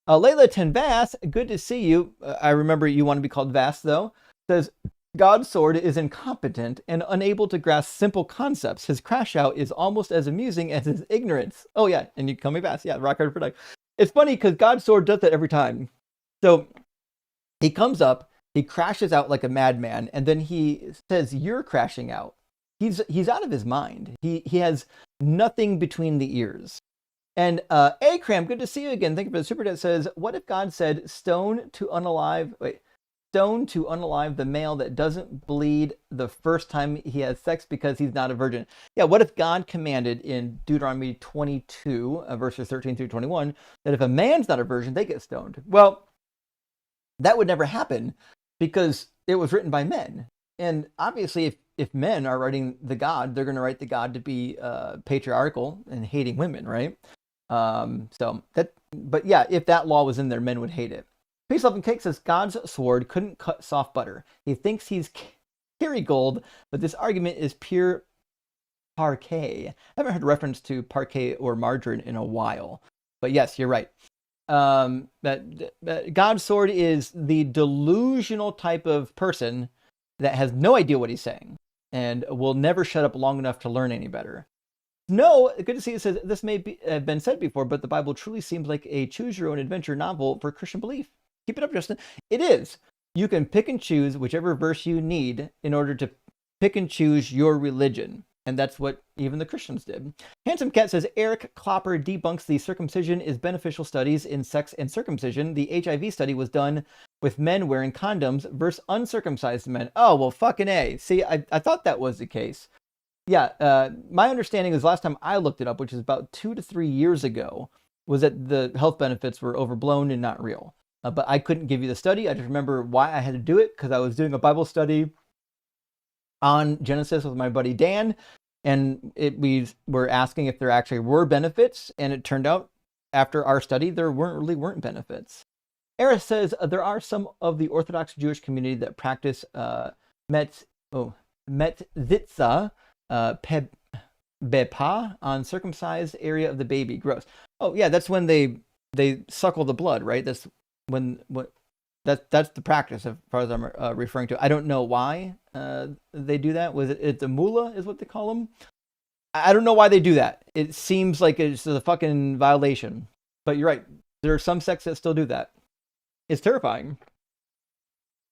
Layla Tenvass, good to see you. I remember you want to be called Vass, though. Says, God's sword is incompetent and unable to grasp simple concepts. His crash out is almost as amusing as his ignorance. Oh, yeah, and you call me Vass. Yeah, rock hard for life. It's funny because God's sword does that every time. So he comes up, he crashes out like a madman, and then he says, you're crashing out. He's out of his mind. He has nothing between the ears. And Akram, good to see you again. Thank you for the super chat. Says, what if God said, stone to unalive the male that doesn't bleed the first time he has sex because he's not a virgin? Yeah, what if God commanded in Deuteronomy 22, verses 13 through 21, that if a man's not a virgin, they get stoned? Well, that would never happen because it was written by men. And obviously, if men are writing the God, they're going to write the God to be patriarchal and hating women, right? But yeah, if that law was in there, men would hate it. Peace, Love, and Cake says, God's sword couldn't cut soft butter. He thinks he's Kerrygold, but this argument is pure parquet. I haven't heard reference to parquet or margarine in a while. But yes, you're right. That God's sword is the delusional type of person that has no idea what he's saying and will never shut up long enough to learn any better. No, good to see it. Says this may have been said before, but the Bible truly seems like a choose-your-own-adventure novel for Christian belief. Keep it up, Justin. It is. You can pick and choose whichever verse you need in order to pick and choose your religion. And that's what even the Christians did. Handsome Cat says, Eric Klopper debunks the circumcision is beneficial studies in sex and circumcision. The HIV study was done with men wearing condoms versus uncircumcised men. Oh, well, fucking A. See, I thought that was the case. Yeah, my understanding is last time I looked it up, which is about 2 to 3 years ago, was that the health benefits were overblown and not real. But I couldn't give you the study. I just remember why I had to do it, because I was doing a Bible study on Genesis with my buddy Dan, and we were asking if there actually were benefits, and it turned out after our study there weren't benefits. Eris says there are some of the Orthodox Jewish community that practice metzitza, bepa on circumcised area of the baby. Gross. Oh yeah, that's when they suckle the blood, right? That's that's the practice as far as I'm referring to. I don't know why they do that. Was it's a mullah is what they call them? I don't know why they do that. It seems like it's a fucking violation. But you're right. There are some sects that still do that. It's terrifying.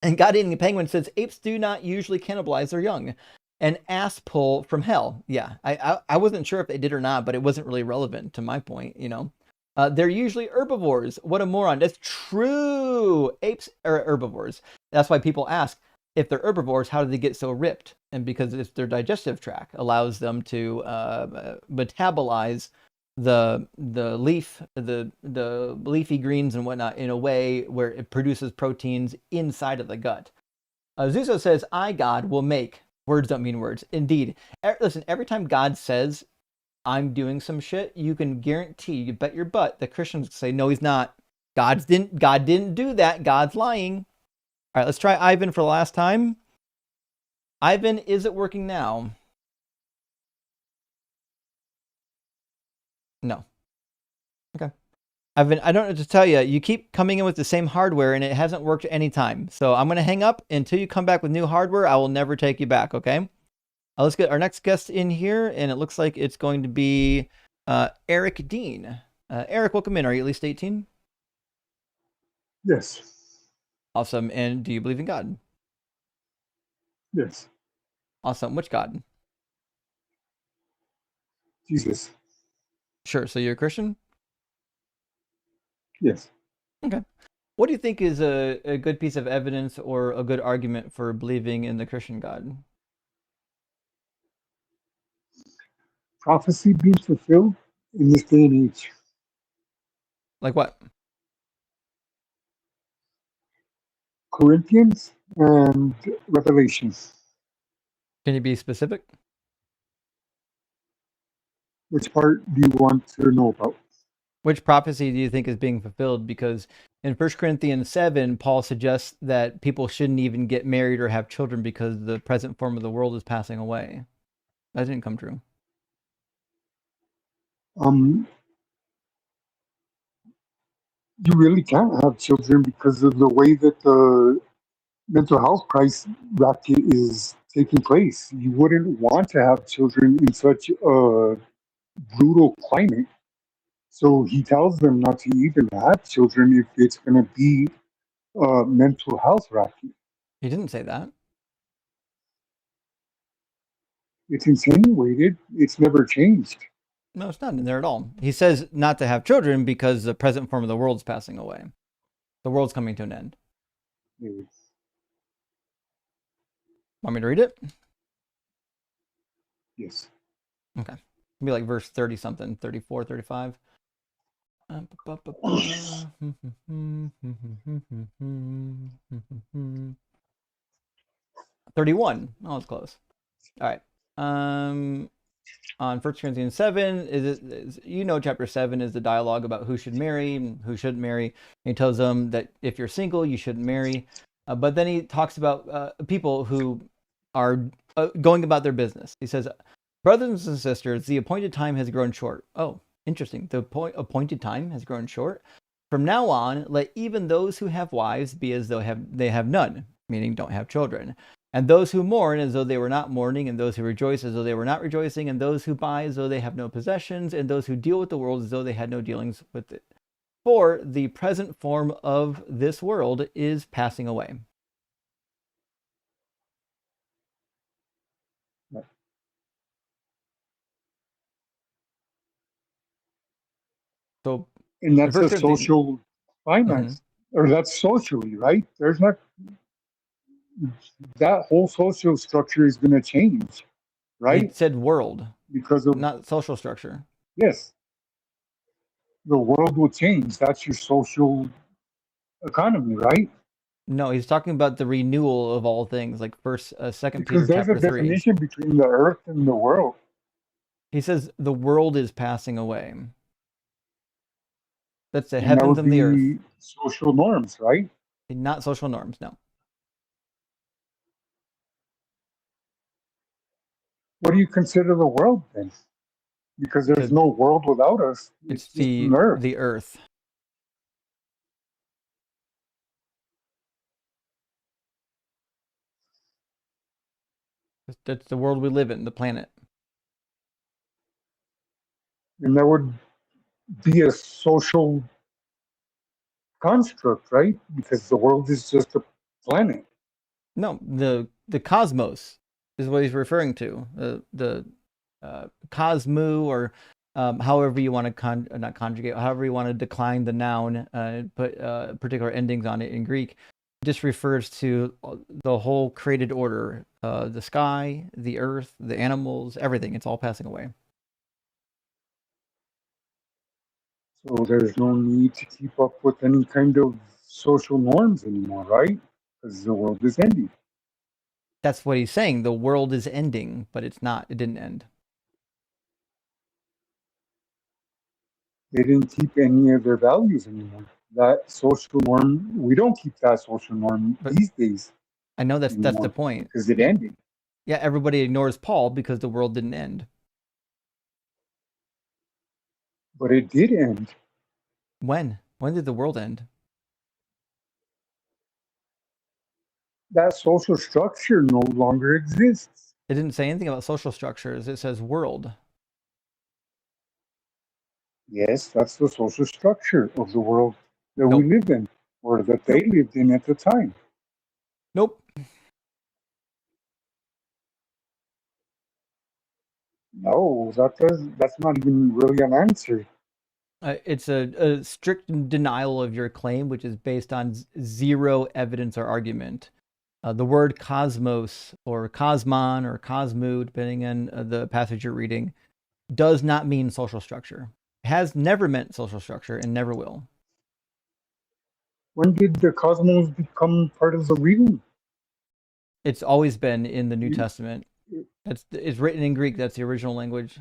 And God Eating Penguin says apes do not usually cannibalize their young. An ass pull from hell. Yeah, I wasn't sure if they did or not, but it wasn't really relevant to my point, you know. They're usually herbivores. What a moron. That's true. Apes are herbivores. That's why people ask, if they're herbivores, how do they get so ripped? And because it's their digestive tract allows them to metabolize the leafy greens and whatnot in a way where it produces proteins inside of the gut. Zuzo says, I, God, will make. Words don't mean words. Indeed. Listen, every time God says, I'm doing some shit, you can guarantee, you bet your butt, the Christians say, no, he's not. God didn't do that. God's lying. All right, let's try Ivan for the last time. Ivan, is it working now? No. Okay. Ivan, I don't know what to tell you. You keep coming in with the same hardware and it hasn't worked any time. So I'm going to hang up until you come back with new hardware. I will never take you back, okay? Let's get our next guest in here, and it looks like it's going to be Eric Dean. Eric, welcome in. Are you at least 18? Yes. Awesome. And do you believe in God? Yes. Awesome. Which God? Jesus. Sure. So you're a Christian? Yes. Okay. What do you think is a good piece of evidence or a good argument for believing in the Christian God? prophecy being fulfilled in this day and age? Like what? Corinthians and Revelations. Can you be specific? Which part do you want to know about? Which prophecy do you think is being fulfilled? Because in 1 Corinthians 7, Paul suggests that people shouldn't even get married or have children because the present form of the world is passing away. That didn't come true. You really can't have children because of the way that the mental health price bracket is taking place. You wouldn't want to have children in such a brutal climate. So he tells them not to even have children if it's going to be a mental health bracket. He didn't say that. It's insinuated. It's never changed. No, it's not in there at all. He says not to have children because the present form of the world is passing away. The world's coming to an end. Yes. Want me to read it? Yes. Okay. It'll be like verse 30 something, 34, 35. 31. Oh, it's close. All right. On 1 Corinthians 7, chapter 7 is the dialogue about who should marry and who shouldn't marry. And he tells them that if you're single, you shouldn't marry. But then he talks about people who are going about their business. He says, brothers and sisters, the appointed time has grown short. Oh, interesting. The appointed time has grown short. From now on, let even those who have wives be as though they have none, meaning don't have children. And those who mourn as though they were not mourning, and those who rejoice as though they were not rejoicing, and those who buy as though they have no possessions, and those who deal with the world as though they had no dealings with it. For the present form of this world is passing away. So, and that's a social finance, or that's socially, right? There's not that whole social structure is going to change, right? He said world because of not social structure. Yes, the world will change. That's your social economy, right? No, he's talking about the renewal of all things, like Second Peter Because there's chapter a 3. definition between the earth and the world. He says the world is passing away. That's the And heavens that would and the earth. be social norms, right? Not social norms, no. What do you consider the world then? Because there's no world without us. It's just an earth. the earth. That's the world we live in, the planet. And that would be a social construct, right? Because the world is just a planet. No, the cosmos is what he's referring to. The cosmo, or however you want to not conjugate, however you want to decline the noun, put particular endings on it in Greek. Just refers to the whole created order, the sky, the earth, the animals, everything. It's all passing away. So there's no need to keep up with any kind of social norms anymore, right? Because the world is ending. That's what he's saying. The world is ending, but it's not. It didn't end. They didn't keep any of their values anymore. That social norm, we don't keep that social norm these days. I know that's the point. Because it ended. Yeah, everybody ignores Paul because the world didn't end. But it did end. When? When did the world end? That social structure no longer exists. It didn't say anything about social structures. It says world. Yes, that's the social structure of the world that we live in, or that they lived in at the time. Nope. No, that's not even really an answer. It's a strict denial of your claim, which is based on zero evidence or argument. The word cosmos or cosmon or cosmo, depending on the passage you're reading, does not mean social structure. It has never meant social structure and never will. When did the cosmos become part of the reading? It's always been in the New Testament. It's written in Greek. That's the original language.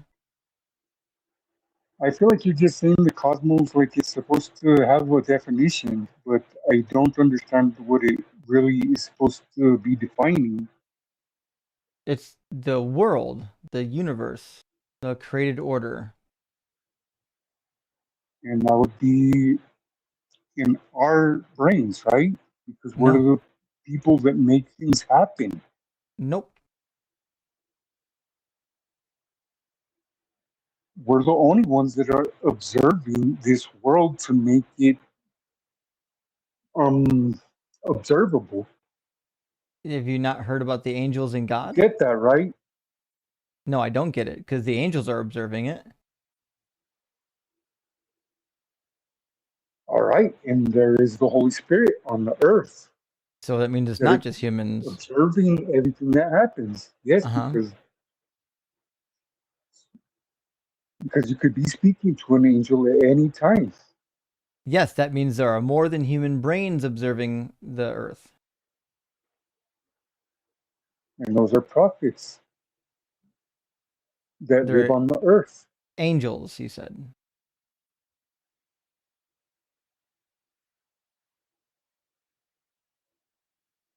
I feel like you're just saying the cosmos like it's supposed to have a definition, but I don't understand what it really is supposed to be defining. It's the world, the universe, the created order. And that would be in our brains, right? Because we're No. the people that make things happen. Nope. We're the only ones that are observing this world to make it observable. Have you not heard about the angels and God? Get that, right? No, I don't get it, because the angels are observing it. All right. And there is the Holy Spirit on the earth. So that means it's that not are just humans. observing everything that happens. Yes, because you could be speaking to an angel at any time. Yes, that means there are more than human brains observing the earth. And those are prophets that They're live on the earth. angels, he said.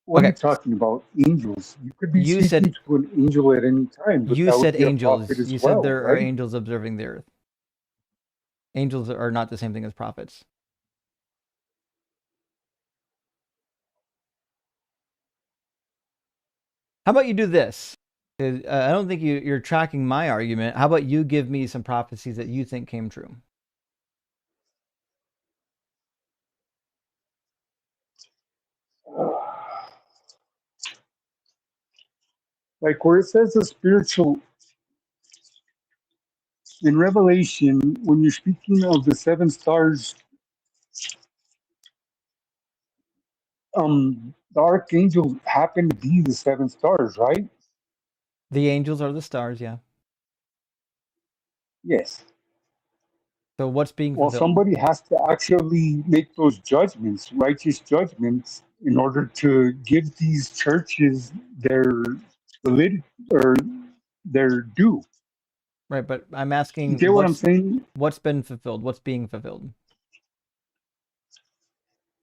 What are you talking about? Angels. You could be You speaking said- to an angel at any time, but You that would said be angels. a prophet as You well, said there are right? angels observing the earth. Angels are not the same thing as prophets. How about you do this? I don't think you're tracking my argument. How about you give me some prophecies that you think came true? Like where it says the spiritual in Revelation, when you're speaking of the seven stars, the archangels happen to be the seven stars, right? The angels are the stars, yeah. Yes. So what's being Well, fulfilled? somebody has to actually make those judgments, righteous judgments, in order to give these churches their validity or their due. Right, but I'm asking, You get what I'm saying? What's been fulfilled? What's being fulfilled?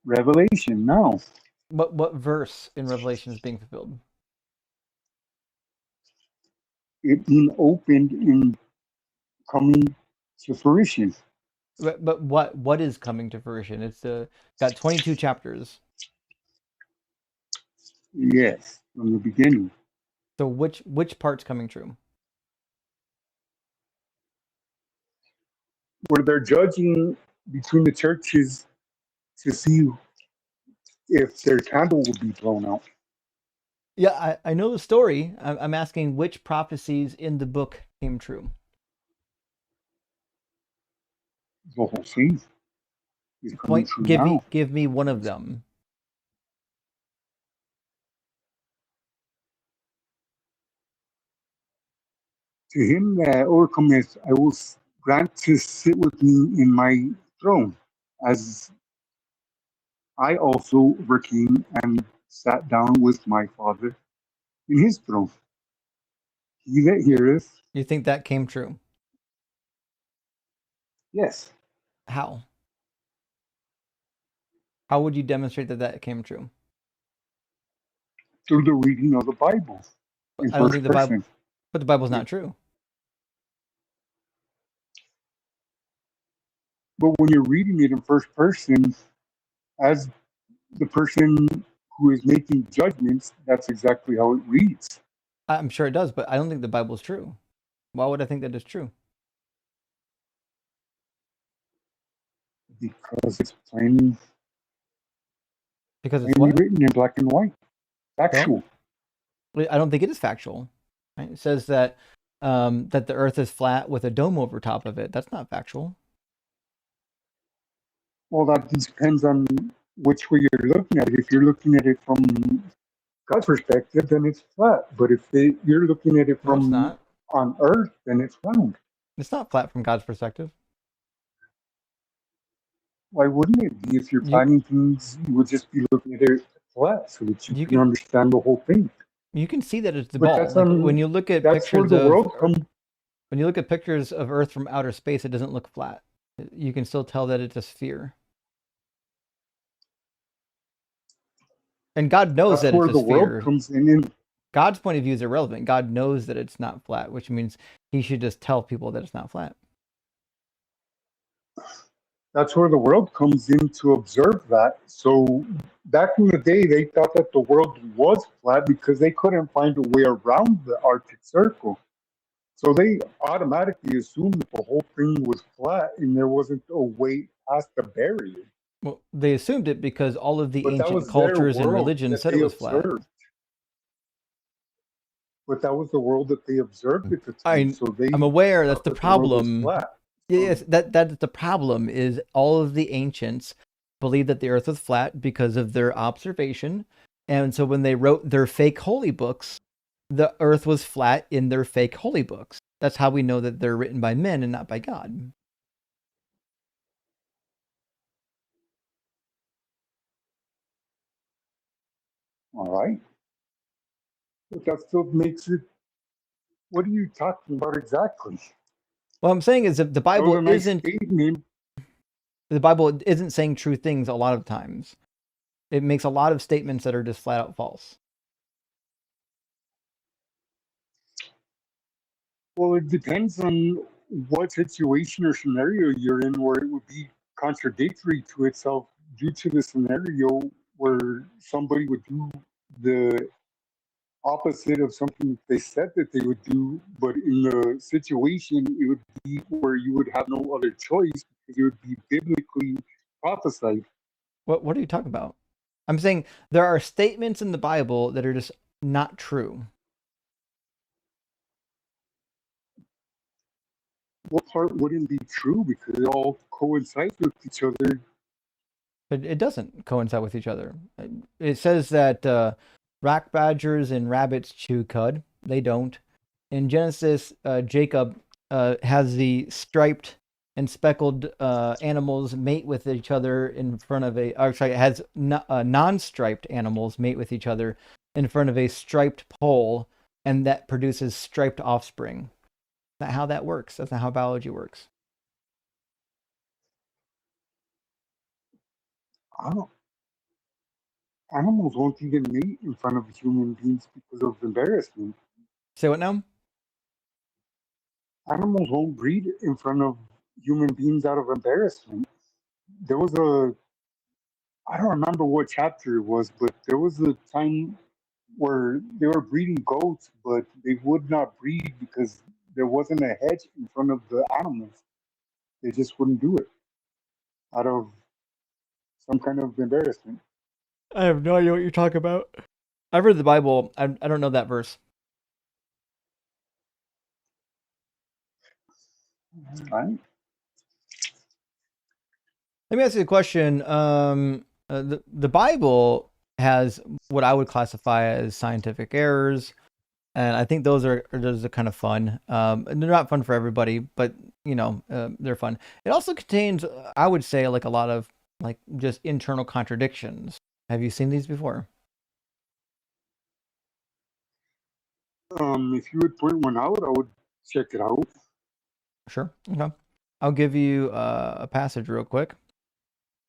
Revelation, no. What verse in Revelation is being fulfilled? It being opened and coming to fruition. But what is coming to fruition? It's got 22 chapters. Yes, from the beginning. So which part's coming true? Where they're judging between the churches to see if their candle will be blown out. Yeah, I know the story. I'm asking which prophecies in the book came true. The whole thing is coming true now. Give me one of them. To him that overcometh, I will grant to sit with me in my throne, as I also overcame and sat down with my Father in his throne. He that heareth. You think that came true? Yes. How? How would you demonstrate that came true? Through the reading of the Bible. I don't think the Bible, but the Bible's not true. But when you're reading it in first person, as the person who is making judgments, that's exactly how it reads. I'm sure it does, but I don't think the Bible's true. Why would I think that is true? Because it's plainly written in black and white. Factual. So, I don't think it is factual. Right? It says that that the earth is flat with a dome over top of it. That's not factual. Well, that depends on which way you're looking at it. If you're looking at it from God's perspective, then it's flat. But if you're looking at it from on earth, then it's round. It's not flat from God's perspective. Why wouldn't it be? If you're planning things, you would just be looking at it flat so that you can understand the whole thing. You can see that it's the But ball. that's Like when you look at that's where pictures the of world comes. when you look at pictures of Earth from outer space, it doesn't look flat. You can still tell that it's a sphere. And God knows That's that where it's a the world sphere. comes in. God's point of view is irrelevant. God knows that it's not flat, which means he should just tell people that it's not flat. That's where the world comes in to observe that. So back in the day, they thought that the world was flat because they couldn't find a way around the Arctic Circle. So they automatically assumed that the whole thing was flat and there wasn't a way past the barrier. Well, they assumed it because all of the But that ancient was their cultures and world religions that said they it was flat. observed. But that was the world that they observed at the time. So I'm aware that's thought the that the world was problem. flat. Yes, that's the problem is all of the ancients believed that the earth was flat because of their observation. And so when they wrote their fake holy books, the earth was flat in their fake holy books. That's how we know that they're written by men and not by God. All right. But that still makes it. What are you talking about exactly? What I'm saying is that the Bible isn't saying true things a lot of times. It makes a lot of statements that are just flat out false. Well, it depends on what situation or scenario you're in where it would be contradictory to itself due to the scenario where somebody would do the opposite of something they said that they would do, but in the situation, it would be where you would have no other choice because it would be biblically prophesied. What are you talking about? I'm saying there are statements in the Bible that are just not true. What part wouldn't be true because it all coincides with each other? But it doesn't coincide with each other. It says that rock badgers and rabbits chew cud. They don't. In Genesis, Jacob has the striped and speckled animals mate with each other in front of has non-striped animals mate with each other in front of a striped pole, and that produces striped offspring. That's not how that works. That's not how biology works. Animals won't even mate in front of human beings because of embarrassment. Say what now? Animals won't breed in front of human beings out of embarrassment. There was I don't remember what chapter it was, but there was a time where they were breeding goats, but they would not breed because there wasn't a hedge in front of the animals. They just wouldn't do it out of some kind of embarrassment. I have no idea what you're talking about. I've read the Bible. I don't know that verse. Right. Let me ask you a question. The Bible has what I would classify as scientific errors, and I think those are kind of fun. And they're not fun for everybody, but they're fun. It also contains, I would say, like a lot of like just internal contradictions. Have you seen these before? If you would point one out, I would check it out. Sure. Okay. I'll give you a passage real quick.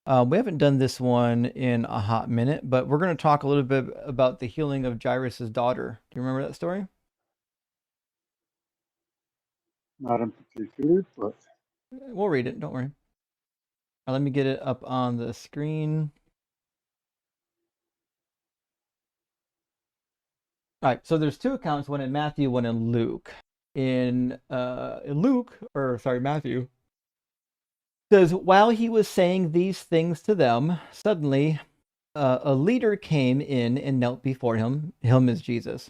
We haven't done this one in a hot minute, but we're going to talk a little bit about the healing of Jairus' daughter. Do you remember that story? Not in particular, but we'll read it. Don't worry. Let me get it up on the screen. All right. So there's two accounts: one in Matthew, one in Luke. In Matthew says, while he was saying these things to them, suddenly a leader came in and knelt before him. Him is Jesus,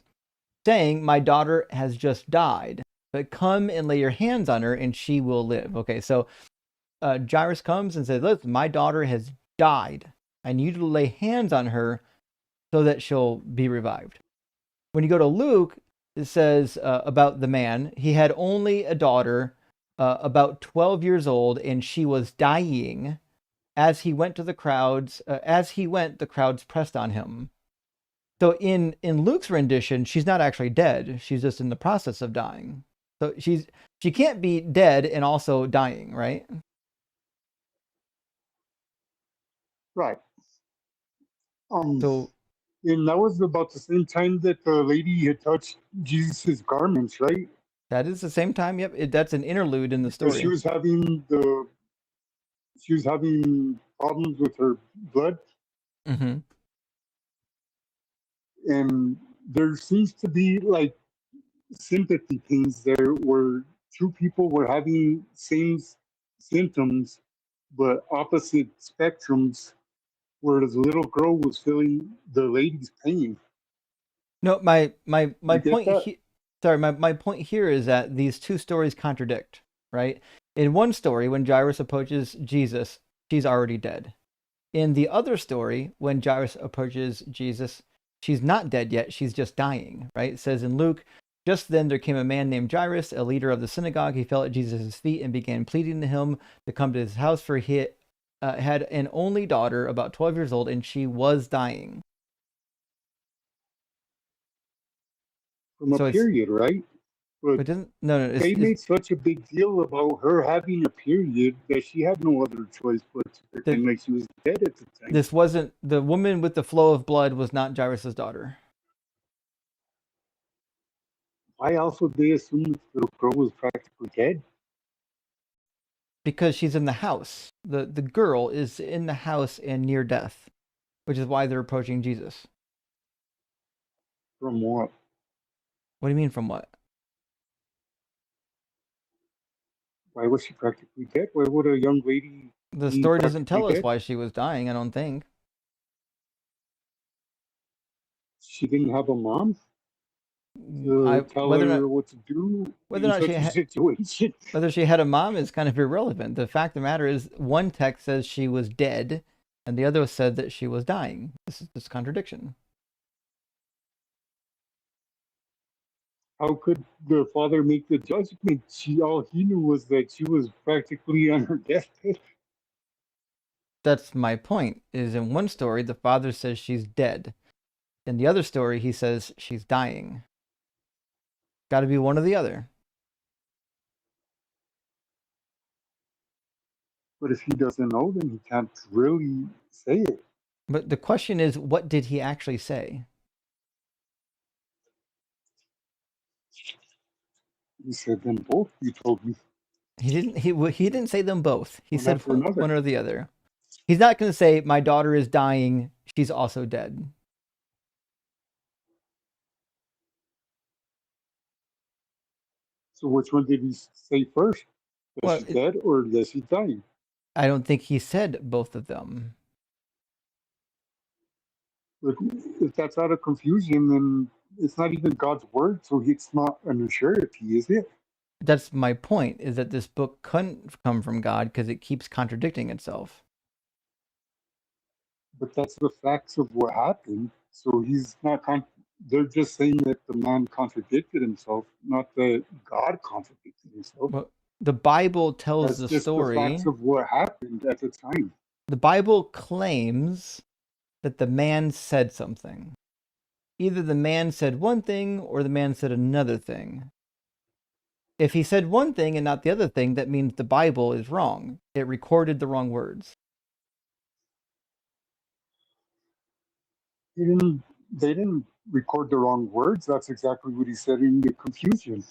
saying, "My daughter has just died, but come and lay your hands on her and she will live." Okay, so Jairus comes and says, "Listen, my daughter has died. I need you to lay hands on her so that she'll be revived." When you go to Luke, it says about the man, he had only a daughter about 12 years old, and she was dying. As he went to the crowds, the crowds pressed on him. So in Luke's rendition, she's not actually dead. She's just in the process of dying. So she can't be dead and also dying, right? Right. So And that was about the same time that the lady had touched Jesus' garments, right? that is the same time. Yep, that's an interlude in the Because story. she was having problems with her blood, Mm-hmm. and there seems to be like sympathy pains there, where two people were having same symptoms, but opposite spectrums. Where the little girl was feeling the lady's pain. No, my You get point that? sorry, my point here is that these two stories contradict, right? In one story, when Jairus approaches Jesus, she's already dead. In the other story, when Jairus approaches Jesus, she's not dead yet, she's just dying, right? It says in Luke, just then there came a man named Jairus, a leader of the synagogue. He fell at Jesus' feet and began pleading to him to come to his house, for he had an only daughter, about 12 years old, and she was dying. From a So it's, period, right? But no, they made such a big deal about her having a period that she had no other choice but to pretend like she was dead at the time. This wasn't the woman with the flow of blood was not Jairus' daughter. Why else would they assume that the girl was practically dead? Because she's in the house. The girl is in the house and near death, which is why they're approaching Jesus. From what? What do you mean from what? Why was she practically dead? Why would a young lady The be story doesn't tell practically us dead? why she was dying, I don't think. She didn't have a mom to tell Whether or her not what to do whether or in not such a situation. whether she had a mom is kind of irrelevant. The fact of the matter is one text says she was dead and the other said that she was dying. This is this contradiction. How could the father make the judgment? All he knew was that she was practically on her deathbed. That's my point. Is in one story the father says she's dead. In the other story he says she's dying. Got to be one or the other. But if he doesn't know, then he can't really say it. But the question is, what did he actually say? He said them both. You told me. He didn't say them both. He One said after another. one or the other. He's not going to say my daughter is dying. She's also dead. So which one did he say first? That Well, she's dead or that she's dying? I don't think he said both of them. But if that's out of confusion, then it's not even God's word, so it's not an surety, is it? That's my point, is that this book couldn't come from God because it keeps contradicting itself. But that's the facts of what happened. So he's not. They're just saying that the man contradicted himself, not that God contradicted himself. Well, the Bible tells That's the just story. the facts of what happened at the time. The Bible claims that the man said something. Either the man said one thing or the man said another thing. If he said one thing and not the other thing, that means the Bible is wrong. It recorded the wrong words. They didn't record the wrong words. That's exactly what he said in the confusion.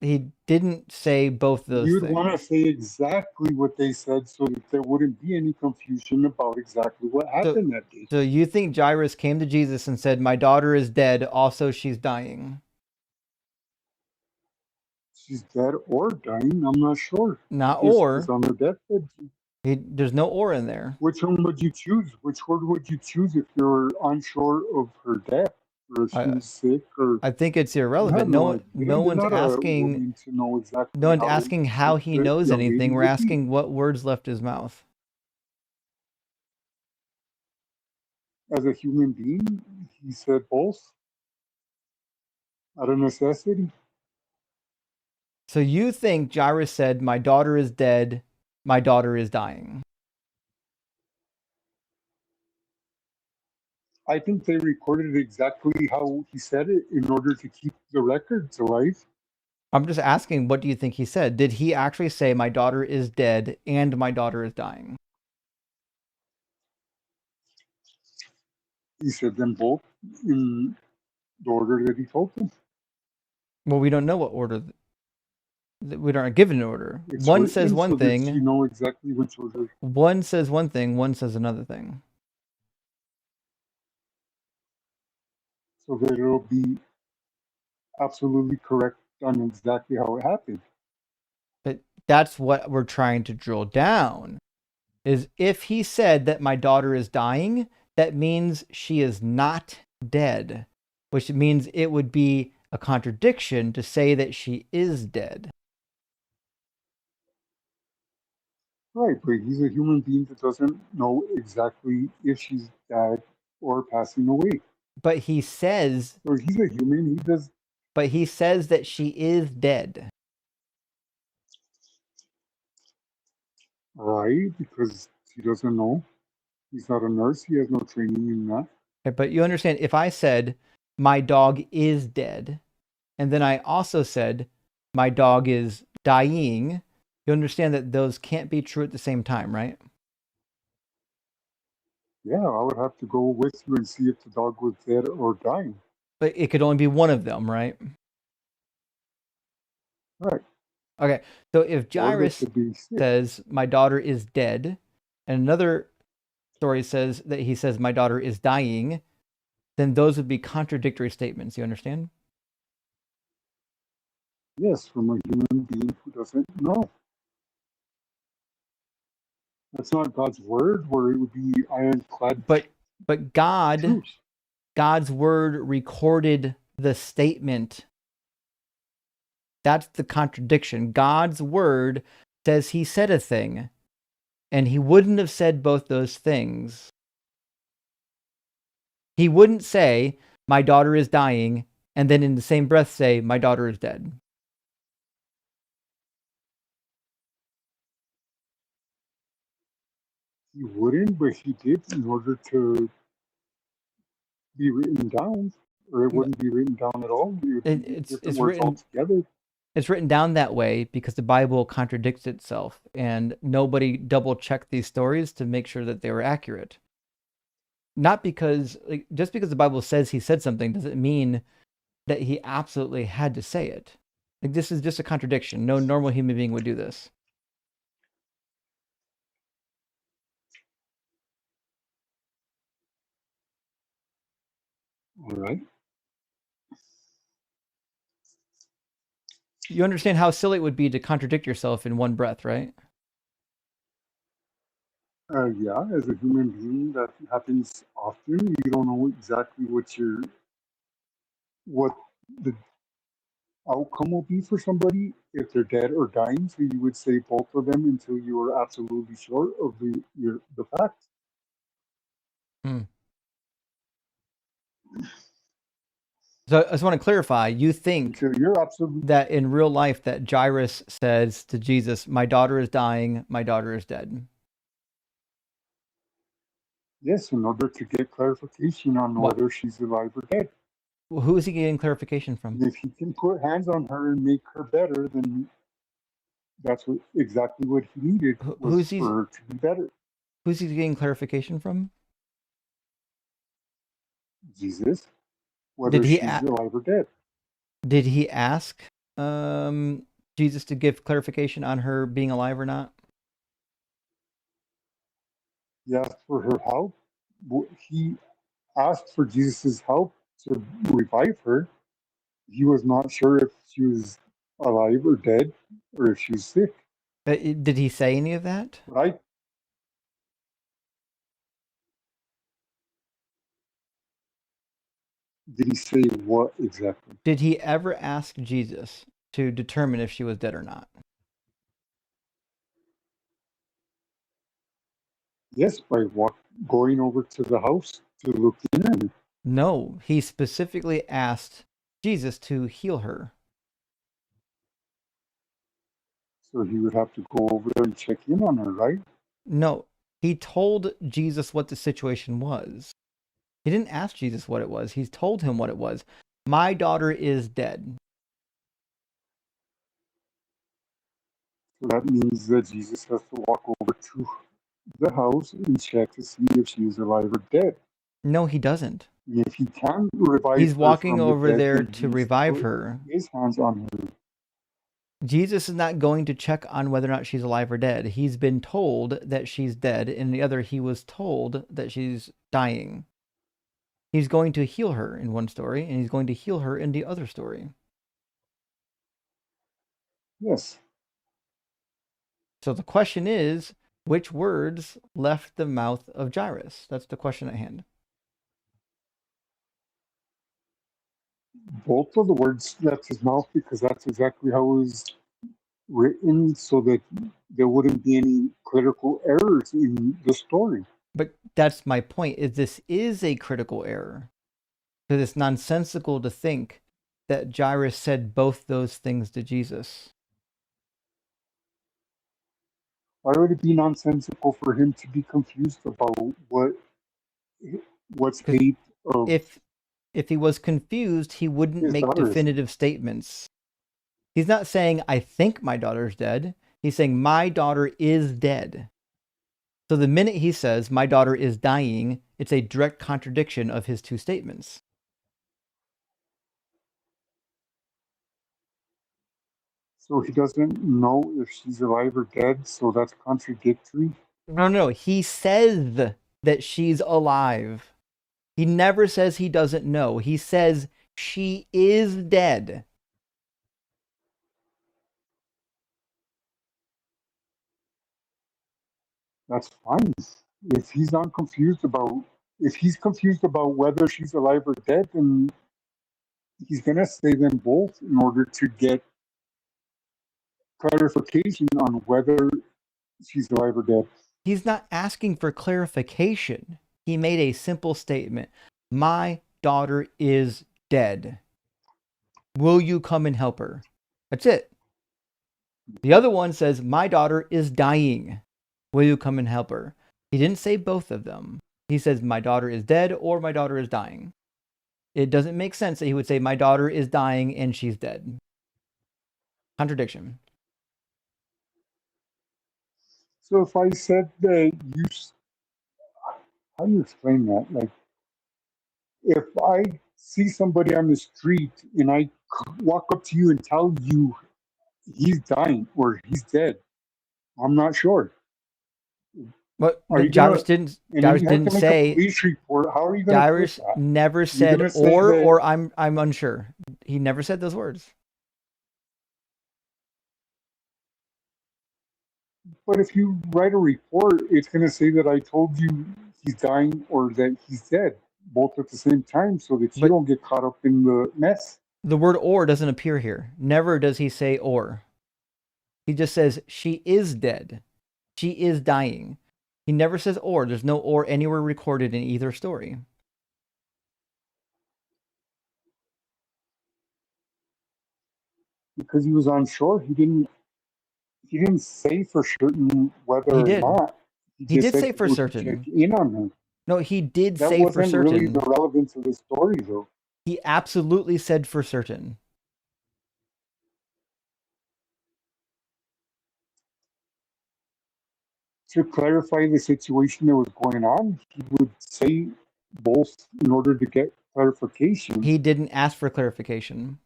He didn't say both those You'd things. want to say exactly what they said so that there wouldn't be any confusion about exactly what happened that day. So you think Jairus came to Jesus and said, my daughter is dead, also she's dying? She's dead or dying, I'm not sure. Not If or. she's on her deathbed. There's no or in there. Which one would you choose? Which word would you choose if you're unsure of her death? Or if she was sick? Or I think it's irrelevant. no No You're one's not asking. to know exactly No one's asking how he the knows young lady anything. We're would be. asking what words left his mouth. As a human being, he said both out of necessity. So you think Jairus said, "My daughter is dead, my daughter is dying"? I think they recorded exactly how he said it in order to keep the records alive. I'm just asking, what do you think he said? Did he actually say, "My daughter is dead and my daughter is dying"? He said them both in the order that he told them. Well, we don't know what order. We aren't given an order. It's One says written one so that you thing. know exactly which order. One says one thing. One says another thing. So that it'll be absolutely correct on exactly how it happened. But that's what we're trying to drill down. Is if he said that my daughter is dying, that means she is not dead, which means it would be a contradiction to say that she is dead. Right, but he's a human being that doesn't know exactly if she's dead or passing away. But he says, or he's a human. He does. But he says that she is dead. Right, because he doesn't know. He's not a nurse. He has no training in that. Okay, but you understand, if I said my dog is dead, and then I also said my dog is dying, you understand that those can't be true at the same time, right? Yeah, I would have to go with you and see if the dog was dead or dying. But it could only be one of them, right? Right. Okay, so if Jairus says my daughter is dead, and another story says that he says my daughter is dying, then those would be contradictory statements. You understand? Yes, from a human being who doesn't know. That's not God's word, where it would be ironclad. But God's word recorded the statement. That's the contradiction. God's word says he said a thing, and he wouldn't have said both those things. He wouldn't say, my daughter is dying, and then in the same breath say, my daughter is dead. He wouldn't, but he did in order to be written down, or it wouldn't be written down at all. It's written altogether. It's written down that way because the Bible contradicts itself, and nobody double-checked these stories to make sure that they were accurate. Not because, just because the Bible says he said something doesn't mean that he absolutely had to say it. This is just a contradiction. No normal human being would do this. All right. You understand how silly it would be to contradict yourself in one breath, right? Yeah, as a human being, that happens often. You don't know exactly what the outcome will be for somebody if they're dead or dying. So you would say both of them until you are absolutely sure of the facts. So I just want to clarify, you think you're absolutely that in real life that Jairus says to Jesus, my daughter is dying, my daughter is dead. Yes, in order to get clarification on whether she's alive or dead. Well, who is he getting clarification from? And if he can put hands on her and make her better, then that's exactly what he needed was for her to be better. Who's he getting clarification from? Jesus. Whether she's alive or dead. Did he ask Jesus to give clarification on her being alive or not? He asked for her help. He asked for Jesus' help to revive her. He was not sure if she was alive or dead or if she was sick. Did he say any of that? Right. Did he say what exactly? Did he ever ask Jesus to determine if she was dead or not? Yes, by going over to the house to look in at her. No, he specifically asked Jesus to heal her. So he would have to go over there and check in on her, right? No, he told Jesus what the situation was. He didn't ask Jesus what it was. He told him what it was. My daughter is dead. So that means that Jesus has to walk over to the house and check to see if she's alive or dead. No, he doesn't. And if he can revive He's her walking from the over dead, there then to he's revive put her. his hands on her. Jesus is not going to check on whether or not she's alive or dead. He's been told that she's dead. In the other, he was told that she's dying. He's going to heal her in one story, and he's going to heal her in the other story. Yes. So the question is, which words left the mouth of Jairus? That's the question at hand. Both of the words left his mouth because that's exactly how it was written, so that there wouldn't be any critical errors in the story. But that's my point, is this is a critical error. Because it's nonsensical to think that Jairus said both those things to Jesus. Why would it be nonsensical for him to be confused about what state of If he was confused, he wouldn't his make daughter is? definitive statements. He's not saying, I think my daughter's dead. He's saying, my daughter is dead. So the minute he says, my daughter is dying, it's a direct contradiction of his two statements. So he doesn't know if she's alive or dead, so that's contradictory. No. He says that she's alive. He never says he doesn't know. He says she is dead. That's fine. If he's not confused about, if he's confused about whether she's alive or dead, then he's gonna say them both in order to get clarification on whether she's alive or dead. He's not asking for clarification. He made a simple statement. My daughter is dead. Will you come and help her? That's it. The other one says, my daughter is dying. Will you come and help her? He didn't say both of them. He says, my daughter is dead or my daughter is dying. It doesn't make sense that he would say, my daughter is dying and she's dead. Contradiction. So if I said that how do you explain that? Like, if I see somebody on the street and I walk up to you and tell you he's dying or he's dead, I'm not sure. But Are you Jairus gonna, didn't. and Jairus you have didn't to make say. a police report. How are you going to prove Jairus that? never You're said gonna say that, or I'm unsure. He never said those words. But if you write a report, it's going to say that I told you he's dying or that he's dead, both at the same time, so that you don't get caught up in the mess. The word or doesn't appear here. Never does he say or. He just says she is dead. She is dying. He never says or. There's no or anywhere recorded in either story. Because he was on shore, he didn't say for certain whether He or did. not. He just did said say he for would check certain. in on her. No, he did That say for wasn't really certain. the relevance of the story, though. He absolutely said for certain. To clarify the situation that was going on, he would say both in order to get clarification. He didn't ask for clarification.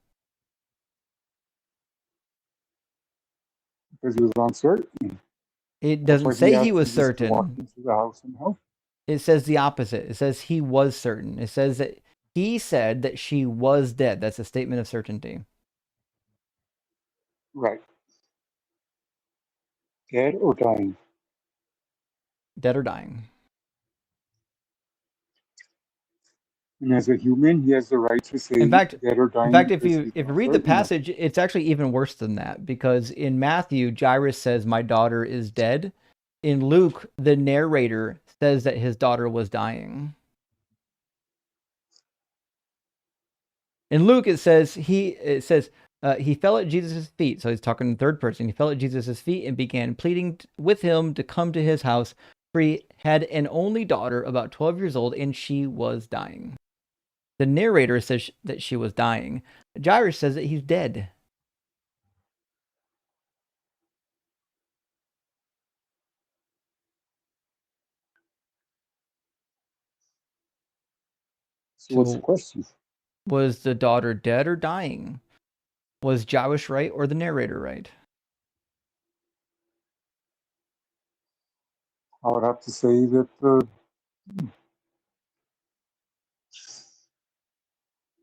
Because he was uncertain. It doesn't say he was certain. Walk into the house and help. It says the opposite. It says he was certain. It says that he said that she was dead. That's a statement of certainty. Right. Dead or dying? Dead or dying. And as a human, he has the right to say In fact, dead or dying. if you read the passage, it's actually even worse than that, because in Matthew, Jairus says, my daughter is dead. In Luke, the narrator says that his daughter was dying. In Luke, it says He fell at Jesus' feet. So he's talking in third person. He fell at Jesus' feet and began pleading with him to come to his house, for he had an only daughter about 12 years old, and she was dying. The narrator says that she was dying. Jairus says that he's dead. So what's the question? Was the daughter dead or dying? Was Jairus right or the narrator right? I would have to say that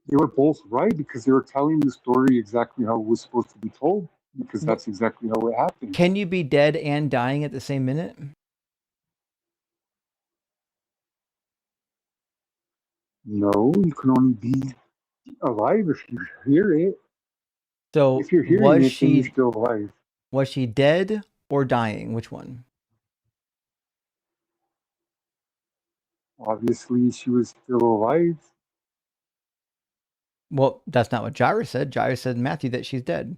they were both right because they were telling the story exactly how it was supposed to be told, because that's exactly how it happened. Can you be dead and dying at the same minute? No, you can only be alive if you hear it. So if you're hearing it, then you're still alive. Was she dead or dying? Which one? Obviously, she was still alive. Well, that's not what Jairus said. Jairus said in Matthew that she's dead.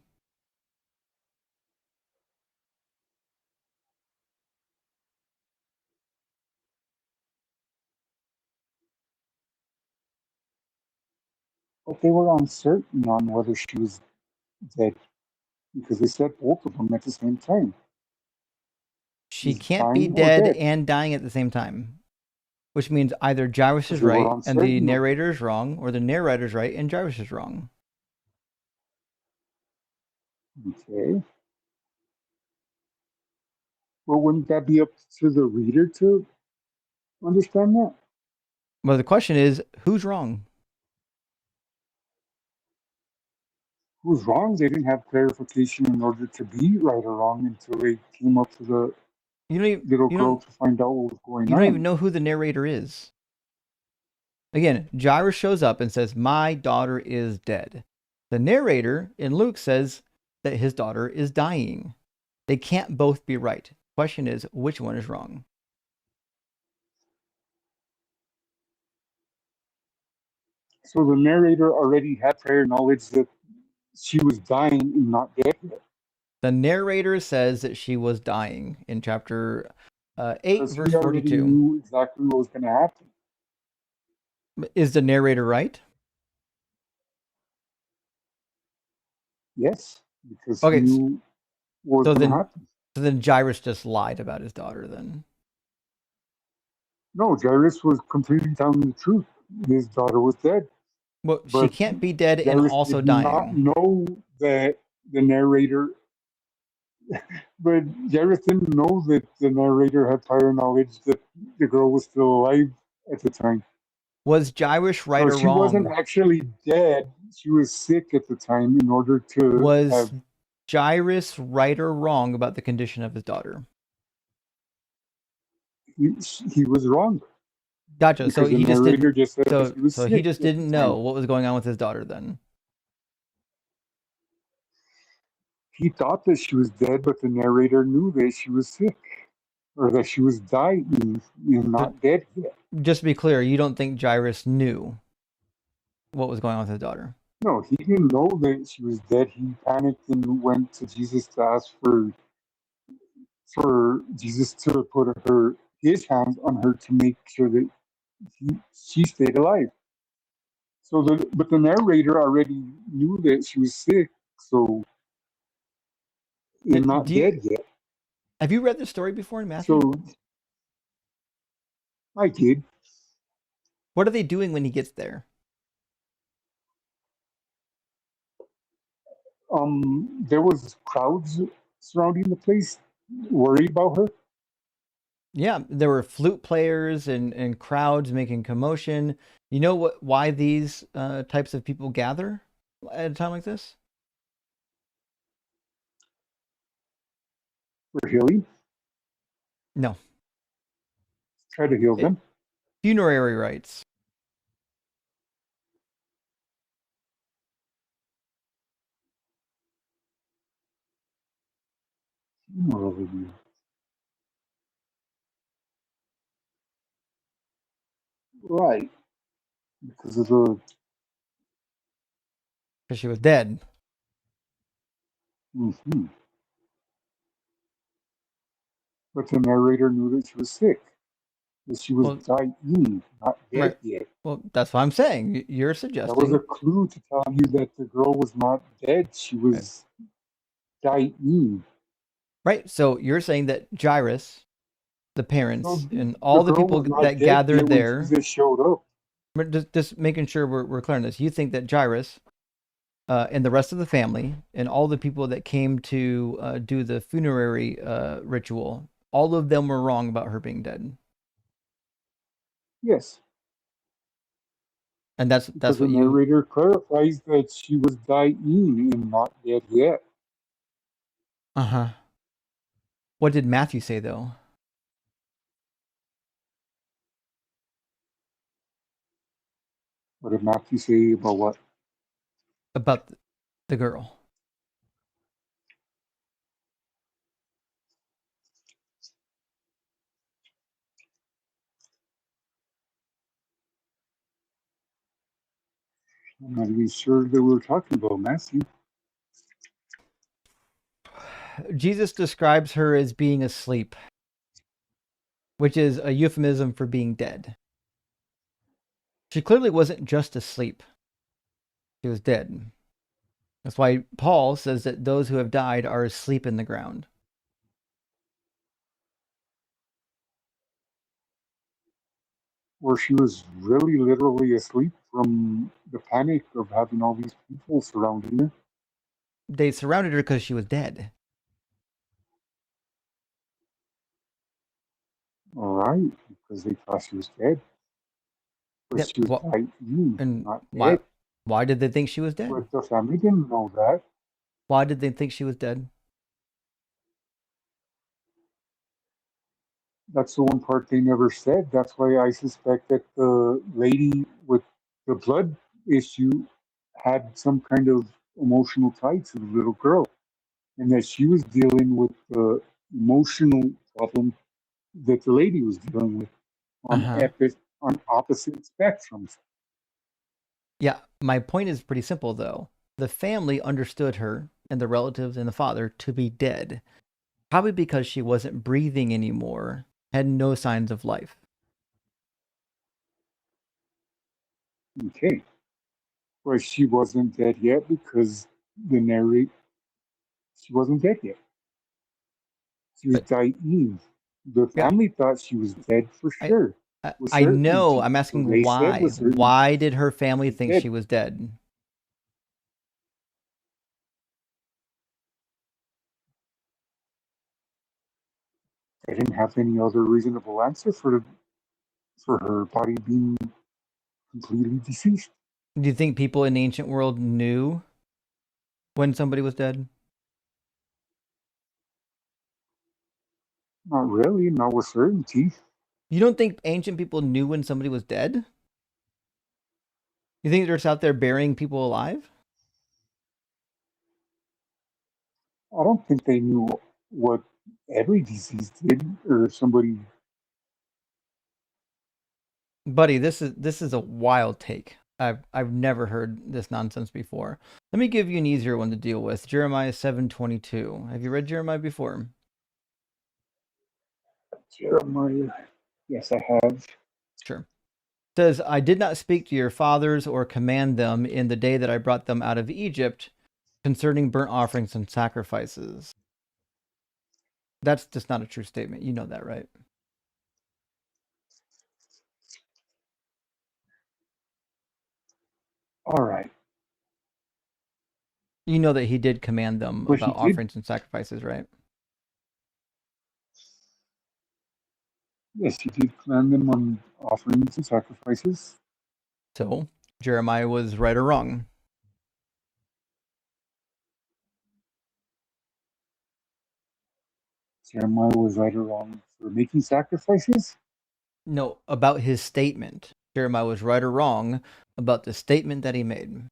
But they were uncertain on whether she was dead because they said both of them at the same time. She She's can't be dying or dead dead. and dying at the same time, which means either Jairus is They were right and the uncertain. narrator is wrong, or the narrator is right and Jairus is wrong. Okay. Well, wouldn't that be up to the reader to understand that? Well, the question is, who's wrong? Who's wrong? They didn't have clarification in order to be right or wrong until they came up to the little girl to find out what was going You on. don't even know who the narrator is. Again, Jairus shows up and says, "My daughter is dead." The narrator in Luke says that his daughter is dying. They can't both be right. Question is, which one is wrong? So the narrator already had prior knowledge that she was dying and not dead yet. The narrator says that she was dying in chapter 8, Because verse he already 42. knew exactly what was going to happen. Is the narrator right? Yes, because he knew what was going to happen. So then Jairus just lied about his daughter then. No, Jairus was completely telling the truth. His daughter was dead. Well, she can't be dead and Jairus also did dying. not know that the narrator, but Jairus didn't know that the narrator had prior knowledge that the girl was still alive at the time. Was Jairus right So or she wasn't wrong? actually dead. She was sick at the time in order to Was have... Jairus right or wrong about the condition of his daughter? He was wrong. Gotcha. So Because the he just narrator didn't. just said that she was So he sick just at the didn't time. know what was going on with his daughter then. He thought that she was dead, but the narrator knew that she was sick or that she was dying and not dead yet. Just to be clear, you don't think Jairus knew what was going on with his daughter? No, he didn't know that she was dead. He panicked and went to Jesus to ask for Jesus to put his hands on her to make sure that she stayed alive. But the narrator already knew that she was sick, so and not dead yet. Have you read the story before in Matthew? So I did. What are they doing when he gets there? There was crowds surrounding the place, worried about her. Yeah, there were flute players and crowds making commotion. You know why these types of people gather at a time like this? For healing? No. Try to heal them. Funerary rites. Right. Because of the... Because she was dead. Hmm. But the narrator knew that she was sick, that she was Well, dying, not dead right. yet. Well, that's what I'm saying. You're That was a suggesting. clue to tell you that the girl was not dead. She Right. was dying. Right. So you're saying that Jairus, the So parents, and the all the girl people was not that dead gathered yet when there, Jesus showed up. just making sure we're clear on this. You think that Jairus and the rest of the family and all the people that came to do the funerary ritual, all of them were wrong about her being dead. Yes, And that's because the what you. narrator clarifies that she was dying and not dead yet. Uh-huh. What did Matthew say though? What did Matthew say about what? About the girl. I'm not even sure that we're talking about Matthew. Jesus describes her as being asleep, which is a euphemism for being dead. She clearly wasn't just asleep. She was dead. That's why Paul says that those who have died are asleep in the ground. Where she was really literally asleep from the panic of having all these people surrounding her. They surrounded her because she was dead. All right, because they thought she was dead. But Yep. she was dying, And not why? dead. Why did they think she was dead? But the family didn't know that. Why did they think she was dead? That's the one part they never said. That's why I suspect that the lady with the blood issue had some kind of emotional tie to the little girl, and that she was dealing with the emotional problem that the lady was dealing with on Uh-huh. on opposite spectrums. Yeah, my point is pretty simple though. The family understood her and the relatives and the father to be dead, probably because she wasn't breathing anymore, had no signs of life. Okay, but she wasn't dead yet because the narrate she wasn't dead yet. She was But dying. The yeah, family thought she was dead for I sure, with I know. certainty. I'm So asking they said why. with certainty Why did her family she's think dead. she was dead? They didn't have any other reasonable answer for her body being completely deceased. Do you think people in the ancient world knew when somebody was dead? Not really, not with certainty. You don't think ancient people knew when somebody was dead? You think they're just out there burying people alive? I don't think they knew what every disease did, or if somebody. Buddy, this is a wild take. I've never heard this nonsense before. Let me give you an easier one to deal with. Jeremiah 7:22. Have you read Jeremiah before? Jeremiah. Yes, I have. Sure. It says, I did not speak to your fathers or command them in the day that I brought them out of Egypt concerning burnt offerings and sacrifices. That's just not a true statement. You know that, right? All right. You know that he did command them But he about did. offerings and sacrifices, right? Yes, he did command them on offerings and sacrifices. So Jeremiah was right or wrong. Jeremiah was right or wrong for making sacrifices. No, about his statement. Jeremiah was right or wrong about the statement that he made.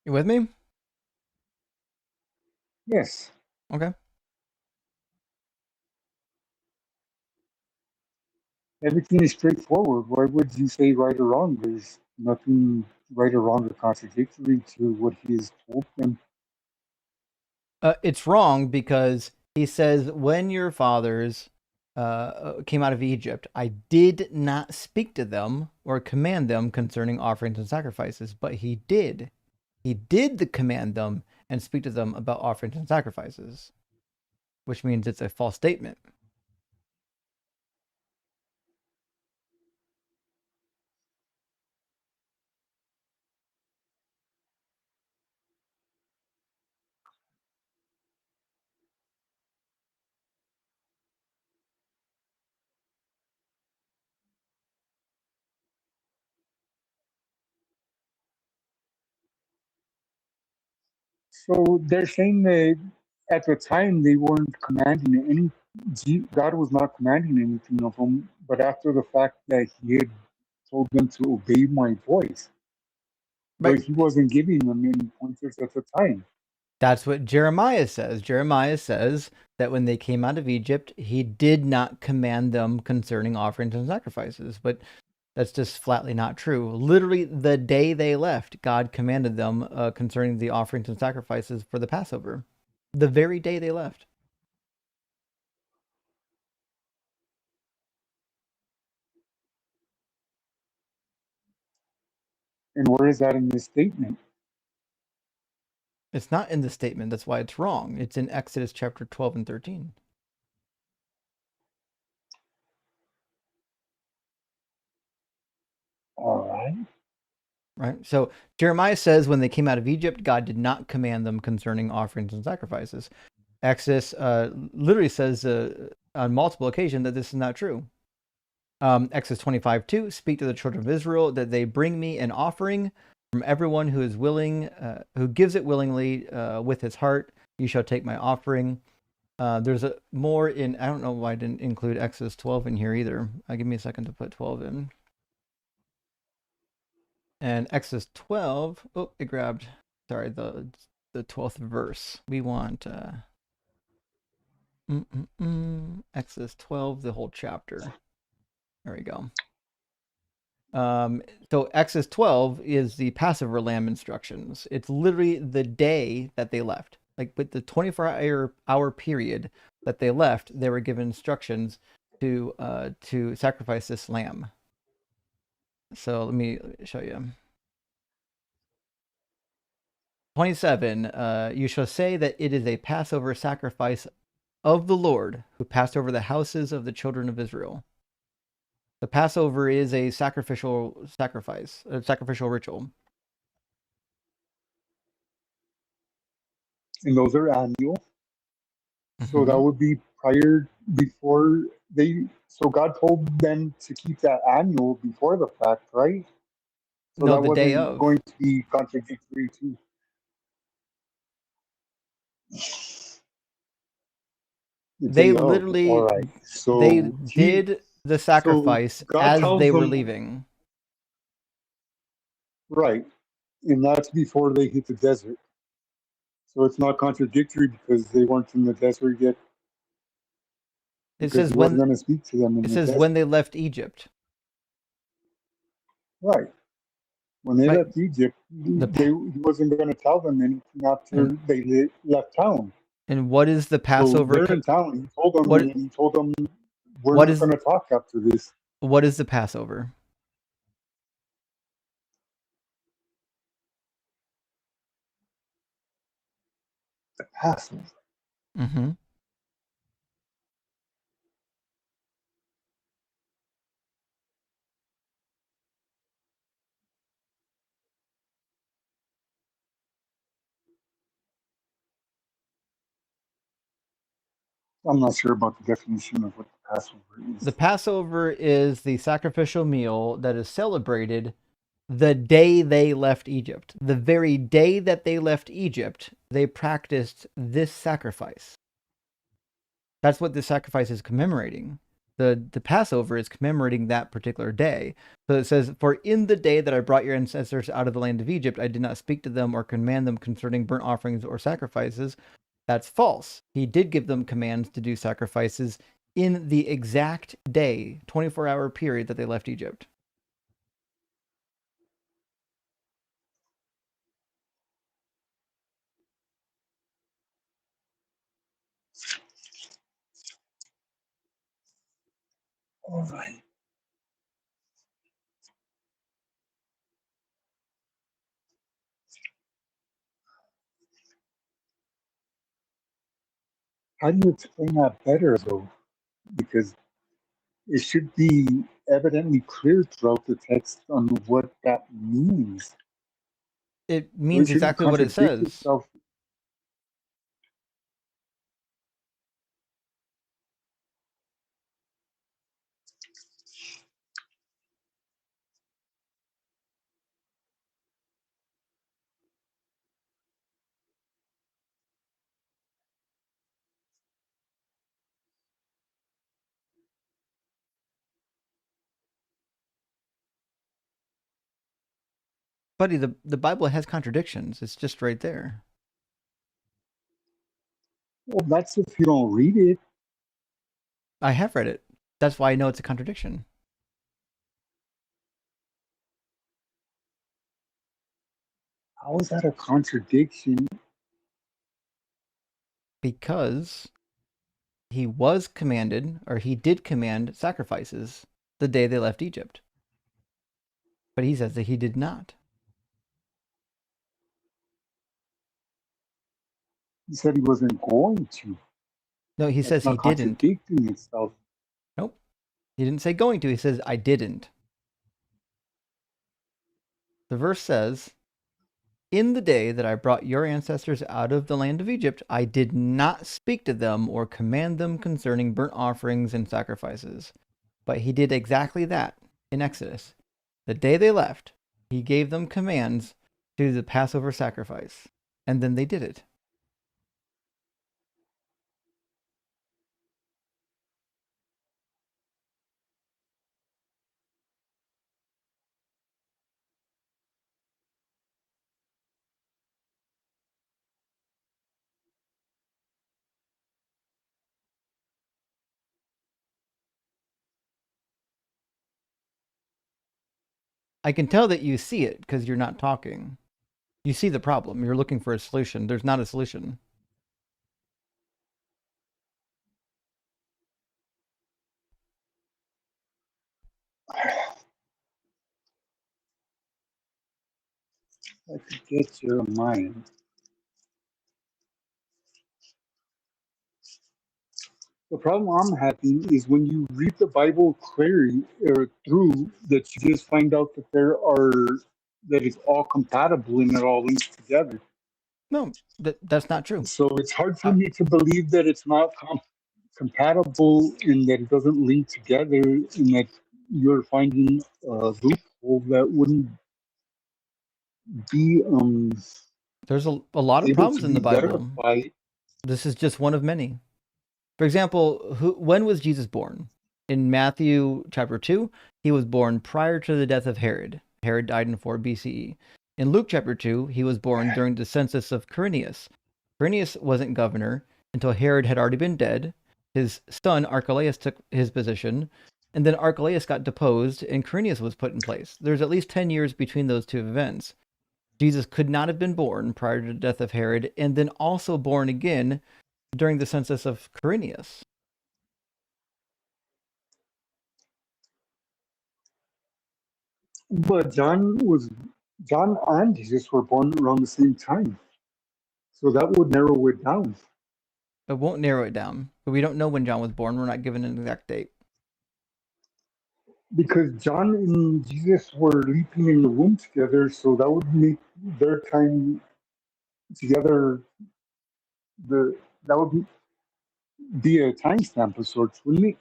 You with me? Yes. Okay. Everything is straightforward. Why would you say right or wrong? There's nothing right or wrong or contradictory to what he has told them. It's wrong because he says, when your fathers came out of Egypt, I did not speak to them or command them concerning offerings and sacrifices, but he did. He did command them and speak to them about offerings and sacrifices, which means it's a false statement. So they're saying that at the time they weren't commanding any. God was not commanding anything of them, but after the fact that He had told them to obey my voice, Right. but He wasn't giving them any pointers at the time. That's what Jeremiah says. Jeremiah says that when they came out of Egypt, he did not command them concerning offerings and sacrifices. But that's just flatly not true. Literally, the day they left, God commanded them concerning the offerings and sacrifices for the Passover. The very day they left. And where is that in this statement? It's not in the statement. That's why it's wrong. It's in Exodus chapter 12 and 13. All right. Right. So Jeremiah says when they came out of Egypt, God did not command them concerning offerings and sacrifices. Exodus literally says on multiple occasions that this is not true. Exodus 25:2, speak to the children of Israel that they bring me an offering from everyone who is willing, who gives it willingly with his heart. You shall take my offering. There's a more in, I don't know why I didn't include Exodus 12 in here either. Give me a second to put 12 in. And Exodus 12, oh, it grabbed, sorry, the 12th verse. We want Exodus 12, the whole chapter. There we go. So Exodus 12 is the Passover lamb instructions. It's literally the day that they left. Like with the 24-hour period that they left, they were given instructions to sacrifice this lamb. So let me show you. 27, you shall say that it is a Passover sacrifice of the Lord who passed over the houses of the children of Israel. The Passover is a sacrificial sacrifice, a sacrificial ritual. And those are annual. So that Mhm. would be before they. So God told them to keep that annual before the fact, right? So No, that the day wasn't of. going to be contradictory to. The They day of. All literally, right. they So did the so sacrifice God as tells they were them, leaving. right, and that's before they hit the desert. So it's not contradictory because they weren't in the desert yet. It Because says he wasn't when going to speak to them in it the says when desert. they left Egypt. Right. When they Right. left Egypt, The he wasn't going to tell them anything after and they left town. and what is the So Passover? they're in town. What He told them, we're what not is going to talk after this. what is the Passover? The Passover. Mm-hmm. I'm not sure about the definition of what the Passover The is. Passover is the sacrificial meal that is celebrated the day they left Egypt. The very day that they left Egypt, they practiced this sacrifice. That's what this sacrifice is commemorating. The Passover is commemorating that particular day. So it says, "For in the day that I brought your ancestors out of the land of Egypt, I did not speak to them or command them concerning burnt offerings or sacrifices." That's false. He did give them commands to do sacrifices in the exact day, 24-hour period that they left Egypt. All right. How do you explain that better, though? Because it should be evidently clear throughout the text on what that means. It So it means shouldn't exactly what it contradict says. itself. Buddy, the Bible has contradictions. It's just right there. Well, that's if you don't read it. I have read it. That's why I know it's a contradiction. How is that a contradiction? Because he was commanded, or he did command sacrifices the day they left Egypt. But he says that he did not. He said he wasn't going to. No, he That's says he not didn't. contradicting itself. Nope. He didn't say going to. He says, I didn't. The verse says, "In the day that I brought your ancestors out of the land of Egypt, I did not speak to them or command them concerning burnt offerings and sacrifices." But he did exactly that in Exodus. The day they left, he gave them commands to do the Passover sacrifice. And then they did it. I can tell that you see it because you're not talking. You see the problem. You're looking for a solution. There's not a solution. I could get your mind. The problem I'm having is when you read the Bible clearly or through that you just find out that that it's all compatible and it all links together. No, that's not true. So it's hard for me to believe that it's not compatible and that it doesn't link together and that you're finding a loophole that wouldn't be There's a lot of able to problems in be the Bible. verified. This is just one of many. For example, when was Jesus born? In Matthew chapter 2, he was born prior to the death of Herod. Herod died in 4 BCE. In Luke chapter 2, he was born during the census of Quirinius. Quirinius wasn't governor until Herod had already been dead. His son Archelaus took his position, and then Archelaus got deposed and Quirinius was put in place. There's at least 10 years between those two events. Jesus could not have been born prior to the death of Herod, and then also born again during the census of Quirinius. But John and Jesus were born around the same time. So that would narrow it down. It won't narrow it down, but we don't know when John was born. We're not given an exact date. Because John and Jesus were leaping in the womb together, so that would make their time together that would be a timestamp of sorts, wouldn't it?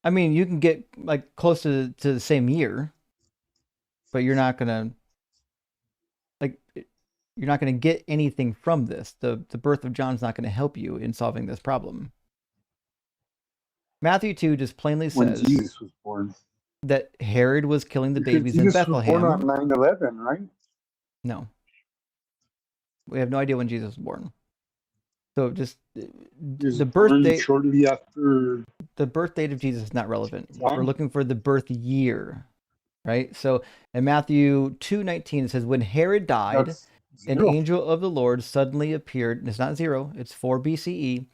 I mean, you can get like close to the same year, but you're not gonna get anything from this. The birth of John's not gonna help you in solving this problem. Matthew 2 just plainly when says Jesus was born. that Herod was killing the Because babies in Jesus was born Bethlehem. on 9/11, right? No. We have no idea when Jesus was born. So just the birth date, shortly after the birth date of Jesus is not relevant. John. We're looking for the birth year, right? So in Matthew 2:19 it says, when Herod died, That's an 0. angel of the Lord suddenly appeared. It's not 0, it's 4 BCE.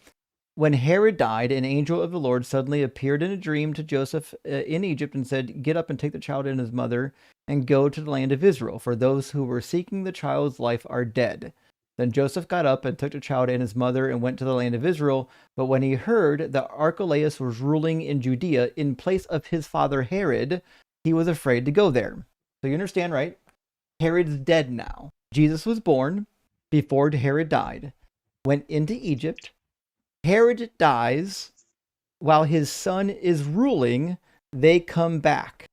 When Herod died, an angel of the Lord suddenly appeared in a dream to Joseph in Egypt and said, get up and take the child and his mother and go to the land of Israel, for those who were seeking the child's life are dead. Then Joseph got up and took the child and his mother and went to the land of Israel. But when he heard that Archelaus was ruling in Judea in place of his father Herod, he was afraid to go there. So you understand, right? Herod's dead now. Jesus was born before Herod died, went into Egypt. Herod dies while his son is ruling. They come back.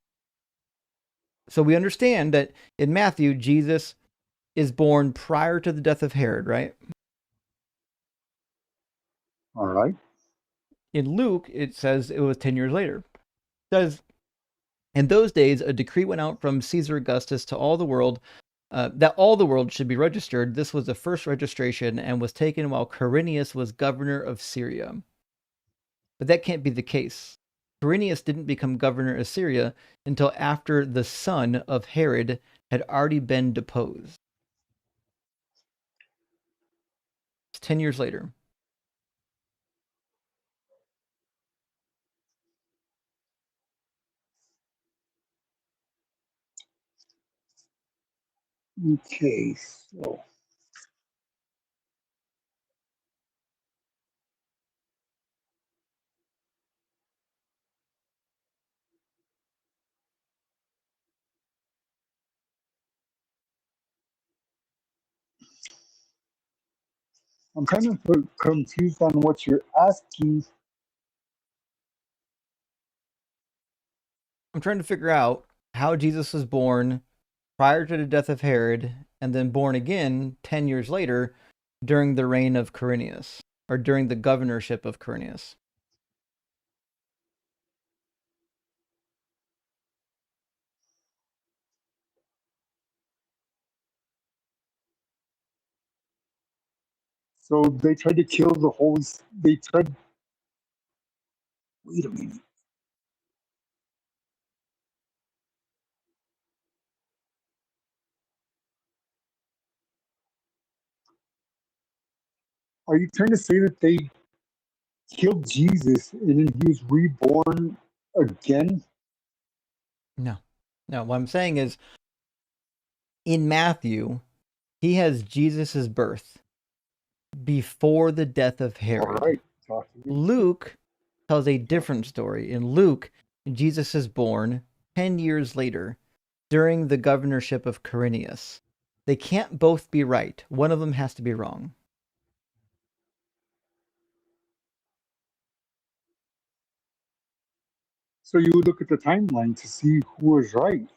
So we understand that in Matthew, Jesus is born prior to the death of Herod, right? All right. In Luke, it says it was 10 years later. It says, in those days, a decree went out from Caesar Augustus to all the world that all the world should be registered. This was the first registration and was taken while Quirinius was governor of Syria. But that can't be the case. Quirinius didn't become governor of Syria until after the son of Herod had already been deposed. It's 10 years later. Okay, so I'm kind of confused on what you're asking. I'm trying to figure out how Jesus was born prior to the death of Herod and then born again 10 years later during the reign of Quirinius, or during the governorship of Quirinius. So they tried to kill the Holy. They tried. Wait a minute. Are you trying to say that they killed Jesus and then he was reborn again? No. No, what I'm saying is in Matthew, he has Jesus's birth before the death of Herod. All right. Luke tells a different story. In Luke, Jesus is born 10 years later during the governorship of Quirinius. They can't both be right. One of them has to be wrong. So you would look at the timeline to see who was right.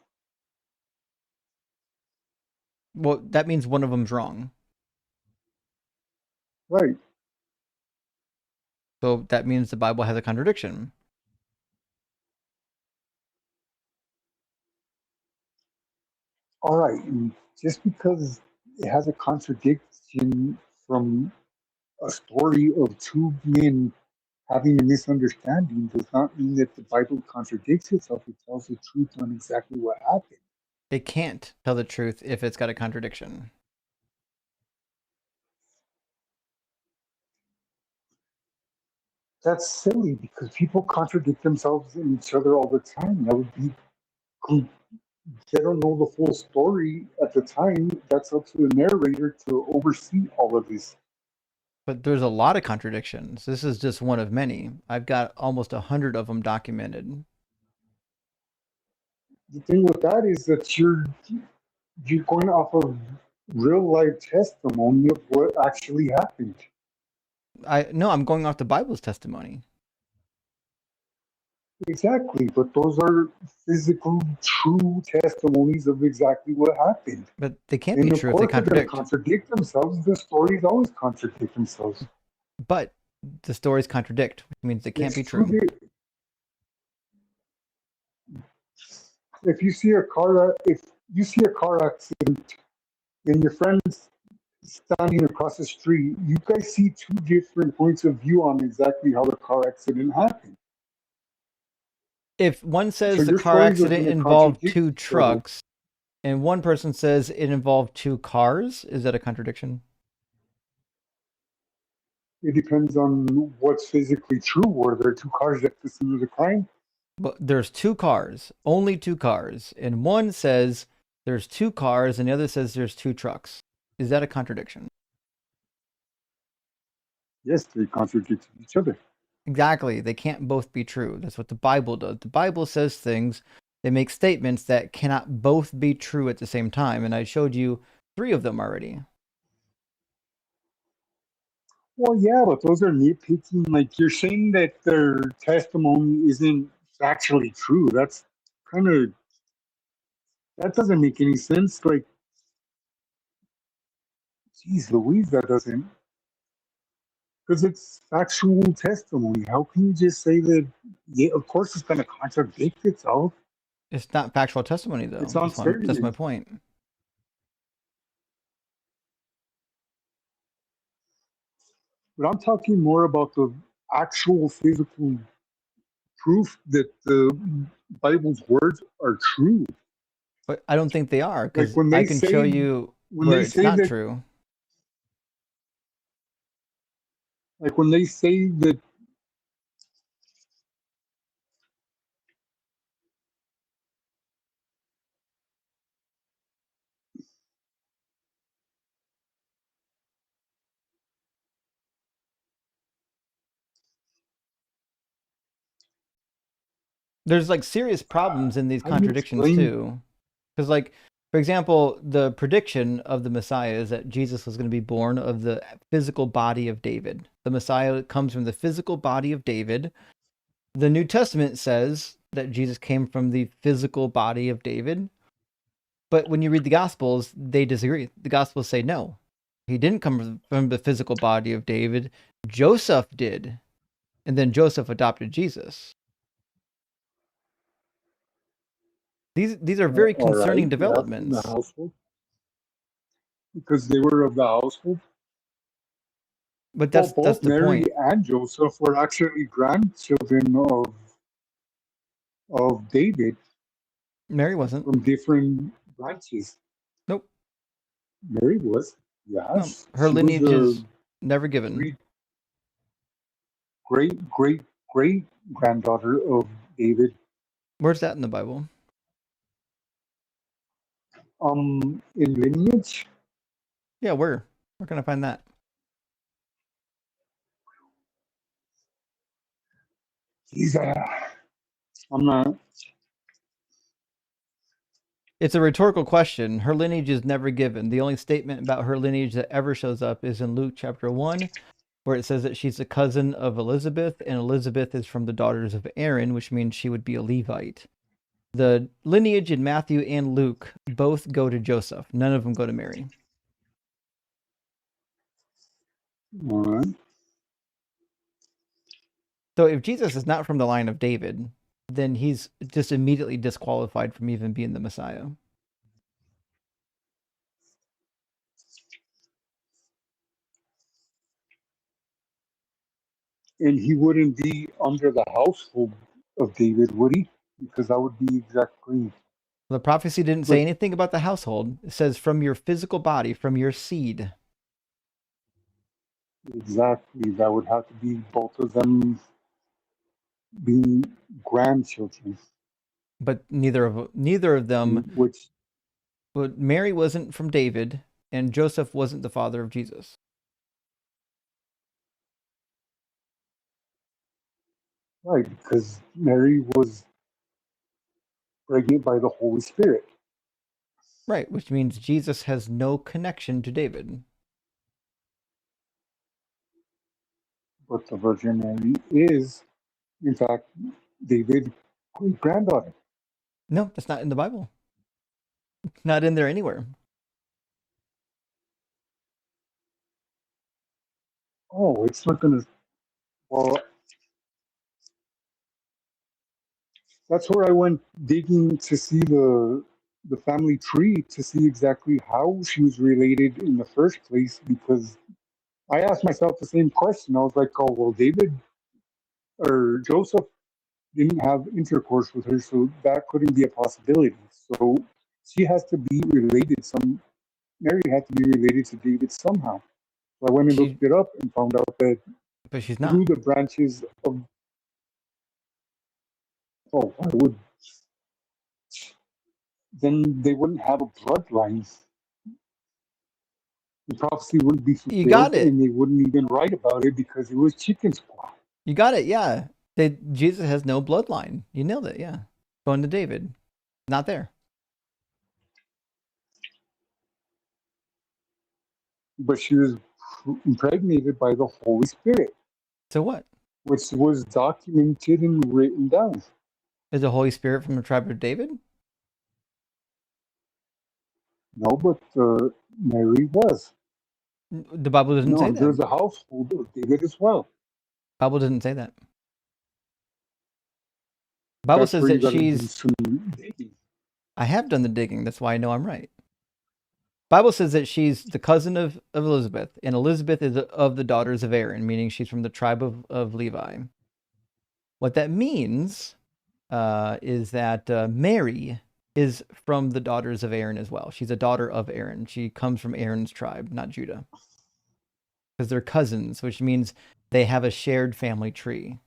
Well, that means one of them's wrong. Right. So that means the Bible has a contradiction. All right. And just because it has a contradiction from a story of two men having a misunderstanding does not mean that the Bible contradicts itself. It tells the truth on exactly what happened. It can't tell the truth if it's got a contradiction. That's silly because people contradict themselves and each other all the time. That would be, they don't know the full story at the time. That's up to the narrator to oversee all of this. But there's a lot of contradictions. This is just one of many. I've got almost 100 of them documented. The thing with that is that you're going off of real life testimony of what actually happened. No, I'm going off the Bible's testimony. Exactly, but those are physical, true testimonies of exactly what happened. But they can't be true if they contradict. contradict. Themselves. The stories always contradict themselves. But the stories contradict, which means they can't be true. true. if you see a car accident and your friend's standing across the street, you guys see two different points of view on exactly how the car accident happened. If one So says the your car stories are accident going to involved contradict two each other. trucks, and one person says it involved two cars, is that a contradiction? It depends on what's physically true. Were there two cars at the scene of the crime? But there's two cars, only two cars, and one says there's two cars, and the other says there's two trucks. Is that a contradiction? Yes, they contradict each other. Exactly. They can't both be true. That's what the Bible does. The Bible says things, they make statements that cannot both be true at the same time. And I showed you 3 of them already. Well, yeah, but those are nitpicking. Like you're saying that their testimony isn't factually true. That's kind of that doesn't make any sense. Like, geez, Louise, that doesn't because it's factual testimony. How can you just say that? Yeah, of course it's going to contradict itself. It's not factual testimony, though. It's That's my uncertain. point. But I'm talking more about the actual physical proof that the Bible's words are true. But I don't think they are, Like because when I they can show say you when where they it's say not that true. like when they say that There's like serious problems in these how do you contradictions, explain too. Because, like, for example, the prediction of the Messiah is that Jesus was going to be born of the physical body of David. The Messiah comes from the physical body of David. The New Testament says that Jesus came from the physical body of David. But when you read the Gospels, they disagree. The Gospels say no, he didn't come from the physical body of David. Joseph did. And then Joseph adopted Jesus. These are very all concerning right, yeah, from the developments. household because they were of the household. But Well, that's both the Mary point. and Joseph were actually grandchildren of David Mary wasn't. from different branches. Nope. Mary was, yeah, No, her she was lineage the is never given. great great great granddaughter of David. Where's that in the Bible? In lineage, Yeah, where? Where can I find that? he's I'm not. It's a rhetorical question. Her lineage is never given. The only statement about her lineage that ever shows up is in Luke chapter 1, where it says that she's a cousin of Elizabeth, and Elizabeth is from the daughters of Aaron, which means she would be a Levite. The lineage in Matthew and Luke both go to Joseph. None of them go to Mary. All right. So if Jesus is not from the line of David, then he's just immediately disqualified from even being the Messiah. And he wouldn't be under the household of David, would he? Because that would be exactly The prophecy didn't say like anything about the household. It says from your physical body, from your seed. exactly that would have to be both of them being grandchildren. But neither of them. Which But Mary wasn't from David, and Joseph wasn't the father of Jesus. right, because Mary was pregnant by the Holy Spirit. Right, which means Jesus has no connection to David. But the Virgin Mary is, in fact, David's great granddaughter. No, that's not in the Bible. Not in there anywhere. Oh, it's not gonna well That's where I went digging to see the family tree to see exactly how she was related in the first place. Because I asked myself the same question. I was like, "Oh well, David or Joseph didn't have intercourse with her, so that couldn't be a possibility. So she has to be related. Mary had to be related to David somehow." So I went and looked it up and found out that But she's through not. the branches of I would then they wouldn't have a bloodline. The prophecy wouldn't be You got fulfilled, it. and they wouldn't even write about it because it was chicken's pox. You got it. Yeah. Jesus has no bloodline. You nailed it. Yeah. Going to David. Not there. But she was impregnated by the Holy Spirit. So what? Which was documented and written down. Is the Holy Spirit from the tribe of David? No, but Mary was. The Bible doesn't No, say and that. there's a household of David as well. Bible doesn't say that. Bible That's says where you that got to do she's. some digging. I have done the digging. That's why I know I'm right. Bible says that she's the cousin of Elizabeth, and Elizabeth is of the daughters of Aaron, meaning she's from the tribe of Levi. What that means is that Mary is from the daughters of Aaron as well. She's a daughter of Aaron. She comes from Aaron's tribe, not Judah. Because they're cousins, which means they have a shared family tree.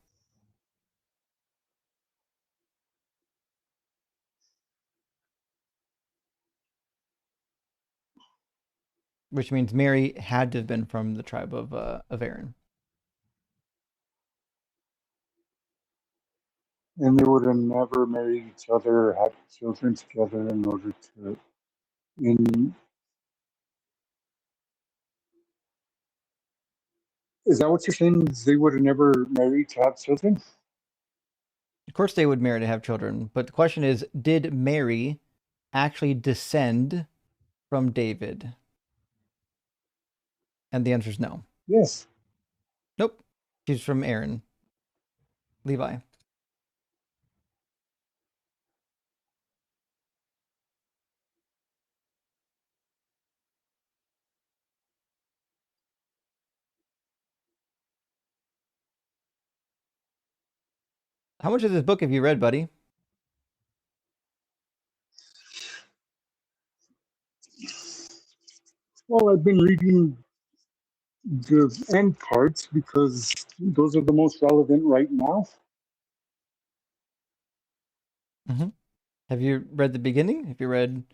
Which means Mary had to have been from the tribe of Aaron. And they would have never married each other or had children together in order to. Is that what you're saying? They would have never married to have children? Of course, they would marry to have children, but the question is, did Mary actually descend from David? And the answer is no. Yes. Nope. She's from Aaron. Levi. How much of this book have you read, buddy? Well, I've been reading the end parts because those are the most relevant right now. Mm-hmm. Have you read the beginning? Have you read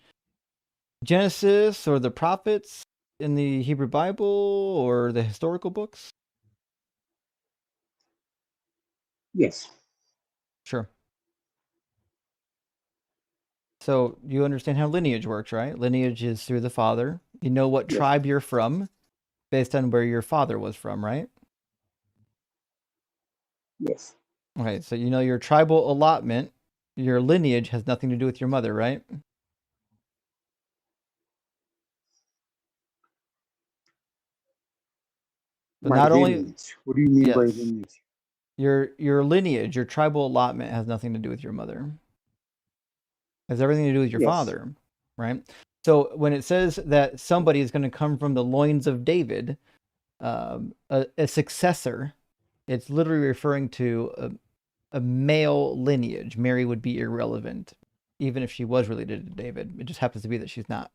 Genesis or the prophets in the Hebrew Bible or the historical books? Yes. Sure. So you understand how lineage works, right? Lineage is through the father. You know what Yes. tribe you're from based on where your father was from, right? Yes. Okay, so you know your tribal allotment, your lineage has nothing to do with your mother, right? But My not only lineage. What do you mean by yes, lineage? your lineage, your tribal allotment has nothing to do with your mother. It has everything to do with your Yes. father, right? So when it says that somebody is going to come from the loins of David, a successor, it's literally referring to a male lineage. Mary would be irrelevant, even if she was related to David. It just happens to be that she's not.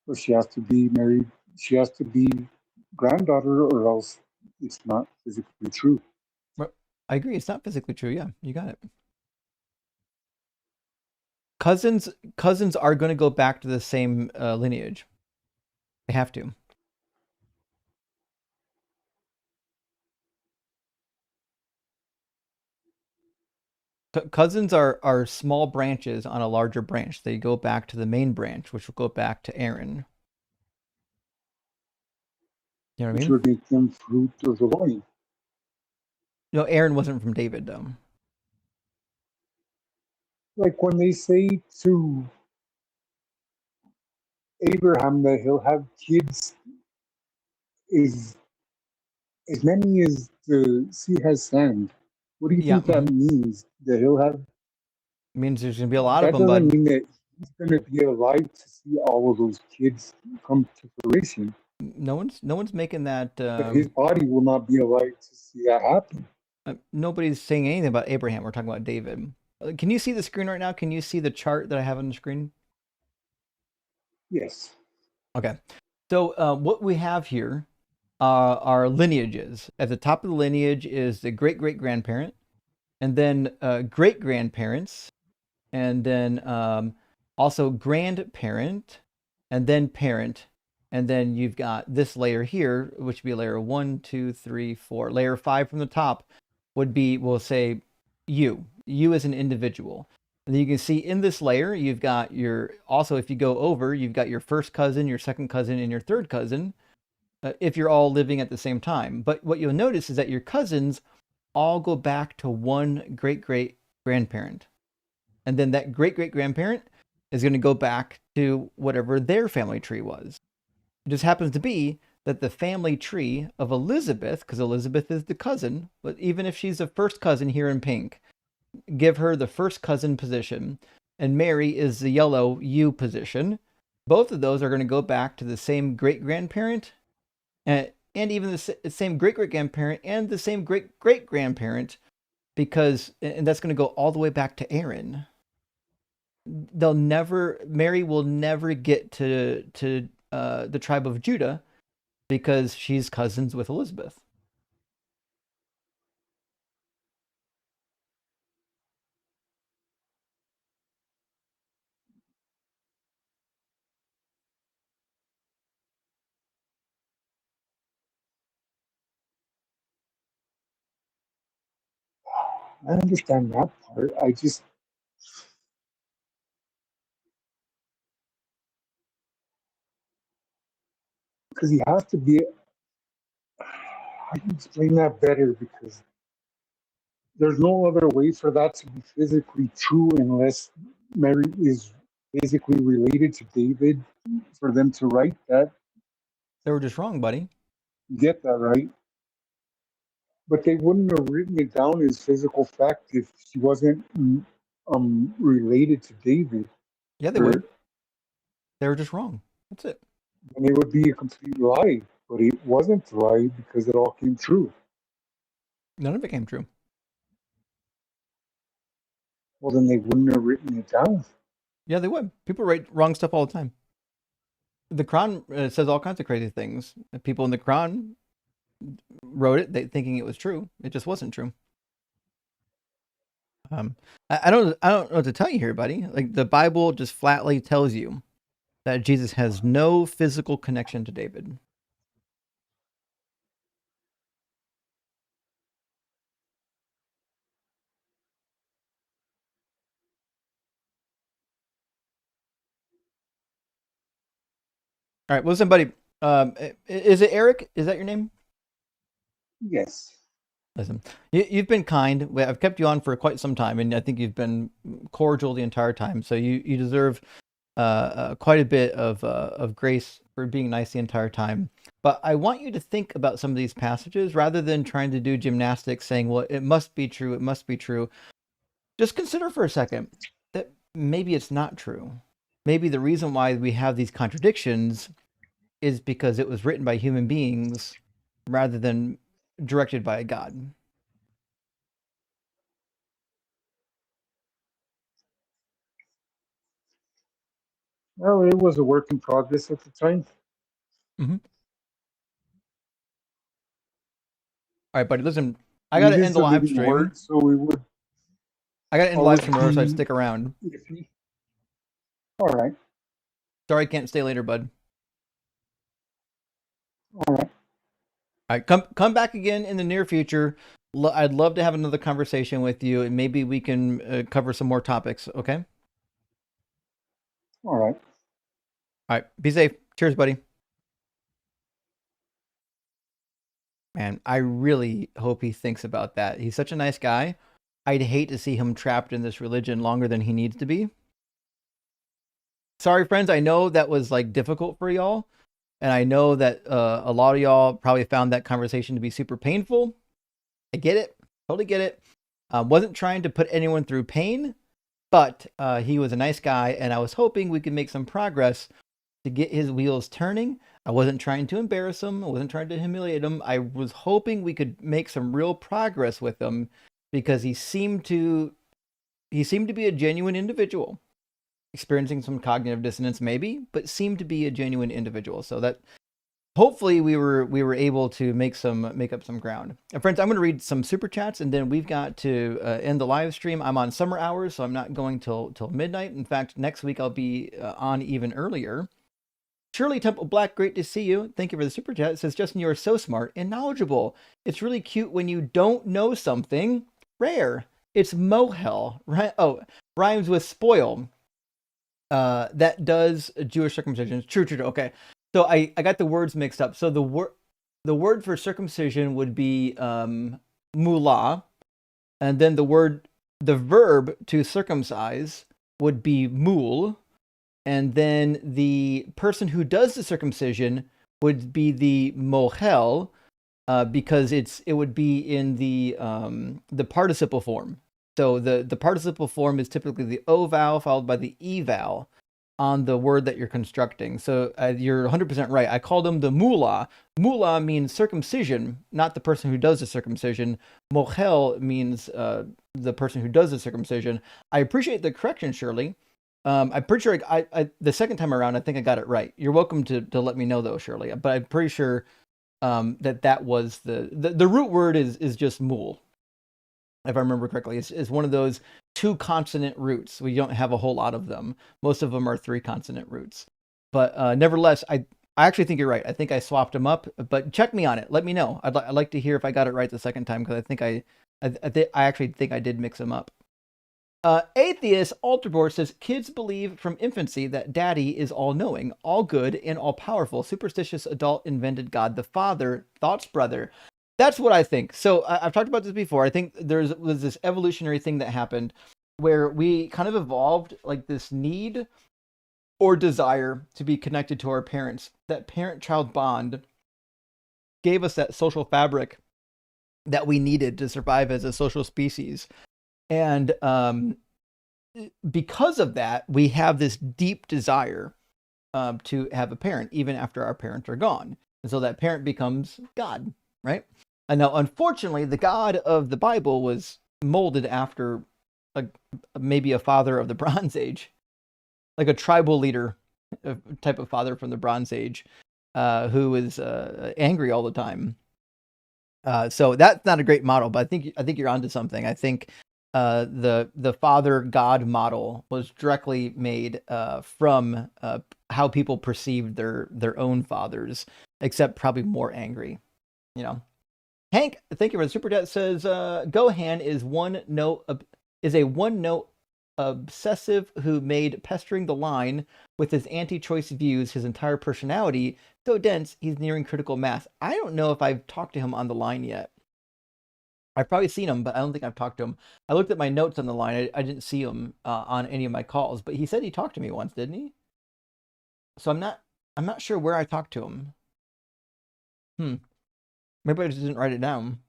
So she has to be married. She has to be granddaughter, or else it's not physically true. I agree. It's not physically true. Yeah, you got it. Cousins are going to go back to the same lineage. They have to. Cousins are small branches on a larger branch. They go back to the main branch, which will go back to Aaron. You know what I Which mean? would make them fruit of the loin. No, Aaron wasn't from David, though. Like when they say to Abraham that he'll have kids is as many as the sea has sand. What do you Yeah, think that means? That he'll have? means there's gonna be a lot of That them, doesn't bud. mean that he's going to be alive to see all of those kids come to fruition. No one's making that. But his body will not be alive to see that happen. Nobody's saying anything about Abraham. We're talking about David. Can you see the screen right now? Can you see the chart that I have on the screen? Yes. Okay. So what we have here are lineages. At the top of the lineage is the great great grandparent, and then great grandparents, and then also grandparent, and then parent, and then you've got this layer here, which would be layer 1, 2, 3, 4. Layer 5 from the top would be, we'll say, you as an individual. And then you can see in this layer, you've got your, also if you go over, you've got your first cousin, your second cousin, and your third cousin, if you're all living at the same time. But what you'll notice is that your cousins all go back to one great great grandparent. And then that great great grandparent is going to go back to whatever their family tree was. It just happens to be that the family tree of Elizabeth, because Elizabeth is the cousin, but even if she's the first cousin here in pink, give her the first cousin position, and Mary is the yellow U position. Both of those are going to go back to the same great grandparent, and even the same great great grandparent, and the same great great grandparent, because, and that's going to go all the way back to Aaron. Mary will never get to the tribe of Judah because she's cousins with Elizabeth. I understand that part. I just because he has to be. I can explain that better because there's no other way for that to be physically true unless Mary is physically related to David for them to write that. They were just wrong, buddy. You get that, right? But they wouldn't have written it down as physical fact if she wasn't related to David. Yeah, they would. They were just wrong. That's it. And it would be a complete lie, but it wasn't a lie because it all came true. None of it came true. Well, then they wouldn't have written it down. Yeah, they would. People write wrong stuff all the time. The Quran says all kinds of crazy things. People in the Quran wrote it thinking it was true. It just wasn't true. I don't know what to tell you here, buddy. Like the Bible just flatly tells you that Jesus has no physical connection to David. All right, listen, buddy. Is it Eric? Is that your name? Yes. Listen, you've been kind. I've kept you on for quite some time, and I think you've been cordial the entire time. So you deserve quite a bit of grace for being nice the entire time. But I want you to think about some of these passages rather than trying to do gymnastics, saying, "Well, it must be true. It must be true." Just consider for a second that maybe it's not true. Maybe the reason why we have these contradictions is because it was written by human beings rather than directed by a God. Well, it was a work in progress at the time. Mm-hmm. All right, buddy. Listen, I gotta end the live stream. Word, so we would. I gotta end the live stream, or so I'd stick around. All right. Sorry, I can't stay later, bud. All right. All right, come back again in the near future. I'd love to have another conversation with you, and maybe we can cover some more topics. Okay. All right. All right. Be safe. Cheers, buddy. Man, I really hope he thinks about that. He's such a nice guy. I'd hate to see him trapped in this religion longer than he needs to be. Sorry, friends. I know that was like difficult for y'all, And I know that a lot of y'all probably found that conversation to be super painful. I get it. Totally get it. Wasn't trying to put anyone through pain, but he was a nice guy, and I was hoping we could make some progress to get his wheels turning. I wasn't trying to embarrass him. I wasn't trying to humiliate him. I was hoping we could make some real progress with him because he seemed to be a genuine individual, experiencing some cognitive dissonance maybe, but seemed to be a genuine individual. So that hopefully we were able to make up some ground. And friends, I'm going to read some super chats, and then we've got to end the live stream. I'm on summer hours, so I'm not going till midnight. In fact, next week I'll be on even earlier. Shirley Temple Black, great to see you. Thank you for the super chat. It says, Justin, you are so smart and knowledgeable. It's really cute when you don't know something. Rare. It's mohel, right? Oh, rhymes with spoil. That does Jewish circumcision. True. Okay. So I got the words mixed up. So the word for circumcision would be mulah, and then the verb to circumcise would be mul, and then the person who does the circumcision would be the mohel, because it would be in the participle form. So the participle form is typically the O vowel followed by the E vowel on the word that you're constructing. So you're 100% right. I called him the mullah. Mullah means circumcision, not the person who does the circumcision. Mohel means the person who does the circumcision. I appreciate the correction, Shirley. I'm pretty sure I the second time around, I think I got it right. You're welcome to let me know though, Shirley. But I'm pretty sure that was the root word is just mul, if I remember correctly. It's one of those 2 consonant roots. We don't have a whole lot of them. Most of them are 3 consonant roots. But nevertheless, I actually think you're right. I think I swapped them up. But check me on it. Let me know. I'd like to hear if I got it right the second time, because I think I actually think I did mix them up. Atheist Alterboard says, kids believe from infancy that daddy is all-knowing, all-good, and all-powerful. Superstitious adult invented God the Father. Thoughts, brother? That's what I think. So I've talked about this before. I think was this evolutionary thing that happened where we kind of evolved like this need or desire to be connected to our parents. That parent-child bond gave us that social fabric that we needed to survive as a social species. And because of that, we have this deep desire to have a parent, even after our parents are gone. And so that parent becomes God, right? And now, unfortunately, the God of the Bible was molded after maybe a father of the Bronze Age, like a tribal leader type of father from the Bronze Age, who is angry all the time. So that's not a great model, but I think you're onto something. I think the father God model was directly made from how people perceived their own fathers, except probably more angry, you know. Hank, thank you for the super chat. Says Gohan is a one note obsessive who made pestering the line with his anti-choice views his entire personality so dense he's nearing critical mass. I don't know if I've talked to him on the line yet. I've probably seen him, but I don't think I've talked to him. I looked at my notes on the line. I didn't see him on any of my calls, but he said he talked to me once, didn't he? So I'm not sure where I talked to him. Maybe I just didn't write it down.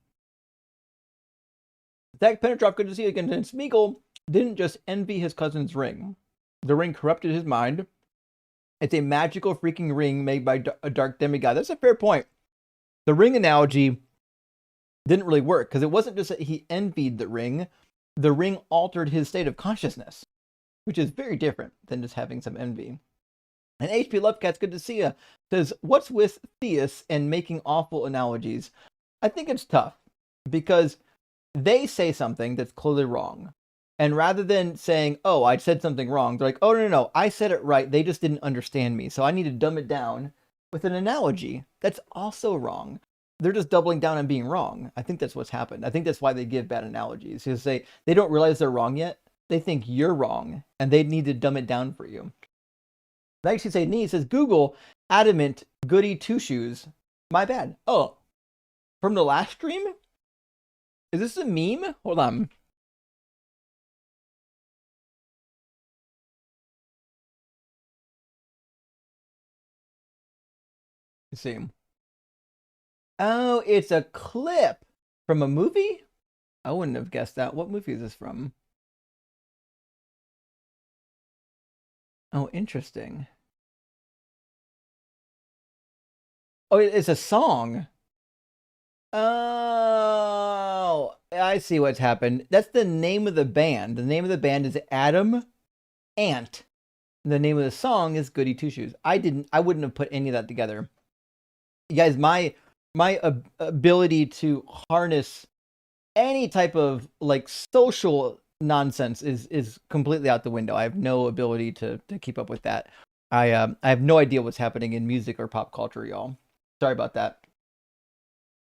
Zach Penetrop, good to see you again. And Smeagol didn't just envy his cousin's ring. The ring corrupted his mind. It's a magical freaking ring made by a dark demigod. That's a fair point. The ring analogy didn't really work because it wasn't just that he envied the ring altered his state of consciousness, which is very different than just having some envy. And HP Lovecat's good to see you. Says, what's with theists and making awful analogies? I think it's tough because they say something that's clearly wrong. And rather than saying, oh, I said something wrong, they're like, oh, no, I said it right. They just didn't understand me. So I need to dumb it down with an analogy that's also wrong. They're just doubling down on being wrong. I think that's what's happened. I think that's why they give bad analogies, because they don't realize they're wrong yet. They think you're wrong, and they need to dumb it down for you. I actually say, Nee says, Google adamant goody two shoes. My bad. Oh, from the last stream? Is this a meme? Hold on. Let's see. Oh, it's a clip from a movie? I wouldn't have guessed that. What movie is this from? Oh, interesting. Oh, it's a song. Oh, I see what's happened. That's the name of the band. The name of the band is Adam Ant. The name of the song is Goody Two Shoes. I wouldn't have put any of that together. You guys, my ability to harness any type of like social nonsense is completely out the window. I have no ability to keep up with that. I have no idea what's happening in music or pop culture, y'all. Sorry about that.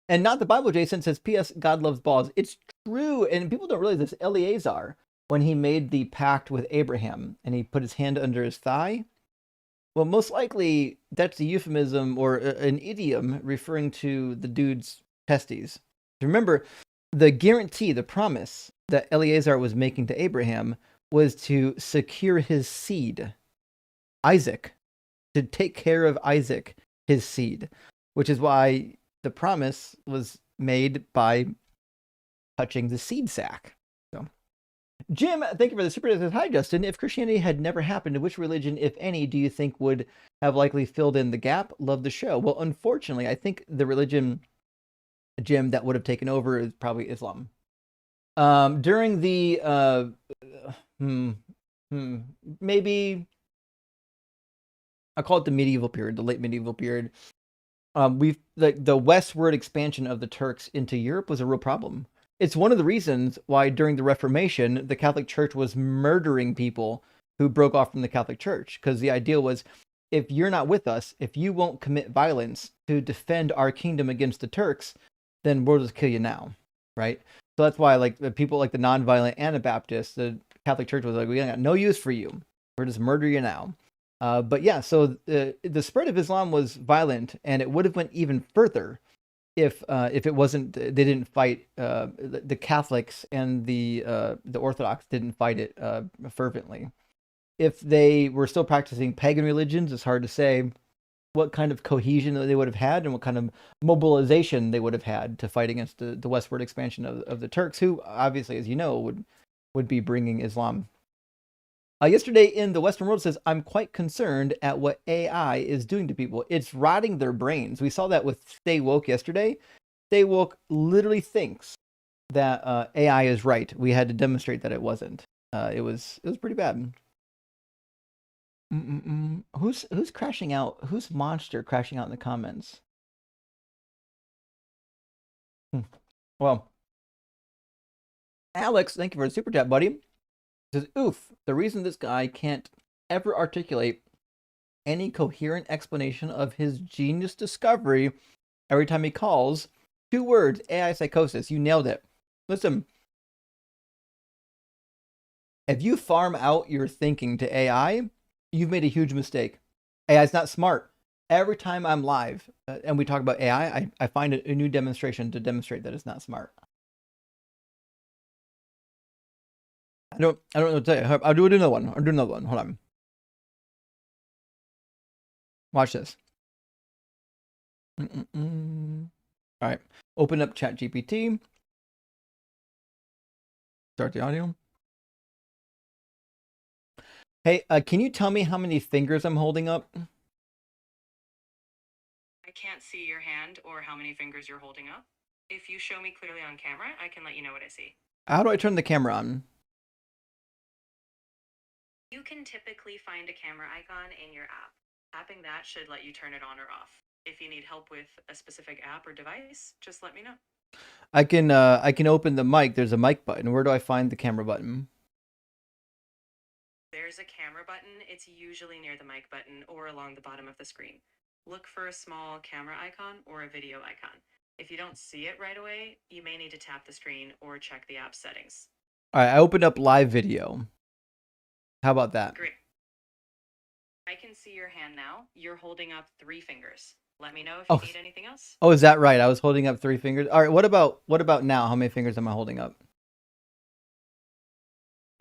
And not the Bible, Jason says, P.S. God loves balls. It's true. And people don't realize this. Eleazar, when he made the pact with Abraham and he put his hand under his thigh, well, most likely that's a euphemism or an idiom referring to the dude's testes. Remember, the guarantee, the promise that Eleazar was making to Abraham was to secure his seed, Isaac, to take care of Isaac, his seed, which is why the promise was made by touching the seed sack. So, Jim, thank you for the super chat. Hi, Justin. If Christianity had never happened, which religion, if any, do you think would have likely filled in the gap? Love the show. Well, unfortunately, I think the religion, Jim, that would have taken over is probably Islam. During the maybe I call it the medieval period, the late medieval period. The westward expansion of the Turks into Europe was a real problem. It's one of the reasons why during the Reformation, the Catholic Church was murdering people who broke off from the Catholic Church, because the idea was, if you're not with us, if you won't commit violence to defend our kingdom against the Turks, then we'll just kill you now, right? So that's why, like, the people like the nonviolent Anabaptists, the Catholic Church was like, we got no use for you. We're just murder you now. But yeah, so the spread of Islam was violent, and it would have went even further if it wasn't, they didn't fight, the Catholics and the Orthodox didn't fight it fervently. If they were still practicing pagan religions, it's hard to say what kind of cohesion they would have had and what kind of mobilization they would have had to fight against the westward expansion of the Turks, who obviously, as you know, would be bringing Islam. Yesterday in the Western World says, I'm quite concerned at what AI is doing to people. It's rotting their brains. We saw that with Stay Woke yesterday. Stay Woke literally thinks that AI is right. We had to demonstrate that it wasn't. It was pretty bad. Who's crashing out? Who's Monster crashing out in the comments? Well, Alex, thank you for the super chat, buddy. Says, oof, the reason this guy can't ever articulate any coherent explanation of his genius discovery every time he calls, 2 words, AI psychosis. You nailed it. Listen, if you farm out your thinking to AI, you've made a huge mistake. AI is not smart. Every time I'm live and we talk about AI, I find a new demonstration to demonstrate that it's not smart. I don't know what to tell you. I'll do another one. Hold on. Watch this. All right. Open up ChatGPT. Start the audio. Hey, can you tell me how many fingers I'm holding up? I can't see your hand or how many fingers you're holding up. If you show me clearly on camera, I can let you know what I see. How do I turn the camera on? You can typically find a camera icon in your app. Tapping that should let you turn it on or off. If you need help with a specific app or device, just let me know. I can open the mic. There's a mic button. Where do I find the camera button? There's a camera button. It's usually near the mic button or along the bottom of the screen. Look for a small camera icon or a video icon. If you don't see it right away, you may need to tap the screen or check the app settings. All right, I opened up live video. How about that? Great. I can see your hand now. You're holding up 3 fingers. Let me know if you need anything else. Oh, is that right? I was holding up 3 fingers. All right, what about now? How many fingers am I holding up?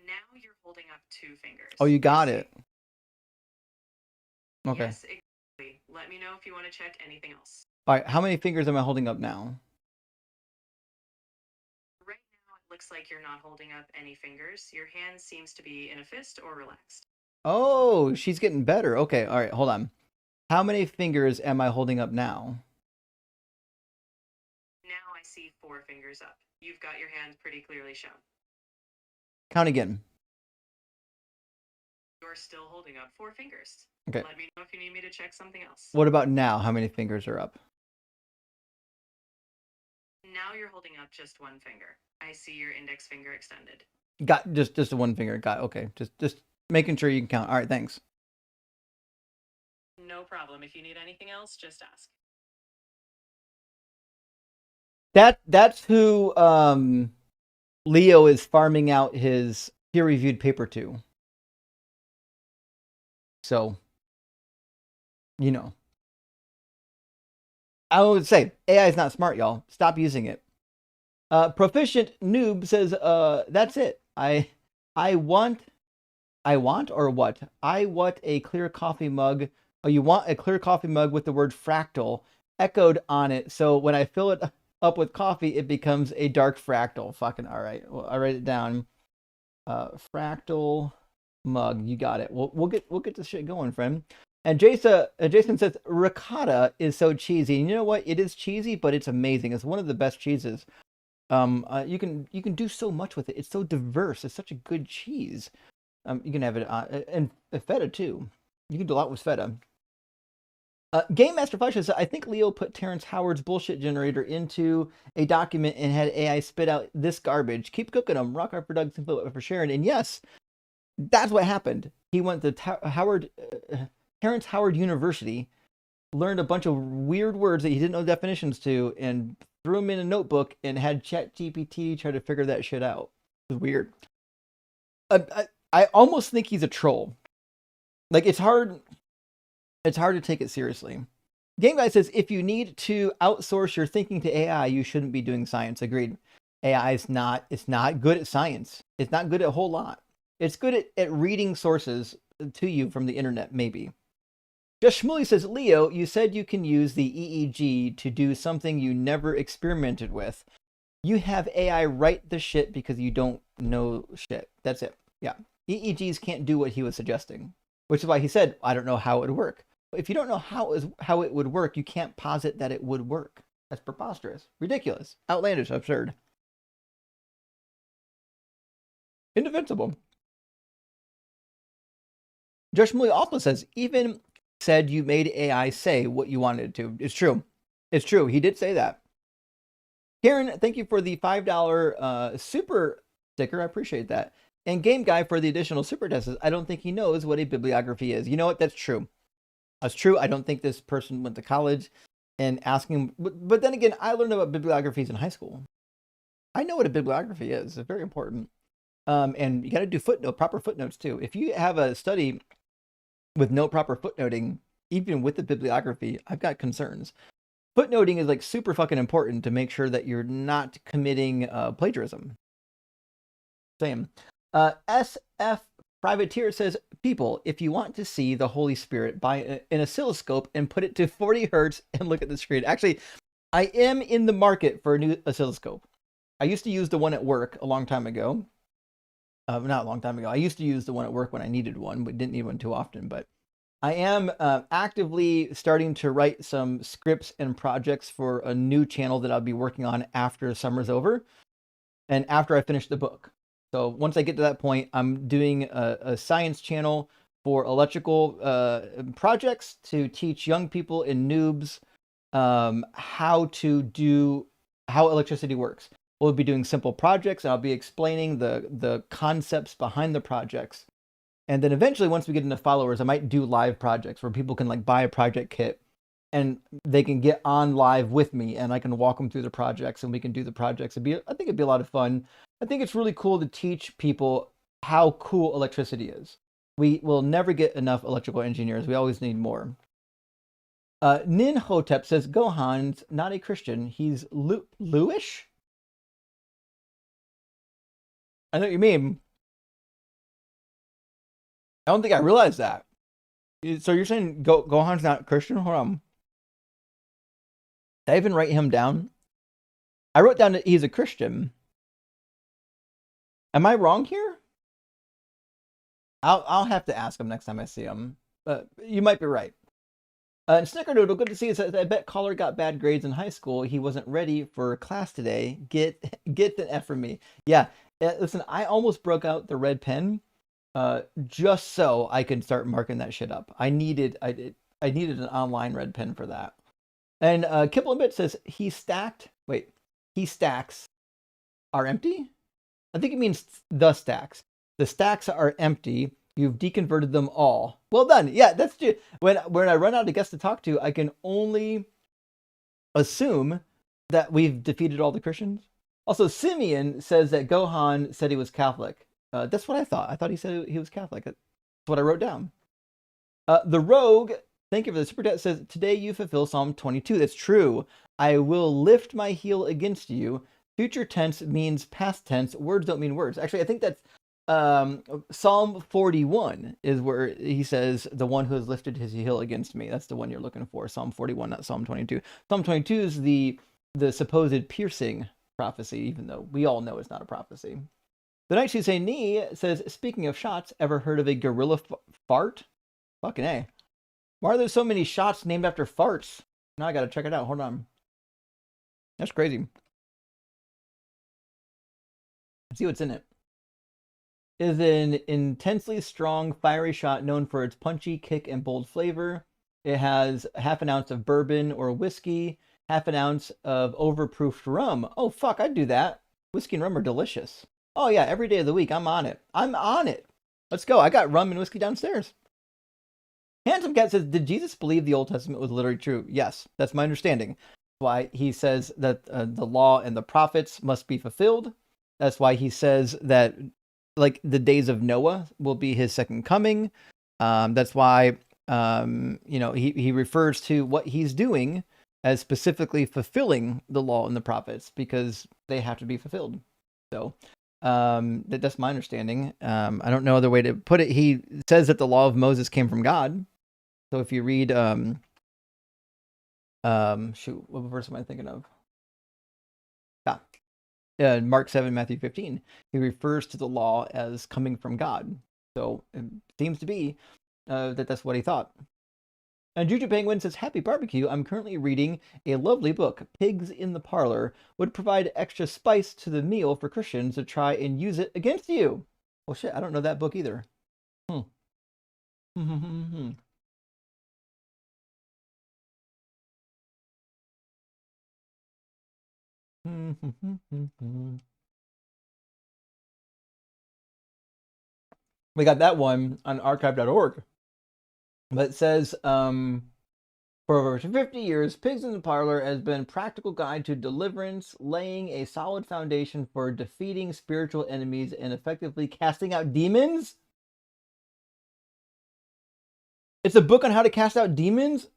Now you're holding up 2 fingers. Oh, you got it. Okay. Yes, exactly. Let me know if you want to check anything else. All right, how many fingers am I holding up now? Right now, it looks like you're not holding up any fingers. Your hand seems to be in a fist or relaxed. Oh, she's getting better. Okay, all right, hold on. How many fingers am I holding up now? Now I see 4 fingers up. You've got your hand pretty clearly shown. Count again. You're still holding up 4 fingers. Okay. Let me know if you need me to check something else. What about now? How many fingers are up? Now you're holding up just 1 finger. I see your index finger extended. Got just one finger. Got okay. Just making sure you can count. All right, thanks. No problem. If you need anything else, just ask. That's who Leo is farming out his peer-reviewed paper to. So, you know. I would say AI is not smart, y'all. Stop using it. Proficient Noob says, that's it. I want or what? I want a clear coffee mug. Oh, you want a clear coffee mug with the word fractal echoed on it. So when I fill it up with coffee, it becomes a dark fractal. Fucking all right. Well, I write it down. Fractal mug. You got it. We'll get this shit going, friend. And Jason says ricotta is so cheesy. And you know what? It is cheesy, but it's amazing. It's one of the best cheeses. You can do so much with it. It's so diverse. It's such a good cheese. You can have it and feta too. You can do a lot with feta. Game Master Flash says, I think Leo put Terrence Howard's bullshit generator into a document and had AI spit out this garbage. Keep cooking them. Rock Hard Productions for sharing. And yes, that's what happened. He went to Terrence Howard University, learned a bunch of weird words that he didn't know definitions to, and threw them in a notebook and had ChatGPT try to figure that shit out. It was weird. I almost think he's a troll. Like, it's hard to take it seriously. Game Guy says, if you need to outsource your thinking to AI, you shouldn't be doing science. Agreed. AI is not good at science. It's not good at a whole lot. It's good at reading sources to you from the internet, maybe. Just Shmuley says, Leo, you said you can use the EEG to do something you never experimented with. You have AI write the shit because you don't know shit. That's it. Yeah. EEGs can't do what he was suggesting, which is why he said, I don't know how it would work. If you don't know how it would work, you can't posit that it would work. That's preposterous, ridiculous, outlandish, absurd. Indefensible. Josh Mully also says, even said you made AI say what you wanted it to. It's true. It's true. He did say that. Karen, thank you for the $5 super sticker. I appreciate that. And Game Guy for the additional super tests. I don't think he knows what a bibliography is. You know what? That's true. That's true. I don't think this person went to college and asking. But then again, I learned about bibliographies in high school. I know what a bibliography is. It's very important. And you got to do proper footnotes too. If you have a study with no proper footnoting, even with the bibliography, I've got concerns. Footnoting is like super fucking important to make sure that you're not committing plagiarism. Same. SF Privateer says, people, if you want to see the Holy Spirit, buy an oscilloscope and put it to 40 hertz and look at the screen. Actually, I am in the market for a new oscilloscope. I used to use the one at work a long time ago. Not a long time ago. I used to use the one at work when I needed one, but didn't need one too often. But I am actively starting to write some scripts and projects for a new channel that I'll be working on after summer's over and after I finish the book. So once I get to that point, I'm doing a science channel for electrical projects to teach young people and noobs how electricity works. We'll be doing simple projects, and I'll be explaining the concepts behind the projects. And then eventually, once we get enough followers, I might do live projects where people can like buy a project kit and they can get on live with me, and I can walk them through the projects, and we can do the projects. I think it'd be a lot of fun. I think it's really cool to teach people how cool electricity is. We will never get enough electrical engineers. We always need more. Nin Hotep says, Gohan's not a Christian. He's Luish? I know what you mean. I don't think I realized that. So you're saying Gohan's not Christian? Hold on. Did I even write him down? I wrote down that he's a Christian. Am I wrong here? I'll have to ask him next time I see him. You might be right. And Snickerdoodle, good to see you. Says, I bet Caller got bad grades in high school. He wasn't ready for class today. Get the F from me. Yeah. Listen, I almost broke out the red pen, just so I could start marking that shit up. I needed an online red pen for that. And Kibble and Bit says he stacks are empty. I think it means the stacks. The stacks are empty. You've deconverted them all. Well done. Yeah, that's true. When I run out of guests to talk to, I can only assume that we've defeated all the Christians. Also, Simeon says that Gohan said he was Catholic. That's what I thought. I thought he said he was Catholic. That's what I wrote down. The Rogue, thank you for the super chat, says, today you fulfill Psalm 22. That's true. I will lift my heel against you. Future tense means past tense. Words don't mean words. Actually, I think that's Psalm 41 is where he says, the one who has lifted his heel against me. That's the one you're looking for. Psalm 41, not Psalm 22. Psalm 22 is the supposed piercing prophecy, even though we all know it's not a prophecy. The Night She's Saying Knee says, speaking of shots, ever heard of a gorilla fart? Fucking A. Why are there so many shots named after farts? Now I gotta check it out. Hold on. That's crazy. Let's see what's in it. It is an intensely strong, fiery shot known for its punchy kick and bold flavor. It has half an ounce of bourbon or whiskey, half an ounce of overproofed rum. Oh, fuck, I'd do that. Whiskey and rum are delicious. Oh, yeah, every day of the week, I'm on it. I'm on it. Let's go. I got rum and whiskey downstairs. Handsome Cat says, did Jesus believe the Old Testament was literally true? Yes, that's my understanding. Why he says that the law and the prophets must be fulfilled. That's why he says that, like, the days of Noah will be his second coming. That's why, he refers to what he's doing as specifically fulfilling the law and the prophets, because they have to be fulfilled. So that's my understanding. I don't know other way to put it. He says that the law of Moses came from God. So if you read, what verse am I thinking of? Mark 7, Matthew 15, he refers to the law as coming from God. So it seems to be that's what he thought. And Juju Penguin says, happy barbecue. I'm currently reading a lovely book, Pigs in the Parlor. Would provide extra spice to the meal for Christians to try and use it against you. Oh shit, I don't know that book either. We got that one on archive.org. But it says, for over 50 years, Pigs in the Parlor has been a practical guide to deliverance, laying a solid foundation for defeating spiritual enemies and effectively casting out demons. It's a book on how to cast out demons?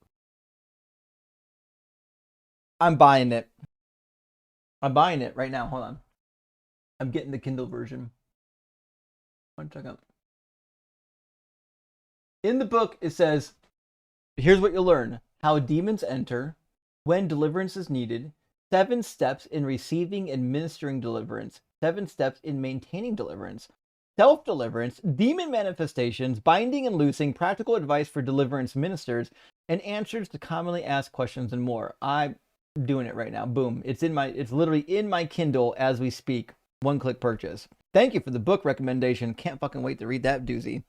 I'm buying it. I'm buying it right now. Hold on. I'm getting the Kindle version. 1 second. In the book, it says, here's what you'll learn. How demons enter, when deliverance is needed, 7 steps in receiving and ministering deliverance, 7 steps in maintaining deliverance, self-deliverance, demon manifestations, binding and loosing, practical advice for deliverance ministers, and answers to commonly asked questions and more. I'm doing it right now. Boom. It's literally in my Kindle as we speak. 1-click purchase. Thank you for the book recommendation. Can't fucking wait to read that doozy.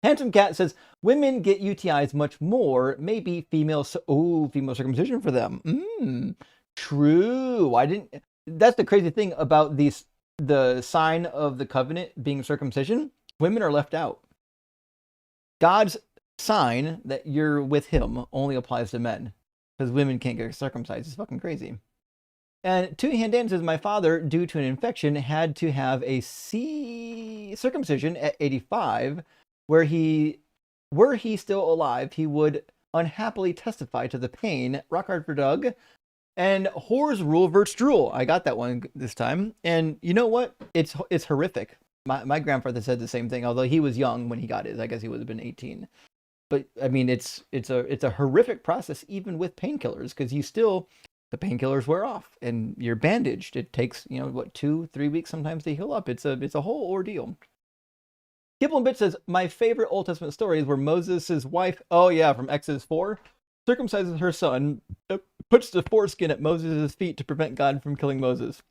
Handsome Cat says, women get UTIs much more. Maybe female circumcision for them. True. That's the crazy thing about the sign of the covenant being circumcision. Women are left out. God's sign that you're with him only applies to men, because women can't get circumcised. It's fucking crazy. And Two Hand Dan says, my father, due to an infection, had to have a circumcision at 85. Were he still alive, he would unhappily testify to the pain. Rock hard for Doug. And whore's rule versus drool. I got that one this time. And you know what? It's horrific. My grandfather said the same thing, although he was young when he got his. I guess he would have been 18. But I mean, it's a horrific process even with painkillers, because the painkillers wear off and you're bandaged. It takes, what, 2-3 weeks sometimes to heal up. It's a whole ordeal. Kibble and Bitch says, my favorite Old Testament story is where Moses' wife, oh yeah, from Exodus 4, circumcises her son, puts the foreskin at Moses' feet to prevent God from killing Moses.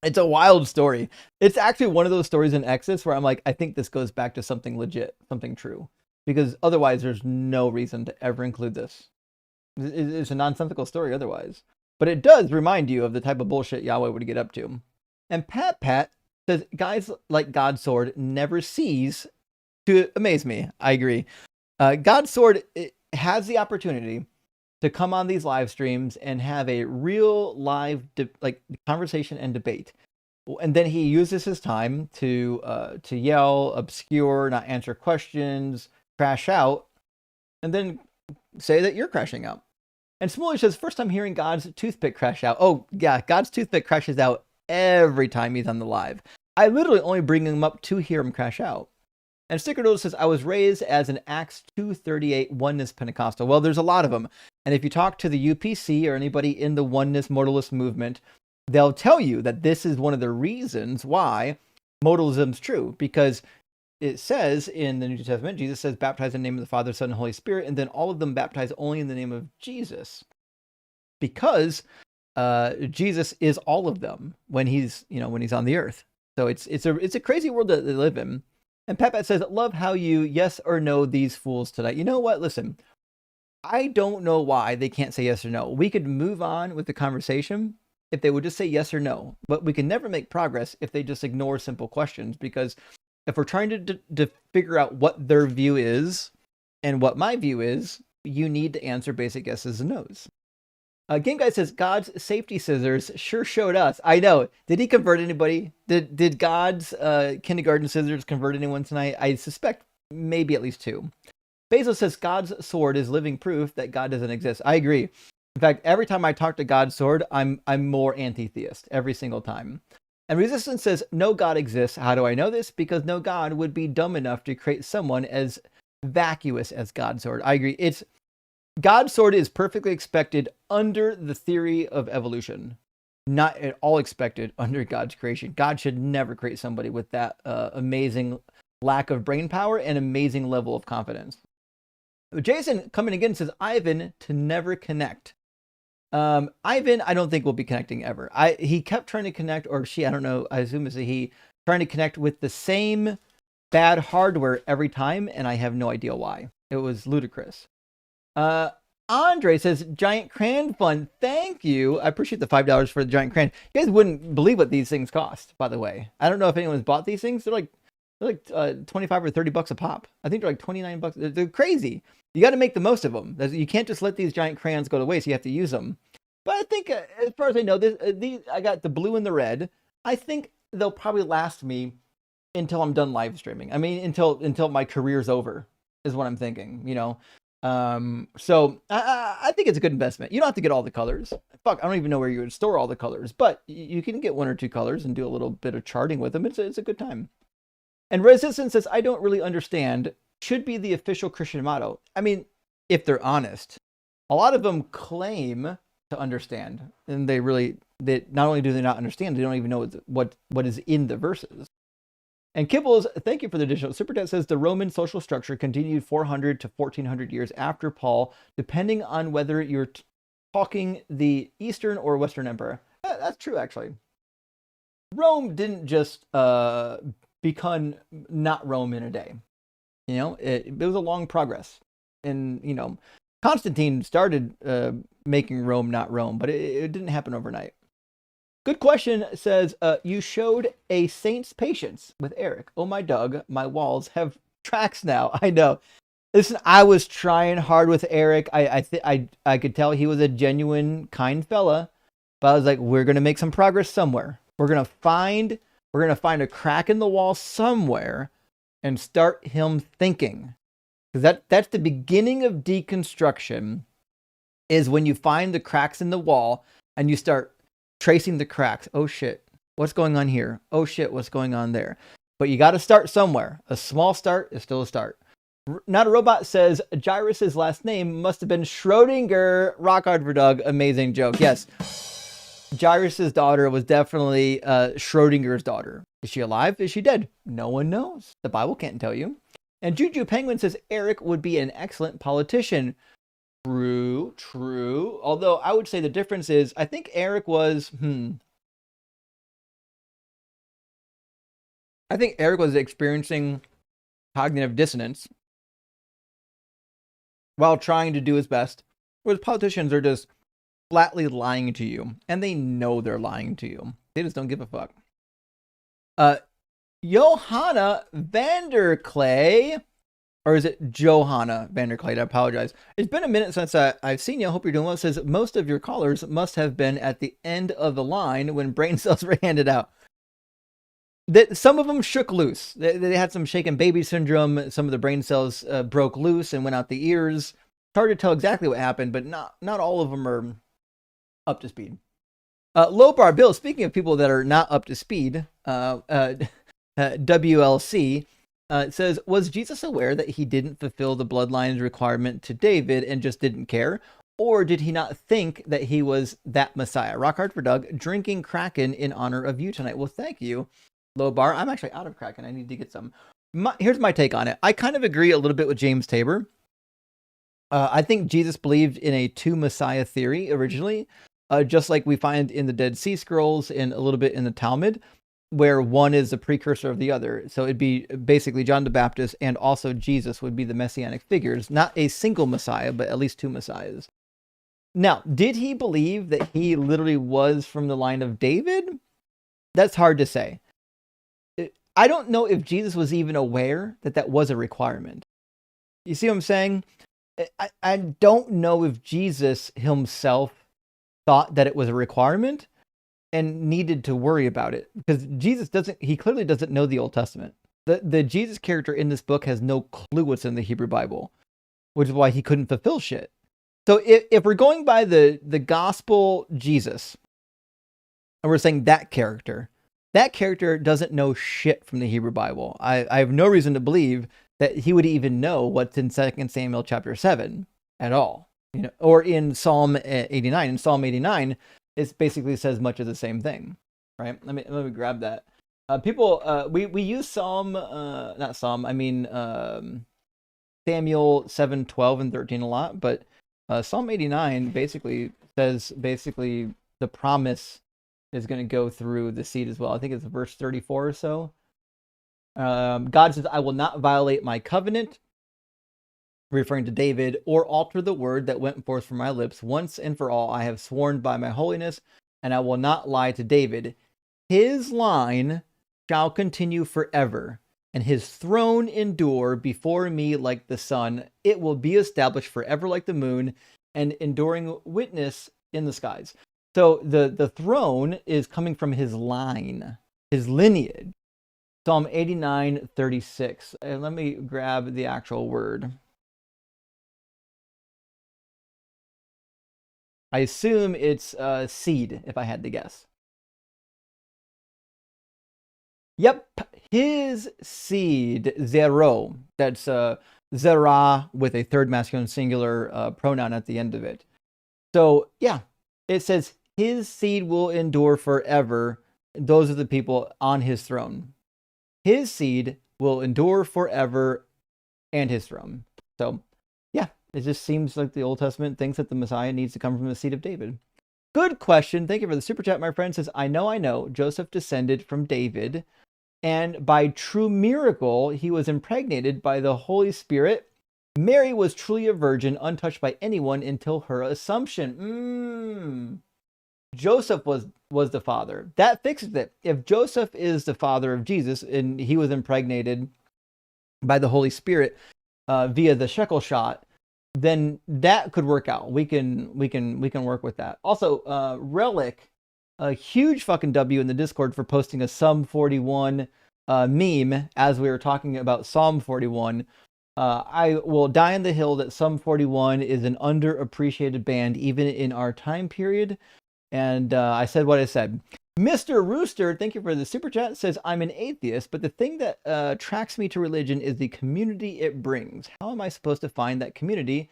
It's a wild story. It's actually one of those stories in Exodus where I'm like, I think this goes back to something legit, something true. Because otherwise there's no reason to ever include this. It's a nonsensical story otherwise. But it does remind you of the type of bullshit Yahweh would get up to. And Pat says, guys like God's Sword never cease to amaze me. I agree. God's Sword has the opportunity to come on these live streams and have a real live conversation and debate. And then he uses his time to yell, obscure, not answer questions, crash out, and then say that you're crashing out. And Smoolish says, first time hearing God's toothpick crash out. Oh, yeah, God's toothpick crashes out every time he's on the live. I literally only bring him up to hear him crash out. And Stickerdoodle says, I was raised as an Acts 2:38 oneness Pentecostal. Well, there's a lot of them. And if you talk to the UPC or anybody in the oneness modalist movement, they'll tell you that this is one of the reasons why modalism's true. Because it says in the New Testament, Jesus says, baptize in the name of the Father, Son, and Holy Spirit. And then all of them baptize only in the name of Jesus. Because Jesus is all of them when he's on the earth. So it's a crazy world that they live in. And Pat says, love how you yes or no these fools tonight. You know what? Listen, I don't know why they can't say yes or no. We could move on with the conversation if they would just say yes or no. But we can never make progress if they just ignore simple questions. Because if we're trying to figure out what their view is and what my view is, you need to answer basic yeses and nos. Game Guy says, God's safety scissors sure showed us. I know. Did he convert anybody? Did God's kindergarten scissors convert anyone tonight? I suspect maybe at least 2. Bezos says, God's sword is living proof that God doesn't exist. I agree. In fact, every time I talk to God's sword, I'm more anti-theist every single time. And Resistance says, no God exists. How do I know this? Because no God would be dumb enough to create someone as vacuous as God's sword. I agree. God's sword is perfectly expected under the theory of evolution, not at all expected under God's creation. God should never create somebody with that amazing lack of brain power and amazing level of confidence. Jason coming again says, Ivan to never connect. Ivan, I don't think will be connecting ever. He kept trying to connect, or she, I don't know, I assume it's a he, trying to connect with the same bad hardware every time, and I have no idea why. It was ludicrous. Andre says, Giant Cran Fun. Thank you. I appreciate the $5 for the Giant Cran. You guys wouldn't believe what these things cost, by the way. I don't know if anyone's bought these things. They're like 25 or 30 bucks a pop. I think they're like 29 bucks. They're crazy. You got to make the most of them. You can't just let these giant crayons go to waste. You have to use them. But I think, as far as I know, these I got the blue and the red. I think they'll probably last me until I'm done live streaming. I mean, until my career's over is what I'm thinking, So I think it's a good investment. You don't have to get all the colors. Fuck, I don't even know where you would store all the colors, but you can get 1 or 2 colors and do a little bit of charting with them. It's a good time. And Resistance says, I don't really understand. Should be the official Christian motto. I mean, if they're honest, a lot of them claim to understand, and they not only do they not understand, they don't even know what is in the verses. And Kibbles, thank you for the additional super chat, says the Roman social structure continued 400 to 1400 years after Paul, depending on whether you're talking the Eastern or Western Empire. That's true, actually. Rome didn't just become not Rome in a day. It was a long progress. And, Constantine started making Rome not Rome, but it didn't happen overnight. Good question says, you showed a saint's patience with Eric. Oh, my Doug, my walls have tracks now. I know. Listen, I was trying hard with Eric. I could tell he was a genuine, kind fella, but I was like, we're going to make some progress somewhere. We're going to find a crack in the wall somewhere and start him thinking. Because that's the beginning of deconstruction, is when you find the cracks in the wall and you start tracing the cracks. Oh shit, what's going on here? Oh shit, what's going on there? But you got to start somewhere. A small start is still a start. Not a Robot says Jairus's last name must have been Schrodinger. Rock hard for Doug. Amazing joke. Yes. Jairus's daughter was definitely Schrodinger's daughter. Is she alive? Is she dead? No one knows. The Bible can't tell you. And Juju Penguin says Eric would be an excellent politician. True. Although I would say the difference is I think Eric was I think Eric was experiencing cognitive dissonance while trying to do his best. Whereas politicians are just flatly lying to you, and they know they're lying to you. They just don't give a fuck. Johanna Vanderclay, or is it Johanna Vanderclay? I apologize. It's been a minute since I've seen you. I hope you're doing well. It says most of your callers must have been at the end of the line when brain cells were handed out. That some of them shook loose. They had some shaken baby syndrome. Some of the brain cells broke loose and went out the ears. It's hard to tell exactly what happened, but not all of them are up to speed. Low Bar Bill, speaking of people that are not up to speed, WLC says, was Jesus aware that he didn't fulfill the bloodline's requirement to David and just didn't care? Or did he not think that he was that Messiah? Rock hard for Doug, drinking Kraken in honor of you tonight. Well, thank you, Low Bar. I'm actually out of Kraken. I need to get some. Here's my take on it. I kind of agree a little bit with James Tabor. I think Jesus believed in a two Messiah theory originally, just like we find in the Dead Sea Scrolls and a little bit in the Talmud, where one is the precursor of the other. So it'd be basically John the Baptist and also Jesus would be the messianic figures, not a single Messiah, but at least two Messiahs. Now, did he believe that he literally was from the line of David? That's hard to say. I don't know if Jesus was even aware that that was a requirement. You see what I'm saying? I don't know if Jesus himself thought that it was a requirement and needed to worry about it, because Jesus he clearly doesn't know the Old Testament. The Jesus character in this book has no clue what's in the Hebrew Bible, which is why he couldn't fulfill shit. So if we're going by the gospel Jesus, and we're saying that character doesn't know shit from the Hebrew Bible. I have no reason to believe that he would even know what's in 2 Samuel chapter 7 at all. Or in Psalm 89. In Psalm 89, it basically says much of the same thing, right? Let me grab that. We use Samuel 7:12 and 13 a lot, but Psalm 89 basically says the promise is going to go through the seed as well. I think it's verse 34 or so. God says, I will not violate my covenant, referring to David, or alter the word that went forth from my lips. Once and for all, I have sworn by my holiness, and I will not lie to David. His line shall continue forever, and his throne endure before me like the sun. It will be established forever like the moon, and enduring witness in the skies. So the throne is coming from his line, his lineage. Psalm 89:36. And let me grab the actual word. I assume it's seed, if I had to guess. Yep, his seed, zero. That's zera with a third masculine singular pronoun at the end of it. So yeah, it says his seed will endure forever. Those are the people on his throne. His seed will endure forever, and his throne. So yeah, it just seems like the Old Testament thinks that the Messiah needs to come from the seed of David. Good question. Thank you for the super chat, my friend. Says, I know, Joseph descended from David, and by true miracle, he was impregnated by the Holy Spirit. Mary was truly a virgin, untouched by anyone until her assumption. Joseph was the father. That fixes it. If Joseph is the father of Jesus and he was impregnated by the Holy Spirit via the shekel shot, then that could work out. We can work with that. Also, Relic, a huge fucking W in the Discord for posting a Psalm 41 meme as we were talking about Psalm 41. I will die on the hill that Psalm 41 is an underappreciated band even in our time period. And I said what I said. Mr. Rooster, thank you for the super chat, says, I'm an atheist, but the thing that attracts me to religion is the community it brings. How am I supposed to find that community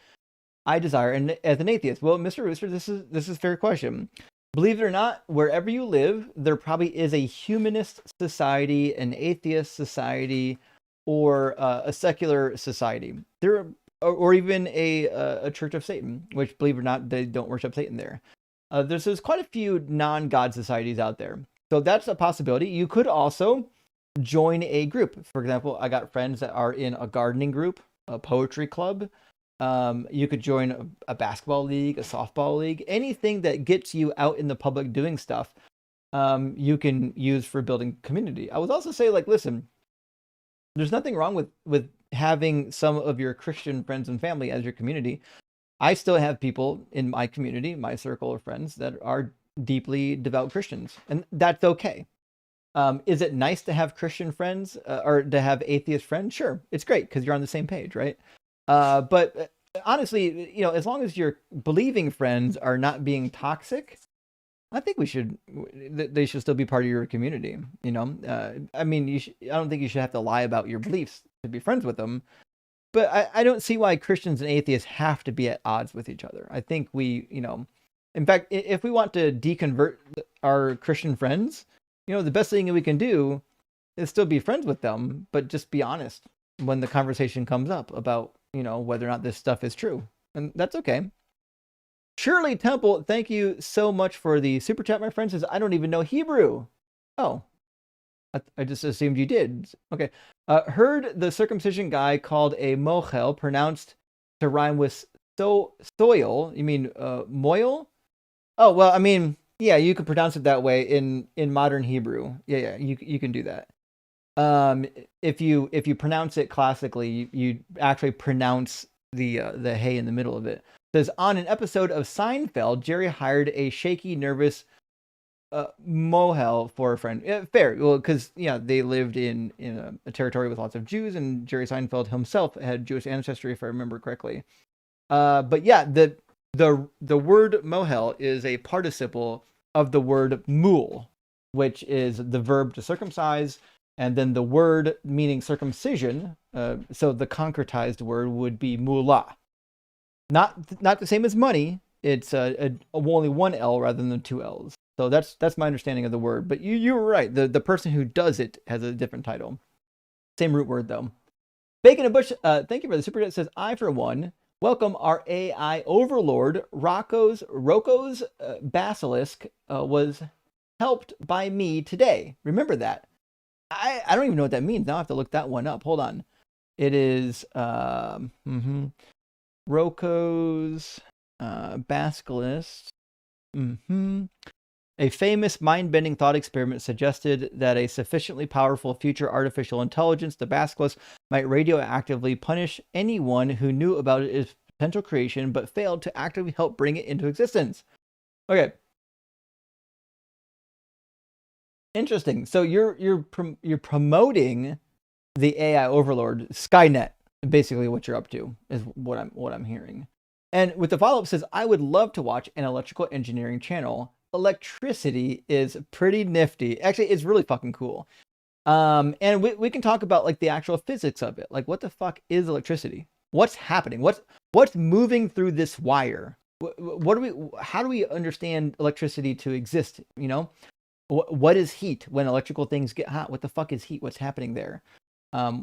I desire as an atheist? Well, Mr. Rooster, this is a fair question. Believe it or not, wherever you live, there probably is a humanist society, an atheist society, or a secular society. There, or even a Church of Satan, which, believe it or not, they don't worship Satan there. There's quite a few non-God societies out there. So that's a possibility. You could also join a group. For example, I got friends that are in a gardening group, a poetry club. You could join a basketball league, a softball league, anything that gets you out in the public doing stuff. You can use for building community. I would also say, like, listen, there's nothing wrong with having some of your Christian friends and family as your community. I still have people in my community, my circle of friends, that are deeply devout Christians, and that's okay. Is it nice to have Christian friends or to have atheist friends? Sure, it's great because you're on the same page, right? But honestly, as long as your believing friends are not being toxic, I think they should still be part of your community. I mean, I don't think you should have to lie about your beliefs to be friends with them. But I don't see why Christians and atheists have to be at odds with each other. I think in fact, if we want to deconvert our Christian friends, the best thing we can do is still be friends with them, but just be honest when the conversation comes up about, whether or not this stuff is true. And that's okay. Shirley Temple, thank you so much for the super chat, my friend. Says, I don't even know Hebrew. Oh, I just assumed you did. Okay. Heard the circumcision guy called a mochel, pronounced to rhyme with soil. You mean moil? Oh, well, I mean, yeah, you could pronounce it that way in modern Hebrew. Yeah, you can do that. If you pronounce it classically, you actually pronounce the hey in the middle of it. It says, on an episode of Seinfeld, Jerry hired a shaky, nervous mohel for a friend. Fair, well, because they lived in a territory with lots of Jews, and Jerry Seinfeld himself had Jewish ancestry, if I remember correctly. But yeah, the word mohel is a participle of the word mul, which is the verb to circumcise, and then the word meaning circumcision. So the concretized word would be mullah. Not the same as money. It's only one L rather than two L's. So that's my understanding of the word. But you were right. The person who does it has a different title. Same root word though. Bacon and Bush, thank you for the super chat. Says, I for one welcome our AI overlord. Rocco's basilisk was helped by me today. Remember that. I don't even know what that means. Now I have to look that one up. Hold on. It is Rocco's basilisk. A famous mind-bending thought experiment suggested that a sufficiently powerful future artificial intelligence, the basilisk, might radioactively punish anyone who knew about its potential creation, but failed to actively help bring it into existence. Okay. Interesting. So you're promoting the AI overlord, Skynet. Basically, what you're up to is what I'm hearing. And with the follow-up says, I would love to watch an electrical engineering channel. Electricity is pretty nifty. Actually, it's really fucking cool. And we can talk about like the actual physics of it. Like, what the fuck is electricity? What's happening? What's moving through this wire? How do we understand electricity to exist? What is heat when electrical things get hot? What the fuck is heat? What's happening there?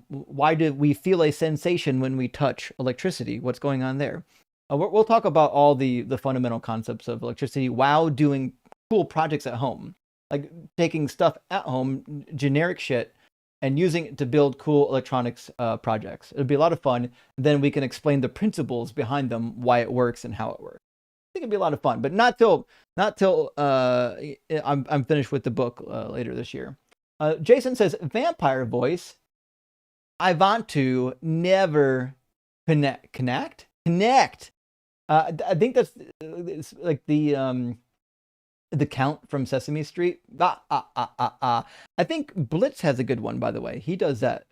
Why do we feel a sensation when we touch electricity? What's going on there? We'll talk about all the fundamental concepts of electricity while doing cool projects at home, like taking stuff at home, generic shit, and using it to build cool electronics projects. It'll be a lot of fun. Then we can explain the principles behind them, why it works and how it works. I think it'd be a lot of fun, but not till I'm finished with the book later this year. Jason says, vampire voice. I want to never connect. I think that's like the Count from Sesame Street. I think Blitz has a good one, by the way. He does that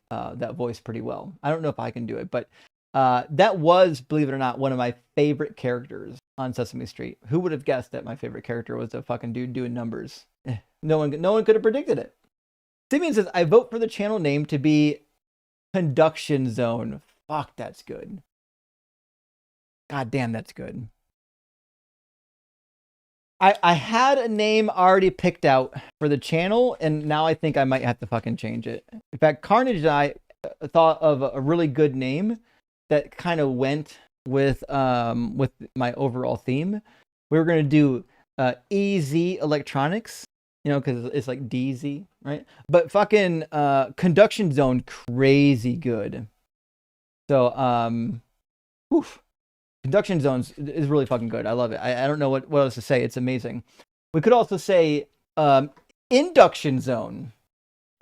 voice pretty well. I don't know if I can do it, but That was, believe it or not, one of my favorite characters on Sesame Street. Who would have guessed that my favorite character was a fucking dude doing numbers? No one could have predicted it. Simeon says, I vote for the channel name to be Conduction Zone. Fuck, that's good. God damn, that's good. I had a name already picked out for the channel, and now I think I might have to fucking change it. In fact, Carnage and I thought of a really good name that kind of went with my overall theme. We were gonna do EZ Electronics, you know, because it's like DZ, right? But fucking Conduction Zone, crazy good. So oof. Conduction Zones is really fucking good. I love it. I don't know what else to say. It's amazing. We could also say Induction Zone.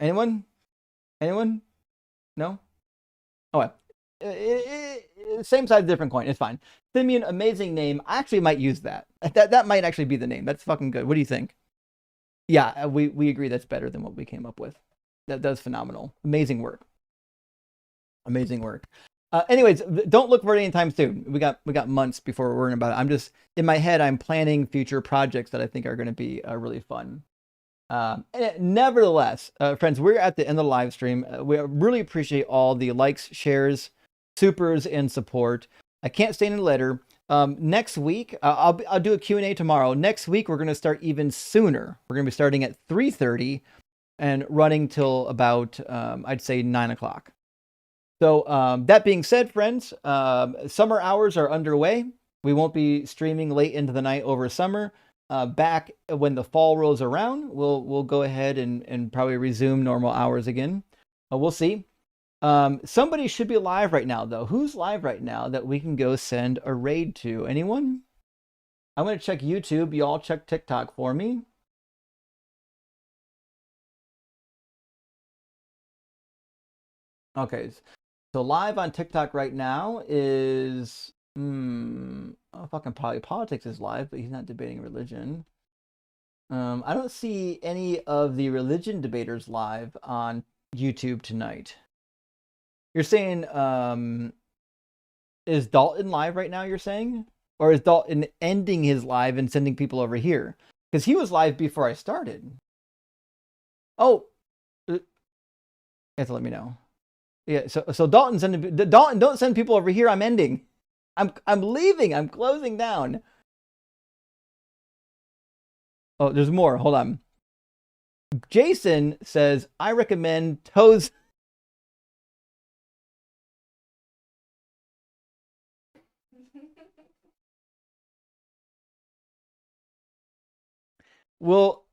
Anyone? No? Oh, same side, different coin. It's fine. Simeon, amazing name. I actually might use that. That might actually be the name. That's fucking good. What do you think? Yeah, we agree that's better than what we came up with. That's phenomenal. Amazing work. Amazing work. Anyways, don't look for it anytime soon. We got months before we're worrying about it. I'm just in my head. I'm planning future projects that I think are going to be really fun. Nevertheless, friends, we're at the end of the live stream. We really appreciate all the likes, shares, supers, and support. I can't stay in the letter. Next week, I'll do a Q&A tomorrow. Next week, we're going to start even sooner. We're going to be starting at 3:30 and running till about I'd say 9 o'clock. So that being said, friends, summer hours are underway. We won't be streaming late into the night over summer. Back when the fall rolls around, we'll go ahead and probably resume normal hours again. We'll see. Somebody should be live right now, though. Who's live right now that we can go send a raid to? Anyone? I'm going to check YouTube. You all check TikTok for me. Okay. So live on TikTok right now is fucking probably politics is live, but he's not debating religion. I don't see any of the religion debaters live on YouTube tonight. You're saying is Dalton live right now, you're saying? Or is Dalton ending his live and sending people over here? Because he was live before I started. Oh, you have to let me know. Yeah, so Dalton, don't send people over here. I'm ending. I'm leaving. I'm closing down. Oh, there's more. Hold on. Jason says, I recommend Toes. We'll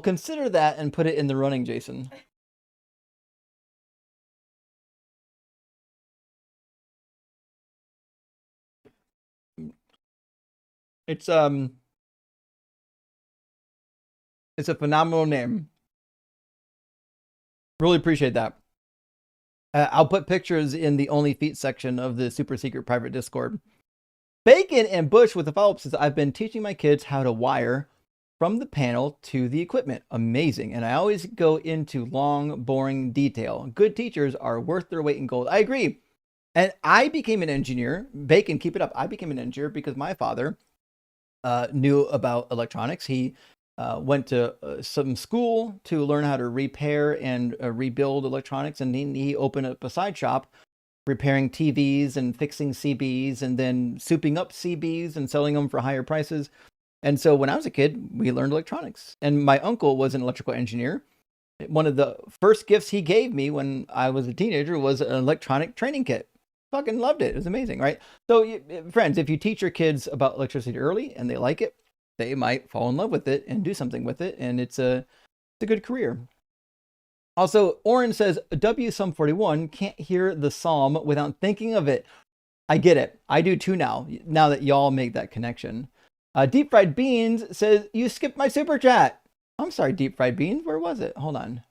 consider that and put it in the running, Jason. It's a phenomenal name. Really appreciate that. I'll put pictures in the Only Feet section of the super secret private Discord. Bacon and Bush with the follow-up says, I've been teaching my kids how to wire from the panel to the equipment. Amazing. And I always go into long, boring detail. Good teachers are worth their weight in gold. I agree. And I became an engineer. Bacon, keep it up. I became an engineer because my father knew about electronics. He went to some school to learn how to repair and rebuild electronics. And he opened up a side shop repairing TVs and fixing CBs and then souping up CBs and selling them for higher prices. And so when I was a kid, we learned electronics. And my uncle was an electrical engineer. One of the first gifts he gave me when I was a teenager was an electronic training kit. Fucking loved it. It was amazing, right? So, friends, if you teach your kids about electricity early and they like it, they might fall in love with it and do something with it. And it's a good career. Also, Oren says, W-Sum41 can't hear the psalm without thinking of it. I get it. I do too now that y'all make that connection. Deep Fried Beans says, you skipped my super chat. I'm sorry, Deep Fried Beans. Where was it? Hold on.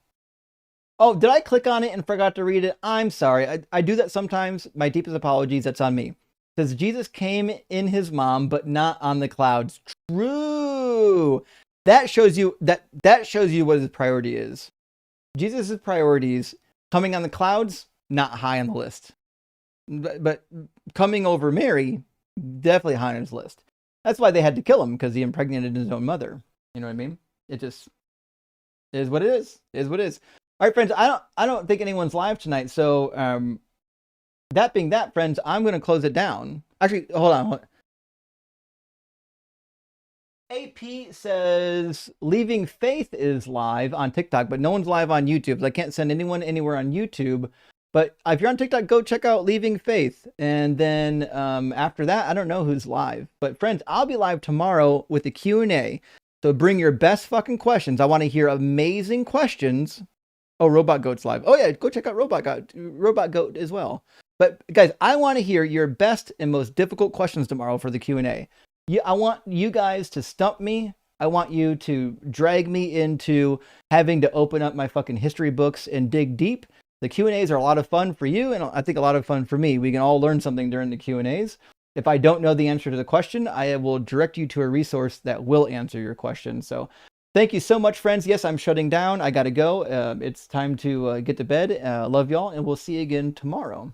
Oh, did I click on it and forgot to read it? I'm sorry. I do that sometimes. My deepest apologies. That's on me. It says, Jesus came in his mom, but not on the clouds. True. That shows you that shows you what his priority is. Jesus' priorities coming on the clouds, not high on the list. But coming over Mary, definitely high on his list. That's why they had to kill him, because he impregnated his own mother. You know what I mean? It just is what it is. Is what it is. All right, friends. I don't think anyone's live tonight. So that being that, friends, I'm going to close it down. Actually, hold on. AP says Leaving Faith is live on TikTok, but no one's live on YouTube. So I can't send anyone anywhere on YouTube. But if you're on TikTok, go check out Leaving Faith. And then after that, I don't know who's live. But friends, I'll be live tomorrow with the Q&A. So bring your best fucking questions. I want to hear amazing questions. Oh, Robot Goat's live. Oh yeah, go check out Robot Goat as well. But guys, I want to hear your best and most difficult questions tomorrow for the Q&A. I want you guys to stump me. I want you to drag me into having to open up my fucking history books and dig deep. The Q&As are a lot of fun for you, and I think a lot of fun for me. We can all learn something during the Q&As. If I don't know the answer to the question, I will direct you to a resource that will answer your question. So thank you so much, friends. Yes, I'm shutting down. I got to go. It's time to get to bed. Love y'all, and we'll see you again tomorrow.